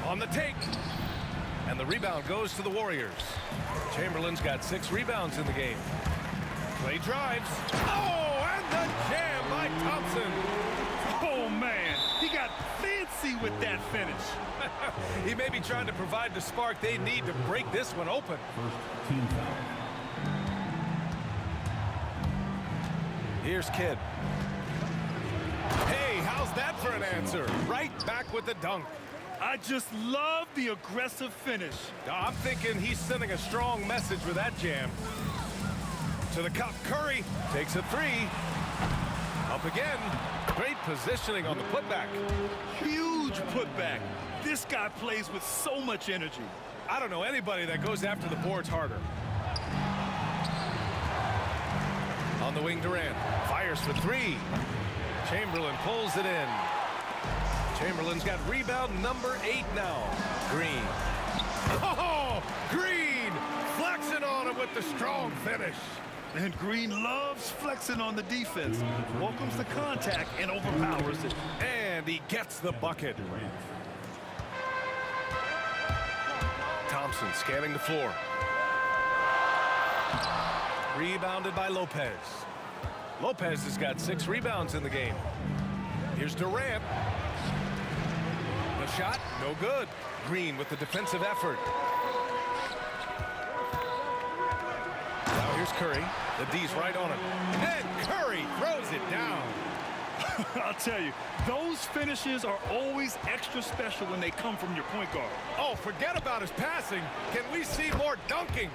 [SPEAKER 8] On the take. And the rebound goes to the Warriors. Chamberlain's got 6 rebounds in the game. Clay drives. Oh, and the jam by Thompson.
[SPEAKER 10] Oh, man, he got fancy with that finish.
[SPEAKER 8] He may be trying to provide the spark they need to break this one open.
[SPEAKER 7] First team foul.
[SPEAKER 8] Here's Kidd. Hey, how's that for an answer? Right back with the dunk.
[SPEAKER 10] I just love the aggressive finish.
[SPEAKER 8] I'm thinking he's sending a strong message with that jam. To the cup, Curry takes a 3. Up again. Great positioning on the putback.
[SPEAKER 10] Huge putback. This guy plays with so much energy.
[SPEAKER 8] I don't know anybody that goes after the boards harder. On the wing, Durant fires for 3. Chamberlain pulls it in. Chamberlain's got rebound number 8 now. Green. Oh, Green flexing on him with the strong finish.
[SPEAKER 10] And Green loves flexing on the defense. Welcomes the contact and overpowers it.
[SPEAKER 8] And he gets the bucket. Thompson scanning the floor. Rebounded by Lopez. Lopez has got 6 rebounds in the game. Here's Durant. The shot, no good. Green with the defensive effort. Now here's Curry. The D's right on him. And Curry throws it down.
[SPEAKER 10] I'll tell you, those finishes are always extra special when they come from your point guard.
[SPEAKER 8] Oh, forget about his passing. Can we see more dunking?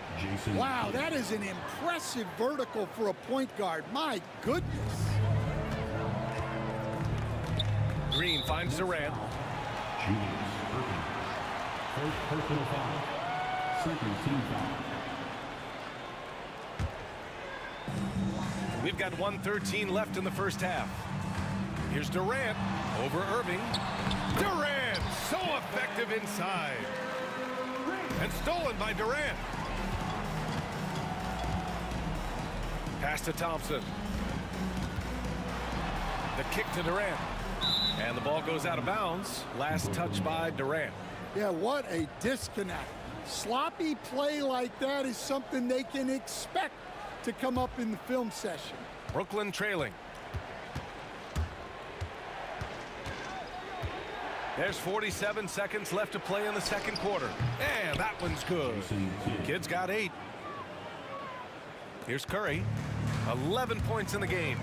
[SPEAKER 12] Wow, that is an impressive vertical for a point guard. My goodness.
[SPEAKER 8] Green finds Durant.
[SPEAKER 7] Julius Irving. First personal foul. Second team foul.
[SPEAKER 8] We've got 1:13 left in the first half. Here's Durant over Irving. Durant, so effective inside. And stolen by Durant. Pass to Thompson. The kick to Durant. And the ball goes out of bounds. Last touch by Durant.
[SPEAKER 12] Yeah, what a disconnect. Sloppy play like that is something they can expect to come up in the film session.
[SPEAKER 8] Brooklyn trailing. There's 47 seconds left to play in the second quarter. And that one's good. Kidd's got 8. Here's Curry. 11 points in the game.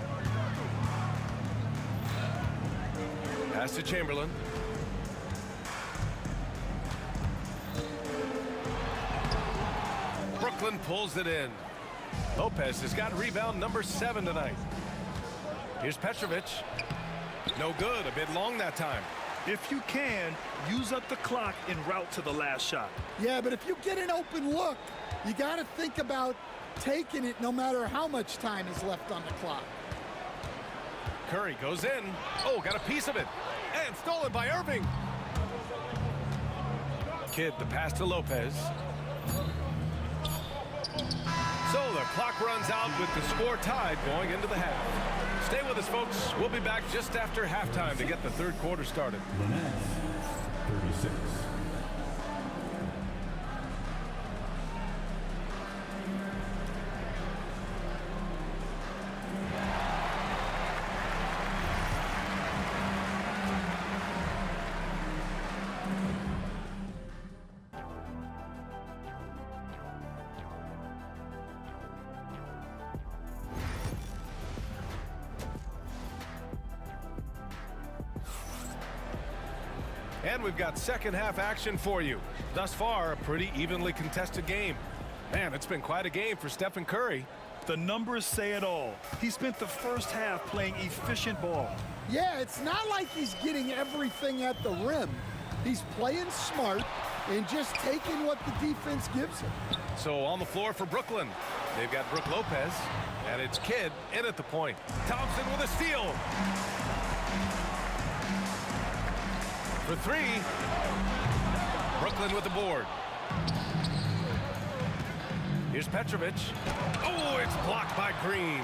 [SPEAKER 8] Pass to Chamberlain. Brooklyn pulls it in. Lopez has got rebound number 7 tonight. Here's Petrovic. No good. A bit long that time.
[SPEAKER 10] If you can, use up the clock en route to the last shot.
[SPEAKER 12] Yeah, but if you get an open look, you got to think about taking it no matter how much time is left on the clock.
[SPEAKER 8] Curry goes in. Oh, got a piece of it. And stolen by Irving. Kidd, the pass to Lopez. So the clock runs out with the score tied going into the half. Stay with us, folks. We'll be back just after halftime to get the third quarter started.
[SPEAKER 7] 36.
[SPEAKER 8] And we've got second half action for you. Thus far, a pretty evenly contested game. Man, it's been quite a game for Stephen Curry.
[SPEAKER 10] The numbers say it all. He spent the first half playing efficient ball.
[SPEAKER 12] Yeah, it's not like he's getting everything at the rim. He's playing smart and just taking what the defense gives him.
[SPEAKER 8] So on the floor for Brooklyn, they've got Brook Lopez. And it's Kidd in at the point. Thompson with a steal. For three. Brooklyn with the board. Here's Petrovic. Oh, it's blocked by Green.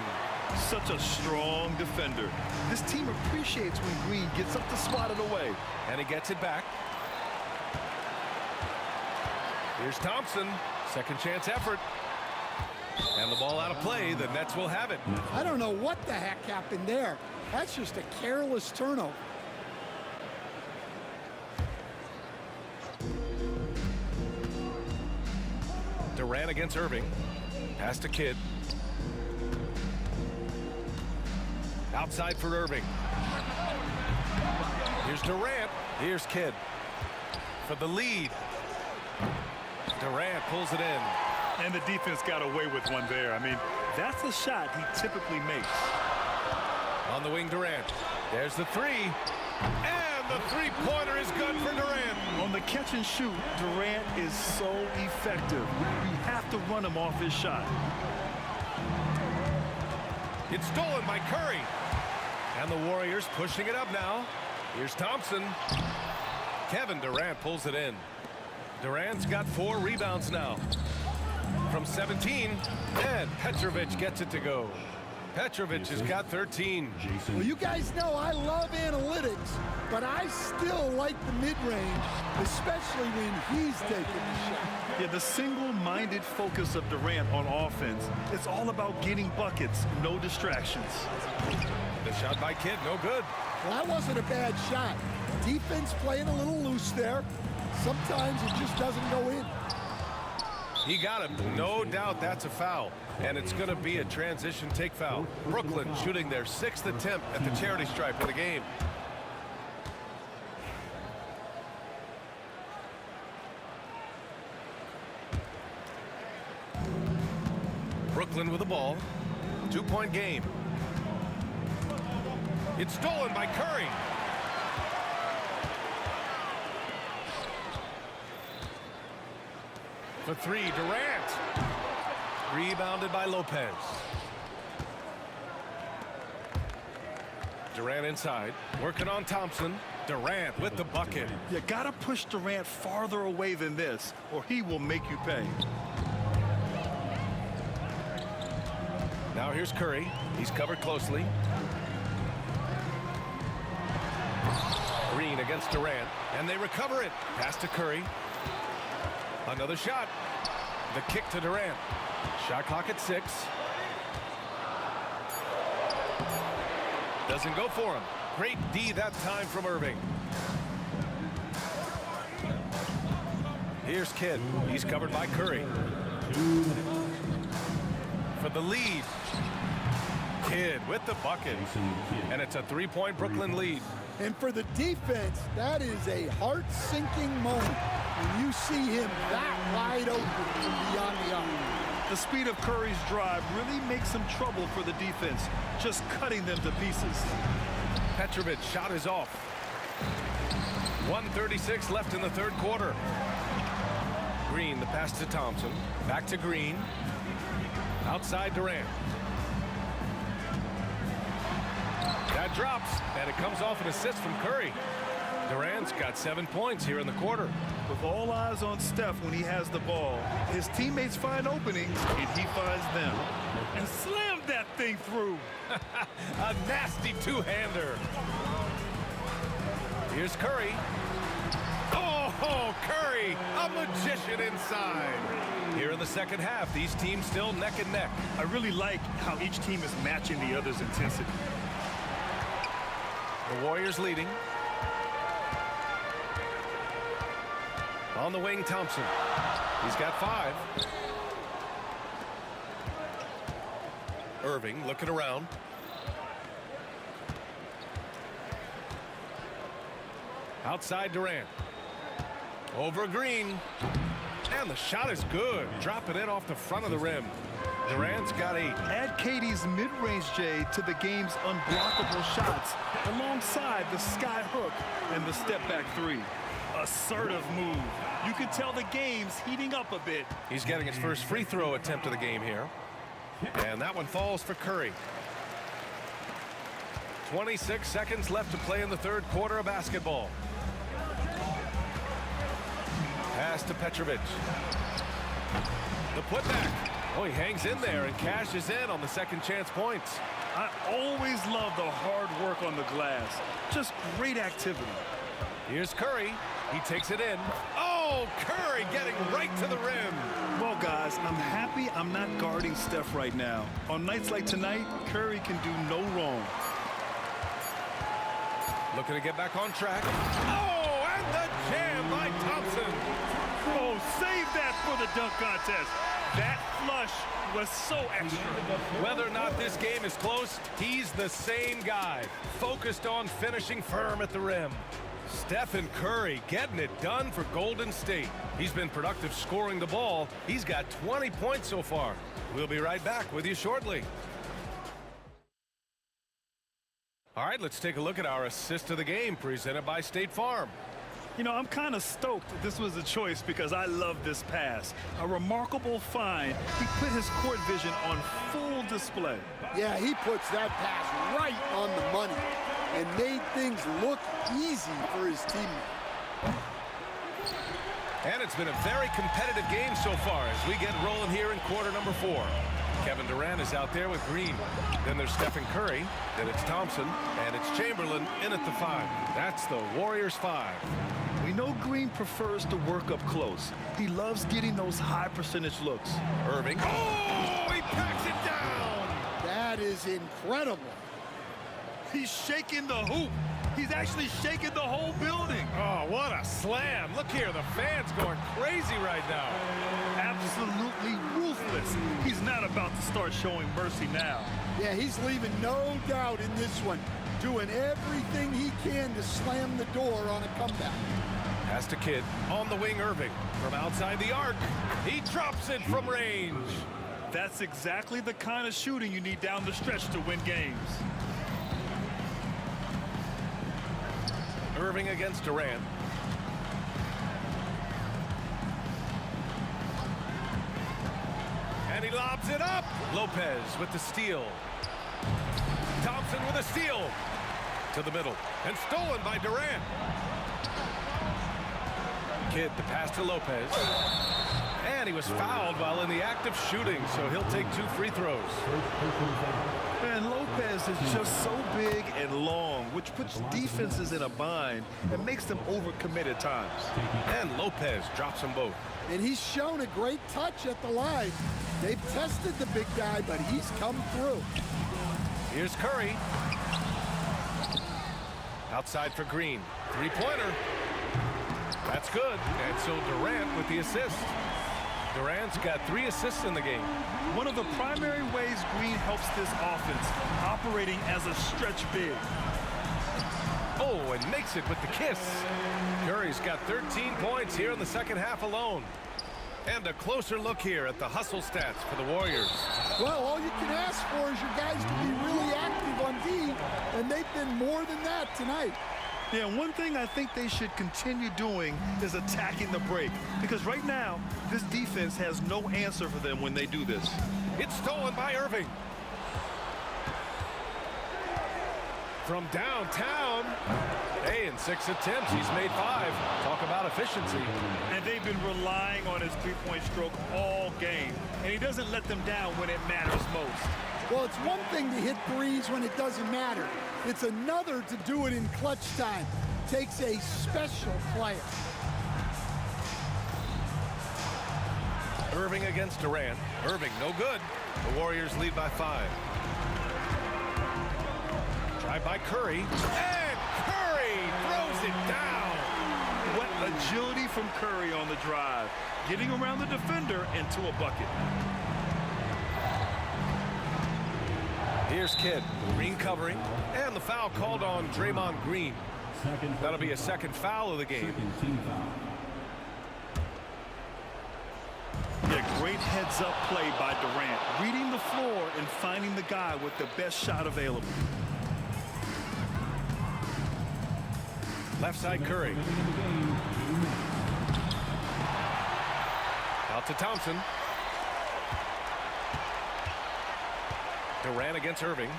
[SPEAKER 10] Such a strong defender. This team appreciates when Green gets up to swat it away.
[SPEAKER 8] And he gets it back. Here's Thompson. Second chance effort. And the ball out of play. The Nets will have it.
[SPEAKER 12] I don't know what the heck happened there. That's just a careless turnover.
[SPEAKER 8] Durant against Irving. Pass to Kidd. Outside for Irving. Here's Durant. Here's Kidd. For the lead. Durant pulls it in.
[SPEAKER 10] And the defense got away with one there. I mean, that's a shot he typically makes.
[SPEAKER 8] On the wing, Durant. There's the three. And the three-pointer is good for Durant.
[SPEAKER 10] On the catch and shoot, Durant is so effective. You have to run him off his shot.
[SPEAKER 8] It's stolen by Curry. And the Warriors pushing it up now. Here's Thompson. Kevin Durant pulls it in. Durant's got 4 rebounds now. From 17, and Petrovic gets it to go. Petrovic has got 13.
[SPEAKER 12] Well, you guys know I love analytics, but I still like the mid-range, especially when he's taking the shot.
[SPEAKER 10] Yeah, the single-minded focus of Durant on offense, it's all about getting buckets, no distractions.
[SPEAKER 8] The shot by Kidd, no good.
[SPEAKER 12] Well, that wasn't a bad shot. Defense playing a little loose there. Sometimes it just doesn't go in.
[SPEAKER 8] He got him. No doubt that's a foul. And it's going to be a transition take foul. Brooklyn shooting their 6th attempt at the charity stripe of the game. Brooklyn with the ball. 2-point game. It's stolen by Curry. For three, Durant. Rebounded by Lopez. Durant inside. Working on Thompson. Durant with the bucket.
[SPEAKER 10] You gotta push Durant farther away than this, or he will make you pay.
[SPEAKER 8] Now here's Curry. He's covered closely. Green against Durant. And they recover it. Pass to Curry. Another shot. The kick to Durant. Shot clock at 6. Doesn't go for him. Great D that time from Irving. Here's Kidd. He's covered by Curry. For the lead. Kidd with the bucket. And it's a 3-point Brooklyn lead.
[SPEAKER 12] And for the defense, that is a heart-sinking moment when you see him that wide open from beyond the arc.
[SPEAKER 10] The speed of Curry's drive really makes some trouble for the defense, just cutting them to pieces.
[SPEAKER 8] Petrovic shot is off. 1:36 left in the third quarter. Green, the pass to Thompson. Back to Green. Outside Durant. That drops, and it comes off an assist from Curry. Durant's got 7 points here in the quarter.
[SPEAKER 10] With all eyes on Steph when he has the ball, his teammates find openings, and he finds them. And slammed that thing through.
[SPEAKER 8] A nasty two-hander. Here's Curry. Oh, Curry, a magician inside. Here in the second half, these teams still neck and neck.
[SPEAKER 10] I really like how each team is matching the other's intensity.
[SPEAKER 8] The Warriors leading. On the wing, Thompson. He's got 5. Irving looking around. Outside Durant. Over Green. And the shot is good. Dropping it off the front of the rim. Durant's got 8.
[SPEAKER 10] Add KD's mid-range J to the game's unblockable shots alongside the sky hook and the step-back 3. Assertive move. You can tell the game's heating up a bit.
[SPEAKER 8] He's getting his first free throw attempt of the game here. And that one falls for Curry. 26 seconds left to play in the third quarter of basketball. Pass to Petrovic. The putback. Oh, he hangs in there and cashes in on the second chance points.
[SPEAKER 10] I always love the hard work on the glass. Just great activity.
[SPEAKER 8] Here's Curry. He takes it in. Oh, Curry getting right to the rim.
[SPEAKER 10] Well, guys, I'm happy I'm not guarding Steph right now. On nights like tonight, Curry can do no wrong.
[SPEAKER 8] Looking to get back on track. Oh, and the jam by Thompson.
[SPEAKER 10] Oh, save that for the dunk contest. That flush was so extra.
[SPEAKER 8] Whether or not this game is close, he's the same guy. Focused on finishing firm at the rim. Stephen Curry getting it done for Golden State. He's been productive scoring the ball. He's got 20 points so far. We'll be right back with you shortly. All right, let's take a look at our assist of the game presented by State Farm.
[SPEAKER 10] You know, I'm kind of stoked this was a choice because I love this pass. A remarkable find. He put his court vision on full display.
[SPEAKER 12] Yeah, he puts that pass right on the money and made things look easy for his teammate.
[SPEAKER 8] And it's been a very competitive game so far as we get rolling here in quarter number 4. Kevin Durant is out there with Green. Then there's Stephen Curry. Then it's Thompson. And it's Chamberlain in at the 5. That's the Warriors 5.
[SPEAKER 10] We know Green prefers to work up close. He loves getting those high percentage looks.
[SPEAKER 8] Irving. Oh, he packs it down.
[SPEAKER 12] That is incredible.
[SPEAKER 10] He's shaking the hoop. He's actually shaking the whole building.
[SPEAKER 8] Oh, what a slam. Look here, the fans going crazy right now.
[SPEAKER 10] Absolutely ruthless. He's not about to start showing mercy now.
[SPEAKER 12] Yeah, he's leaving no doubt in this one. Doing everything he can to slam the door on a comeback.
[SPEAKER 8] Pass to Kidd. On the wing, Irving. From outside the arc. He drops it from range.
[SPEAKER 10] That's exactly the kind of shooting you need down the stretch to win games.
[SPEAKER 8] Irving against Durant. And he lobs it up. Lopez with the steal. Thompson with a steal. To the middle. And stolen by Durant. Kidd, the pass to Lopez. And he was fouled while in the act of shooting, so he'll take 2 free throws.
[SPEAKER 10] Man, Lopez is just so big and long, which puts defenses in a bind and makes them overcommit at times.
[SPEAKER 8] And Lopez drops them both.
[SPEAKER 12] And he's shown a great touch at the line. They've tested the big guy, but he's come through.
[SPEAKER 8] Here's Curry. Outside for Green. 3-pointer. That's good. And so Durant with the assist. Durant's got 3 assists in the game.
[SPEAKER 10] One of the primary ways Green helps this offense, operating as a stretch big.
[SPEAKER 8] Oh, and makes it with the kiss. Curry's got 13 points here in the second half alone. And a closer look here at the hustle stats for the Warriors.
[SPEAKER 12] Well, all you can ask for is your guys to be really active on D, and they've been more than that tonight.
[SPEAKER 10] Yeah, one thing I think they should continue doing is attacking the break. Because right now, this defense has no answer for them when they do this.
[SPEAKER 8] It's stolen by Irving. From downtown. Hey, in 6 attempts, he's made 5. Talk about efficiency.
[SPEAKER 10] And they've been relying on his three-point stroke all game. And he doesn't let them down when it matters most.
[SPEAKER 12] Well, it's one thing to hit threes when it doesn't matter. It's another to do it in clutch time. Takes a special player.
[SPEAKER 8] Irving against Durant. Irving, no good. The Warriors lead by 5. Drive by Curry. And Curry throws it down.
[SPEAKER 10] What agility from Curry on the drive. Getting around the defender into a bucket.
[SPEAKER 8] Here's Kidd. Green covering. And the foul called on Draymond Green. That'll be a second foul of the game.
[SPEAKER 10] Yeah, great heads-up play by Durant. Reading the floor and finding the guy with the best shot available.
[SPEAKER 8] Left side Curry. Out to Thompson. Durant against Irving.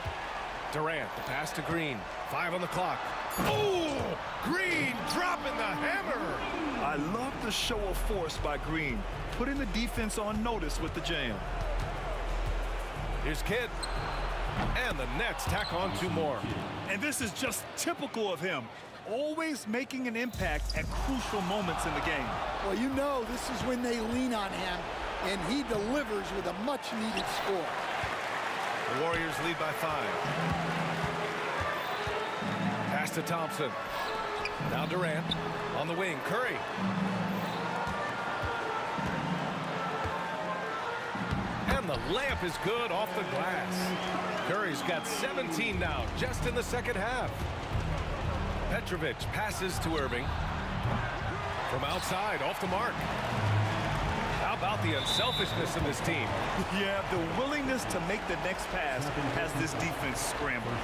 [SPEAKER 8] Durant, the pass to Green. 5 on the clock. Oh! Green dropping the hammer!
[SPEAKER 10] I love the show of force by Green, putting the defense on notice with the jam.
[SPEAKER 8] Here's Kidd. And the Nets tack on 2 more.
[SPEAKER 10] And this is just typical of him, always making an impact at crucial moments in the game.
[SPEAKER 12] Well, you know this is when they lean on him, and he delivers with a much-needed score.
[SPEAKER 8] The Warriors lead by 5. Pass to Thompson. Now Durant on the wing. Curry. And the layup is good off the glass. Curry's got 17 now just in the second half. Petrovic passes to Irving. From outside, off the mark. How about the unselfishness of this team?
[SPEAKER 10] Yeah, the willingness to make the next pass has this defense scrambled.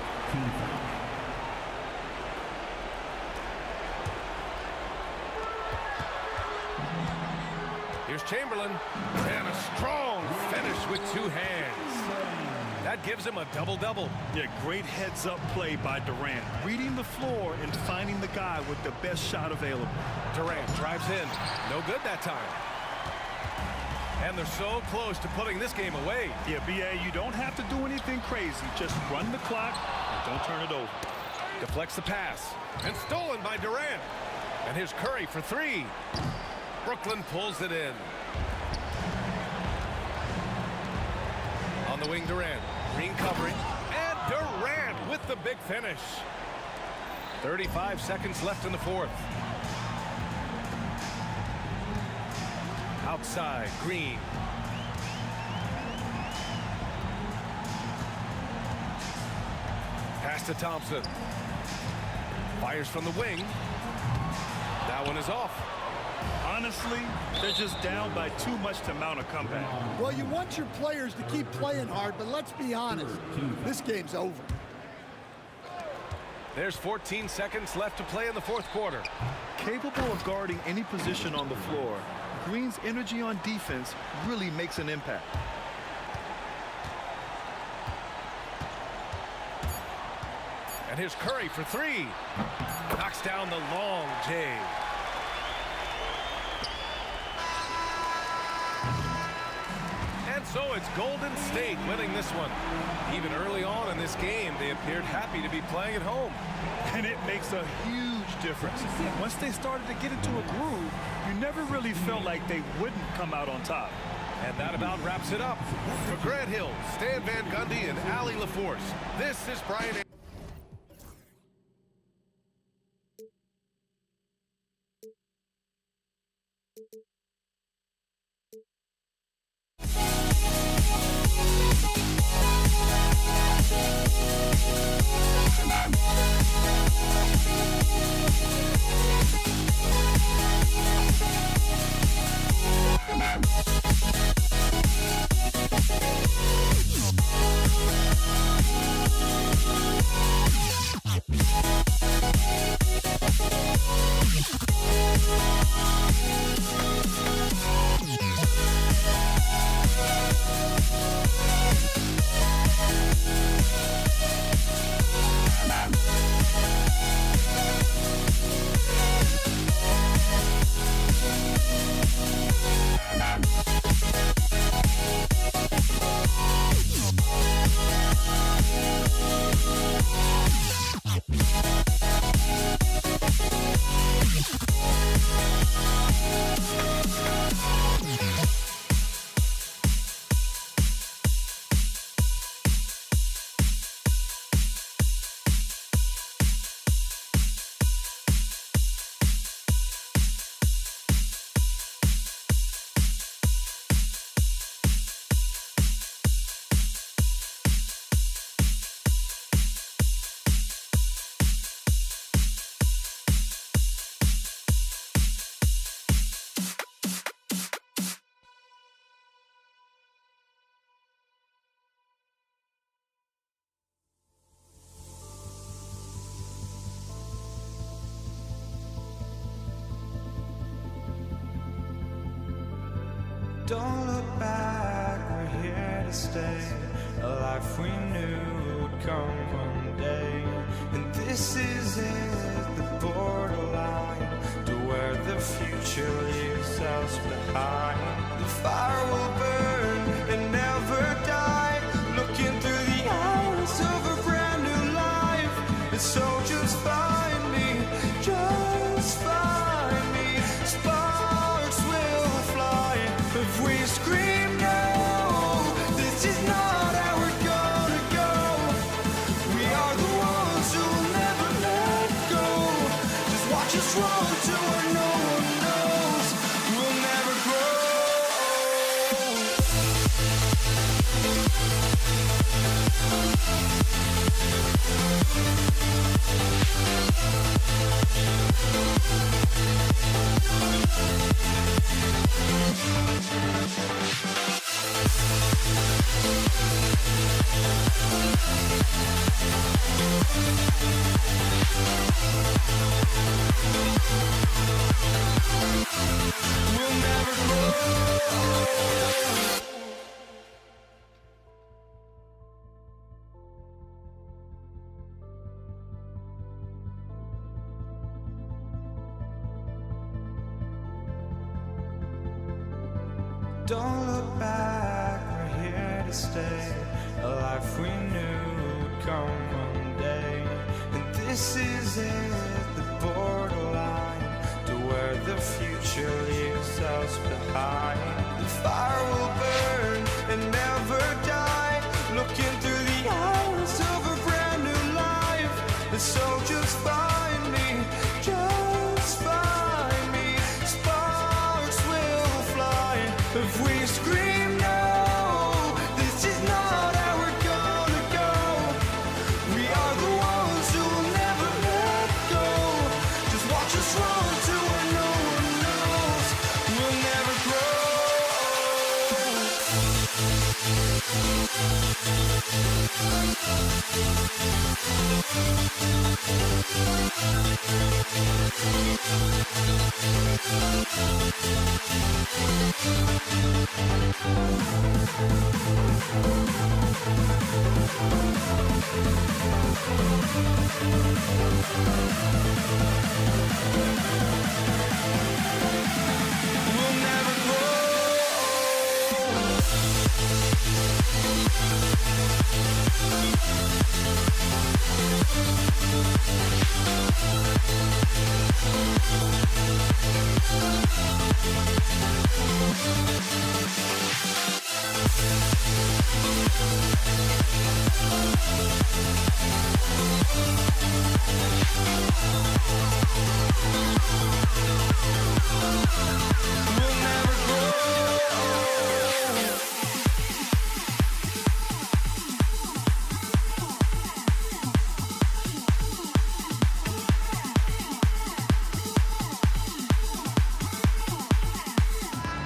[SPEAKER 8] Here's Chamberlain. And a strong finish with 2 hands. That gives him a double-double.
[SPEAKER 10] Yeah, great heads-up play by Durant. Reading the floor and finding the guy with the best shot available.
[SPEAKER 8] Durant drives in. No good that time. And they're so close to putting this game away.
[SPEAKER 10] Yeah, B.A., you don't have to do anything crazy. Just run the clock and don't turn it over.
[SPEAKER 8] Deflects the pass. And stolen by Durant. And here's Curry for 3. Brooklyn pulls it in. On the wing, Durant. Green covering. And Durant with the big finish. 35 seconds left in the 4th. Outside, Green. Pass to Thompson. Fires from the wing. That one is off.
[SPEAKER 10] Honestly, they're just down by too much to mount a comeback.
[SPEAKER 12] Well, you want your players to keep playing hard, but let's be honest, this game's over.
[SPEAKER 8] There's 14 seconds left to play in the 4th quarter.
[SPEAKER 10] Capable of guarding any position on the floor, Green's energy on defense really makes an impact.
[SPEAKER 8] And here's Curry for 3. Knocks down the long J. And so it's Golden State winning this one. Even early on in this game, they appeared happy to be playing at home.
[SPEAKER 10] And it makes a huge difference. Once they started to get into a groove, you never really felt like they wouldn't come out on top.
[SPEAKER 8] And that about wraps it up. For Grant Hill, Stan Van Gundy, and Allie LaForce, this is Brian.
[SPEAKER 17] Don't look back, we're here to stay. a life we knew would come one day. And this is it, the borderline to where the future leaves us behind. The fire will burn and never die, looking through the eyes of a brand new life. And so just find me, just find me. Sparks will fly if we scream no. This is not how we're gonna go. We are the ones who will never let go. Just watch us run to where no one knows. We'll never grow. We'll never grow. Don't look back, we're here to stay. A life we knew would come one day. And this is it, the borderline to where the future leaves us behind. The fire will burn and never die, looking through the eyes of a brand new life. And so just find me, just find me. Sparks will fly if we scream no. This is not how we're gonna go. We are the ones who will never let go. Just watch us run to where no one knows. We'll never grow. We'll never grow. We'll never grow.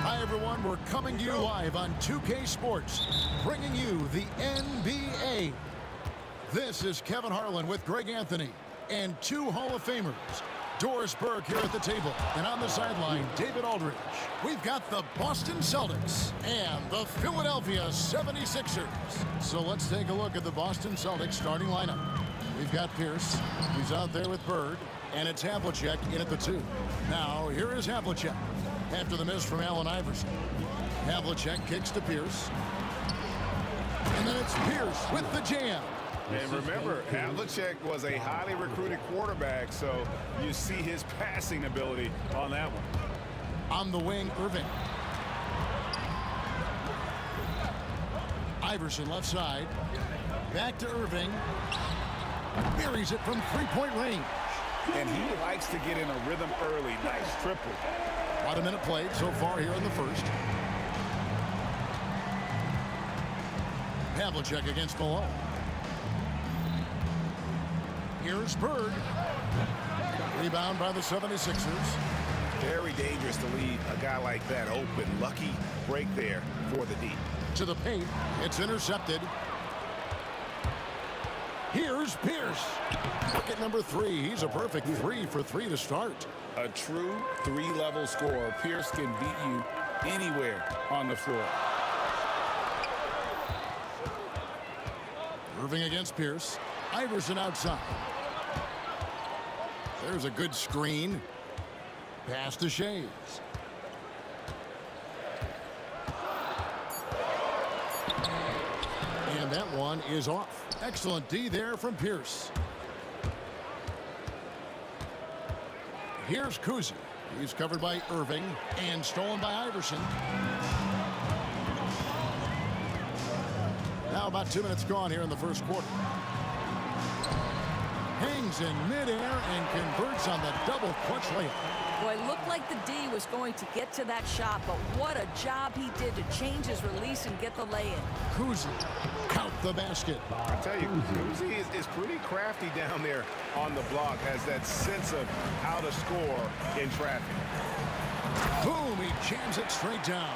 [SPEAKER 3] Hi, everyone. We're coming to you live on 2K Sports, bringing you the NBA. This is Kevin Harlan with Greg Anthony and two Hall of Famers, Doris Burke here at the table, and on the sideline, David Aldridge. We've got the Boston Celtics and the Philadelphia 76ers. So let's take a look at the Boston Celtics starting lineup. We've got Pierce, who's out there with Bird, and it's Havlicek in at the 2. Now, here is Havlicek after the miss from Allen Iverson. Havlicek kicks to Pierce. And then it's Pierce with the jam.
[SPEAKER 4] And remember, Havlicek was a highly recruited quarterback, so you see his passing ability on that one.
[SPEAKER 3] On the wing, Irving. Iverson left side. Back to Irving. Buries it from three-point range.
[SPEAKER 4] And he likes to get in a rhythm early. Nice triple.
[SPEAKER 3] About a minute played so far here in the first. Havlicek against Malone. Here's Bird. Rebound by the 76ers.
[SPEAKER 4] Very dangerous to leave a guy like that open. Lucky break there for the D.
[SPEAKER 3] To the paint. It's intercepted. Here's Pierce. Bucket number 3. He's a perfect 3 for 3 to start.
[SPEAKER 6] A true 3-level scorer. Pierce can beat you anywhere on the floor.
[SPEAKER 3] Irving against Pierce. Iverson outside. There's a good screen. Pass to Shays. And that one is off. Excellent D there from Pierce. Here's Kuzi. He's covered by Irving and stolen by Iverson. Now about 2 minutes gone here in the first quarter. Hangs in midair and converts on the double clutch layup.
[SPEAKER 14] Boy, it looked like the D was going to get to that shot, but what a job he did to change his release and get the lay-in.
[SPEAKER 3] Kuzi count the basket.
[SPEAKER 4] I tell you, Kuzi is pretty crafty down there on the block, has that sense of how to score in traffic.
[SPEAKER 3] Boom, he jams it straight down.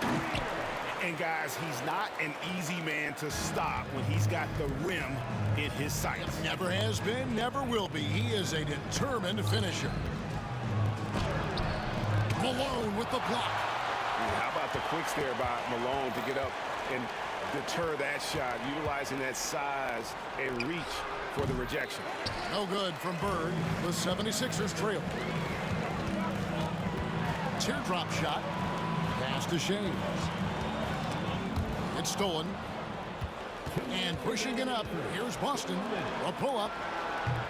[SPEAKER 4] And guys, he's not an easy man to stop when he's got the rim in his sights.
[SPEAKER 3] Never has been, never will be. He is a determined finisher. Malone with the block.
[SPEAKER 4] How about the quicks there by Malone to get up and deter that shot, utilizing that size and reach for the rejection.
[SPEAKER 3] No good from Bird. The 76ers trail. Teardrop shot. Pass to Shays. It's stolen. And pushing it up. Here's Boston. A pull-up.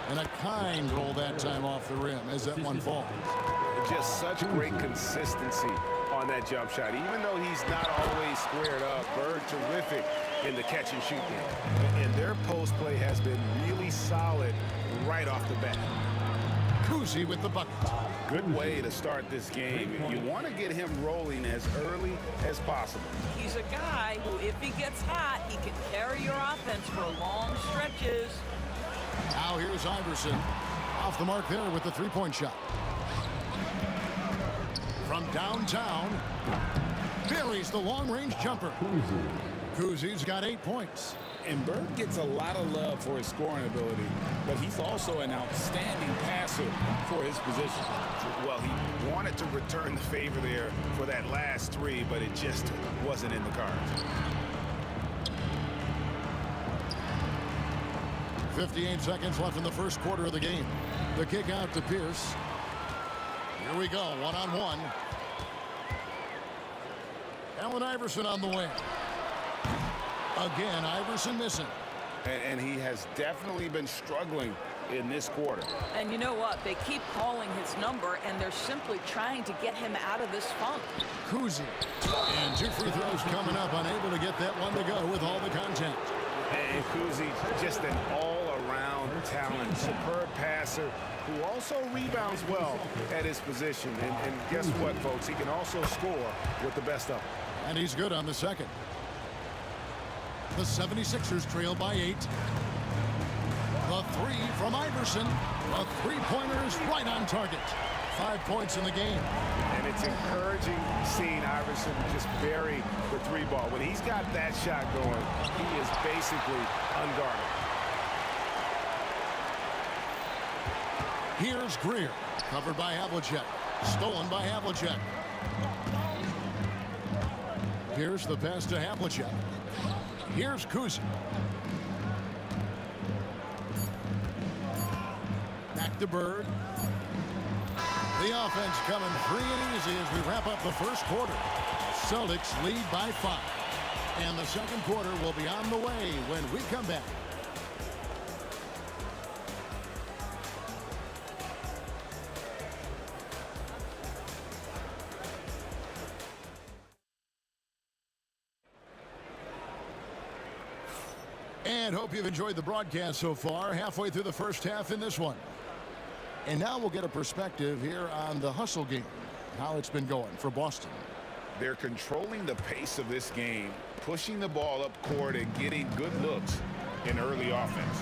[SPEAKER 3] And a kind roll that time off the rim as that one falls.
[SPEAKER 4] Just such great consistency on that jump shot. Even though he's not always squared up, Bird terrific in the catch and shoot game. And their post play has been really solid right off the bat.
[SPEAKER 3] Kuzi with the bucket.
[SPEAKER 4] Good way to start this game. You want to get him rolling as early as possible.
[SPEAKER 14] He's a guy who, if he gets hot, he can carry your offense for long stretches.
[SPEAKER 3] Now here's Iverson. Off the mark there with the three-point shot. From downtown, buries the long-range jumper. Kuzi's got 8 points.
[SPEAKER 6] And Bird gets a lot of love for his scoring ability, but he's also an outstanding passer for his position.
[SPEAKER 4] Well, he wanted to return the favor there for that last three, but it just wasn't in the cards.
[SPEAKER 3] 58 seconds left in the first quarter of the game. The kick out to Pierce. Here we go, one-on-one. Allen Iverson on the wing. Again, Iverson missing.
[SPEAKER 4] And he has definitely been struggling in this quarter.
[SPEAKER 14] And you know what? They keep calling his number, and they're simply trying to get him out of this funk.
[SPEAKER 3] Kuzi. And 2 free throws coming up, unable to get that one to go with all the contact.
[SPEAKER 4] And Kuzi, just an all-around talent, superb passer who also rebounds well at his position. And guess what, folks? He can also score with the best of them.
[SPEAKER 3] And he's good on the second. The 76ers trail by 8. The three from Iverson. The three-pointer is right on target. 5 points in the game.
[SPEAKER 4] And it's encouraging seeing Iverson just bury the three ball. When he's got that shot going, he is basically unguarded.
[SPEAKER 3] Here's Greer. Covered by Havlicek. Stolen by Havlicek. Here's the pass to Havlicek. Here's Kuzi. Back to Bird. The offense coming free and easy as we wrap up the first quarter. Celtics lead by 5. And the second quarter will be on the way when we come back. And hope you've enjoyed the broadcast so far. Halfway through the first half in this one. And now we'll get a perspective here on the hustle game. How it's been going for Boston.
[SPEAKER 6] They're controlling the pace of this game, pushing the ball up court and getting good looks in early offense.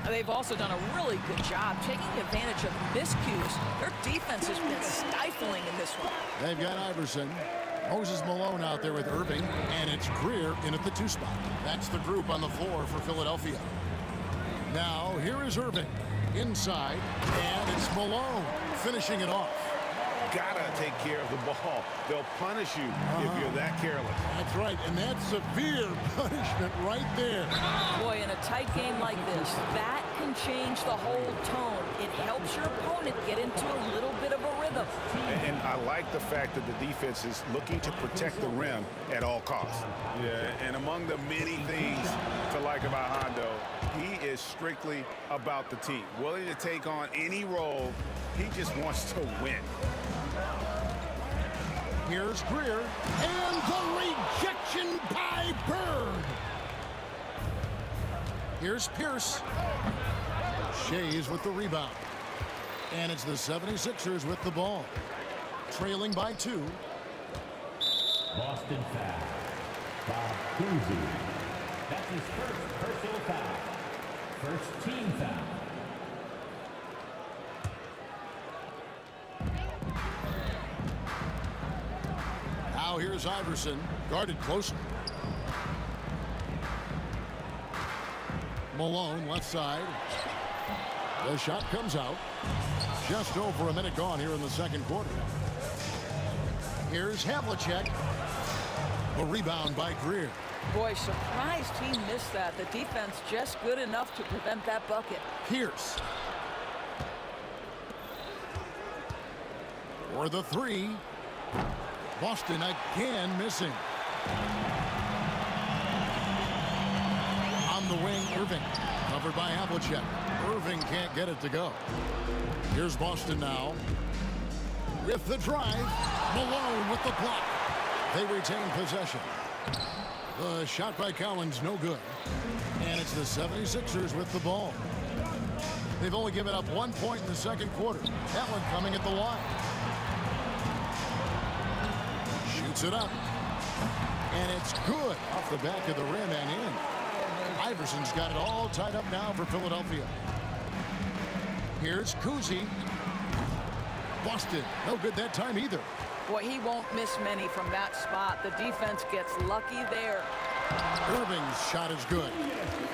[SPEAKER 14] They've also done a really good job taking advantage of miscues. Their defense has been stifling in this one.
[SPEAKER 3] They've got Iverson. Moses Malone out there with Irving, and it's Greer in at the 2 spot. That's the group on the floor for Philadelphia. Now, here is Irving inside, and it's Malone finishing it off.
[SPEAKER 4] gotta take care of the ball. They'll punish you if you're that careless.
[SPEAKER 3] That's right, and that's severe punishment right there.
[SPEAKER 14] Boy, in a tight game like this, that can change the whole tone. It helps your opponent get into a little bit of a rhythm.
[SPEAKER 4] And I like the fact that the defense is looking to protect the rim at all costs. Yeah, and among the many things to like about Hondo, he is strictly about the team. Willing to take on any role. He just wants to win.
[SPEAKER 3] Here's Greer, and the rejection by Bird. Here's Pierce. Shays with the rebound. And it's the 76ers with the ball. Trailing by 2.
[SPEAKER 7] Boston foul. Bob Cousy. That's his first personal foul. First team foul.
[SPEAKER 3] Now here's Iverson, guarded closer. Malone, left side. The shot comes out. Just over a minute gone here in the second quarter. Here's Havlicek. A rebound by Greer.
[SPEAKER 14] Boy, surprised he missed that. The defense just good enough to prevent that bucket.
[SPEAKER 3] Pierce. For the 3. Boston again missing. On the wing, Irving. Covered by Havlicek. Irving can't get it to go. Here's Boston now. With the drive. Malone with the block. They retain possession. The shot by Collins, no good. And it's the 76ers with the ball. They've only given up 1 point in the second quarter. That one coming at the line. Shoots it up. And it's good off the back of the rim and in. Iverson's got it all tied up now for Philadelphia. Here's Cousy. Boston, no good that time either.
[SPEAKER 14] Boy, he won't miss many from that spot. The defense gets lucky there.
[SPEAKER 3] Irving's shot is good.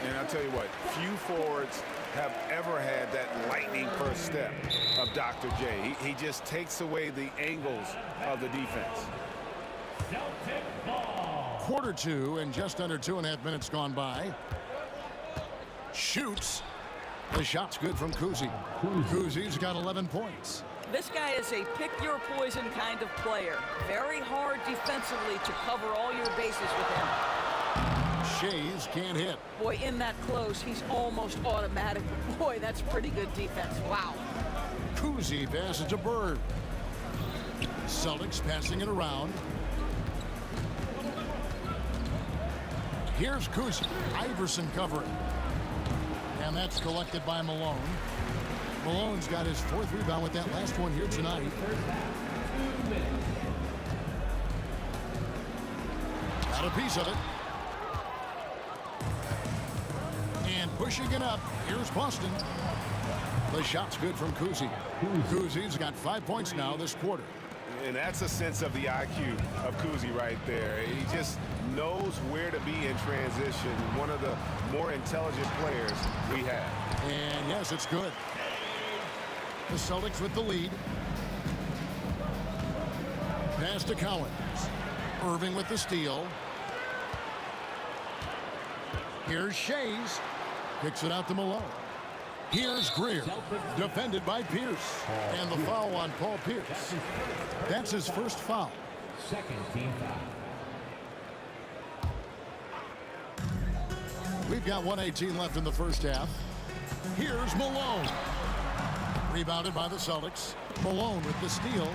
[SPEAKER 4] And I'll tell you what, few forwards have ever had that lightning first step of Dr. J. He just takes away the angles of the defense.
[SPEAKER 3] Quarter 2 and just under 2.5 minutes gone by. Shoots. The shot's good from Cousy. Cousy's got 11 points.
[SPEAKER 14] This guy is a pick-your-poison kind of player. Very hard defensively to cover all your bases with him.
[SPEAKER 3] Shays can't hit.
[SPEAKER 14] Boy, in that close, he's almost automatic. Boy, that's pretty good defense. Wow.
[SPEAKER 3] Cousy passes to Bird. Celtics passing it around. Here's Cousy. Iverson covering. And that's collected by Malone. Malone's got his 4th rebound with that last one here tonight. Got a piece of it. And pushing it up. Here's Boston. The shot's good from Cousy. Cousy's got 5 points now this quarter.
[SPEAKER 4] And that's a sense of the IQ of Cousy right there. He just knows where to be in transition. One of the more intelligent players we have.
[SPEAKER 3] And yes, it's good. The Celtics with the lead. Pass to Collins. Irving with the steal. Here's Shays. Kicks it out to Malone. Here's Greer. Defended by Pierce. And the foul on Paul Pierce. That's his first foul.
[SPEAKER 7] Second team foul.
[SPEAKER 3] We've got 1:18 left in the first half. Here's Malone. Rebounded by the Celtics. Malone with the steal.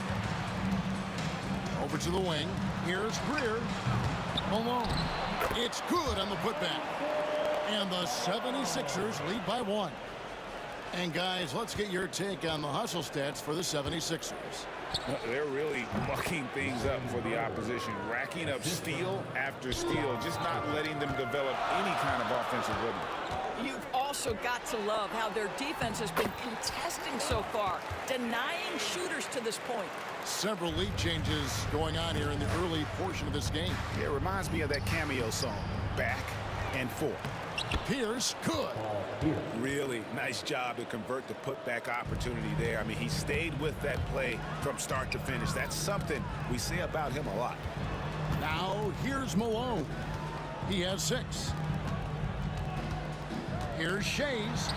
[SPEAKER 3] Over to the wing. Here's Greer. Malone. It's good on the putback. And the 76ers lead by 1. And guys, let's get your take on the hustle stats for the 76ers.
[SPEAKER 6] They're really mucking things up for the opposition, racking up steal after steal, just not letting them develop any kind of offensive rhythm.
[SPEAKER 14] You've also got to love how their defense has been contesting so far, denying shooters to this point.
[SPEAKER 3] Several lead changes going on here in the early portion of this game.
[SPEAKER 6] Yeah, it reminds me of that cameo song, Back and 4.
[SPEAKER 3] Pierce good.
[SPEAKER 6] Really nice job to convert the putback opportunity there. I mean, he stayed with that play from start to finish. That's something we say about him a lot.
[SPEAKER 3] Now here's Malone. He has 6. Here's Shays.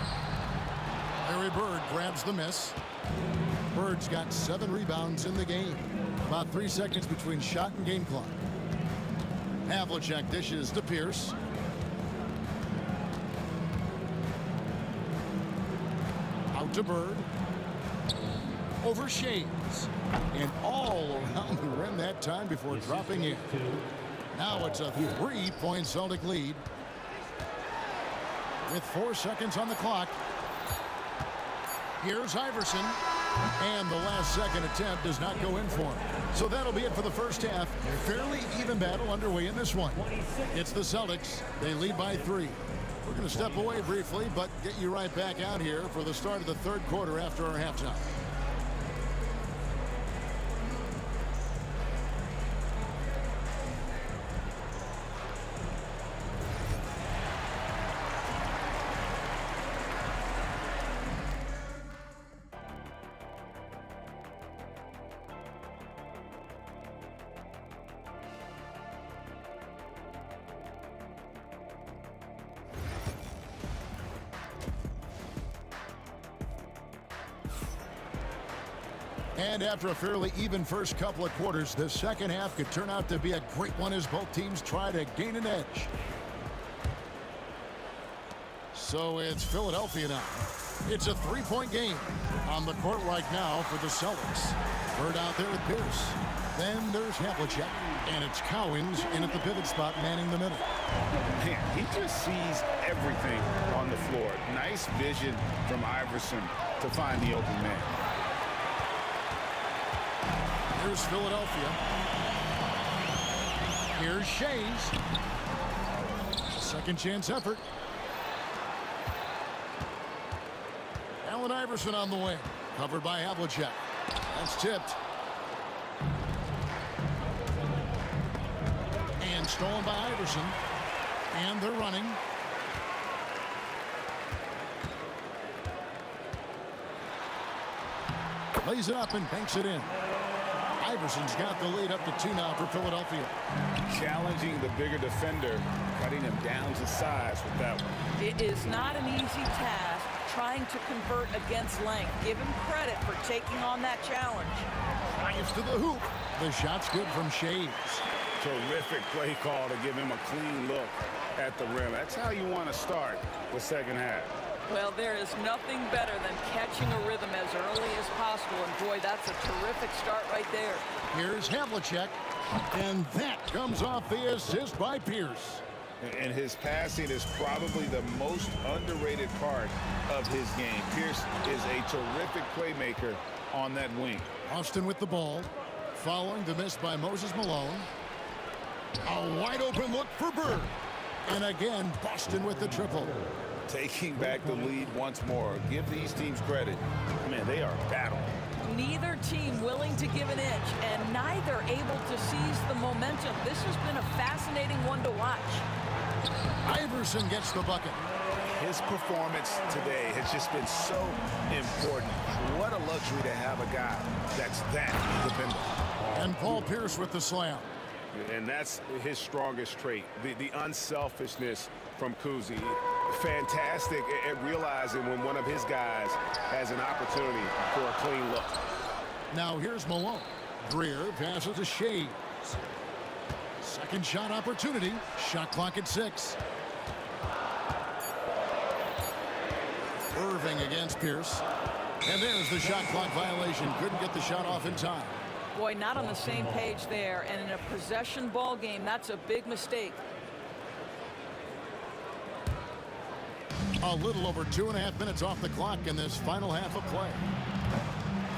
[SPEAKER 3] Larry Bird grabs the miss. Bird's got 7 rebounds in the game. About 3 seconds between shot and game clock. Havlicek dishes to Pierce. Out to Bird. Over Shays. And all around the rim that time before dropping in. Now it's a 3-point Celtic lead. With 4 seconds on the clock. Here's Iverson. And the last second attempt does not go in for him. So that'll be it for the first half. Fairly even battle underway in this one. It's the Celtics. They lead by 3. We're going to step away briefly, but get you right back out here for the start of the third quarter after our halftime. And after a fairly even first couple of quarters, the second half could turn out to be a great one as both teams try to gain an edge. So it's Philadelphia now. It's a 3-point game on the court right now for the Celtics. Bird out there with Pierce. Then there's Havlicek, and it's Cowens in at the pivot spot manning the middle.
[SPEAKER 6] Man, he just sees everything on the floor. Nice vision from Iverson to find the open man.
[SPEAKER 3] Here's Philadelphia. Here's Shays. Second chance effort. Allen Iverson on the wing. Covered by Havlicek. That's tipped. And stolen by Iverson. And they're running. Lays it up and banks it in. Iverson's got the lead up to 2 now for Philadelphia.
[SPEAKER 6] Challenging the bigger defender, cutting him down to size with that one.
[SPEAKER 14] It is not an easy task trying to convert against length. Give him credit for taking on that challenge.
[SPEAKER 3] Drives to the hoop. The shot's good from Shays.
[SPEAKER 6] Terrific play call to give him a clean look at the rim. That's how you want to start the second half.
[SPEAKER 14] Well, there is nothing better than catching a rhythm as early as possible. And boy, that's a terrific start right there.
[SPEAKER 3] Here's Havlicek. And that comes off the assist by Pierce.
[SPEAKER 6] And his passing is probably the most underrated part of his game. Pierce is a terrific playmaker on that wing.
[SPEAKER 3] Austin with the ball. Following the miss by Moses Malone. A wide open look for Bird. And again, Boston with the triple.
[SPEAKER 6] Taking back the lead once more. Give these teams credit. Man, they are battling.
[SPEAKER 14] Neither team willing to give an inch, and neither able to seize the momentum. This has been a fascinating one to watch.
[SPEAKER 3] Iverson gets the bucket.
[SPEAKER 6] His performance today has just been so important. What a luxury to have a guy that's that dependable.
[SPEAKER 3] And Paul Pierce with the slam.
[SPEAKER 4] And that's his strongest trait, the unselfishness from Kuzi. Fantastic at realizing when one of his guys has an opportunity for a clean look.
[SPEAKER 3] Now here's Malone. Greer passes to Shays. Second shot opportunity. Shot clock at 6. Irving against Pierce. And there's the shot clock violation. Couldn't get the shot off in time.
[SPEAKER 14] Boy, not on the same page there. And in a possession ball game, that's a big mistake.
[SPEAKER 3] A little over 2.5 minutes off the clock in this final half of play.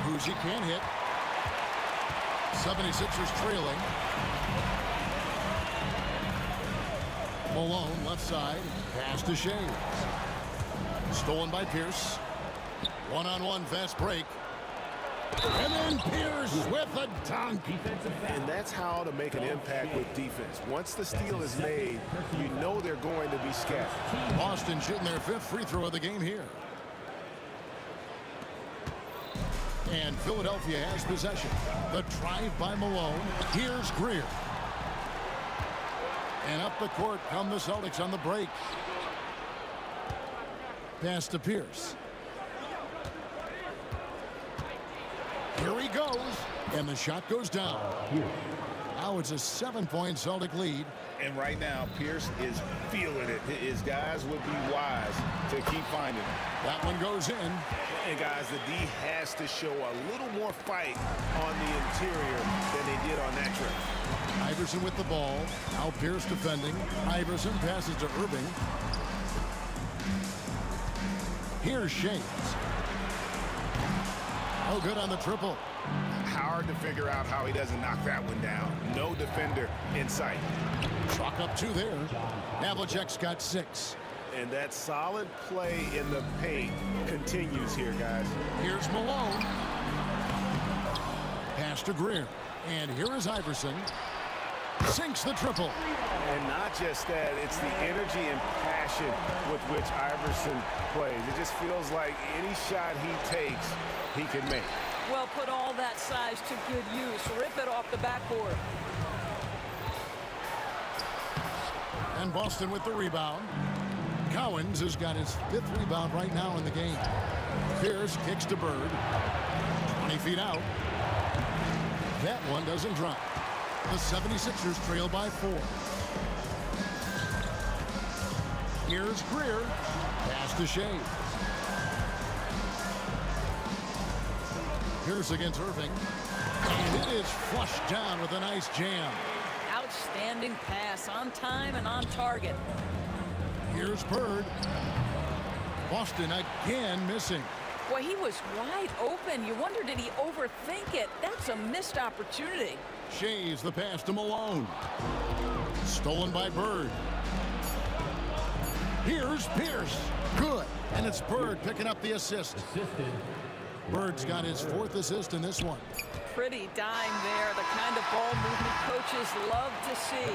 [SPEAKER 3] Kuzi can't hit. 76ers trailing. Malone left side. Pass to Shays. Stolen by Pierce. One-on-one fast break. And then Pierce with a dunk.
[SPEAKER 4] And that's how to make an impact with defense. Once the steal is made, you know they're going to be scattered.
[SPEAKER 3] Boston shooting their 5th free throw of the game here. And Philadelphia has possession. The drive by Malone. Here's Greer. And up the court come the Celtics on the break. Pass to Pierce. Here he goes. And the shot goes down. Now it's a 7-point Celtic lead.
[SPEAKER 6] And right now, Pierce is feeling it. His guys would be wise to keep finding him.
[SPEAKER 3] That one goes in.
[SPEAKER 4] And guys, the D has to show a little more fight on the interior than they did on that trip.
[SPEAKER 3] Iverson with the ball. Now Pierce defending. Iverson passes to Irving. Here's Shea. Oh, good on the triple.
[SPEAKER 4] Hard to figure out how he doesn't knock that one down. No defender in sight.
[SPEAKER 3] Chalk up 2 there. Havlicek's got 6.
[SPEAKER 4] And that solid play in the paint continues here, guys.
[SPEAKER 3] Here's Malone. Pass to Greer. And here is Iverson. Sinks the triple.
[SPEAKER 4] And not just that, it's the energy and passion with which Iverson plays. It just feels like any shot he takes, he can make.
[SPEAKER 14] Well, put all that size to good use. Rip it off the backboard.
[SPEAKER 3] And Boston with the rebound. Cowens has got his 5th rebound right now in the game. Pierce kicks to Bird. 20 feet out. That one doesn't drop. The 76ers trail by 4. Here's Greer. Pass to Shea. Pierce against Irving. And it is flushed down with a nice jam.
[SPEAKER 14] Outstanding pass, on time and on target.
[SPEAKER 3] Here's Bird. Boston again missing.
[SPEAKER 14] Boy, he was wide open. You wonder, did he overthink it? That's a missed opportunity.
[SPEAKER 3] Shea's the pass to Malone. Stolen by Bird. Here's Pierce. Good. And it's Bird picking up the assist. Bird's got his 4th assist in this one.
[SPEAKER 14] Pretty dime there. The kind of ball movement coaches love to see.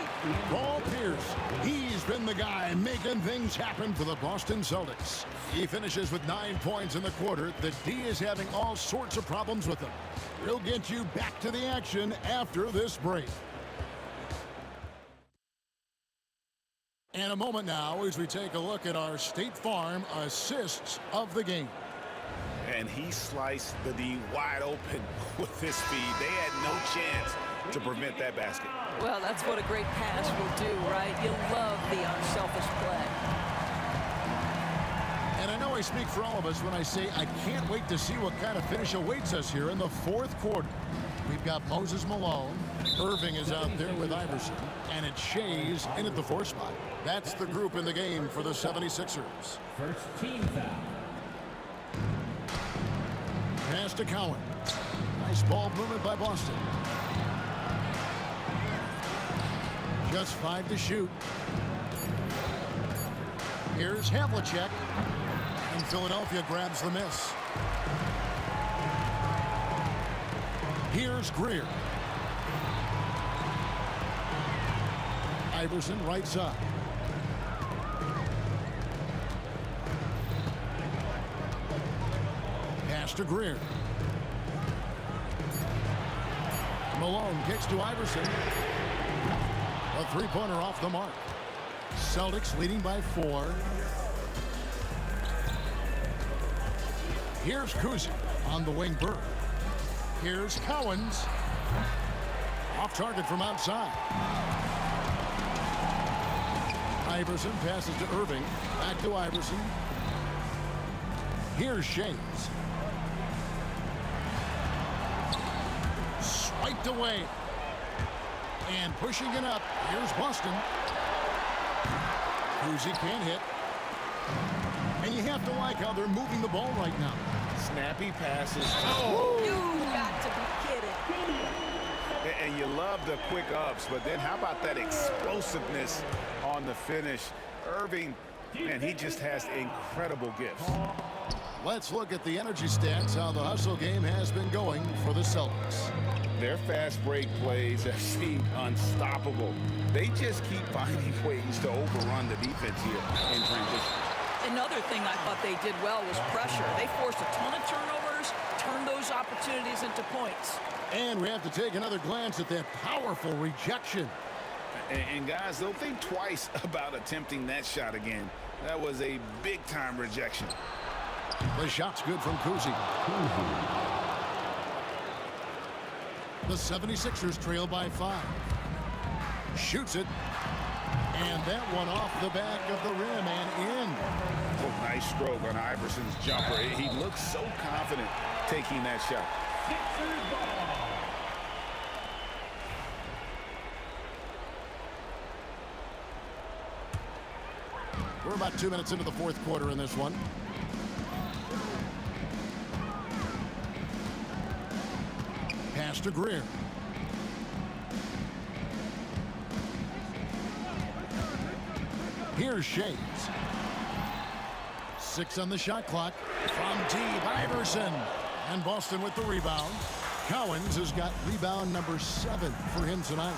[SPEAKER 3] Paul Pierce. He's been the guy making things happen for the Boston Celtics. He finishes with 9 points in the quarter. The D is having all sorts of problems with him. We'll get you back to the action after this break. In a moment now as we take a look at our State Farm assists of the game.
[SPEAKER 4] And he sliced the D wide open with his speed. They had no chance to prevent that basket.
[SPEAKER 14] Well, that's what a great pass will do, right? You love the unselfish play.
[SPEAKER 3] And I know I speak for all of us when I say I can't wait to see what kind of finish awaits us here in the 4th quarter. We've got Moses Malone. Irving is out there with Iverson. And it's Shea's in at the 4 spot. That's the group in the game for the 76ers.
[SPEAKER 7] First team foul.
[SPEAKER 3] Pass to Cowan. Nice ball movement by Boston. Just 5 to shoot. Here's Havlicek. And Philadelphia grabs the miss. Here's Greer. Iverson right side. Pass to Greer. Malone kicks to Iverson. A 3-pointer off the mark. Celtics leading by 4. Here's Kuzi on the wing. Bird. Here's Cowens. Off target from outside. Iverson passes to Irving. Back to Iverson. Here's Shea. Swiped away. And pushing it up. Here's Boston. Kuzi can't hit. And you have to like how they're moving the ball right now.
[SPEAKER 4] Snappy passes.
[SPEAKER 14] Oh! You got to be kidding.
[SPEAKER 4] And you love the quick ups, but then how about that explosiveness on the finish? Irving, man, he just has incredible gifts.
[SPEAKER 3] Let's look at the energy stats, how the hustle game has been going for the Celtics.
[SPEAKER 6] Their fast break plays have seemed unstoppable. They just keep finding ways to overrun the defense here in transition.
[SPEAKER 14] Another thing I thought they did well was pressure. They forced a ton of turnovers, turned those opportunities into points.
[SPEAKER 3] And we have to take another glance at that powerful rejection.
[SPEAKER 6] And guys, they'll think twice about attempting that shot again. That was a big-time rejection.
[SPEAKER 3] The shot's good from Kuzi. The 76ers trail by 5. Shoots it. And that one off the back of the rim and in.
[SPEAKER 6] Oh, nice stroke on Iverson's jumper. He looks so confident taking that shot.
[SPEAKER 3] We're about 2 minutes into the fourth quarter in this one. Pass to Greer. Here's Shades. 6 on the shot clock. From deep, Iverson. And Boston with the rebound. Cowens has got rebound number 7 for him tonight.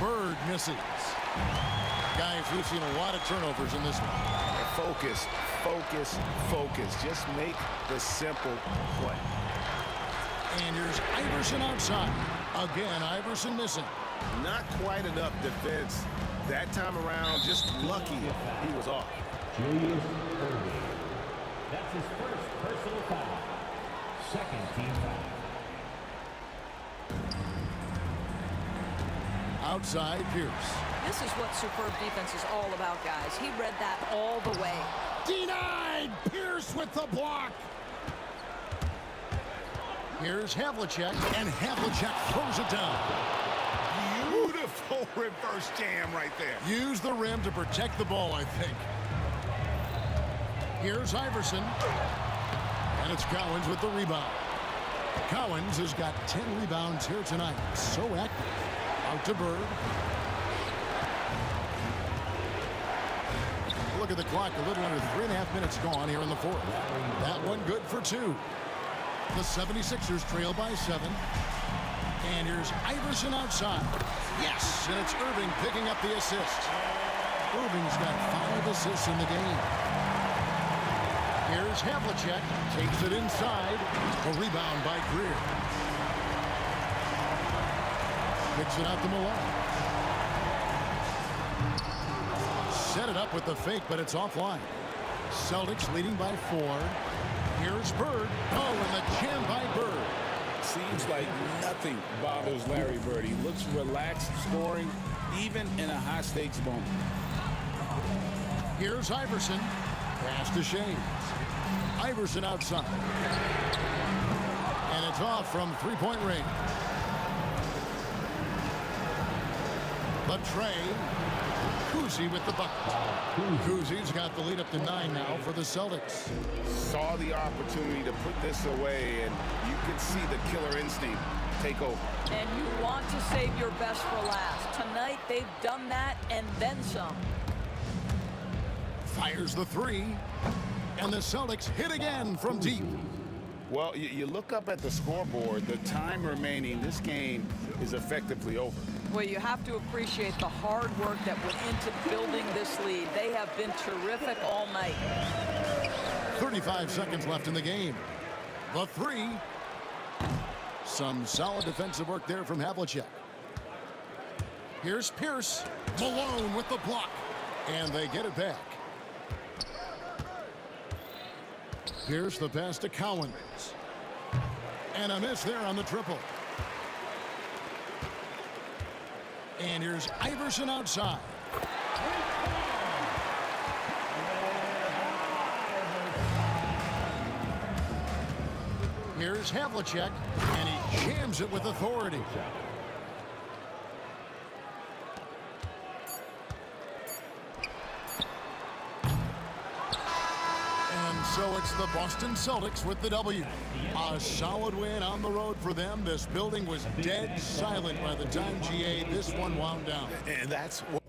[SPEAKER 3] Bird misses. Guys, we've seen a lot of turnovers in this one.
[SPEAKER 6] Focus, focus, focus. Just make the simple play.
[SPEAKER 3] And here's Iverson outside. Again, Iverson missing.
[SPEAKER 6] Not quite enough defense that time around. Just lucky he was off.
[SPEAKER 7] Julius Irving. That's his first personal foul. Second team foul.
[SPEAKER 3] Outside, Pierce.
[SPEAKER 14] This is what superb defense is all about, guys. He read that all the way.
[SPEAKER 3] Denied! Pierce with the block. Here's Havlicek, and Havlicek throws it down.
[SPEAKER 6] Beautiful reverse jam right there.
[SPEAKER 3] Use the rim to protect the ball, I think. Here's Iverson. And it's Cowens with the rebound. Cowens has got 10 rebounds here tonight. So active. Out to Bird. Look at the clock. A little under 3.5 minutes gone here in the fourth. That one good for 2. The 76ers trail by 7. And here's Iverson outside. Yes, and it's Irving picking up the assist. Irving's got 5 assists in the game. Here's Havlicek. Takes it inside. A rebound by Greer. Picks it out to Malone. Set it up with the fake, but it's offline. Celtics leading by 4. Here's Bird. Oh, and the jam by Bird.
[SPEAKER 6] Seems like nothing bothers Larry Bird. He looks relaxed scoring, even in a high-stakes moment.
[SPEAKER 3] Here's Iverson. Pass to Shades. Iverson outside. And it's off from 3-point range. The tray. Kuzi with the bucket. Kuzi's got the lead up to 9 now for the Celtics.
[SPEAKER 6] Saw the opportunity to put this away, and you could see the killer instinct take over.
[SPEAKER 14] And you want to save your best for last. Tonight, they've done that and then some.
[SPEAKER 3] Fires the 3. And the Celtics hit again from deep.
[SPEAKER 6] Well, you look up at the scoreboard. The time remaining, this game is effectively over.
[SPEAKER 14] Well, you have to appreciate the hard work that went into building this lead. They have been terrific all night.
[SPEAKER 3] 35 seconds left in the game. The 3. Some solid defensive work there from Havlicek. Here's Pierce. Malone with the block. And they get it back. Here's the pass to Cowens. And a miss there on the triple. And here's Iverson outside. Here's Havlicek, and he jams it with authority. And so it's the Boston Celtics with the W. A solid win on the road for them. This building was dead silent by the time GA this one wound down.
[SPEAKER 6] And that's what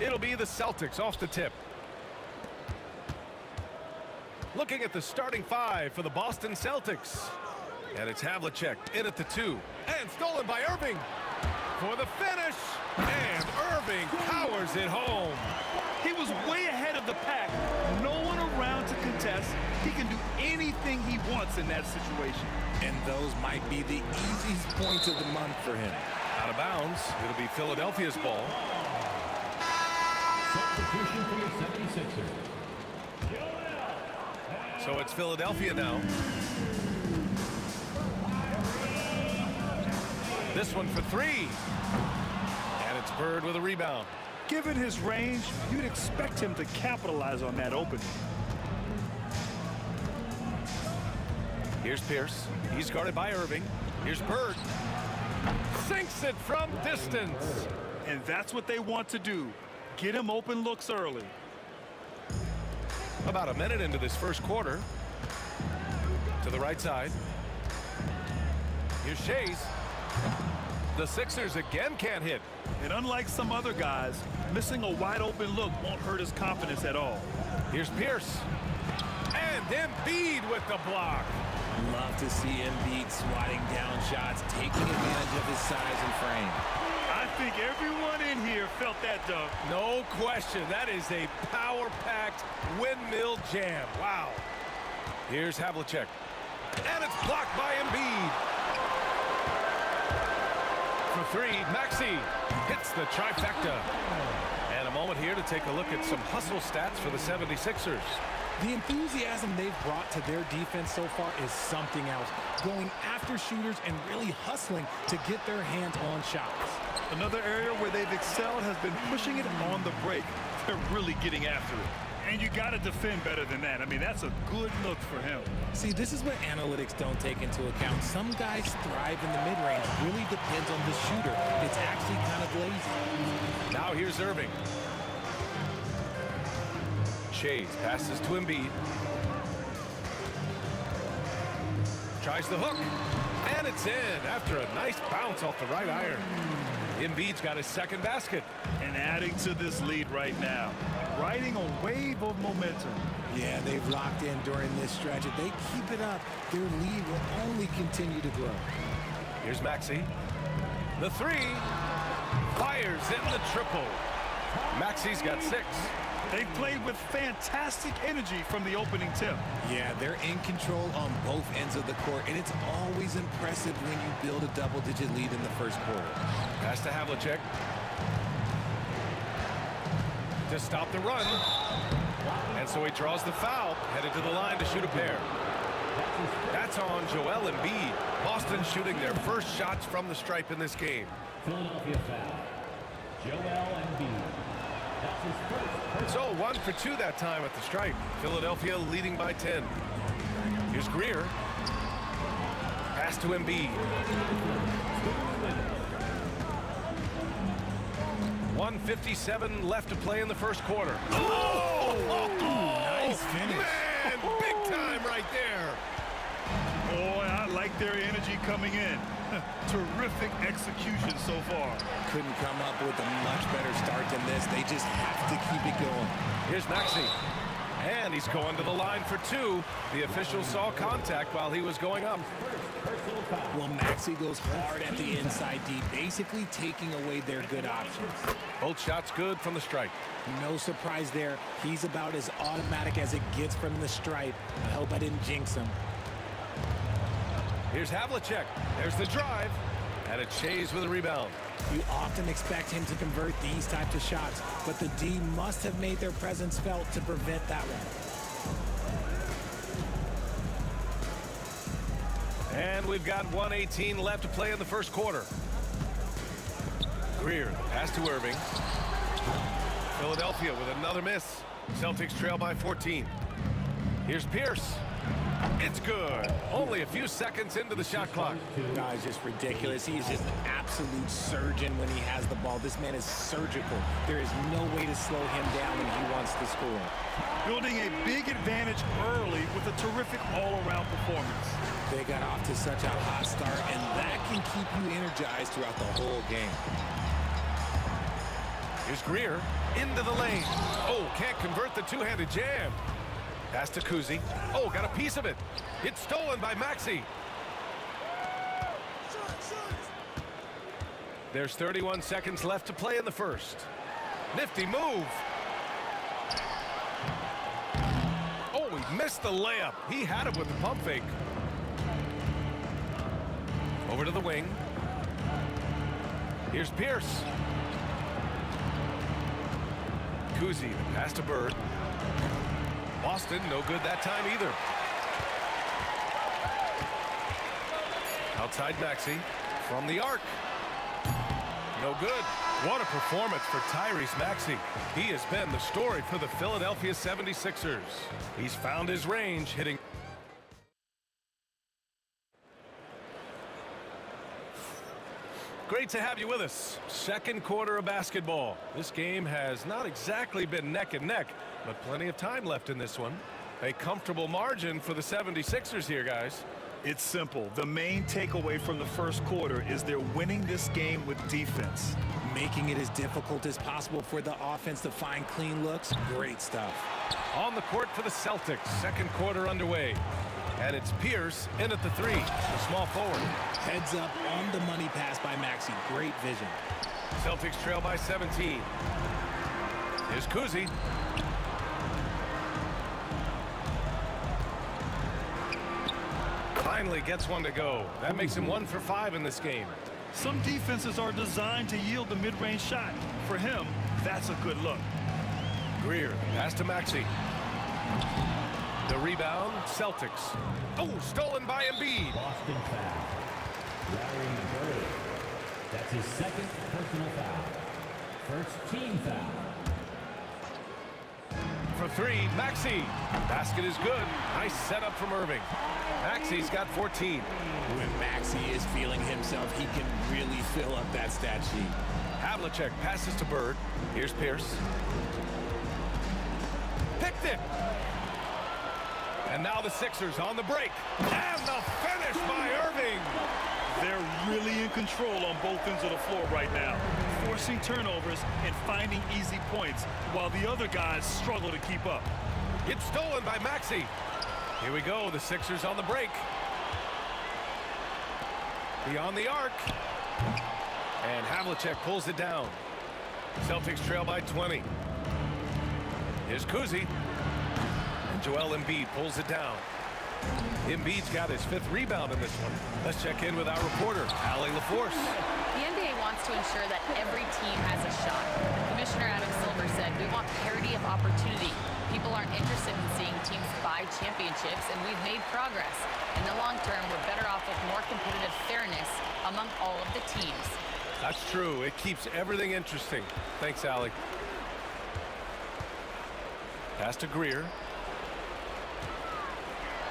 [SPEAKER 8] It'll be the Celtics off the tip. Looking at the starting five for the Boston Celtics. And it's Havlicek in at the 2. And stolen by Irving for the finish. And Irving powers it home.
[SPEAKER 10] He was way ahead of the pack. No one around to contest. He can do anything he wants in that situation.
[SPEAKER 15] And those might be the easiest points of the month for him.
[SPEAKER 8] Out of bounds. It'll be Philadelphia's ball.
[SPEAKER 7] Substitution for the 76ers.
[SPEAKER 8] So it's Philadelphia now. This one for 3. And it's Bird with a rebound.
[SPEAKER 10] Given his range, you'd expect him to capitalize on that opening.
[SPEAKER 8] Here's Pierce. He's guarded by Irving. Here's Bird. Sinks it from distance.
[SPEAKER 10] And that's what they want to do. Get him open looks early.
[SPEAKER 8] About a minute into this first quarter. To the right side. Here's Shays. The Sixers again can't hit.
[SPEAKER 10] And unlike some other guys, missing a wide open look won't hurt his confidence at all.
[SPEAKER 8] Here's Pierce. And Embiid with the block.
[SPEAKER 15] Love to see Embiid swatting down shots, taking advantage of his size and frame.
[SPEAKER 10] I think everyone in here felt that dunk.
[SPEAKER 8] No question. That is a power-packed windmill jam. Wow. Here's Havlicek. And it's blocked by Embiid. For 3, Maxey hits the trifecta. And a moment here to take a look at some hustle stats for the 76ers.
[SPEAKER 15] The enthusiasm they've brought to their defense so far is something else. Going after shooters and really hustling to get their hands on shots.
[SPEAKER 10] Another area where they've excelled has been pushing it on the break. They're really getting after it. And you got to defend better than that. I mean, that's a good look for him.
[SPEAKER 15] See, this is what analytics don't take into account. Some guys thrive in the mid-range. Really depends on the shooter. It's actually kind of lazy.
[SPEAKER 8] Now here's Irving. Shays passes to Embiid. Tries the hook. And it's in after a nice bounce off the right iron. Embiid's got his second basket.
[SPEAKER 10] And adding to this lead right now. Riding a wave of momentum.
[SPEAKER 15] Yeah, they've locked in during this stretch. If they keep it up, their lead will only continue to grow.
[SPEAKER 8] Here's Maxey. The 3. Fires in the triple. Maxey's got 6.
[SPEAKER 10] They've played with fantastic energy from the opening tip.
[SPEAKER 15] Yeah, they're in control on both ends of the court, and it's always impressive when you build a double-digit lead in the first quarter.
[SPEAKER 8] Pass to Havlicek. To stop the run. And so he draws the foul, headed to the line to shoot a pair. That's on Joel Embiid. Boston shooting their first shots from the stripe in this game.
[SPEAKER 7] Philadelphia foul. Joel Embiid. That's his first.
[SPEAKER 8] So 1 for 2 that time at the stripe. Philadelphia leading by 10. Here's Greer. Pass to Embiid. 1:57 left to play in the first quarter.
[SPEAKER 15] Nice finish.
[SPEAKER 8] Man, big time right there.
[SPEAKER 10] Boy, I like their energy coming in. Terrific execution so far.
[SPEAKER 15] Couldn't come up with a much better start than this. They just have to keep it going.
[SPEAKER 8] Here's Maxey. And he's going to the line for 2. The official saw contact while he was going up.
[SPEAKER 15] Well, Maxey goes hard at the inside D, basically taking away their good options.
[SPEAKER 8] Both shots good from the stripe.
[SPEAKER 15] No surprise there. He's about as automatic as it gets from the stripe. I hope I didn't jinx him.
[SPEAKER 8] Here's Havlicek. There's the drive. And it's Shays with a rebound.
[SPEAKER 15] You often expect him to convert these types of shots, but the D must have made their presence felt to prevent that one.
[SPEAKER 8] And we've got 1:18 left to play in the first quarter. Greer, pass to Irving. Philadelphia with another miss. Celtics trail by 14. Here's Pierce. It's good. Only a few seconds into the shot clock.
[SPEAKER 15] No, it's just ridiculous. He's just an absolute surgeon when he has the ball. This man is surgical. There is no way to slow him down when he wants to score.
[SPEAKER 10] Building a big advantage early with a terrific all-around performance.
[SPEAKER 15] They got off to such a hot start, and that can keep you energized throughout the whole game.
[SPEAKER 8] Here's Greer into the lane. Oh, can't convert the two-handed jam. Pass to Kuzi. Oh, got a piece of it. It's stolen by Maxey. There's 31 seconds left to play in the first. Nifty move. Oh, he missed the layup. He had it with the pump fake. Over to the wing. Here's Pierce. Kuzi, pass to Bird. Boston, no good that time either. Outside Maxey from the arc. No good. What a performance for Tyrese Maxey. He has been the story for the Philadelphia 76ers. He's found his range, hitting. Great to have you with us. Second quarter of basketball. This game has not exactly been neck and neck, but plenty of time left in this one. A comfortable margin for the 76ers here, guys.
[SPEAKER 10] It's simple. The main takeaway from the first quarter is they're winning this game with defense.
[SPEAKER 15] Making it as difficult as possible for the offense to find clean looks. Great stuff.
[SPEAKER 8] On the court for the Celtics. Second quarter underway. And it's Pierce in at the three. The small forward.
[SPEAKER 15] Heads up on the money pass by Maxey. Great vision.
[SPEAKER 8] Celtics trail by 17. Here's Kuzi. Finally gets one to go. That makes him 1 for 5 in this game.
[SPEAKER 10] Some defenses are designed to yield the mid-range shot. For him, that's a good look.
[SPEAKER 8] Greer, pass to Maxey. The rebound, Celtics. Oh, stolen by Embiid.
[SPEAKER 7] Boston foul. Larry Bird. That's his second personal foul. First team foul.
[SPEAKER 8] For three, Maxey. Basket is good. Nice setup from Irving. Maxey's got 14.
[SPEAKER 15] When Maxey is feeling himself, he can really fill up that stat sheet.
[SPEAKER 8] Havlicek passes to Bird. Here's Pierce. Picked it. And now the Sixers on the break. And the finish by Irving.
[SPEAKER 10] They're really in control on both ends of the floor right now, forcing turnovers and finding easy points while the other guys struggle to keep up.
[SPEAKER 8] It's stolen by Maxey. Here we go, the Sixers on the break. Beyond the arc. And Havlicek pulls it down. Celtics trail by 20. Here's Kuzi. And Joel Embiid pulls it down. Embiid's got his 5th rebound in this one. Let's check in with our reporter, Allie LaForce.
[SPEAKER 11] The NBA wants to ensure that every team has a shot. Commissioner Adam Silver said, "We want parity of opportunity. People aren't interested in seeing teams buy championships, and we've made progress. In the long term, we're better off with more competitive fairness among all of the teams."
[SPEAKER 8] That's true. It keeps everything interesting. Thanks, Allie. Pass to Greer.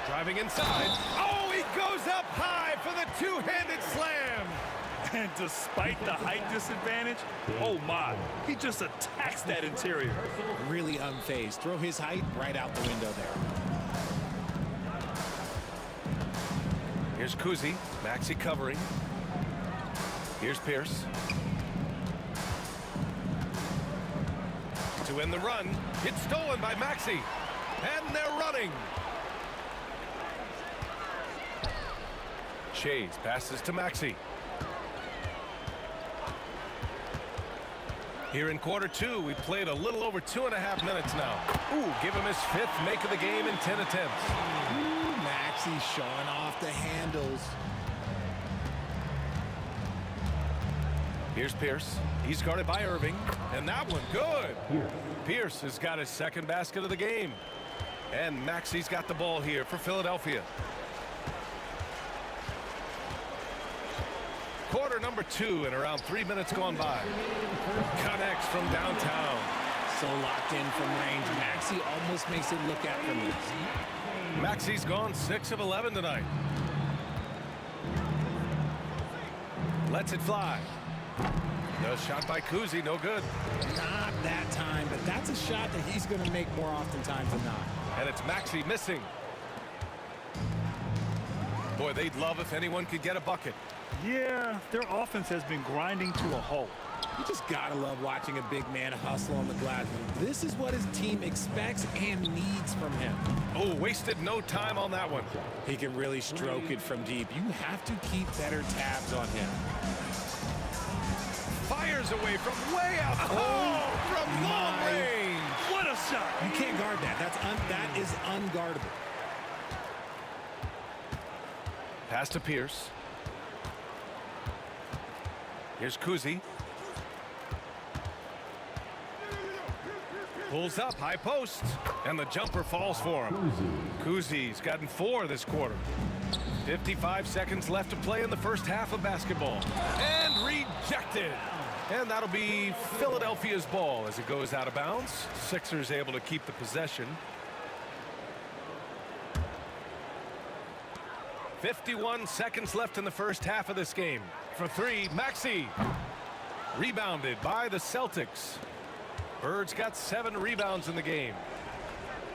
[SPEAKER 8] Driving inside. Oh, he goes up high for the two-handed slam.
[SPEAKER 10] And despite the height disadvantage, oh my, he just attacks that interior.
[SPEAKER 15] Really unfazed. Throw his height right out the window there.
[SPEAKER 8] Here's Kuzi. Maxey covering. Here's Pierce. To end the run. It's stolen by Maxey. And they're running. Shades passes to Maxey. Here in quarter 2, we played a little over 2.5 minutes now. Ooh, give him his 5th make of the game in 10 attempts.
[SPEAKER 15] Ooh, Maxey showing off the handles.
[SPEAKER 8] Here's Pierce. He's guarded by Irving. And that one, good. Pierce has got his 2nd basket of the game. And Maxey's got the ball here for Philadelphia. Quarter number 2 and around 3 minutes gone by. Connects from downtown.
[SPEAKER 15] So locked in from range. Maxey almost makes it look effortless.
[SPEAKER 8] Maxey's gone 6 of 11 tonight. Lets it fly. No shot by Kuzi, no good.
[SPEAKER 15] Not that time, but that's a shot that he's going to make more oftentimes than not.
[SPEAKER 8] And it's Maxey missing. Boy, they'd love if anyone could get a bucket.
[SPEAKER 10] Yeah, their offense has been grinding to a halt.
[SPEAKER 15] You just gotta love watching a big man hustle on the glass. This is what his team expects and needs from him.
[SPEAKER 8] Oh, wasted no time on that one.
[SPEAKER 15] He can really stroke it from deep. You have to keep better tabs on him.
[SPEAKER 8] Fires away from way out. Oh, from long range.
[SPEAKER 10] What a shot.
[SPEAKER 15] You can't guard that. That is unguardable.
[SPEAKER 8] Pass to Pierce. Here's Kuzi. Pulls up, high post, and the jumper falls for him. Kuzi's gotten 4 this quarter. 55 seconds left to play in the first half of basketball. And rejected. And that'll be Philadelphia's ball as it goes out of bounds. Sixers able to keep the possession. 51 seconds left in the first half of this game. For 3, Maxey. Rebounded by the Celtics. Bird's got 7 rebounds in the game.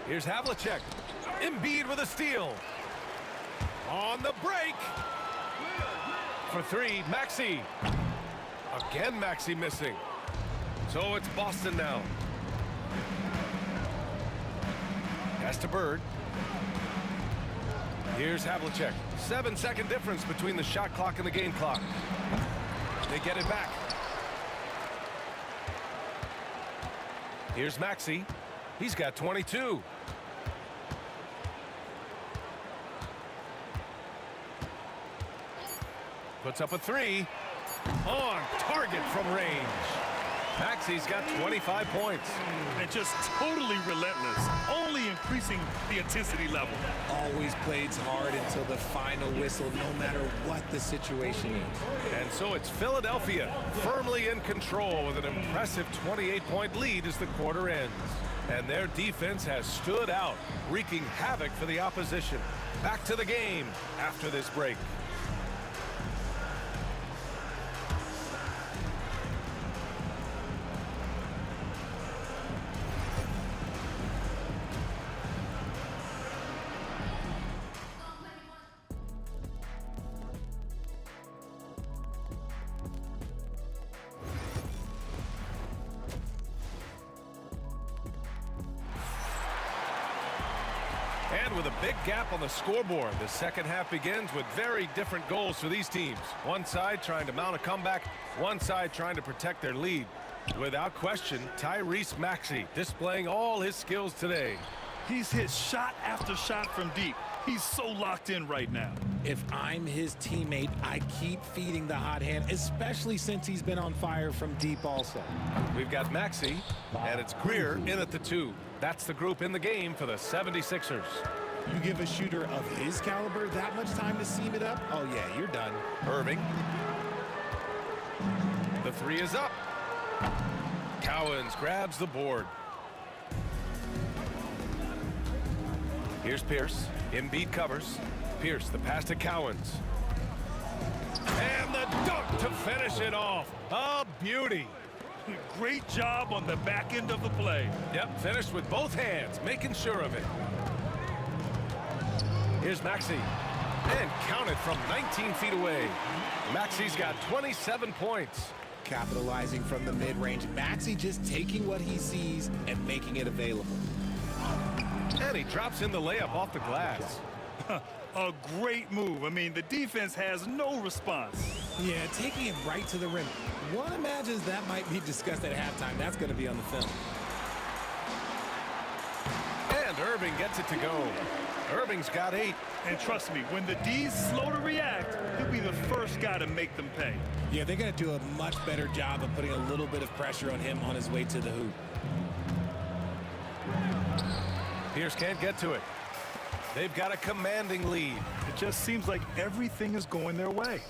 [SPEAKER 8] Here's Havlicek. Embiid with a steal. On the break. For 3, Maxey. Again, Maxey missing. So it's Boston now. Pass to Bird. Here's Havlicek. 7-second difference between the shot clock and the game clock. They get it back. Here's Maxey. He's got 22. Puts up a 3. On target from range. Maxey's got 25 points.
[SPEAKER 10] And just totally relentless, only increasing the intensity level.
[SPEAKER 15] Always plays hard until the final whistle, no matter what the situation is.
[SPEAKER 8] And so it's Philadelphia firmly in control with an impressive 28-point lead as the quarter ends. And their defense has stood out, wreaking havoc for the opposition. Back to the game after this break. And with a big gap on the scoreboard, the second half begins with very different goals for these teams. One side trying to mount a comeback, one side trying to protect their lead. Without question, Tyrese Maxey displaying all his skills today.
[SPEAKER 10] He's hit shot after shot from deep. He's so locked in right now.
[SPEAKER 15] If I'm his teammate, I keep feeding the hot hand, especially since he's been on fire from deep also.
[SPEAKER 8] We've got Maxey, and it's Greer in at the 2. That's the group in the game for the 76ers.
[SPEAKER 15] You give a shooter of his caliber that much time to seam it up? Oh, yeah, you're done.
[SPEAKER 8] Irving. The 3 is up. Cowens grabs the board. Here's Pierce. Embiid covers. Pierce, the pass to Cowens. And the dunk to finish it off. A beauty.
[SPEAKER 10] Great job on the back end of the play.
[SPEAKER 8] Yep, finished with both hands, making sure of it. Here's Maxey. And counted from 19 feet away. Maxey's got 27 points.
[SPEAKER 15] Capitalizing from the mid-range. Maxey just taking what he sees and making it available.
[SPEAKER 8] And he drops in the layup off the glass.
[SPEAKER 10] A great move. I mean, the defense has no response.
[SPEAKER 15] Yeah, taking it right to the rim. One imagines that might be discussed at halftime. That's going to be on the film.
[SPEAKER 8] And Irving gets it to go. Irving's got 8.
[SPEAKER 10] And trust me, when the D's slow to react, he'll be the first guy to make them pay.
[SPEAKER 15] Yeah, they're going to do a much better job of putting a little bit of pressure on him on his way to the hoop.
[SPEAKER 8] Pierce can't get to it. They've got a commanding lead.
[SPEAKER 10] It just seems like everything is going their way.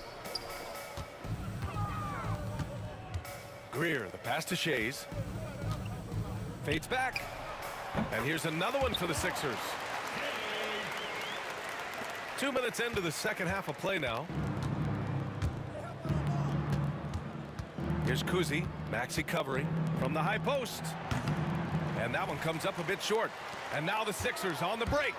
[SPEAKER 8] Greer, the pass to Shays. Fades back. And here's another one for the Sixers. 2 minutes into the second half of play now. Here's Kuzi. Maxey covering from the high post. And that one comes up a bit short. And now the Sixers on the break.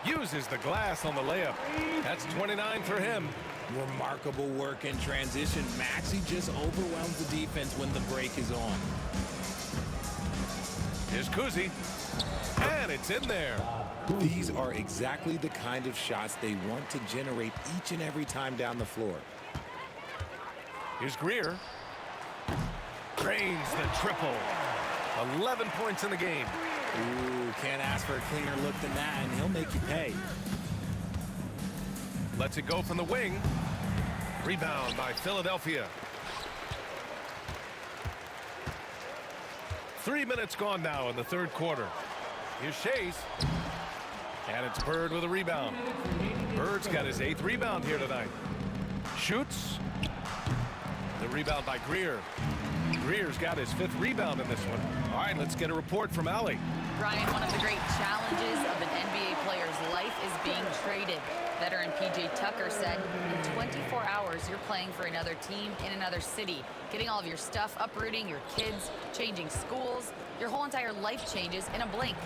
[SPEAKER 8] Uses the glass on the layup. That's 29 for him.
[SPEAKER 15] Remarkable work in transition. Maxey just overwhelms the defense when the break is on.
[SPEAKER 8] Here's Kuzi. And it's in there.
[SPEAKER 15] These are exactly the kind of shots they want to generate each and every time down the floor.
[SPEAKER 8] Here's Greer. Drains the triple. 11 points in the game.
[SPEAKER 15] Ooh, can't ask for a cleaner look than that, and he'll make you pay.
[SPEAKER 8] Lets it go from the wing. Rebound by Philadelphia. 3 minutes gone now in the third quarter. Here's Shays. And it's Bird with a rebound. Bird's got his 8th rebound here tonight. Shoots. The rebound by Greer. Greer's got his 5th rebound in this one. All right, let's get a report from Allie.
[SPEAKER 11] Brian, one of the great challenges of an NBA player's life is being traded. Veteran P.J. Tucker said, in 24 hours, you're playing for another team in another city, getting all of your stuff, uprooting your kids, changing schools. Your whole entire life changes in a blink.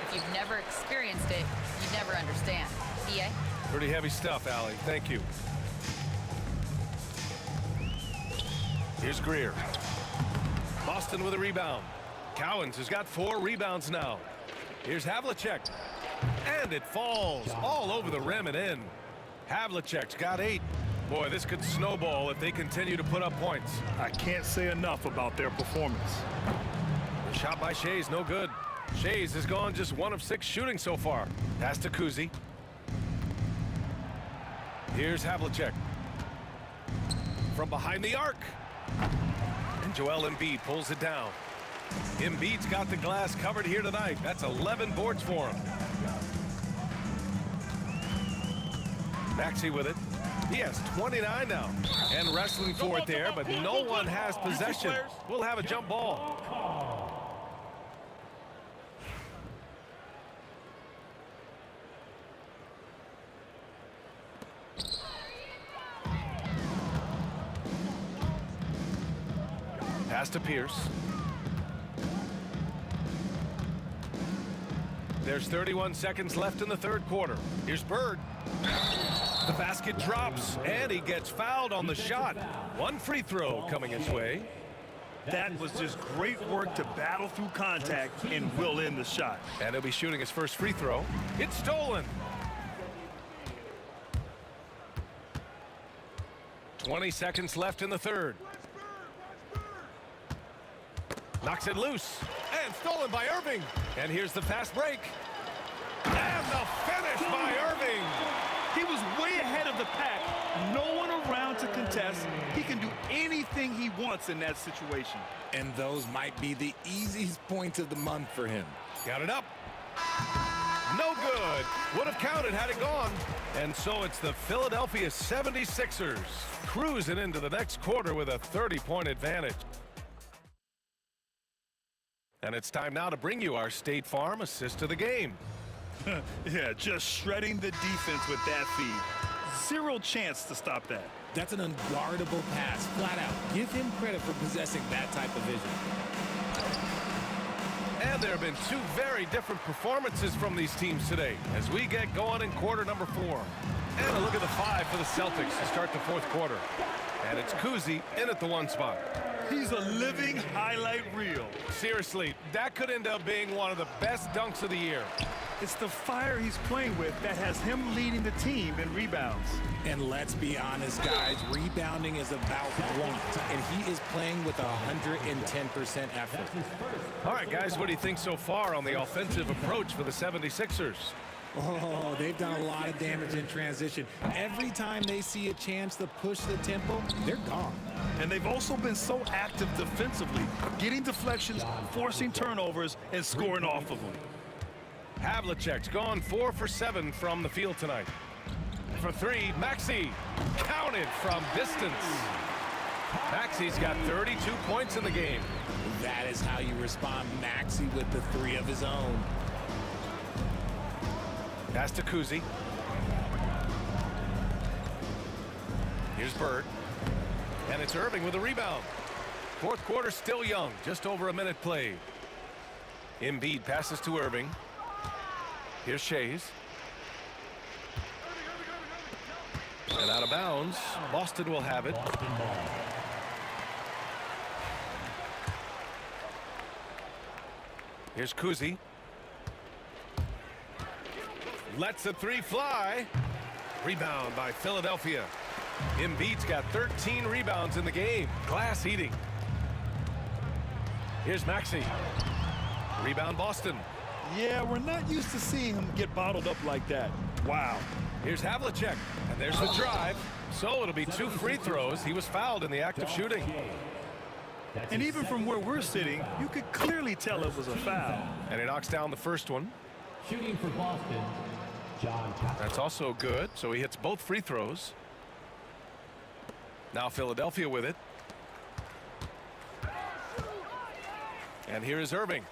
[SPEAKER 11] If you've never experienced it, you'd never understand. EA?
[SPEAKER 8] Pretty heavy stuff, Allie. Thank you. Here's Greer. Boston with a rebound. Cowens has got 4 rebounds now. Here's Havlicek. And it falls all over the rim and in. Havlicek's got 8. Boy, this could snowball if they continue to put up points.
[SPEAKER 10] I can't say enough about their performance.
[SPEAKER 8] The shot by Shays, no good. Shays has gone just 1 of 6 shooting so far. Pass to Kuzi. Here's Havlicek. From behind the arc. And Joel Embiid pulls it down. Embiid's got the glass covered here tonight. That's 11 boards for him. Maxey with it. He has 29 now. And wrestling for it there, but no one has possession. We'll have a jump ball. Pass to Pierce. There's 31 seconds left in the third quarter. Here's Bird. The basket drops, and he gets fouled on the shot. 1 free throw coming his way.
[SPEAKER 10] That was just great work to battle through contact and will in the shot.
[SPEAKER 8] And he'll be shooting his first free throw. It's stolen. 20 seconds left in the third. Knocks it loose. And stolen by Irving. And here's the fast break. And the finish by Irving.
[SPEAKER 10] He was way ahead of the pack. No one around to contest. He can do anything he wants in that situation.
[SPEAKER 15] And those might be the easiest points of the month for him.
[SPEAKER 8] Got it up. No good. Would have counted had it gone. And so it's the Philadelphia 76ers cruising into the next quarter with a 30-point advantage. And it's time now to bring you our State Farm assist of the game.
[SPEAKER 10] Yeah, just shredding the defense with that feed. Zero chance to stop that.
[SPEAKER 15] That's an unguardable pass, flat out. Give him credit for possessing that type of vision.
[SPEAKER 8] And there have been 2 very different performances from these teams today as we get going in quarter number 4. And a look at the 5 for the Celtics to start the fourth quarter. And it's Kuzi in at the 1 spot.
[SPEAKER 10] He's a living highlight reel.
[SPEAKER 8] Seriously, that could end up being one of the best dunks of the year.
[SPEAKER 10] It's the fire he's playing with that has him leading the team in rebounds.
[SPEAKER 15] And let's be honest, guys, rebounding is about want, and he is playing with 110% effort.
[SPEAKER 8] All right, guys, what do you think so far on the offensive approach for the 76ers?
[SPEAKER 15] Oh, they've done a lot of damage in transition. Every time they see a chance to push the tempo, they're gone.
[SPEAKER 10] And they've also been so active defensively, getting deflections, forcing turnovers, and scoring off of them.
[SPEAKER 8] Havlicek's gone 4 for 7 from the field tonight. For 3, Maxey counted from distance. Maxey's got 32 points in the game.
[SPEAKER 15] That is how you respond. Maxey with the 3 of his own.
[SPEAKER 8] Pass to Kuzi. Here's Bird. And it's Irving with a rebound. Fourth quarter still young, just over a minute played. Embiid passes to Irving. Here's Shays. And out of bounds. Boston will have it. Here's Kuzi. Lets a three fly. Rebound by Philadelphia. Embiid's got 13 rebounds in the game. Glass eating. Here's Maxey. Rebound Boston.
[SPEAKER 10] Yeah, we're not used to seeing him get bottled up like that. Wow.
[SPEAKER 8] Here's Havlicek. And there's the drive. So it'll be 2 free throws. He was fouled in the act of shooting.
[SPEAKER 10] And even from where we're sitting, you could clearly tell it was a foul.
[SPEAKER 8] And he knocks down the first one.
[SPEAKER 7] Shooting for Boston, John Cox.
[SPEAKER 8] That's also good. So he hits both free throws. Now Philadelphia with it. And here is Irving.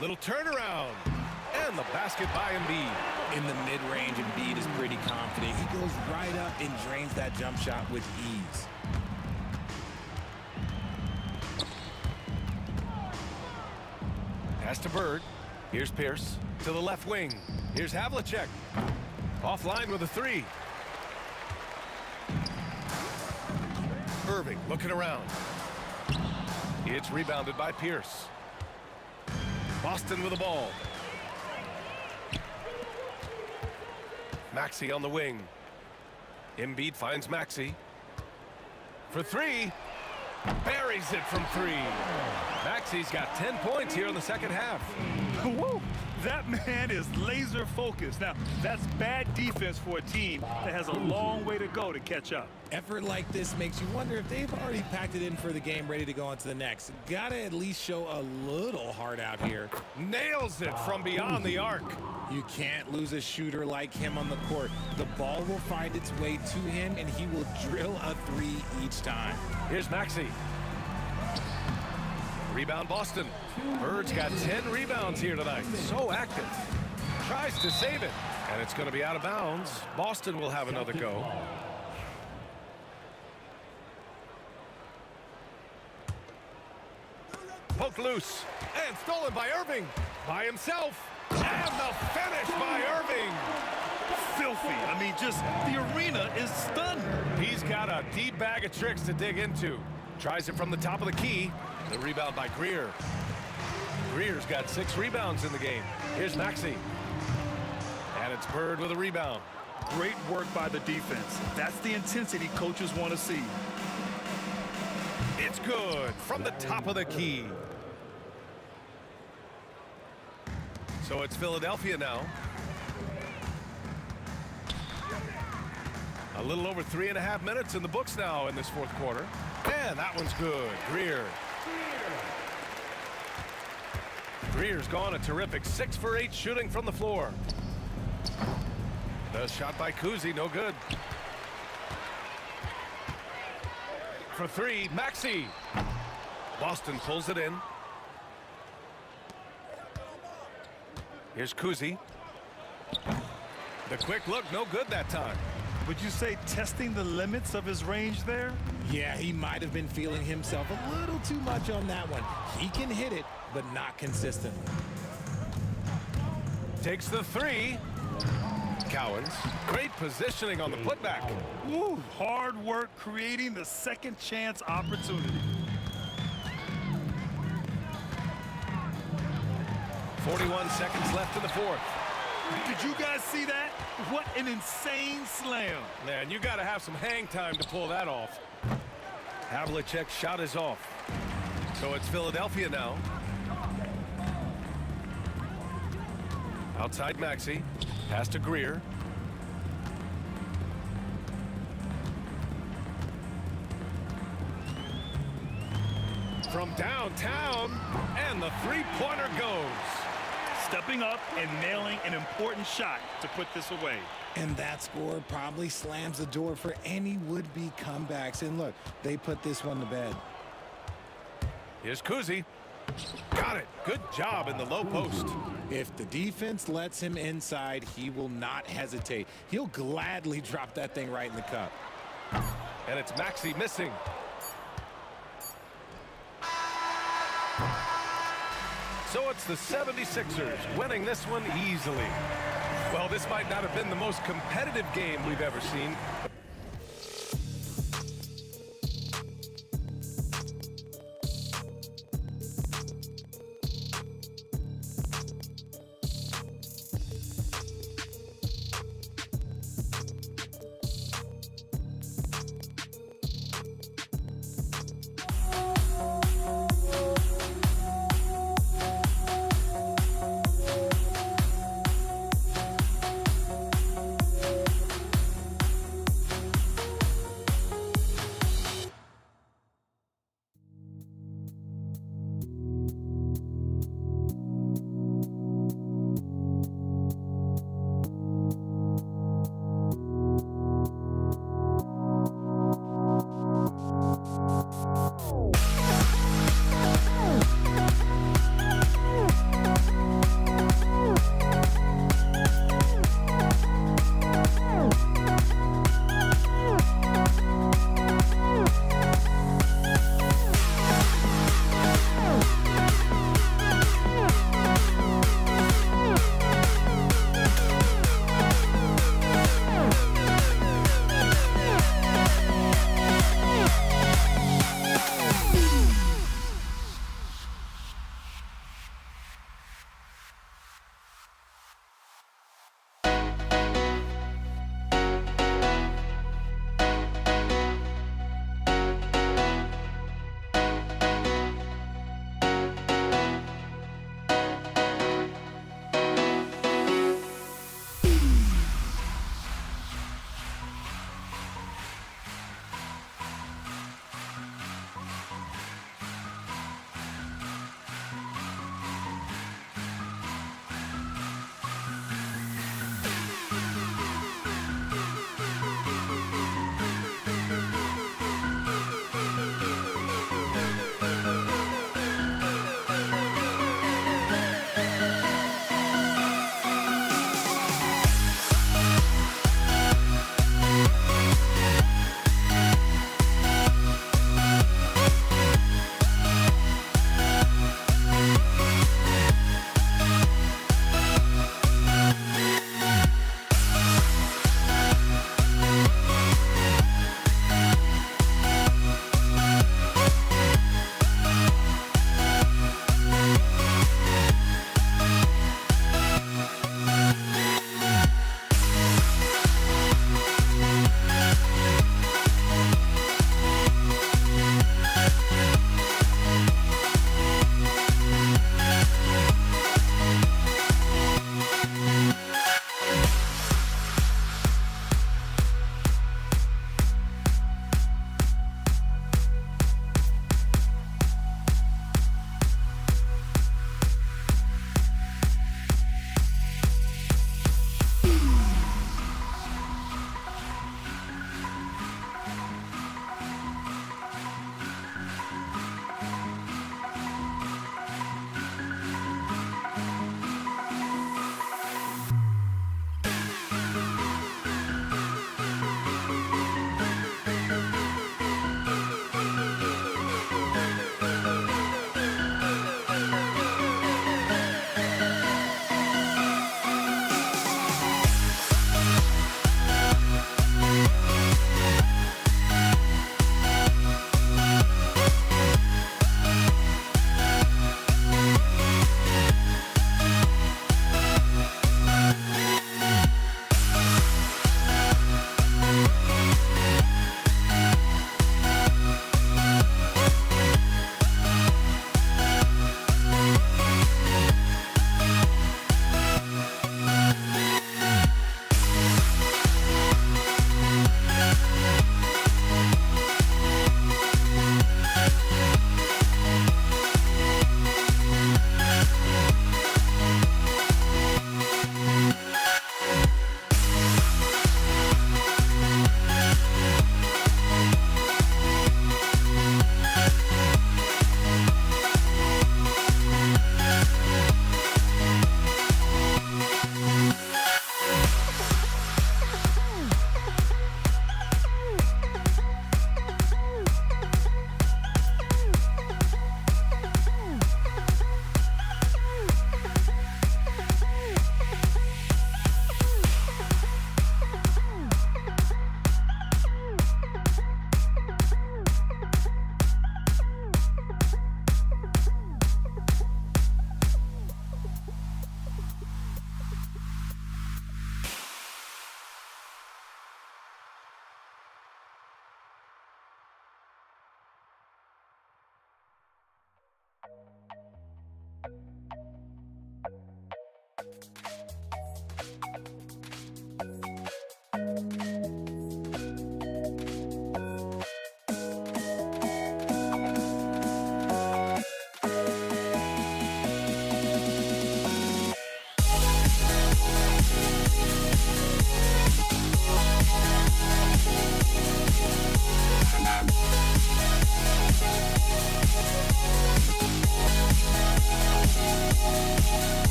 [SPEAKER 8] Little turnaround. And the basket by Embiid.
[SPEAKER 15] In the mid-range, Embiid is pretty confident. He goes right up and drains that jump shot with ease.
[SPEAKER 8] Pass to Bird. Here's Pierce to the left wing. Here's Havlicek. Offline with a three. Irving looking around. It's rebounded by Pierce. Boston with the ball. Maxey on the wing. Embiid finds Maxey. For three. Buries it from three. Maxey's got 10 points here in the second half.
[SPEAKER 10] Woo! That man is laser focused. Now, that's bad defense for a team that has a long way to go to catch up.
[SPEAKER 15] Effort like this makes you wonder if they've already packed it in for the game, ready to go on to the next. Gotta at least show a little heart out here.
[SPEAKER 8] Nails it from beyond the arc.
[SPEAKER 15] You can't lose a shooter like him on the court. The ball will find its way to him, and he will drill a three each time.
[SPEAKER 8] Here's Maxey. Rebound Boston. Bird's got 10 rebounds here tonight. So active. Tries to save it. And it's going to be out of bounds. Boston will have another go. Poked loose. And stolen by Irving. By himself. And the finish by Irving.
[SPEAKER 10] Filthy. I mean, just the arena is stunned.
[SPEAKER 8] He's got a deep bag of tricks to dig into. Tries it from the top of the key. The rebound by Greer. Greer's got 6 rebounds in the game. Here's Maxey. And it's Bird with a rebound.
[SPEAKER 10] Great work by the defense. That's the intensity coaches want to see.
[SPEAKER 8] It's good from the top of the key. So it's Philadelphia now. A little over 3.5 minutes in the books now in this fourth quarter. And that one's good. Greer. Greer's gone a terrific 6 for 8 shooting from the floor. The shot by Kuzi, no good. For 3, Maxey. Boston pulls it in. Here's Kuzi. The quick look, no good that time.
[SPEAKER 10] Would you say testing the limits of his range there?
[SPEAKER 15] Yeah, he might have been feeling himself a little too much on that one. He can hit it, but not consistently.
[SPEAKER 8] Takes the 3. Cowens. Great positioning on the putback.
[SPEAKER 10] Woo, hard work creating the second chance opportunity.
[SPEAKER 8] 41 seconds left in the fourth.
[SPEAKER 10] Did you guys see that? What an insane slam.
[SPEAKER 8] Man, you got to have some hang time to pull that off. Havlicek's shot is off. So it's Philadelphia now. Outside Maxey. Pass to Greer. From downtown, and the three-pointer goes.
[SPEAKER 10] Stepping up and nailing an important shot to put this away.
[SPEAKER 15] And that score probably slams the door for any would-be comebacks. And look, they put this one to bed.
[SPEAKER 8] Here's Kuzi. Got it. Good job in the low post.
[SPEAKER 15] If the defense lets him inside, he will not hesitate. He'll gladly drop that thing right in the cup.
[SPEAKER 8] And it's Maxey missing. So it's the 76ers winning this one easily. Well, this might not have been the most competitive game we've ever seen.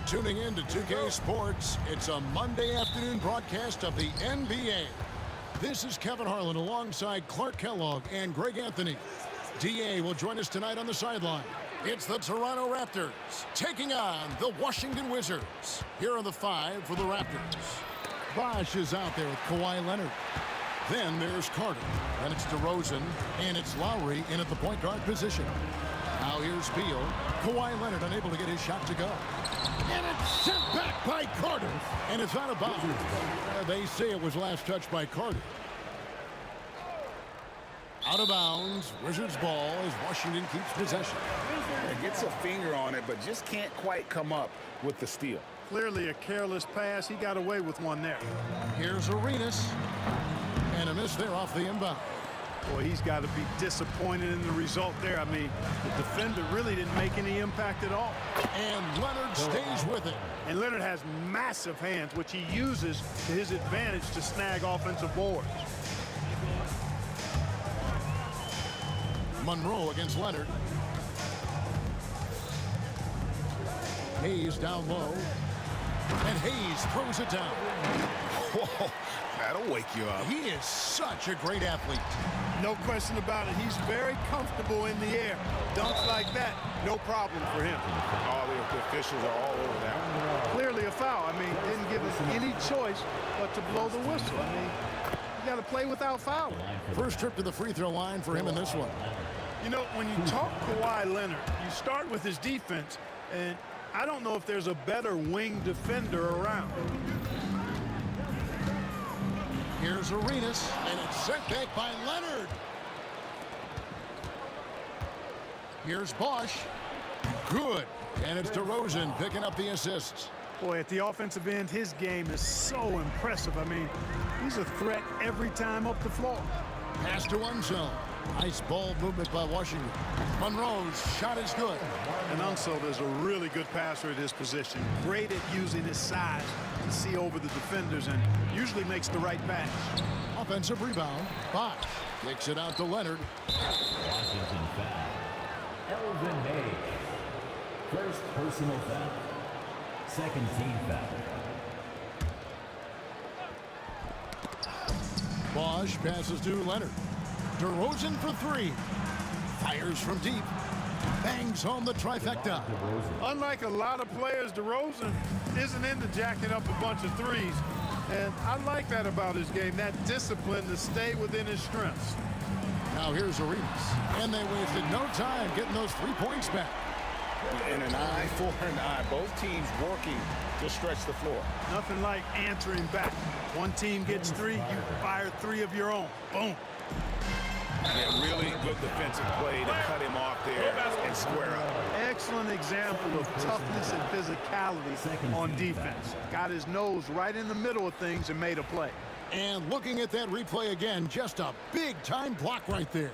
[SPEAKER 3] for tuning in to 2K Sports. It's a Monday afternoon broadcast of the NBA. This is Kevin Harlan alongside Clark Kellogg and Greg Anthony. DA will join us tonight on the sideline. It's the Toronto Raptors taking on the Washington Wizards. Here are the 5 for the Raptors. Bosh is out there with Kawhi Leonard. Then there's Carter. And it's DeRozan. And it's Lowry in at the point guard position. Now here's Beal. Kawhi Leonard unable to get his shot to go. And it's sent back by Carter. And it's out of bounds. They say it was last touched by Carter. Out of bounds. Wizards ball as Washington keeps possession.
[SPEAKER 6] Gets a finger on it, but just can't quite come up with the steal.
[SPEAKER 5] Clearly a careless pass. He got away with one there.
[SPEAKER 3] Here's Arenas. And a miss there off the inbound.
[SPEAKER 5] Boy, he's got to be disappointed in the result there. I mean, the defender really didn't make any impact at all.
[SPEAKER 3] And Leonard stays with it.
[SPEAKER 5] And Leonard has massive hands, which he uses to his advantage to snag offensive boards.
[SPEAKER 3] Monroe against Leonard. Hayes down low. And Hayes throws it down.
[SPEAKER 6] Whoa, that'll wake you up.
[SPEAKER 3] He is such a great athlete.
[SPEAKER 5] No question about it. He's very comfortable in the air. Dunks like that, no problem for him.
[SPEAKER 6] All the officials are all over that.
[SPEAKER 5] Clearly a foul. I mean, didn't give us any choice but to blow the whistle. I mean, you got to play without fouling.
[SPEAKER 3] First trip to the free throw line for him in this one.
[SPEAKER 5] You know, when you talk Kawhi Leonard, you start with his defense, and I don't know if there's a better wing defender around.
[SPEAKER 3] Here's Arenas, and it's sent back by Leonard. Here's Bosh. Good. And it's DeRozan picking up the assists.
[SPEAKER 5] Boy, at the offensive end, his game is so impressive. I mean, he's a threat every time up the floor.
[SPEAKER 3] Pass to Unseld. Nice ball movement by Washington. Monroe's shot is good.
[SPEAKER 5] And Unseld is a really good passer at his position. Great at using his size to see over the defenders and usually makes the right pass.
[SPEAKER 3] Offensive rebound. Bosh kicks it out to Leonard.
[SPEAKER 7] Washington foul. Elvin Hayes. First personal foul. Second team foul.
[SPEAKER 3] Bosh passes to Leonard. DeRozan for 3. Fires from deep. Bangs home the trifecta.
[SPEAKER 5] Unlike a lot of players, DeRozan isn't into jacking up a bunch of threes. And I like that about his game, that discipline to stay within his strengths.
[SPEAKER 3] Now here's Arenas. And they wasted no time getting those 3 points back.
[SPEAKER 6] And an eye for an eye. Both teams working to stretch the floor.
[SPEAKER 5] Nothing like answering back. One team gets 3, you fire 3 of your own. Boom.
[SPEAKER 6] Yeah, really good defensive play to cut him off there and square up.
[SPEAKER 5] Excellent example of toughness and physicality on defense. Got his nose right in the middle of things and made a play.
[SPEAKER 3] And looking at that replay again, just a big-time block right there.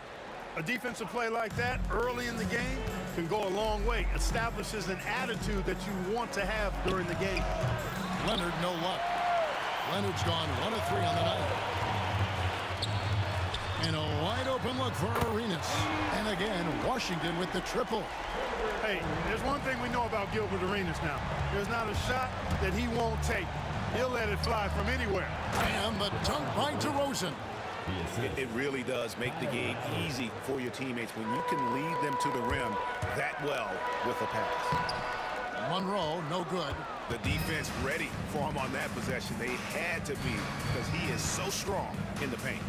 [SPEAKER 5] A defensive play like that early in the game can go a long way. Establishes an attitude that you want to have during the game.
[SPEAKER 3] Leonard, no luck. Leonard's gone 1 of 3 on the night. And a wide open look for Arenas. And again, Washington with the triple.
[SPEAKER 5] Hey, there's one thing we know about Gilbert Arenas now. There's not a shot that he won't take. He'll let it fly from anywhere.
[SPEAKER 3] And the dunk by DeRozan.
[SPEAKER 6] It really does make the game easy for your teammates when you can lead them to the rim that well with a pass.
[SPEAKER 3] Monroe, no good.
[SPEAKER 6] The defense ready for him on that possession. They had to be because he is so strong in the paint.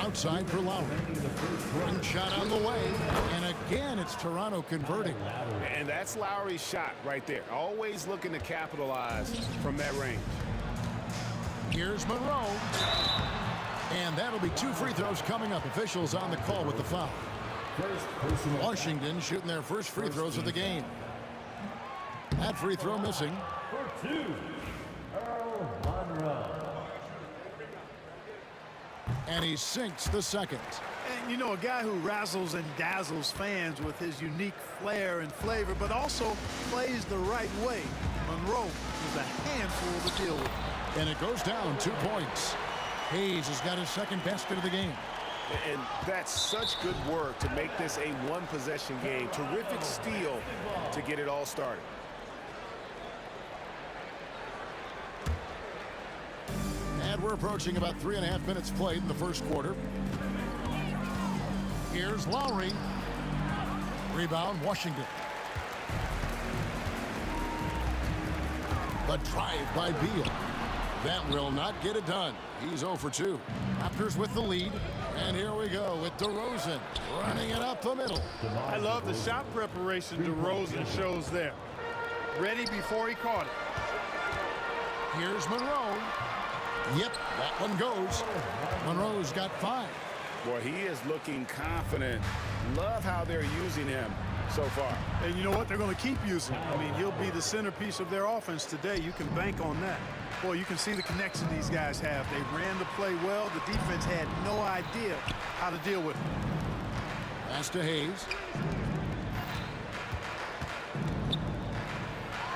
[SPEAKER 3] Outside for Lowry. One shot on the way. And again, it's Toronto converting.
[SPEAKER 6] And that's Lowry's shot right there. Always looking to capitalize from that range.
[SPEAKER 3] Here's Monroe. And that'll be 2 free throws coming up. Officials on the call with the foul. Washington shooting their first free throws of the game. That free throw missing.
[SPEAKER 7] For 2, Earl Monroe.
[SPEAKER 3] And he sinks the second.
[SPEAKER 5] And you know, a guy who razzles and dazzles fans with his unique flair and flavor, but also plays the right way. Monroe is a handful to deal with.
[SPEAKER 3] And it goes down 2 points. Hayes has got his second basket of the game.
[SPEAKER 4] And that's such good work to make this a one-possession game. Terrific steal to get it all started.
[SPEAKER 3] And we're approaching about 3.5 minutes played in the first quarter. Here's Lowry. Rebound, Washington. The drive by Beal. That will not get it done. He's 0 for 2. Raptors with the lead. And here we go with DeRozan running it up the middle.
[SPEAKER 5] I love the shot preparation DeRozan shows there. Ready before he caught it.
[SPEAKER 3] Here's Monroe. Yep, that one goes. Monroe's got 5.
[SPEAKER 4] Boy, he is looking confident. Love how they're using him so far.
[SPEAKER 5] And you know what? They're going to keep using him. I mean, he'll be the centerpiece of their offense today. You can bank on that. Boy, you can see the connection these guys have. They ran the play well. The defense had no idea how to deal with it.
[SPEAKER 3] Pass to Hayes.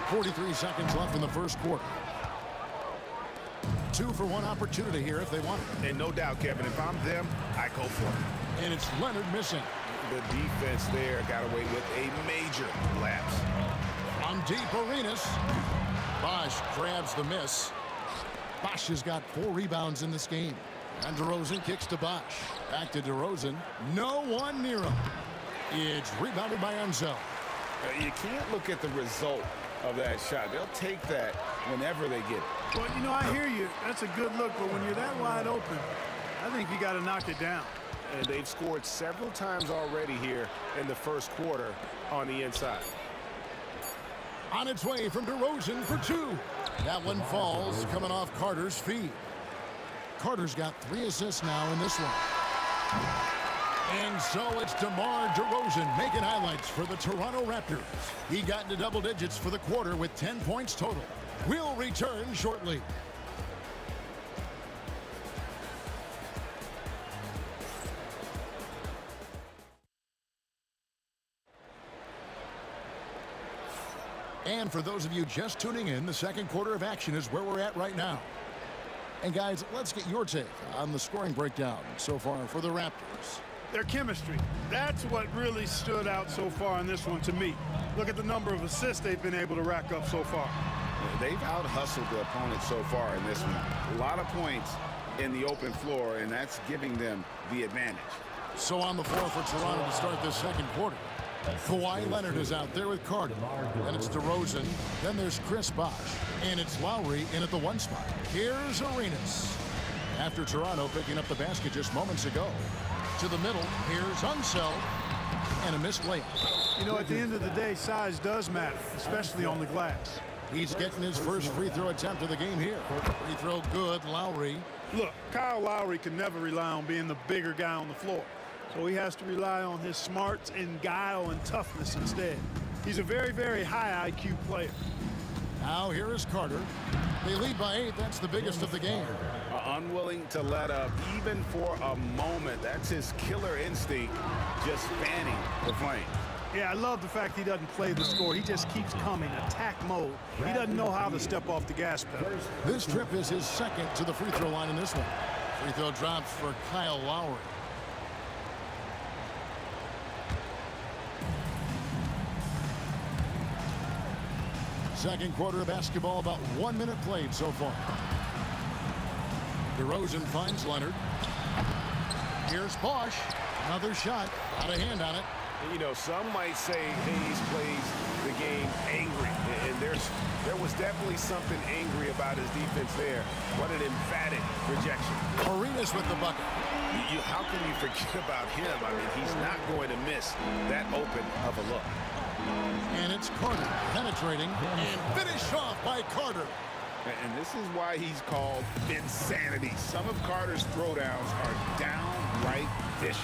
[SPEAKER 3] 43 seconds left in the first quarter. 2-for-1 opportunity here if they want it.
[SPEAKER 4] And no doubt, Kevin, if I'm them, I go for it.
[SPEAKER 3] And it's Leonard missing.
[SPEAKER 4] The defense there got away with a major lapse.
[SPEAKER 3] On deep, Arenas. Bosch grabs the miss. Bosch has got 4 rebounds in this game. And DeRozan kicks to Bosch. Back to DeRozan. No one near him. It's rebounded by Enzo.
[SPEAKER 4] You can't look at the result of that shot. They'll take that whenever they get it.
[SPEAKER 5] Well, you know, I hear you. That's a good look, but when you're that wide open, I think you got to knock it down.
[SPEAKER 4] And they've scored several times already here in the first quarter on the inside.
[SPEAKER 3] On its way from DeRozan for 2. That one falls, coming off Carter's feet. Carter's got 3 assists now in this one. And so it's DeMar DeRozan making highlights for the Toronto Raptors. He got into double digits for the quarter with 10 points total. We'll return shortly. And for those of you just tuning in, the second quarter of action is where we're at right now. And guys, let's get your take on the scoring breakdown so far for the Raptors.
[SPEAKER 5] Their chemistry. That's what really stood out so far in this one to me. Look at the number of assists they've been able to rack up so far.
[SPEAKER 4] They've out-hustled the opponent so far in this one. A lot of points in the open floor, and that's giving them the advantage.
[SPEAKER 3] So on the floor for Toronto to start this second quarter. Kawhi Leonard is out there with Carter. Then it's DeRozan. Then there's Chris Bosh. And it's Lowry in at the 1 spot. Here's Arenas. After Toronto picking up the basket just moments ago. To the middle, here's Unseld. And a missed layup.
[SPEAKER 5] You know, at the end of the day, size does matter, especially on the glass.
[SPEAKER 3] He's getting his first free throw attempt of the game here. Free throw good, Lowry.
[SPEAKER 5] Look, Kyle Lowry can never rely on being the bigger guy on the floor. So he has to rely on his smarts and guile and toughness instead. He's a very, very high IQ player.
[SPEAKER 3] Now here is Carter. They lead by 8. That's the biggest of the game.
[SPEAKER 4] Unwilling to let up even for a moment. That's his killer instinct, just fanning the flame.
[SPEAKER 5] Yeah, I love the fact he doesn't play the score. He just keeps coming, attack mode. He doesn't know how to step off the gas pedal.
[SPEAKER 3] This trip is his second to the free throw line in this one. Free throw drops for Kyle Lowry. Second quarter of basketball, about 1 minute played so far. DeRozan finds Leonard. Here's Bosh. Another shot. Got a hand on it.
[SPEAKER 4] You know, some might say Hayes plays the game angry. And there was definitely something angry about his defense there. What an emphatic rejection.
[SPEAKER 3] Arenas with the bucket.
[SPEAKER 4] How can you forget about him? I mean, he's not going to miss that open of a look.
[SPEAKER 3] And it's Carter penetrating and finished off by Carter.
[SPEAKER 4] And this is why he's called insanity. Some of Carter's throwdowns are downright vicious.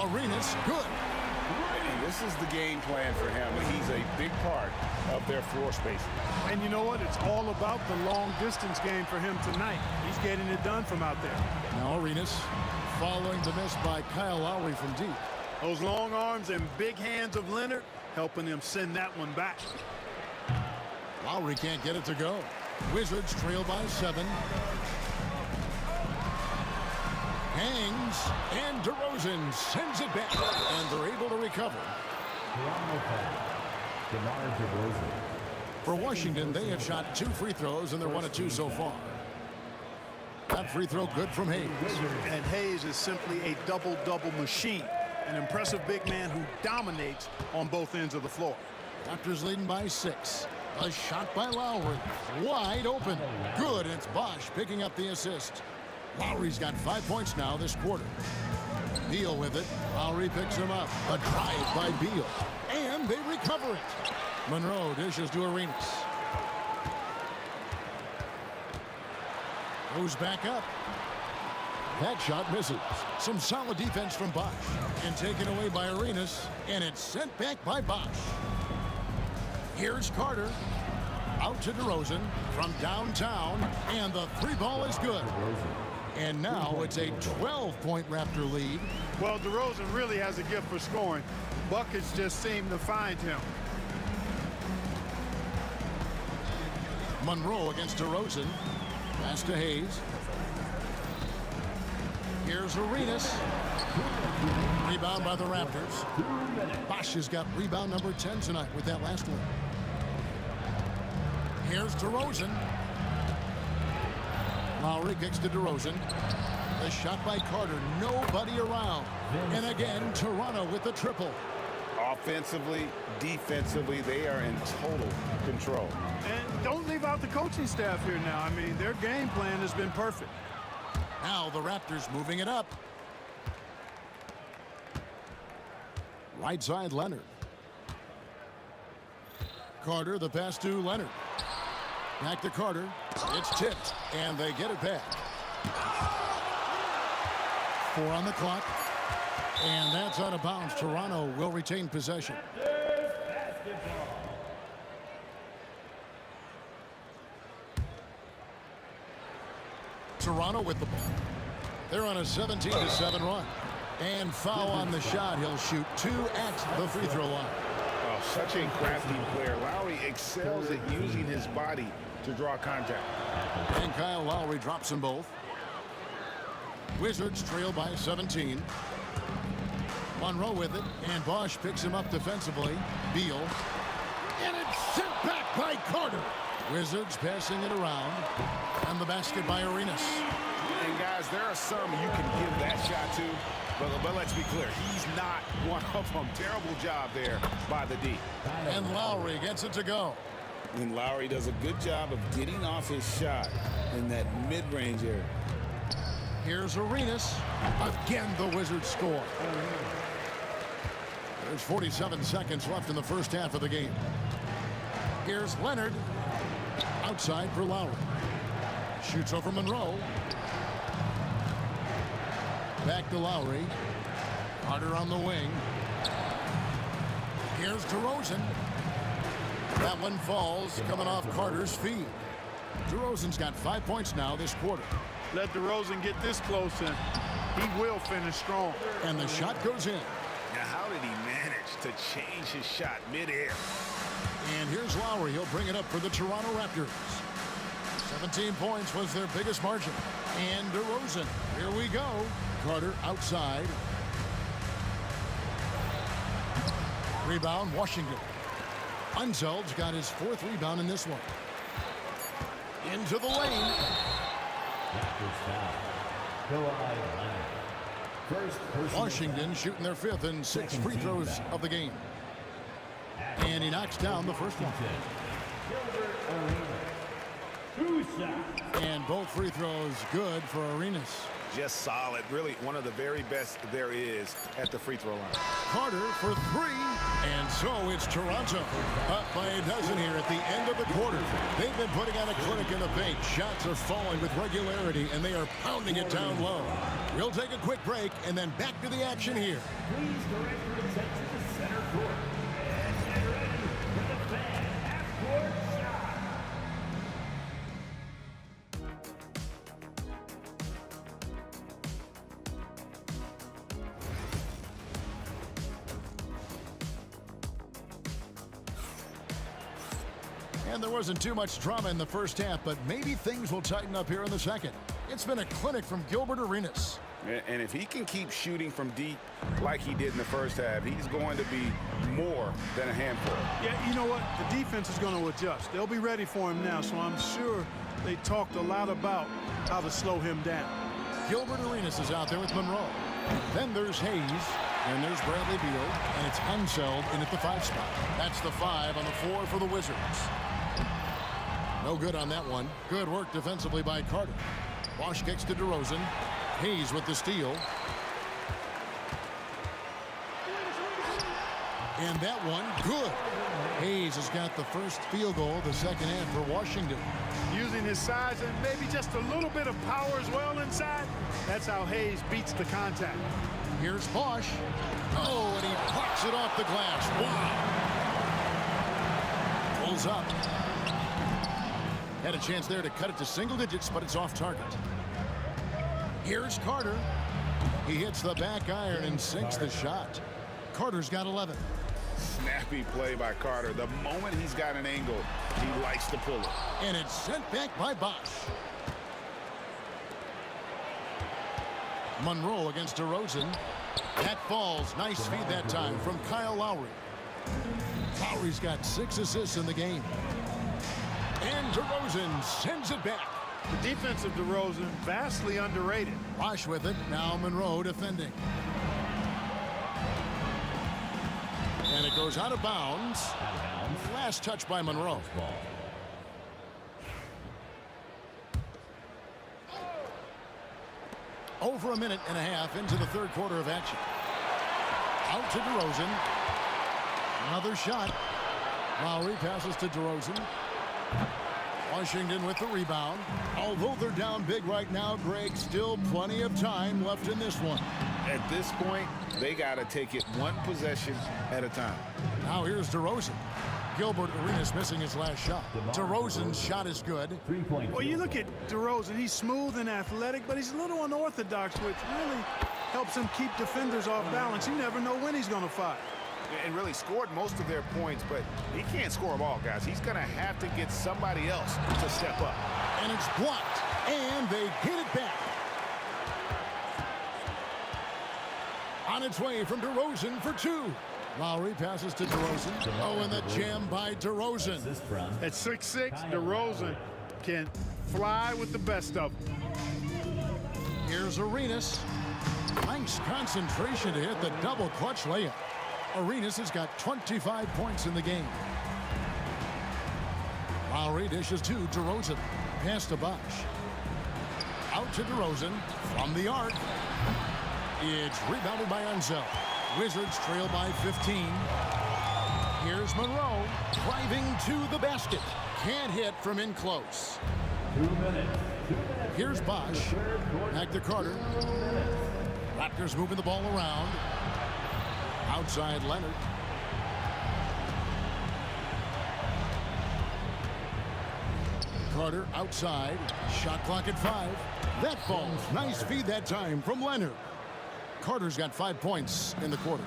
[SPEAKER 3] Arenas, good.
[SPEAKER 4] And this is the game plan for him. He's a big part of their floor spacing.
[SPEAKER 5] And you know what? It's all about the long distance game for him tonight. He's getting it done from out there.
[SPEAKER 3] Now Arenas following the miss by Kyle Lowry from deep.
[SPEAKER 5] Those long arms and big hands of Leonard helping him send that one back.
[SPEAKER 3] Lowry can't get it to go. Wizards trail by 7. Hangs, and DeRozan sends it back, and they're able to recover. For Washington, they have shot 2 free throws, and they're 1 of 2 so far. That free throw good from Hayes.
[SPEAKER 5] And Hayes is simply a double-double machine. An impressive big man who dominates on both ends of the floor.
[SPEAKER 3] Raptors leading by 6. A shot by Lowry. Wide open. Good. It's Bosch picking up the assist. Lowry's got 5 points now this quarter. Beal with it. Lowry picks him up. A drive by Beal. And they recover it. Monroe dishes to Arenas. Goes back up. That shot misses. Some solid defense from Bosch. And taken away by Arenas. And it's sent back by Bosch. Here's Carter. Out to DeRozan from downtown. And the 3 ball is good. And now it's a 12-point Raptor lead.
[SPEAKER 5] Well, DeRozan really has a gift for scoring. Buckets just seem to find him.
[SPEAKER 3] Monroe against DeRozan. Pass to Hayes. Here's Arenas. Rebound by the Raptors. Bosch has got rebound number 10 tonight with that last one. Here's DeRozan. Lowry kicks to DeRozan. The shot by Carter. Nobody around. And again, Toronto with the triple.
[SPEAKER 4] Offensively, defensively, they are in total control.
[SPEAKER 5] And don't leave out the coaching staff here now. I mean, their game plan has been perfect.
[SPEAKER 3] Now the Raptors moving it up. Right side, Leonard. Carter, the pass to Leonard. Back to Carter. It's tipped, and they get it back. 4 on the clock. And that's out of bounds. Toronto will retain possession. Toronto with the ball. They're on a 17-7 run. And foul on the shot. He'll shoot 2 at the free throw line.
[SPEAKER 4] Oh, such a crafty player. Lowry excels at using his body to draw contact.
[SPEAKER 3] And Kyle Lowry drops them both. Wizards trail by 17. Monroe with it, and Bosch picks him up defensively. Beal. And it's sent back by Carter. Wizards passing it around. And the basket by Arenas.
[SPEAKER 4] And guys, there are some you can give that shot to, but let's be clear, he's not one of them. Terrible job there by the D.
[SPEAKER 3] And Lowry gets it to go.
[SPEAKER 16] And Lowry does a good job of getting off his shot in that mid-range area.
[SPEAKER 3] Here's Arenas. Again, the Wizards score. There's 47 seconds left in the first half of the game. Here's Leonard. Outside for Lowry. Shoots over Monroe. Back to Lowry. Carter on the wing. Here's DeRozan. That one falls, coming off Carter's feet. DeRozan's got 5 points now this quarter.
[SPEAKER 5] Let DeRozan get this close, and he will finish strong.
[SPEAKER 3] And the shot goes in.
[SPEAKER 4] Now, how did he manage to change his shot midair?
[SPEAKER 3] And here's Lowry. He'll bring it up for the Toronto Raptors. 17 points was their biggest margin. And DeRozan. Here we go. Carter outside. Rebound, Washington. Unzeld's got his 4th rebound in this one. Into the lane. Washington shooting their 5th and 6 free throws of the game. And he knocks down the first one. And both free throws good for Arenas.
[SPEAKER 4] Just solid. Really one of the very best there is at the free throw line.
[SPEAKER 3] Carter for 3. And so it's Toronto up by a dozen here at the end of the quarter. They've been putting on a clinic in the paint. Shots are falling with regularity, and they are pounding it down low. We'll take a quick break and then back to the action here.
[SPEAKER 7] Please direct your attention to center court. And get ready for the fan half-court shot.
[SPEAKER 3] And there wasn't too much drama in the first half, but maybe things will tighten up here in the second. It's been a clinic from Gilbert Arenas.
[SPEAKER 4] And if he can keep shooting from deep like he did in the first half, he's going to be more than a handful.
[SPEAKER 5] Yeah, you know what? The defense is going to adjust. They'll be ready for him now, so I'm sure they talked a lot about how to slow him down.
[SPEAKER 3] Gilbert Arenas is out there with Monroe. Then there's Hayes, and there's Bradley Beal, and it's Hanseld in at the 5 spot. That's the 5 on the floor for the Wizards. No good on that one. Good work defensively by Carter. Bosch kicks to DeRozan. Hayes with the steal. And that one, good. Hayes has got the first field goal of the second half for Washington.
[SPEAKER 5] Using his size and maybe just a little bit of power as well inside. That's how Hayes beats the contact.
[SPEAKER 3] Here's Bosch. Oh, and he pops it off the glass. Wow. Pulls up. Had a chance there to cut it to single digits, but it's off target. Here's Carter. He hits the back iron and sinks the shot. Carter's got 11.
[SPEAKER 4] Snappy play by Carter. The moment he's got an angle, he likes to pull it.
[SPEAKER 3] And it's sent back by Bosch. Monroe against DeRozan. That falls. Nice feed that time from Kyle Lowry. Lowry's got 6 assists in the game. And DeRozan sends it back.
[SPEAKER 5] The defense of DeRozan, vastly underrated.
[SPEAKER 3] Bosch with it. Now Monroe defending. And it goes out of bounds. Last touch by Monroe. Over a minute and a half into the third quarter of action. Out to DeRozan. Another shot. Lowry passes to DeRozan. Washington with the rebound. Although they're down big right now, Greg, still plenty of time left in this one.
[SPEAKER 4] At this point, they got to take it one possession at a time.
[SPEAKER 3] Now here's DeRozan. Gilbert Arenas missing his last shot. DeRozan's shot is good.
[SPEAKER 5] Well, you look at DeRozan, he's smooth and athletic, but he's a little unorthodox, which really helps him keep defenders off balance. You never know when he's going to fire.
[SPEAKER 4] And really scored most of their points, but he can't score them all, guys. He's going to have to get somebody else to step up.
[SPEAKER 3] And it's blocked, and they get it back. On its way from DeRozan for 2. Lowry passes to DeRozan. Oh, and the jam by DeRozan.
[SPEAKER 5] At 6'6", DeRozan can fly with the best of them.
[SPEAKER 3] Here's Arenas. Nice concentration to hit the double clutch layup. Arenas has got 25 points in the game. Lowry dishes to DeRozan. Pass to Bosch. Out to DeRozan from the arc. It's rebounded by Hanseld. Wizards trail by 15. Here's Monroe driving to the basket. Can't hit from in close.
[SPEAKER 7] 2 minutes.
[SPEAKER 3] Here's Bosch. Back to Carter. Raptors moving the ball around. Outside Leonard. Carter outside. Shot clock at 5. That falls. Nice feed that time from Leonard. Carter's got 5 points in the quarter.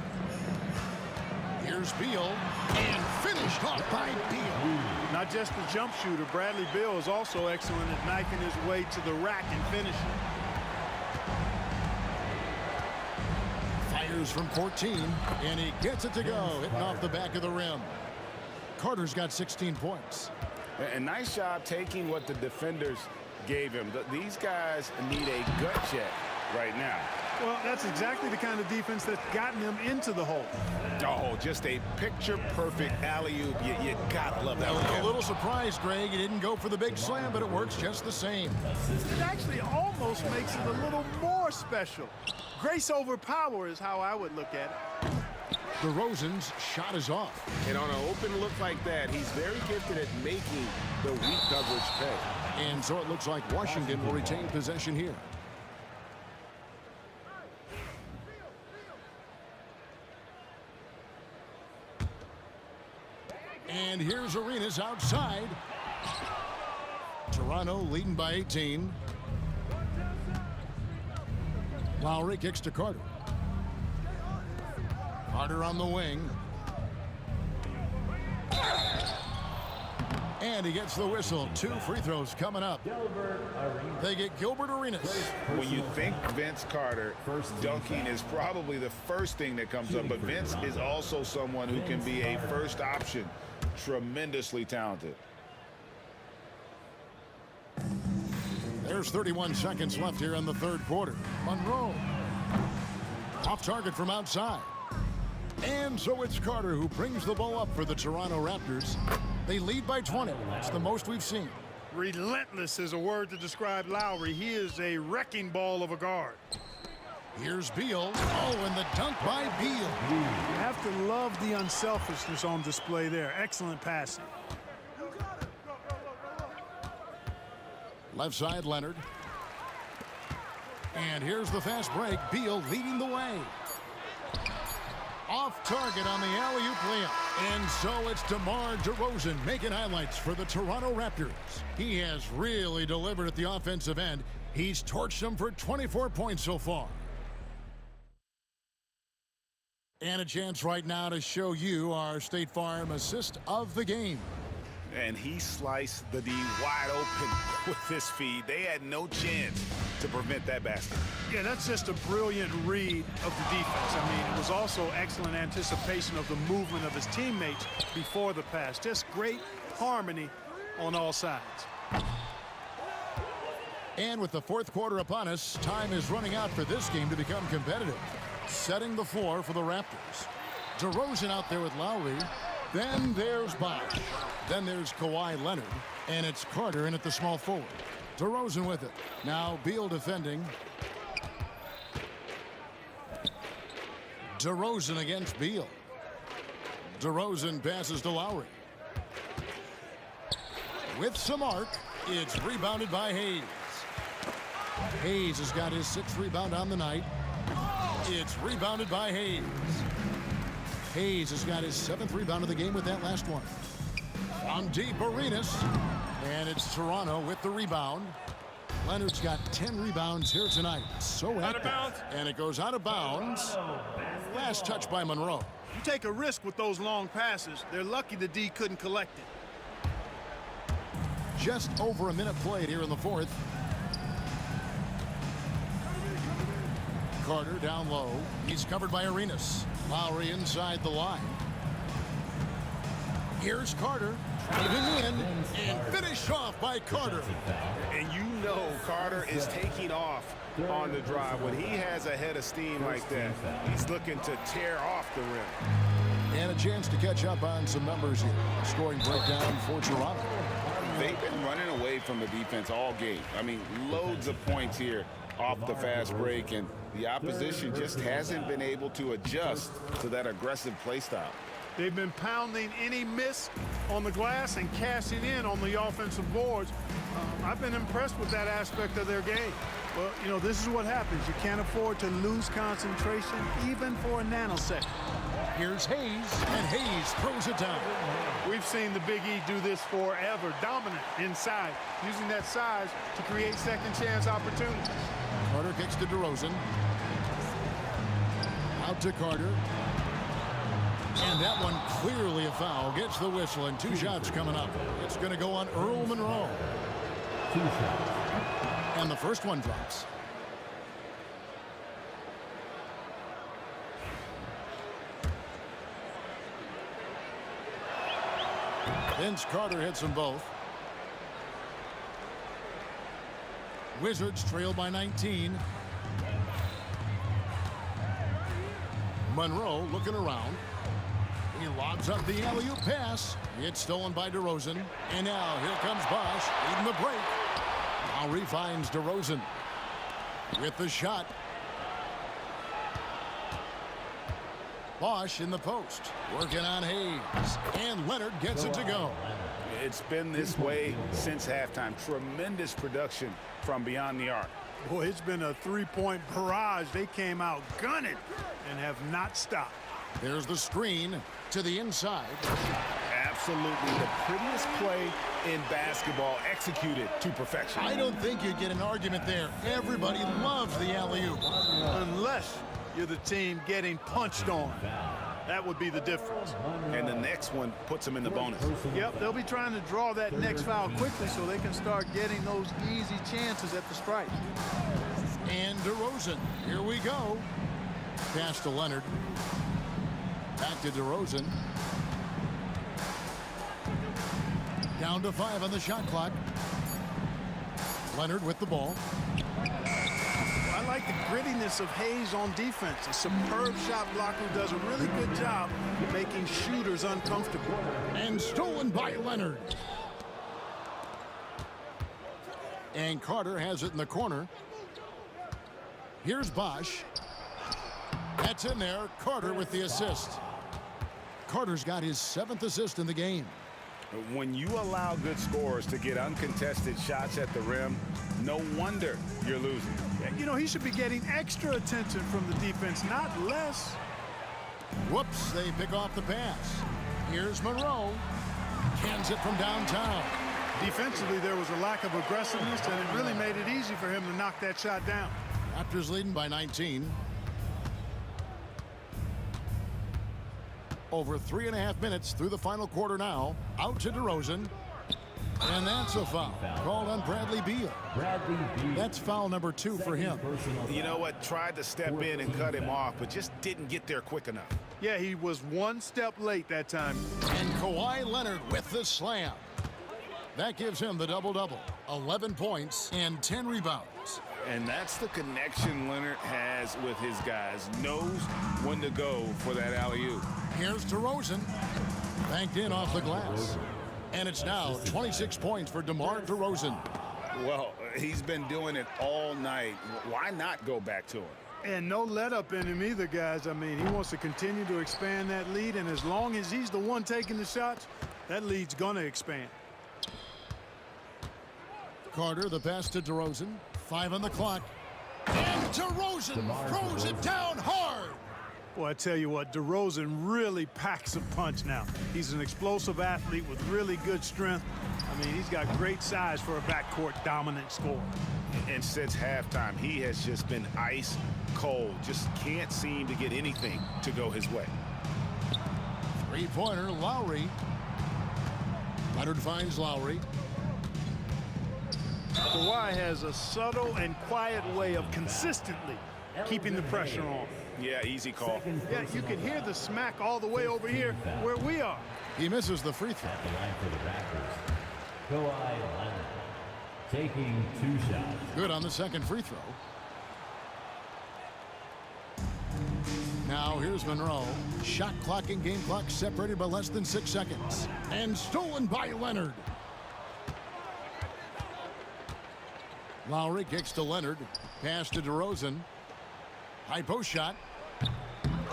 [SPEAKER 3] Here's Beal. And finished off by Beal.
[SPEAKER 5] Not just the jump shooter, Bradley Beal is also excellent at knifing his way to the rack and finishing.
[SPEAKER 3] Fires from 14, and he gets it to go, hitting off the back of the rim. Carter's got 16 points.
[SPEAKER 4] And nice job taking what the defenders gave him. These guys need a gut check right now.
[SPEAKER 5] Well, that's exactly the kind of defense that's gotten them into the hole.
[SPEAKER 4] Oh, just a picture-perfect alley-oop. You gotta love that one.
[SPEAKER 3] A little surprised, Greg. He didn't go for the big slam, but it works just the same.
[SPEAKER 5] It actually almost makes it a little more special. Grace over power is how I would look at it.
[SPEAKER 3] DeRozan's shot is off.
[SPEAKER 4] And on an open look like that, he's very gifted at making the weak coverage pay.
[SPEAKER 3] And so it looks like Washington will retain possession here. And here's Arenas outside. Toronto leading by 18. Lowry kicks to Carter. Carter on the wing. And he gets the whistle. 2 free throws coming up. They get Gilbert Arenas.
[SPEAKER 6] When you think Vince Carter, dunking is probably the first thing that comes up. But Vince is also someone who can be a first option. Tremendously talented.
[SPEAKER 3] There's 31 seconds left here in the third quarter. Monroe. Off target from outside. And so it's Carter who brings the ball up for the Toronto Raptors. They lead by 20. That's the most we've seen.
[SPEAKER 5] Relentless is a word to describe Lowry. He is a wrecking ball of a guard.
[SPEAKER 3] Here's Beal. Oh, and the dunk by Beal.
[SPEAKER 5] You have to love the unselfishness on display there. Excellent passing.
[SPEAKER 3] Left side, Leonard. And here's the fast break. Beal leading the way. Off target on the alley-oop layup. And so it's DeMar DeRozan making highlights for the Toronto Raptors. He has really delivered at the offensive end. He's torched them for 24 points so far. And a chance right now to show you our State Farm assist of the game.
[SPEAKER 6] And he sliced the D wide open with his feed. They had no chance to prevent that basket.
[SPEAKER 5] Yeah, that's just a brilliant read of the defense. I mean, it was also excellent anticipation of the movement of his teammates before the pass. Just great harmony on all sides.
[SPEAKER 3] And with the fourth quarter upon us, time is running out for this game to become competitive. Setting the floor for the Raptors. DeRozan out there with Lowry. Then there's Bosh. Then there's Kawhi Leonard. And it's Carter in at the small forward. DeRozan with it. Now Beal defending. DeRozan against Beal. DeRozan passes to Lowry. With some arc, it's rebounded by Hayes. Hayes has got his 6th rebound on the night. It's rebounded by Hayes. Hayes has got his 7th rebound of the game with that last one. From deep, Arenas. And it's Toronto with the rebound. Leonard's got 10 rebounds here tonight. So active. And it goes out of bounds. Last touch by Monroe.
[SPEAKER 5] You take a risk with those long passes. They're lucky the D couldn't collect it.
[SPEAKER 3] Just over a minute played here in the fourth. Carter down low. He's covered by Arenas. Lowry inside the line. Here's Carter. Driving in and finished off by Carter.
[SPEAKER 4] And you know Carter is taking off on the drive. When he has a head of steam like that, he's looking to tear off the rim.
[SPEAKER 3] And a chance to catch up on some numbers here. Scoring breakdown for Toronto.
[SPEAKER 16] They've been running away from the defense all game. I mean, loads of points here off the fast break, and the opposition just hasn't been able to adjust to that aggressive play style.
[SPEAKER 5] They've been pounding any miss on the glass and cashing in on the offensive boards. I've been impressed with that aspect of their game. Well, you know, this is what happens. You can't afford to lose concentration even for a nanosecond.
[SPEAKER 3] Here's Hayes, and Hayes throws it down.
[SPEAKER 5] We've seen the Big E do this forever. Dominant inside, using that size to create second chance opportunities.
[SPEAKER 3] Carter kicks to DeRozan. Out to Carter. And that one clearly a foul. Gets the whistle, and 2 shots coming up. It's going to go on Earl Monroe.
[SPEAKER 7] 2 shots.
[SPEAKER 3] And the first one drops. Vince Carter hits them both. Wizards trail by 19. Monroe looking around. He lobs up the alley-oop pass. It's stolen by DeRozan. And now here comes Bosh leading the break. Lowry finds DeRozan with the shot. Bosh in the post, working on Hayes. And Leonard gets it to go.
[SPEAKER 4] It's been this way since halftime. Tremendous production from beyond the arc.
[SPEAKER 5] Boy, it's been a three-point barrage. They came out gunning and have not stopped.
[SPEAKER 3] There's the screen to the inside.
[SPEAKER 4] Absolutely the prettiest play in basketball, executed to perfection.
[SPEAKER 3] I don't think you'd get an argument there. Everybody loves the alley-oop.
[SPEAKER 5] Unless you're the team getting punched on. That would be the difference.
[SPEAKER 6] And the next one puts them in the bonus.
[SPEAKER 5] Yep, they'll be trying to draw that next foul quickly so they can start getting those easy chances at the stripe.
[SPEAKER 3] And DeRozan, here we go. Pass to Leonard. Back to DeRozan. Down to 5 on the shot clock. Leonard with the ball.
[SPEAKER 5] I like the grittiness of Hayes on defense. A superb shot blocker who does a really good job making shooters uncomfortable.
[SPEAKER 3] And stolen by Leonard. And Carter has it in the corner. Here's Bosch. That's in there. Carter with the assist. Carter's got his 7th assist in the game.
[SPEAKER 6] When you allow good scorers to get uncontested shots at the rim, no wonder you're losing.
[SPEAKER 5] You know, he should be getting extra attention from the defense, not less.
[SPEAKER 3] Whoops, they pick off the pass. Here's Monroe. Cans it from downtown.
[SPEAKER 5] Defensively, there was a lack of aggressiveness, and it really made it easy for him to knock that shot down.
[SPEAKER 3] Raptors leading by 19. Over 3.5 minutes through the final quarter now. Out to DeRozan. And that's a foul called on Bradley Beal. That's foul number 2 for him.
[SPEAKER 6] You know what? Tried to step in and cut him off, but just didn't get there quick enough.
[SPEAKER 5] Yeah, he was one step late that time.
[SPEAKER 3] And Kawhi Leonard with the slam. That gives him the double-double. 11 points and 10 rebounds.
[SPEAKER 6] And that's the connection Leonard has with his guys. Knows when to go for that alley-oop.
[SPEAKER 3] Here's DeRozan. Banked in off the glass. And it's now 26 points for DeMar DeRozan.
[SPEAKER 6] Well, he's been doing it all night. Why not go back to him?
[SPEAKER 5] And no let up in him either, guys. I mean, he wants to continue to expand that lead, and as long as he's the one taking the shots, that lead's gonna expand.
[SPEAKER 3] Carter, the pass to DeRozan. 5 on the clock. And DeRozan throws it down hard.
[SPEAKER 5] Well, I tell you what, DeRozan really packs a punch now. He's an explosive athlete with really good strength. I mean, he's got great size for a backcourt dominant scorer.
[SPEAKER 6] And since halftime, he has just been ice cold. Just can't seem to get anything to go his way.
[SPEAKER 3] Three-pointer, Lowry. Leonard finds Lowry.
[SPEAKER 5] Kawhi has a subtle and quiet way of consistently keeping the pressure on.
[SPEAKER 6] Yeah, easy call.
[SPEAKER 5] Yeah, you can hear the smack all the way over here where we are.
[SPEAKER 3] He misses the free throw.
[SPEAKER 7] At the line for the Raptors, Kawhi Leonard taking 2 shots.
[SPEAKER 3] Good on the second free throw. Now here's Monroe. Shot clock and game clock separated by less than 6 seconds. And stolen by Leonard. Lowry kicks to Leonard. Pass to DeRozan. High post shot.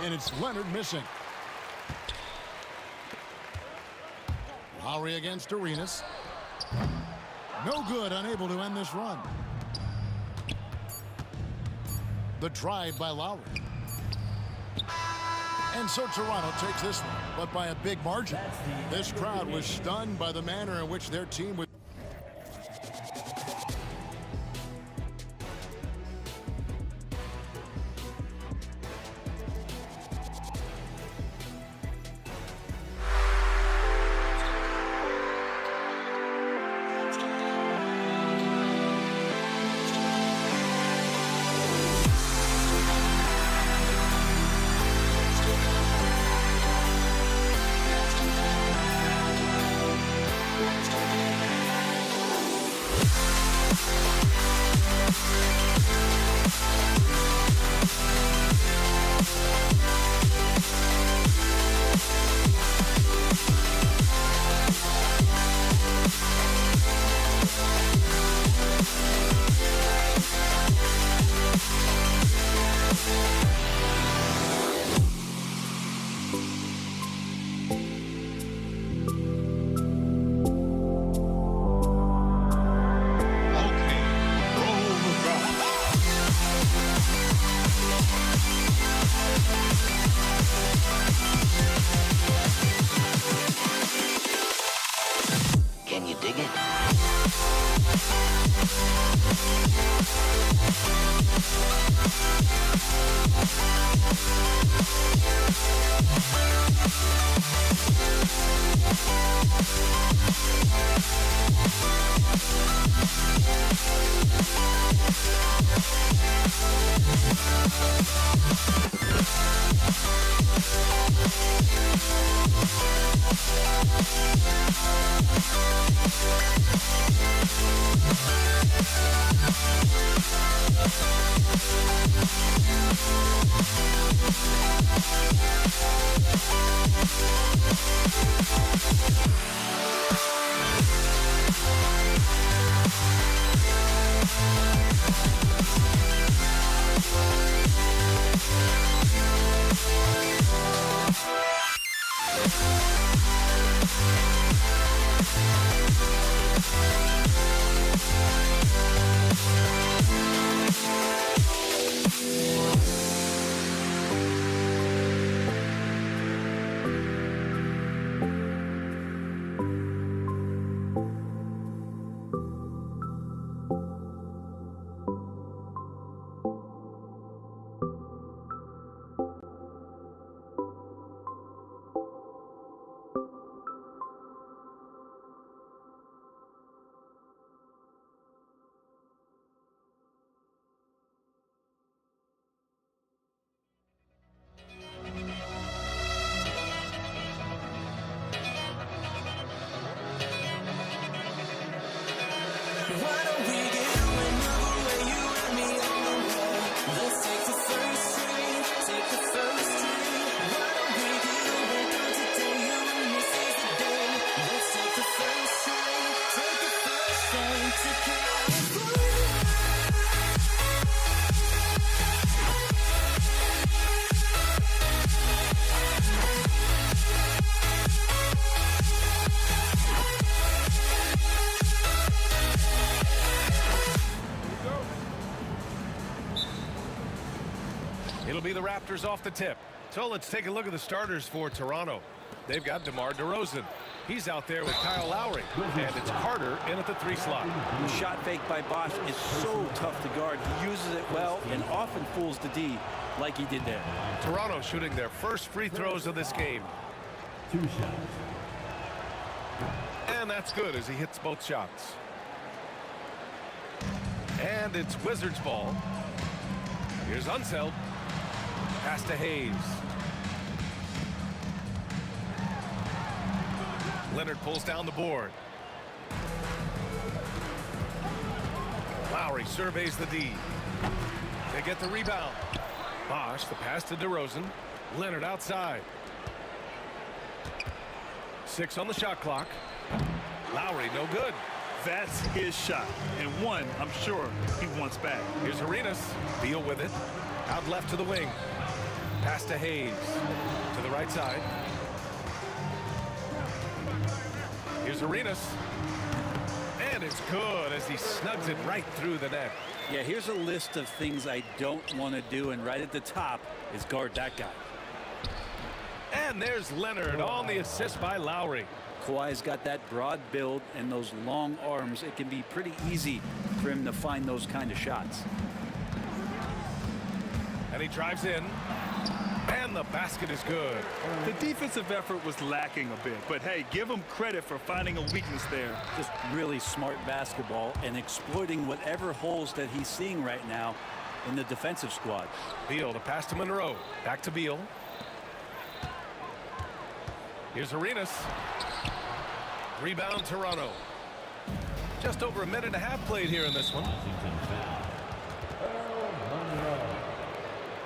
[SPEAKER 3] And it's Leonard missing. Lowry against Arenas. No good, unable to end this run. The drive by Lowry. And so Toronto takes this one, but by a big margin. This crowd was stunned by the manner in which their team would.
[SPEAKER 8] It'll be the Raptors off the tip. So let's take a look at the starters for Toronto. They've got DeMar DeRozan. He's out there with Kyle Lowry. And it's Carter in at the 3 slot.
[SPEAKER 9] The shot fake by Bosch is so tough to guard. He uses it well and often fools the D like he did there.
[SPEAKER 8] Toronto shooting their first free throws of this game.
[SPEAKER 7] 2 shots.
[SPEAKER 8] And that's good as he hits both shots. And it's Wizards ball. Here's Unseld. Pass to Hayes. Leonard pulls down the board. Lowry surveys the D. They get the rebound. Bosch, the pass to DeRozan. Leonard outside. 6 on the shot clock. Lowry, no good.
[SPEAKER 10] That's his shot, and one I'm sure he wants back.
[SPEAKER 8] Here's Arenas. Beal with it. Out left to the wing. Pass to Hayes. To the right side. Here's Arenas. And it's good as he snugs it right through the net.
[SPEAKER 9] Yeah, here's a list of things I don't want to do, and right at the top is guard that guy.
[SPEAKER 8] And there's Leonard on the assist by Lowry.
[SPEAKER 9] Kawhi's got that broad build and those long arms. It can be pretty easy for him to find those kind of shots.
[SPEAKER 8] And he drives in. And the basket is good.
[SPEAKER 10] The defensive effort was lacking a bit, but hey, give him credit for finding a weakness there.
[SPEAKER 9] Just really smart basketball and exploiting whatever holes that he's seeing right now in the defensive squad.
[SPEAKER 8] Beal to pass to Monroe. Back to Beal. Here's Arenas. Rebound Toronto. Just over a minute and a half played here in this one.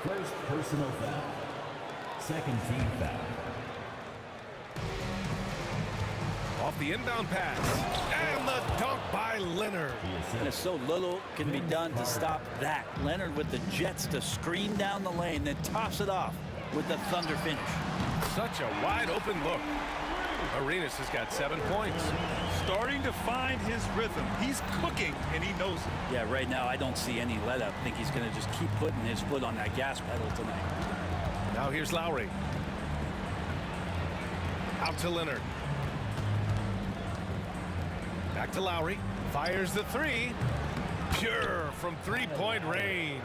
[SPEAKER 7] First personal foul. Second team foul.
[SPEAKER 8] Off the inbound pass. And the dunk by Leonard.
[SPEAKER 9] And so little can be done to stop that. Leonard with the jets to screen down the lane, then toss it off with the thunder finish.
[SPEAKER 8] Such a wide open look. Arenas has got 7 points.
[SPEAKER 10] Starting to find his rhythm. He's cooking, and he knows it.
[SPEAKER 9] Yeah, right now I don't see any let up. I think he's going to just keep putting his foot on that gas pedal tonight.
[SPEAKER 8] Now here's Lowry. Out to Leonard. Back to Lowry. Fires the 3. Pure from 3-point range.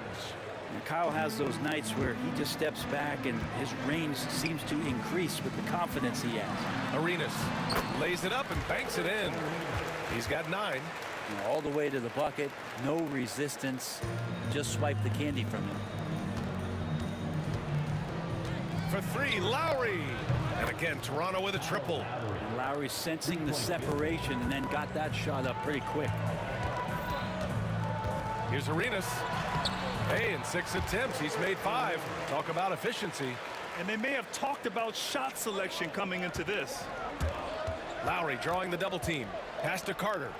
[SPEAKER 9] And Kyle has those nights where he just steps back and his range seems to increase with the confidence he has.
[SPEAKER 8] Arenas lays it up and banks it in. He's got 9.
[SPEAKER 9] All the way to the bucket. No resistance. Just swipe the candy from him.
[SPEAKER 8] For 3, Lowry. And again, Toronto with a triple.
[SPEAKER 9] And Lowry sensing the separation and then got that shot up pretty quick.
[SPEAKER 8] Here's Arenas. Hey, in 6 attempts, he's made 5. Talk about efficiency.
[SPEAKER 10] And they may have talked about shot selection coming into this.
[SPEAKER 8] Lowry drawing the double team. Pass to Carter.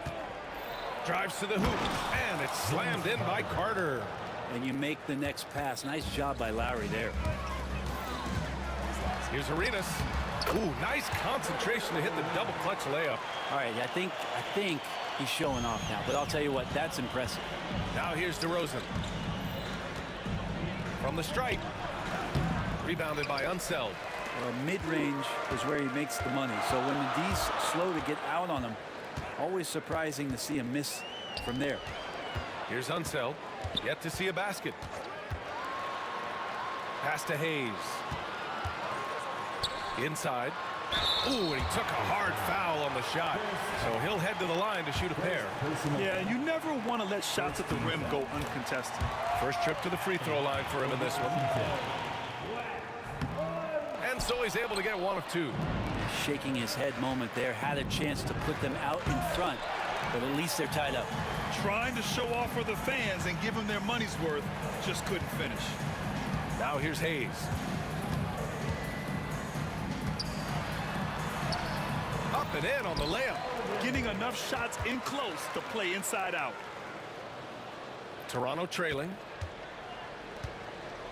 [SPEAKER 8] Drives to the hoop. And it's slammed in by Carter.
[SPEAKER 9] And you make the next pass. Nice job by Lowry there.
[SPEAKER 8] Here's Arenas. Ooh, nice concentration to hit the double clutch layup.
[SPEAKER 9] All right, I think he's showing off now, but I'll tell you what, that's impressive.
[SPEAKER 8] Now here's DeRozan. From the stripe. Rebounded by Unseld.
[SPEAKER 9] Well, mid-range is where he makes the money. So when the D's slow to get out on him, always surprising to see him miss from there.
[SPEAKER 8] Here's Unseld. Yet to see a basket. Pass to Hayes. Inside. Ooh, and he took a hard foul on the shot. So he'll head to the line to shoot a pair.
[SPEAKER 10] Yeah, you never want to let shots at the rim go uncontested.
[SPEAKER 8] First trip to the free throw line for him in this one. And so he's able to get one of two.
[SPEAKER 9] Shaking his head moment there. Had a chance to put them out in front, but at least they're tied up.
[SPEAKER 10] Trying to show off for the fans and give them their money's worth. Just couldn't finish.
[SPEAKER 8] Now here's Hayes. Up and in on the layup.
[SPEAKER 10] Getting enough shots in close to play inside out.
[SPEAKER 8] Toronto trailing.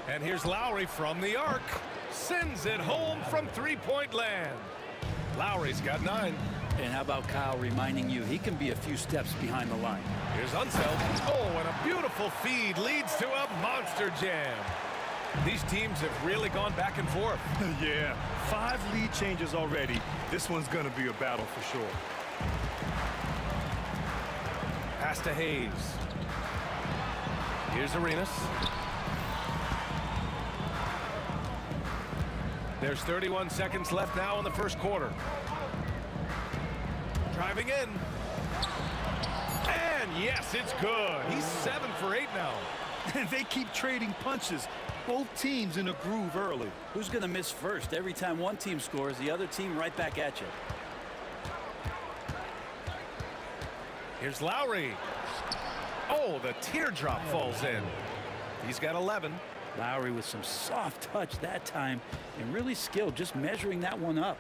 [SPEAKER 8] And here's Lowry from the arc. Sends it home from three-point land. Lowry's got 9.
[SPEAKER 9] And how about Kyle reminding you he can be a few steps behind the line.
[SPEAKER 8] Here's Unseld. Oh, and a beautiful feed leads to a monster jam. These teams have really gone back and forth.
[SPEAKER 10] Yeah, 5 lead changes already. This one's going to be a battle for sure.
[SPEAKER 8] Pass to Hayes. Here's Arenas. There's 31 seconds left now in the first quarter. Driving in. And yes, it's good. He's 7 for 8 now.
[SPEAKER 10] And they keep trading punches. Both teams in a groove early.
[SPEAKER 9] Who's going to miss first? Every time one team scores, the other team right back at you.
[SPEAKER 8] Here's Lowry. Oh, the teardrop falls in. He's got 11.
[SPEAKER 9] Lowry with some soft touch that time and really skilled, just measuring that one up.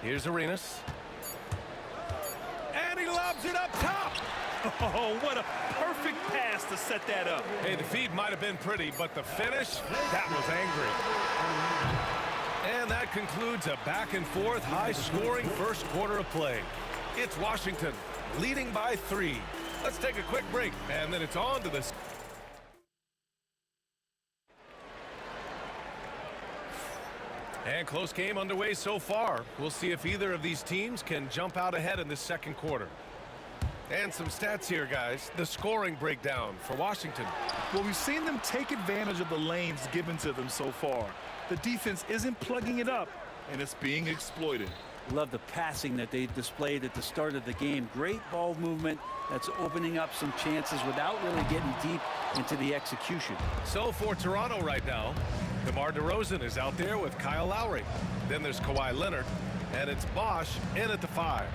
[SPEAKER 8] Here's Arenas. And he lobs it up top.
[SPEAKER 10] Oh, what a perfect pass to set that up.
[SPEAKER 8] Hey, the feed might have been pretty, but the finish, that was angry. And that concludes a back-and-forth, high-scoring first quarter of play. It's Washington leading by 3. Let's take a quick break, and then it's on to this. And close game underway so far. We'll see if either of these teams can jump out ahead in this second quarter. And some stats here, guys. The scoring breakdown for Washington.
[SPEAKER 10] Well, we've seen them take advantage of the lanes given to them so far. The defense isn't plugging it up, and it's being exploited.
[SPEAKER 9] Love the passing that they displayed at the start of the game. Great ball movement that's opening up some chances without really getting deep into the execution.
[SPEAKER 8] So for Toronto right now, DeMar DeRozan is out there with Kyle Lowry. Then there's Kawhi Leonard, and it's Bosch in at the 5.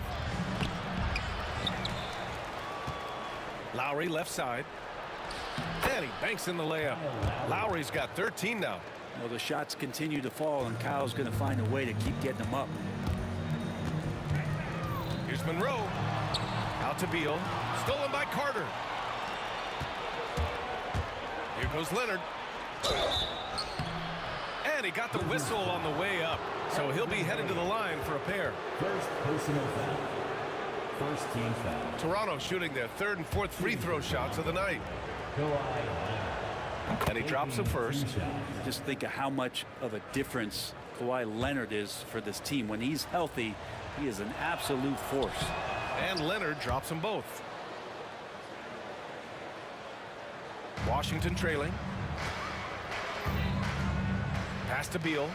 [SPEAKER 8] Lowry left side. And he banks in the layup. Lowry's got 13 now.
[SPEAKER 9] Well, the shots continue to fall, and Kyle's going to find a way to keep getting them up.
[SPEAKER 8] Here's Monroe. Out to Beal. Stolen by Carter. Here goes Leonard. And he got the whistle on the way up. So he'll be heading to the line for a pair.
[SPEAKER 7] First personal foul. First team foul.
[SPEAKER 8] Toronto shooting their 3rd and 4th free throw shots of the night. And he drops the first.
[SPEAKER 9] Just think of how much of a difference Kawhi Leonard is for this team. When he's healthy, he is an absolute force.
[SPEAKER 8] And Leonard drops them both. Washington trailing. Pass to Beal.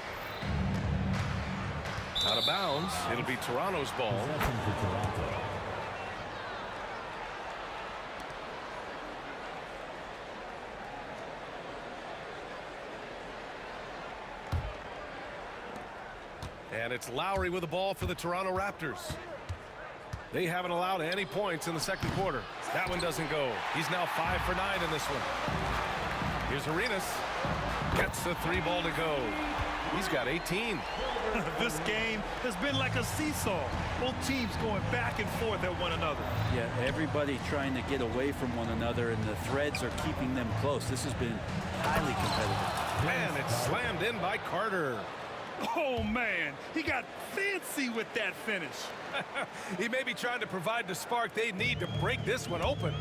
[SPEAKER 8] Out of bounds. It'll be Toronto's ball. And it's Lowry with the ball for the Toronto Raptors. They haven't allowed any points in the second quarter. That one doesn't go. He's now 5 for 9 in this one. Here's Arenas. Gets the 3 ball to go. He's got 18.
[SPEAKER 10] This game has been like a seesaw. Both teams going back and forth at one another.
[SPEAKER 9] Yeah, everybody trying to get away from one another, and the threads are keeping them close. This has been highly competitive.
[SPEAKER 8] Man, it's slammed in by Carter.
[SPEAKER 10] Oh, man, he got fancy with that finish.
[SPEAKER 8] He may be trying to provide the spark they need to break this one open.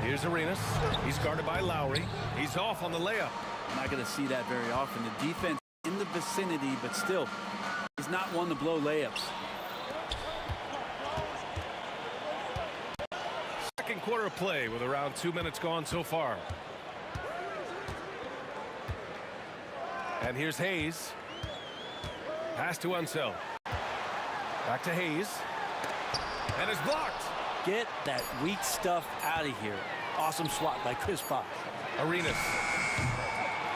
[SPEAKER 8] Here's Arenas. He's guarded by Lowry. He's off on the layup.
[SPEAKER 9] I'm not going to see that very often. The defense in the vicinity, but still, he's not one to blow layups.
[SPEAKER 8] Second quarter of play with around 2 minutes gone so far. And here's Hayes. Pass to Unseld. Back to Hayes. And it's blocked.
[SPEAKER 9] Get that weak stuff out of here. Awesome swat by Chris Bosh.
[SPEAKER 8] Arenas.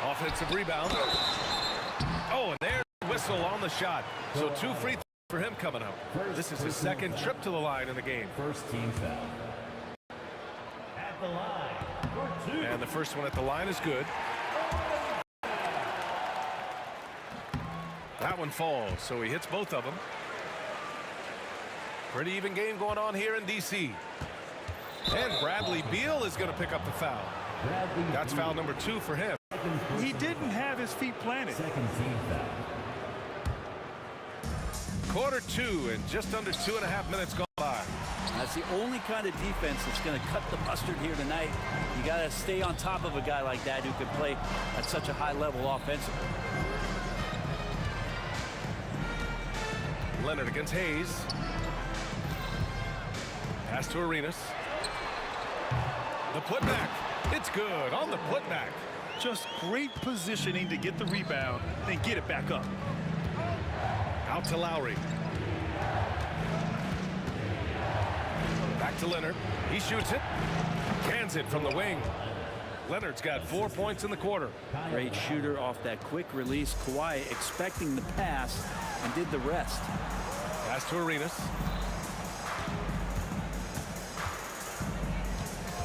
[SPEAKER 8] Offensive rebound. Oh, and there's the whistle on the shot. So 2 free throws for him coming up. This is his second trip to the line in the game.
[SPEAKER 7] First team foul. At the line for 2.
[SPEAKER 8] And the first one at the line is good. That one falls, so he hits both of them. Pretty even game going on here in D.C. And Bradley Beal is going to pick up the foul. That's foul number 2 for him.
[SPEAKER 10] He didn't have his feet planted.
[SPEAKER 7] Second team foul.
[SPEAKER 8] Quarter 2 and just under 2.5 minutes gone by.
[SPEAKER 9] That's the only kind of defense that's going to cut the mustard here tonight. You got to stay on top of a guy like that who can play at such a high level offensively.
[SPEAKER 8] Leonard against Hayes. Pass to Arenas. The putback. It's good on the putback.
[SPEAKER 10] Just great positioning to get the rebound, then get it back up.
[SPEAKER 8] Out to Lowry. Back to Leonard. He shoots it. Cans it from the wing. Leonard's got 4 points in the quarter.
[SPEAKER 9] Great shooter off that quick release. Kawhi expecting the pass and did the rest.
[SPEAKER 8] Pass to Arenas.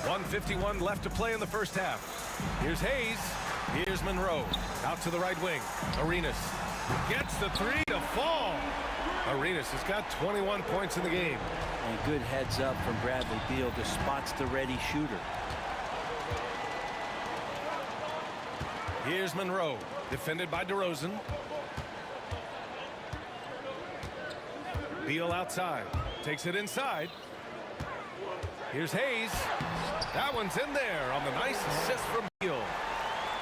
[SPEAKER 8] 1:51 left to play in the first half. Here's Hayes. Here's Monroe. Out to the right wing. Arenas gets the 3 to fall. Arenas has got 21 points in the game.
[SPEAKER 9] And good heads up from Bradley Beal. Just spots the ready shooter.
[SPEAKER 8] Here's Monroe. Defended by DeRozan. Beal outside. Takes it inside. Here's Hayes. That one's in there on the nice assist from Beal.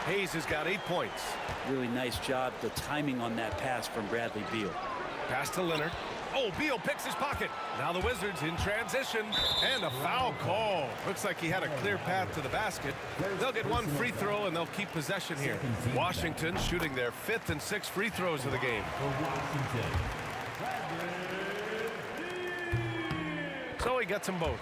[SPEAKER 8] Hayes has got 8 points.
[SPEAKER 9] Really nice job, the timing on that pass from Bradley Beal.
[SPEAKER 8] Pass to Leonard. Oh, Beal picks his pocket. Now the Wizards in transition. And a foul call. Looks like he had a clear path to the basket. They'll get 1 free throw and they'll keep possession here. Washington shooting their 5th and 6th free throws of the game. So he gets them both.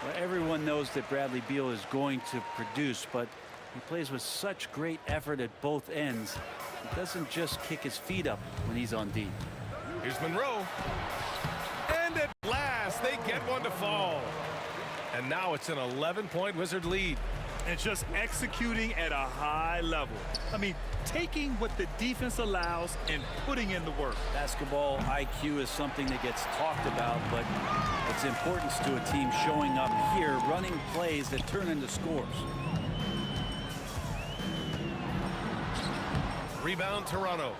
[SPEAKER 9] Well, everyone knows that Bradley Beal is going to produce, but he plays with such great effort at both ends. He doesn't just kick his feet up when he's on D.
[SPEAKER 8] Here's Monroe. And at last, they get one to fall. And now it's an 11-point Wizard lead.
[SPEAKER 10] And just executing at a high level. I mean, taking what the defense allows and putting in the work.
[SPEAKER 9] Basketball IQ is something that gets talked about, but its importance to a team showing up here, running plays that turn into scores.
[SPEAKER 8] Rebound, Toronto.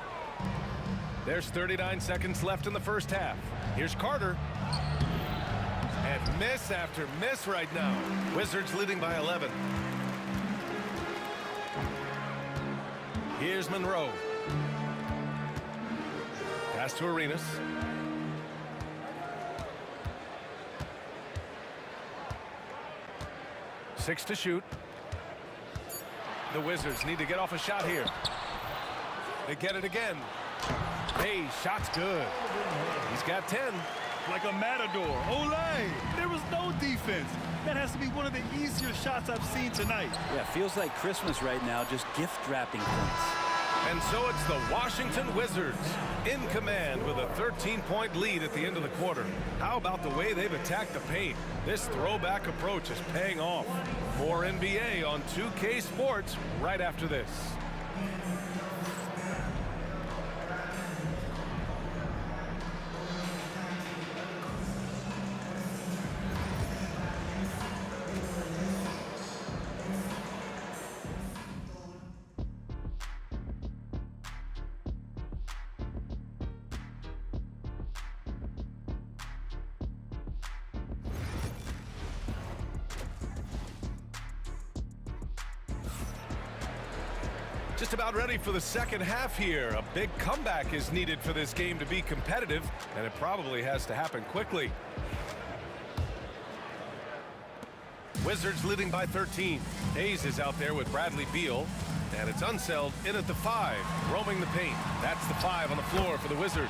[SPEAKER 8] There's 39 seconds left in the first half. Here's Carter. And miss after miss right now. Wizards leading by 11. Here's Monroe. Pass to Arenas. Six to shoot. The Wizards need to get off a shot here. They get it again. Hey, shot's good. He's got 10.
[SPEAKER 10] Like a matador. Olay! There was no defense. That has to be one of the easier shots I've seen tonight.
[SPEAKER 9] Yeah, feels like Christmas right now, just gift wrapping points.
[SPEAKER 8] And so it's the Washington Wizards in command with a 13-point lead at the end of the quarter. How about the way they've attacked the paint? This throwback approach is paying off. More NBA on 2K Sports right after this. Just about ready for the second half here. A big comeback is needed for this game to be competitive, and it probably has to happen quickly. Wizards leading by 13. Hayes is out there with Bradley Beal, and it's Unseld in at the 5, roaming the paint. That's the 5 on the floor for the Wizards.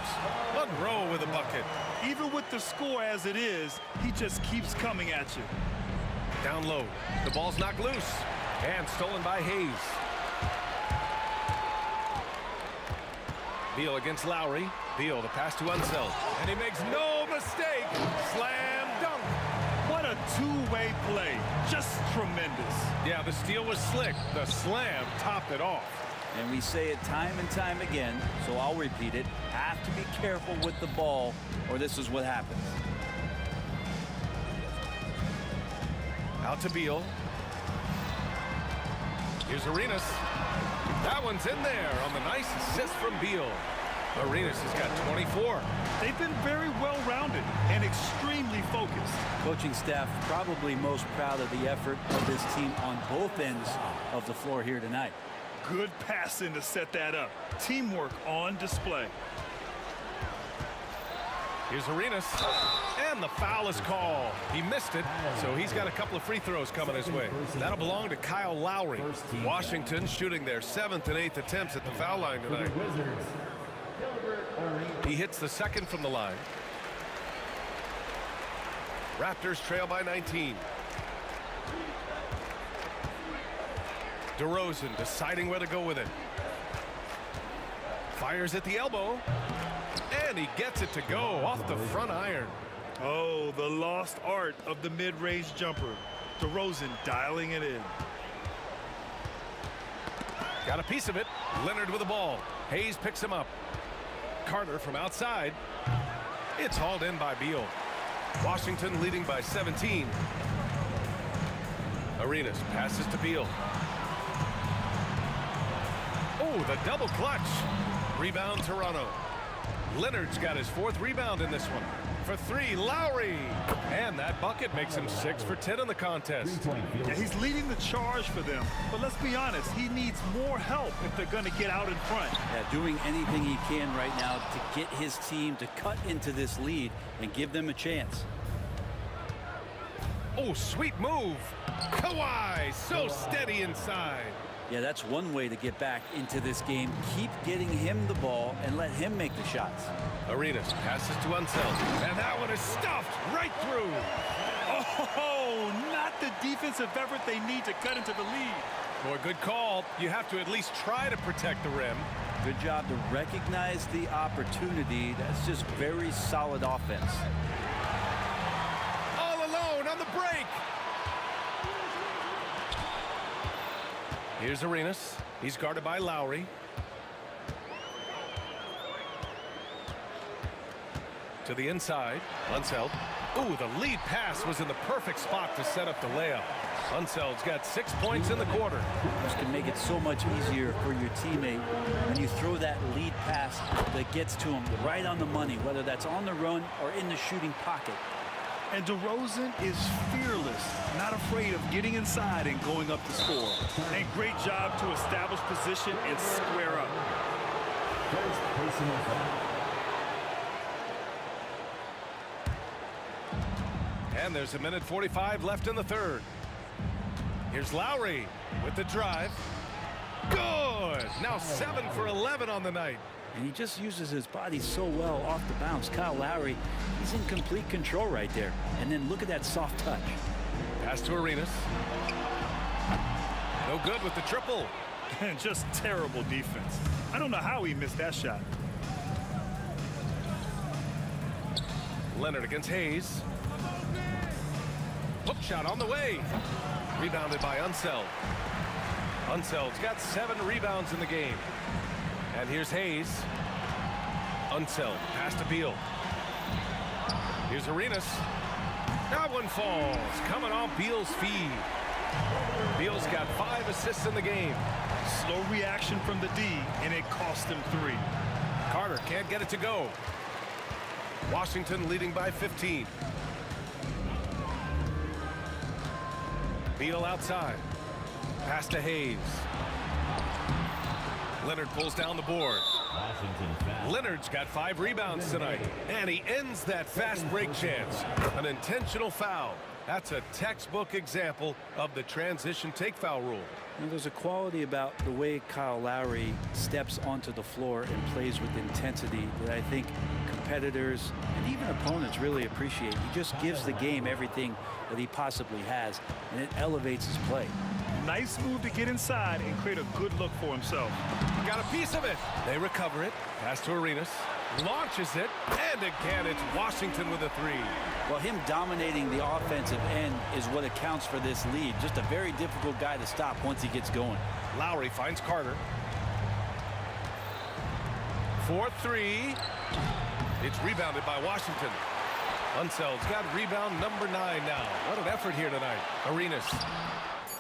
[SPEAKER 8] Monroe with a bucket.
[SPEAKER 10] Even with the score as it is, he just keeps coming at you.
[SPEAKER 8] Down low. The ball's knocked loose, and stolen by Hayes. Beal against Lowry. Beal, the pass to Unseld. And he makes no mistake. Slam dunk.
[SPEAKER 10] What a two-way play. Just tremendous.
[SPEAKER 8] Yeah, the steal was slick. The slam topped it off.
[SPEAKER 9] And we say it time and time again, so I'll repeat it. Have to be careful with the ball, or this is what happens.
[SPEAKER 8] Out to Beal. Here's Arenas. That one's in there on the nice assist from Beal. Arenas has got 24.
[SPEAKER 10] They've been very well-rounded and extremely focused.
[SPEAKER 9] Coaching staff probably most proud of the effort of this team on both ends of the floor here tonight.
[SPEAKER 10] Good passing to set that up. Teamwork on display.
[SPEAKER 8] Here's Arenas, and the foul is called. He missed it, so he's got a couple of free throws coming his way. That'll belong to Kyle Lowry. Washington shooting their 7th and 8th attempts at the foul line tonight. He hits the second from the line. Raptors trail by 19. DeRozan deciding where to go with it. Fires at the elbow. And he gets it to go off the front iron.
[SPEAKER 10] Oh, the lost art of the mid-range jumper. DeRozan dialing it in.
[SPEAKER 8] Got a piece of it. Leonard with the ball. Hayes picks him up. Carter from outside. It's hauled in by Beal. Washington leading by 17. Arenas passes to Beal. Oh, the double clutch. Rebound Toronto. Leonard's got his 4th rebound in this one. For 3, Lowry. And that bucket makes him 6 for 10 in the contest.
[SPEAKER 10] Yeah, he's leading the charge for them. But let's be honest, he needs more help if they're going to get out in front.
[SPEAKER 9] Yeah, doing anything he can right now to get his team to cut into this lead and give them a chance.
[SPEAKER 8] Oh, sweet move. Kawhi, so steady inside.
[SPEAKER 9] Yeah, that's one way to get back into this game. Keep getting him the ball and let him make the shots.
[SPEAKER 8] Arenas passes to Unseld. And that one is stuffed right through.
[SPEAKER 10] Oh, not the defensive effort they need to cut into the lead.
[SPEAKER 8] Boy, good call. You have to at least try to protect the rim.
[SPEAKER 9] Good job to recognize the opportunity. That's just very solid offense.
[SPEAKER 8] All alone on the break. Here's Arenas. He's guarded by Lowry. To the inside. Unseld. Ooh, the lead pass was in the perfect spot to set up the layup. Unseld's got 6 points in the quarter.
[SPEAKER 9] This can make it so much easier for your teammate when you throw that lead pass that gets to him right on the money, whether that's on the run or in the shooting pocket.
[SPEAKER 10] And DeRozan is fearless, not afraid of getting inside and going up to score. And great job to establish position and square up.
[SPEAKER 8] And there's 1:45 left in the third. Here's Lowry with the drive. Good! Now 7 for 11 on the night.
[SPEAKER 9] And he just uses his body so well off the bounce. Kyle Lowry, he's in complete control right there. And then look at that soft touch.
[SPEAKER 8] Pass to Arenas. No good with the triple.
[SPEAKER 10] And just terrible defense. I don't know how he missed that shot.
[SPEAKER 8] Leonard against Hayes. Hook shot on the way. Rebounded by Unseld. Unseld's got 7 rebounds in the game. And here's Hayes. Unseld, pass to Beal. Here's Arenas. That one falls, coming off Beal's feed. Beal's got 5 assists in the game.
[SPEAKER 10] Slow reaction from the D, and it cost him 3.
[SPEAKER 8] Carter can't get it to go. Washington leading by 15. Beal outside. Pass to Hayes. Leonard pulls down the board. Leonard's got 5 rebounds tonight, and he ends that fast break chance. An intentional foul. That's a textbook example of the transition take foul rule.
[SPEAKER 9] There's a quality about the way Kyle Lowry steps onto the floor and plays with intensity that I think competitors and even opponents really appreciate. He just gives the game everything that he possibly has, and it elevates his play.
[SPEAKER 10] Nice move to get inside and create a good look for himself.
[SPEAKER 8] Got a piece of it. They recover it. Pass to Arenas. Launches it. And again, it's Washington with a 3.
[SPEAKER 9] Well, him dominating the offensive end is what accounts for this lead. Just a very difficult guy to stop once he gets going.
[SPEAKER 8] Lowry finds Carter. 4-3. It's rebounded by Washington. Unseld's got rebound number 9 now. What an effort here tonight. Arenas.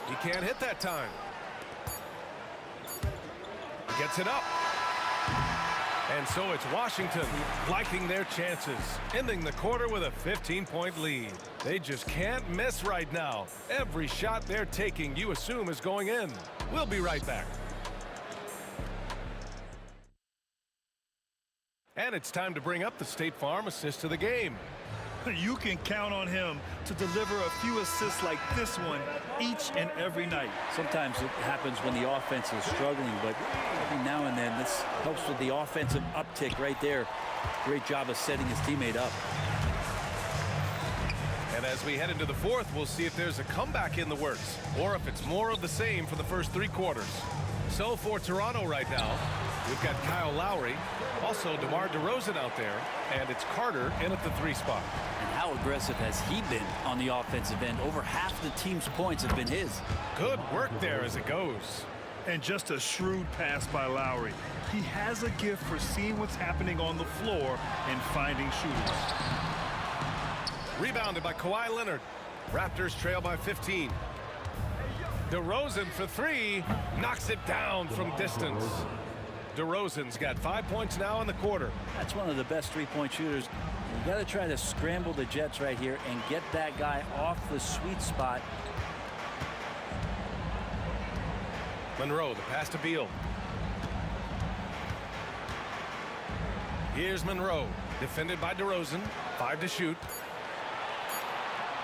[SPEAKER 8] He can't hit that time. He gets it up. And so it's Washington liking their chances, ending the quarter with a 15-point lead. They just can't miss right now. Every shot they're taking, you assume, is going in. We'll be right back. And it's time to bring up the State Farm assist of the game.
[SPEAKER 10] You can count on him to deliver a few assists like this one each and every night.
[SPEAKER 9] Sometimes it happens when the offense is struggling, but every now and then this helps with the offensive uptick right there. Great job of setting his teammate up.
[SPEAKER 8] And as we head into the fourth, we'll see if there's a comeback in the works or if it's more of the same for the first 3 quarters. So for Toronto right now, we've got Kyle Lowry, also DeMar DeRozan out there, and it's Carter in at the 3 spot.
[SPEAKER 9] And how aggressive has he been on the offensive end? Over half the team's points have been his.
[SPEAKER 8] Good work there as it goes.
[SPEAKER 10] And just a shrewd pass by Lowry. He has a gift for seeing what's happening on the floor and finding shooters.
[SPEAKER 8] Rebounded by Kawhi Leonard. Raptors trail by 15. DeRozan for 3, knocks it down from distance. DeRozan's got 5 points now in the quarter.
[SPEAKER 9] That's one of the best 3-point shooters. You got to try to scramble the Jets right here and get that guy off the sweet spot.
[SPEAKER 8] Monroe, the pass to Beal. Here's Monroe, defended by DeRozan. 5 to shoot.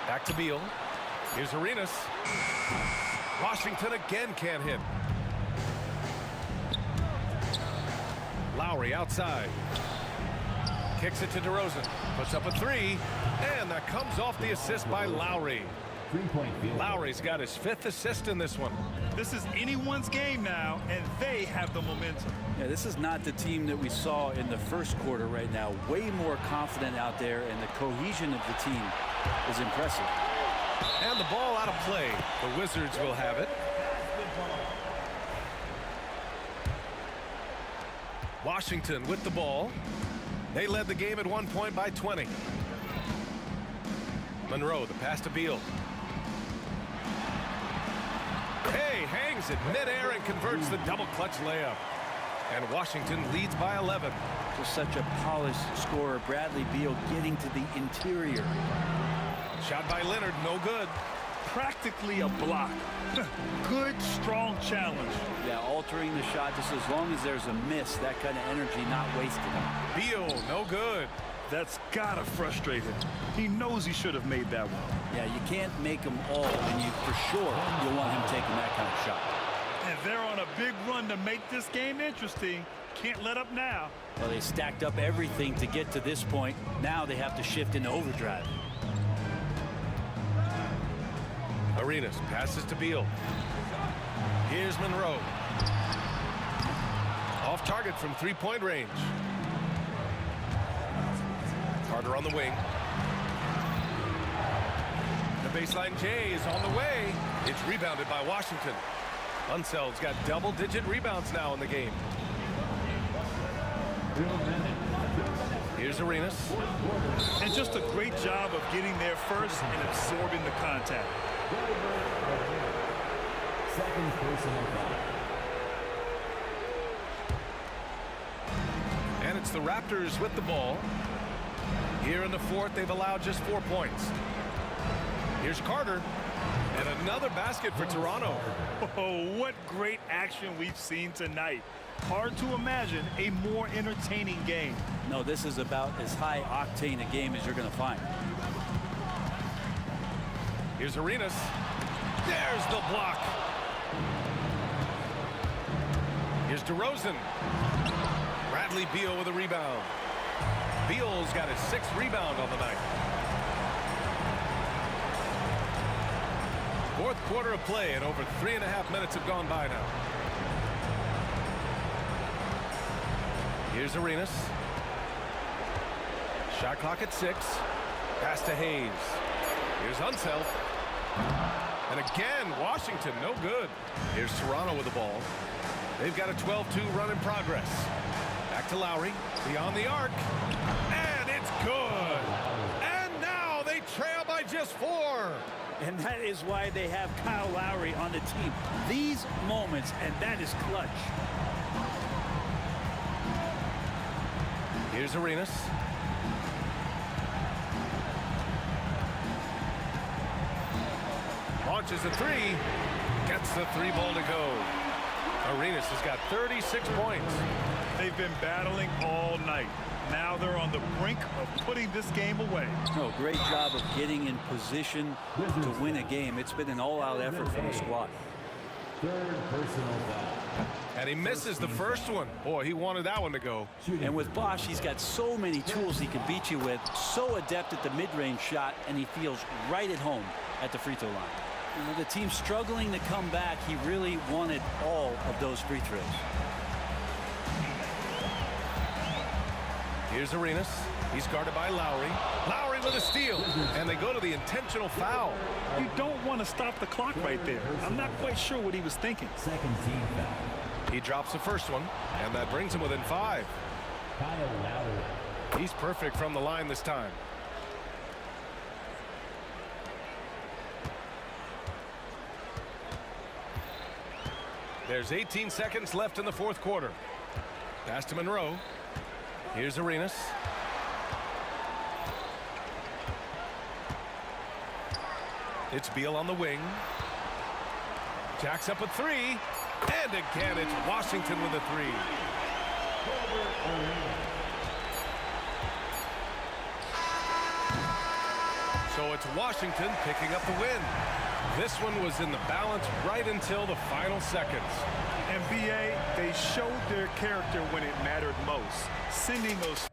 [SPEAKER 8] Back to Beal. Here's Arenas. Washington again can't hit. Lowry outside. Kicks it to DeRozan. Puts up a 3. And that comes off the assist by Lowry. Lowry's got his 5th assist in this one.
[SPEAKER 10] This is anyone's game now, and they have the momentum.
[SPEAKER 9] Yeah, this is not the team that we saw in the first quarter right now. Way more confident out there, and the cohesion of the team is impressive.
[SPEAKER 8] And the ball out of play. The Wizards will have it. Washington with the ball. They led the game at 1 point by 20. Monroe, the pass to Beal. Hey, hangs it midair and converts the double clutch layup. And Washington leads by 11.
[SPEAKER 9] Just such a polished scorer. Bradley Beal getting to the interior.
[SPEAKER 8] Shot by Leonard, no good.
[SPEAKER 10] Practically a block. Good, strong challenge.
[SPEAKER 9] Yeah, altering the shot just as long as there's a miss. That kind of energy not wasted.
[SPEAKER 8] Beal, no good.
[SPEAKER 10] That's gotta frustrate him. He knows he should have made that one.
[SPEAKER 9] Yeah, you can't make them all, and you for sure you'll want him taking that kind of shot.
[SPEAKER 10] And they're on a big run to make this game interesting. Can't let up now.
[SPEAKER 9] Well, they stacked up everything to get to this point. Now they have to shift into overdrive.
[SPEAKER 8] Arenas passes to Beal. Here's Monroe. target from three-point range. Carter on the wing. The baseline J is on the way. It's rebounded by Washington. Unseld's got double-digit rebounds now in the game. Here's Arenas.
[SPEAKER 10] And just a great job of getting there first and absorbing the contact.
[SPEAKER 7] Second personal foul.
[SPEAKER 8] And it's the Raptors with the ball. Here in the fourth, they've allowed just 4 points. Here's Carter. And another basket for Toronto.
[SPEAKER 10] Oh, what great action we've seen tonight. Hard to imagine a more entertaining game.
[SPEAKER 9] No, this is about as high octane a game as you're going to find.
[SPEAKER 8] Here's Arenas. There's the block. Here's DeRozan. Bradley Beal with a rebound. Beal's got his 6th rebound on the night. Fourth quarter of play, and over 3.5 minutes have gone by now. Here's Arenas. Shot clock at 6. Pass to Hayes. Here's Unseld. And again, Washington, no good. Here's Toronto with the ball. They've got a 12-2 run in progress. Back to Lowry, beyond the arc. And it's good. And now they trail by just 4.
[SPEAKER 9] And that is why they have Kyle Lowry on the team. These moments, and that is clutch.
[SPEAKER 8] Here's Arenas. Launches a 3. Gets the 3-ball to go. Arenas has got 36 points.
[SPEAKER 10] They've been battling all night. Now they're on the brink of putting this game away.
[SPEAKER 9] No, great job of getting in position to win a game. It's been an all-out effort from the squad.
[SPEAKER 7] Third personal foul.
[SPEAKER 8] And he misses the first one. Boy, he wanted that one to go.
[SPEAKER 9] And with Bosch, he's got so many tools he can beat you with. So adept at the mid-range shot, and he feels right at home at the free throw line. You know, the team's struggling to come back. He really wanted all of those free throws.
[SPEAKER 8] Here's Arenas. He's guarded by Lowry. Lowry with a steal. And they go to the intentional foul.
[SPEAKER 10] You don't want to stop the clock right there. I'm not quite sure what he was thinking.
[SPEAKER 7] Second team foul.
[SPEAKER 8] He drops the first one, and that brings him within 5.
[SPEAKER 7] Kyle Lowry.
[SPEAKER 8] He's perfect from the line this time. There's 18 seconds left in the fourth quarter. Pass to Monroe. Here's Arenas. It's Beal on the wing. Jacks up a 3. And again, it's Washington with a 3. So it's Washington picking up the win. This one was in the balance right until the final seconds.
[SPEAKER 10] NBA, they showed their character when it mattered most, sending those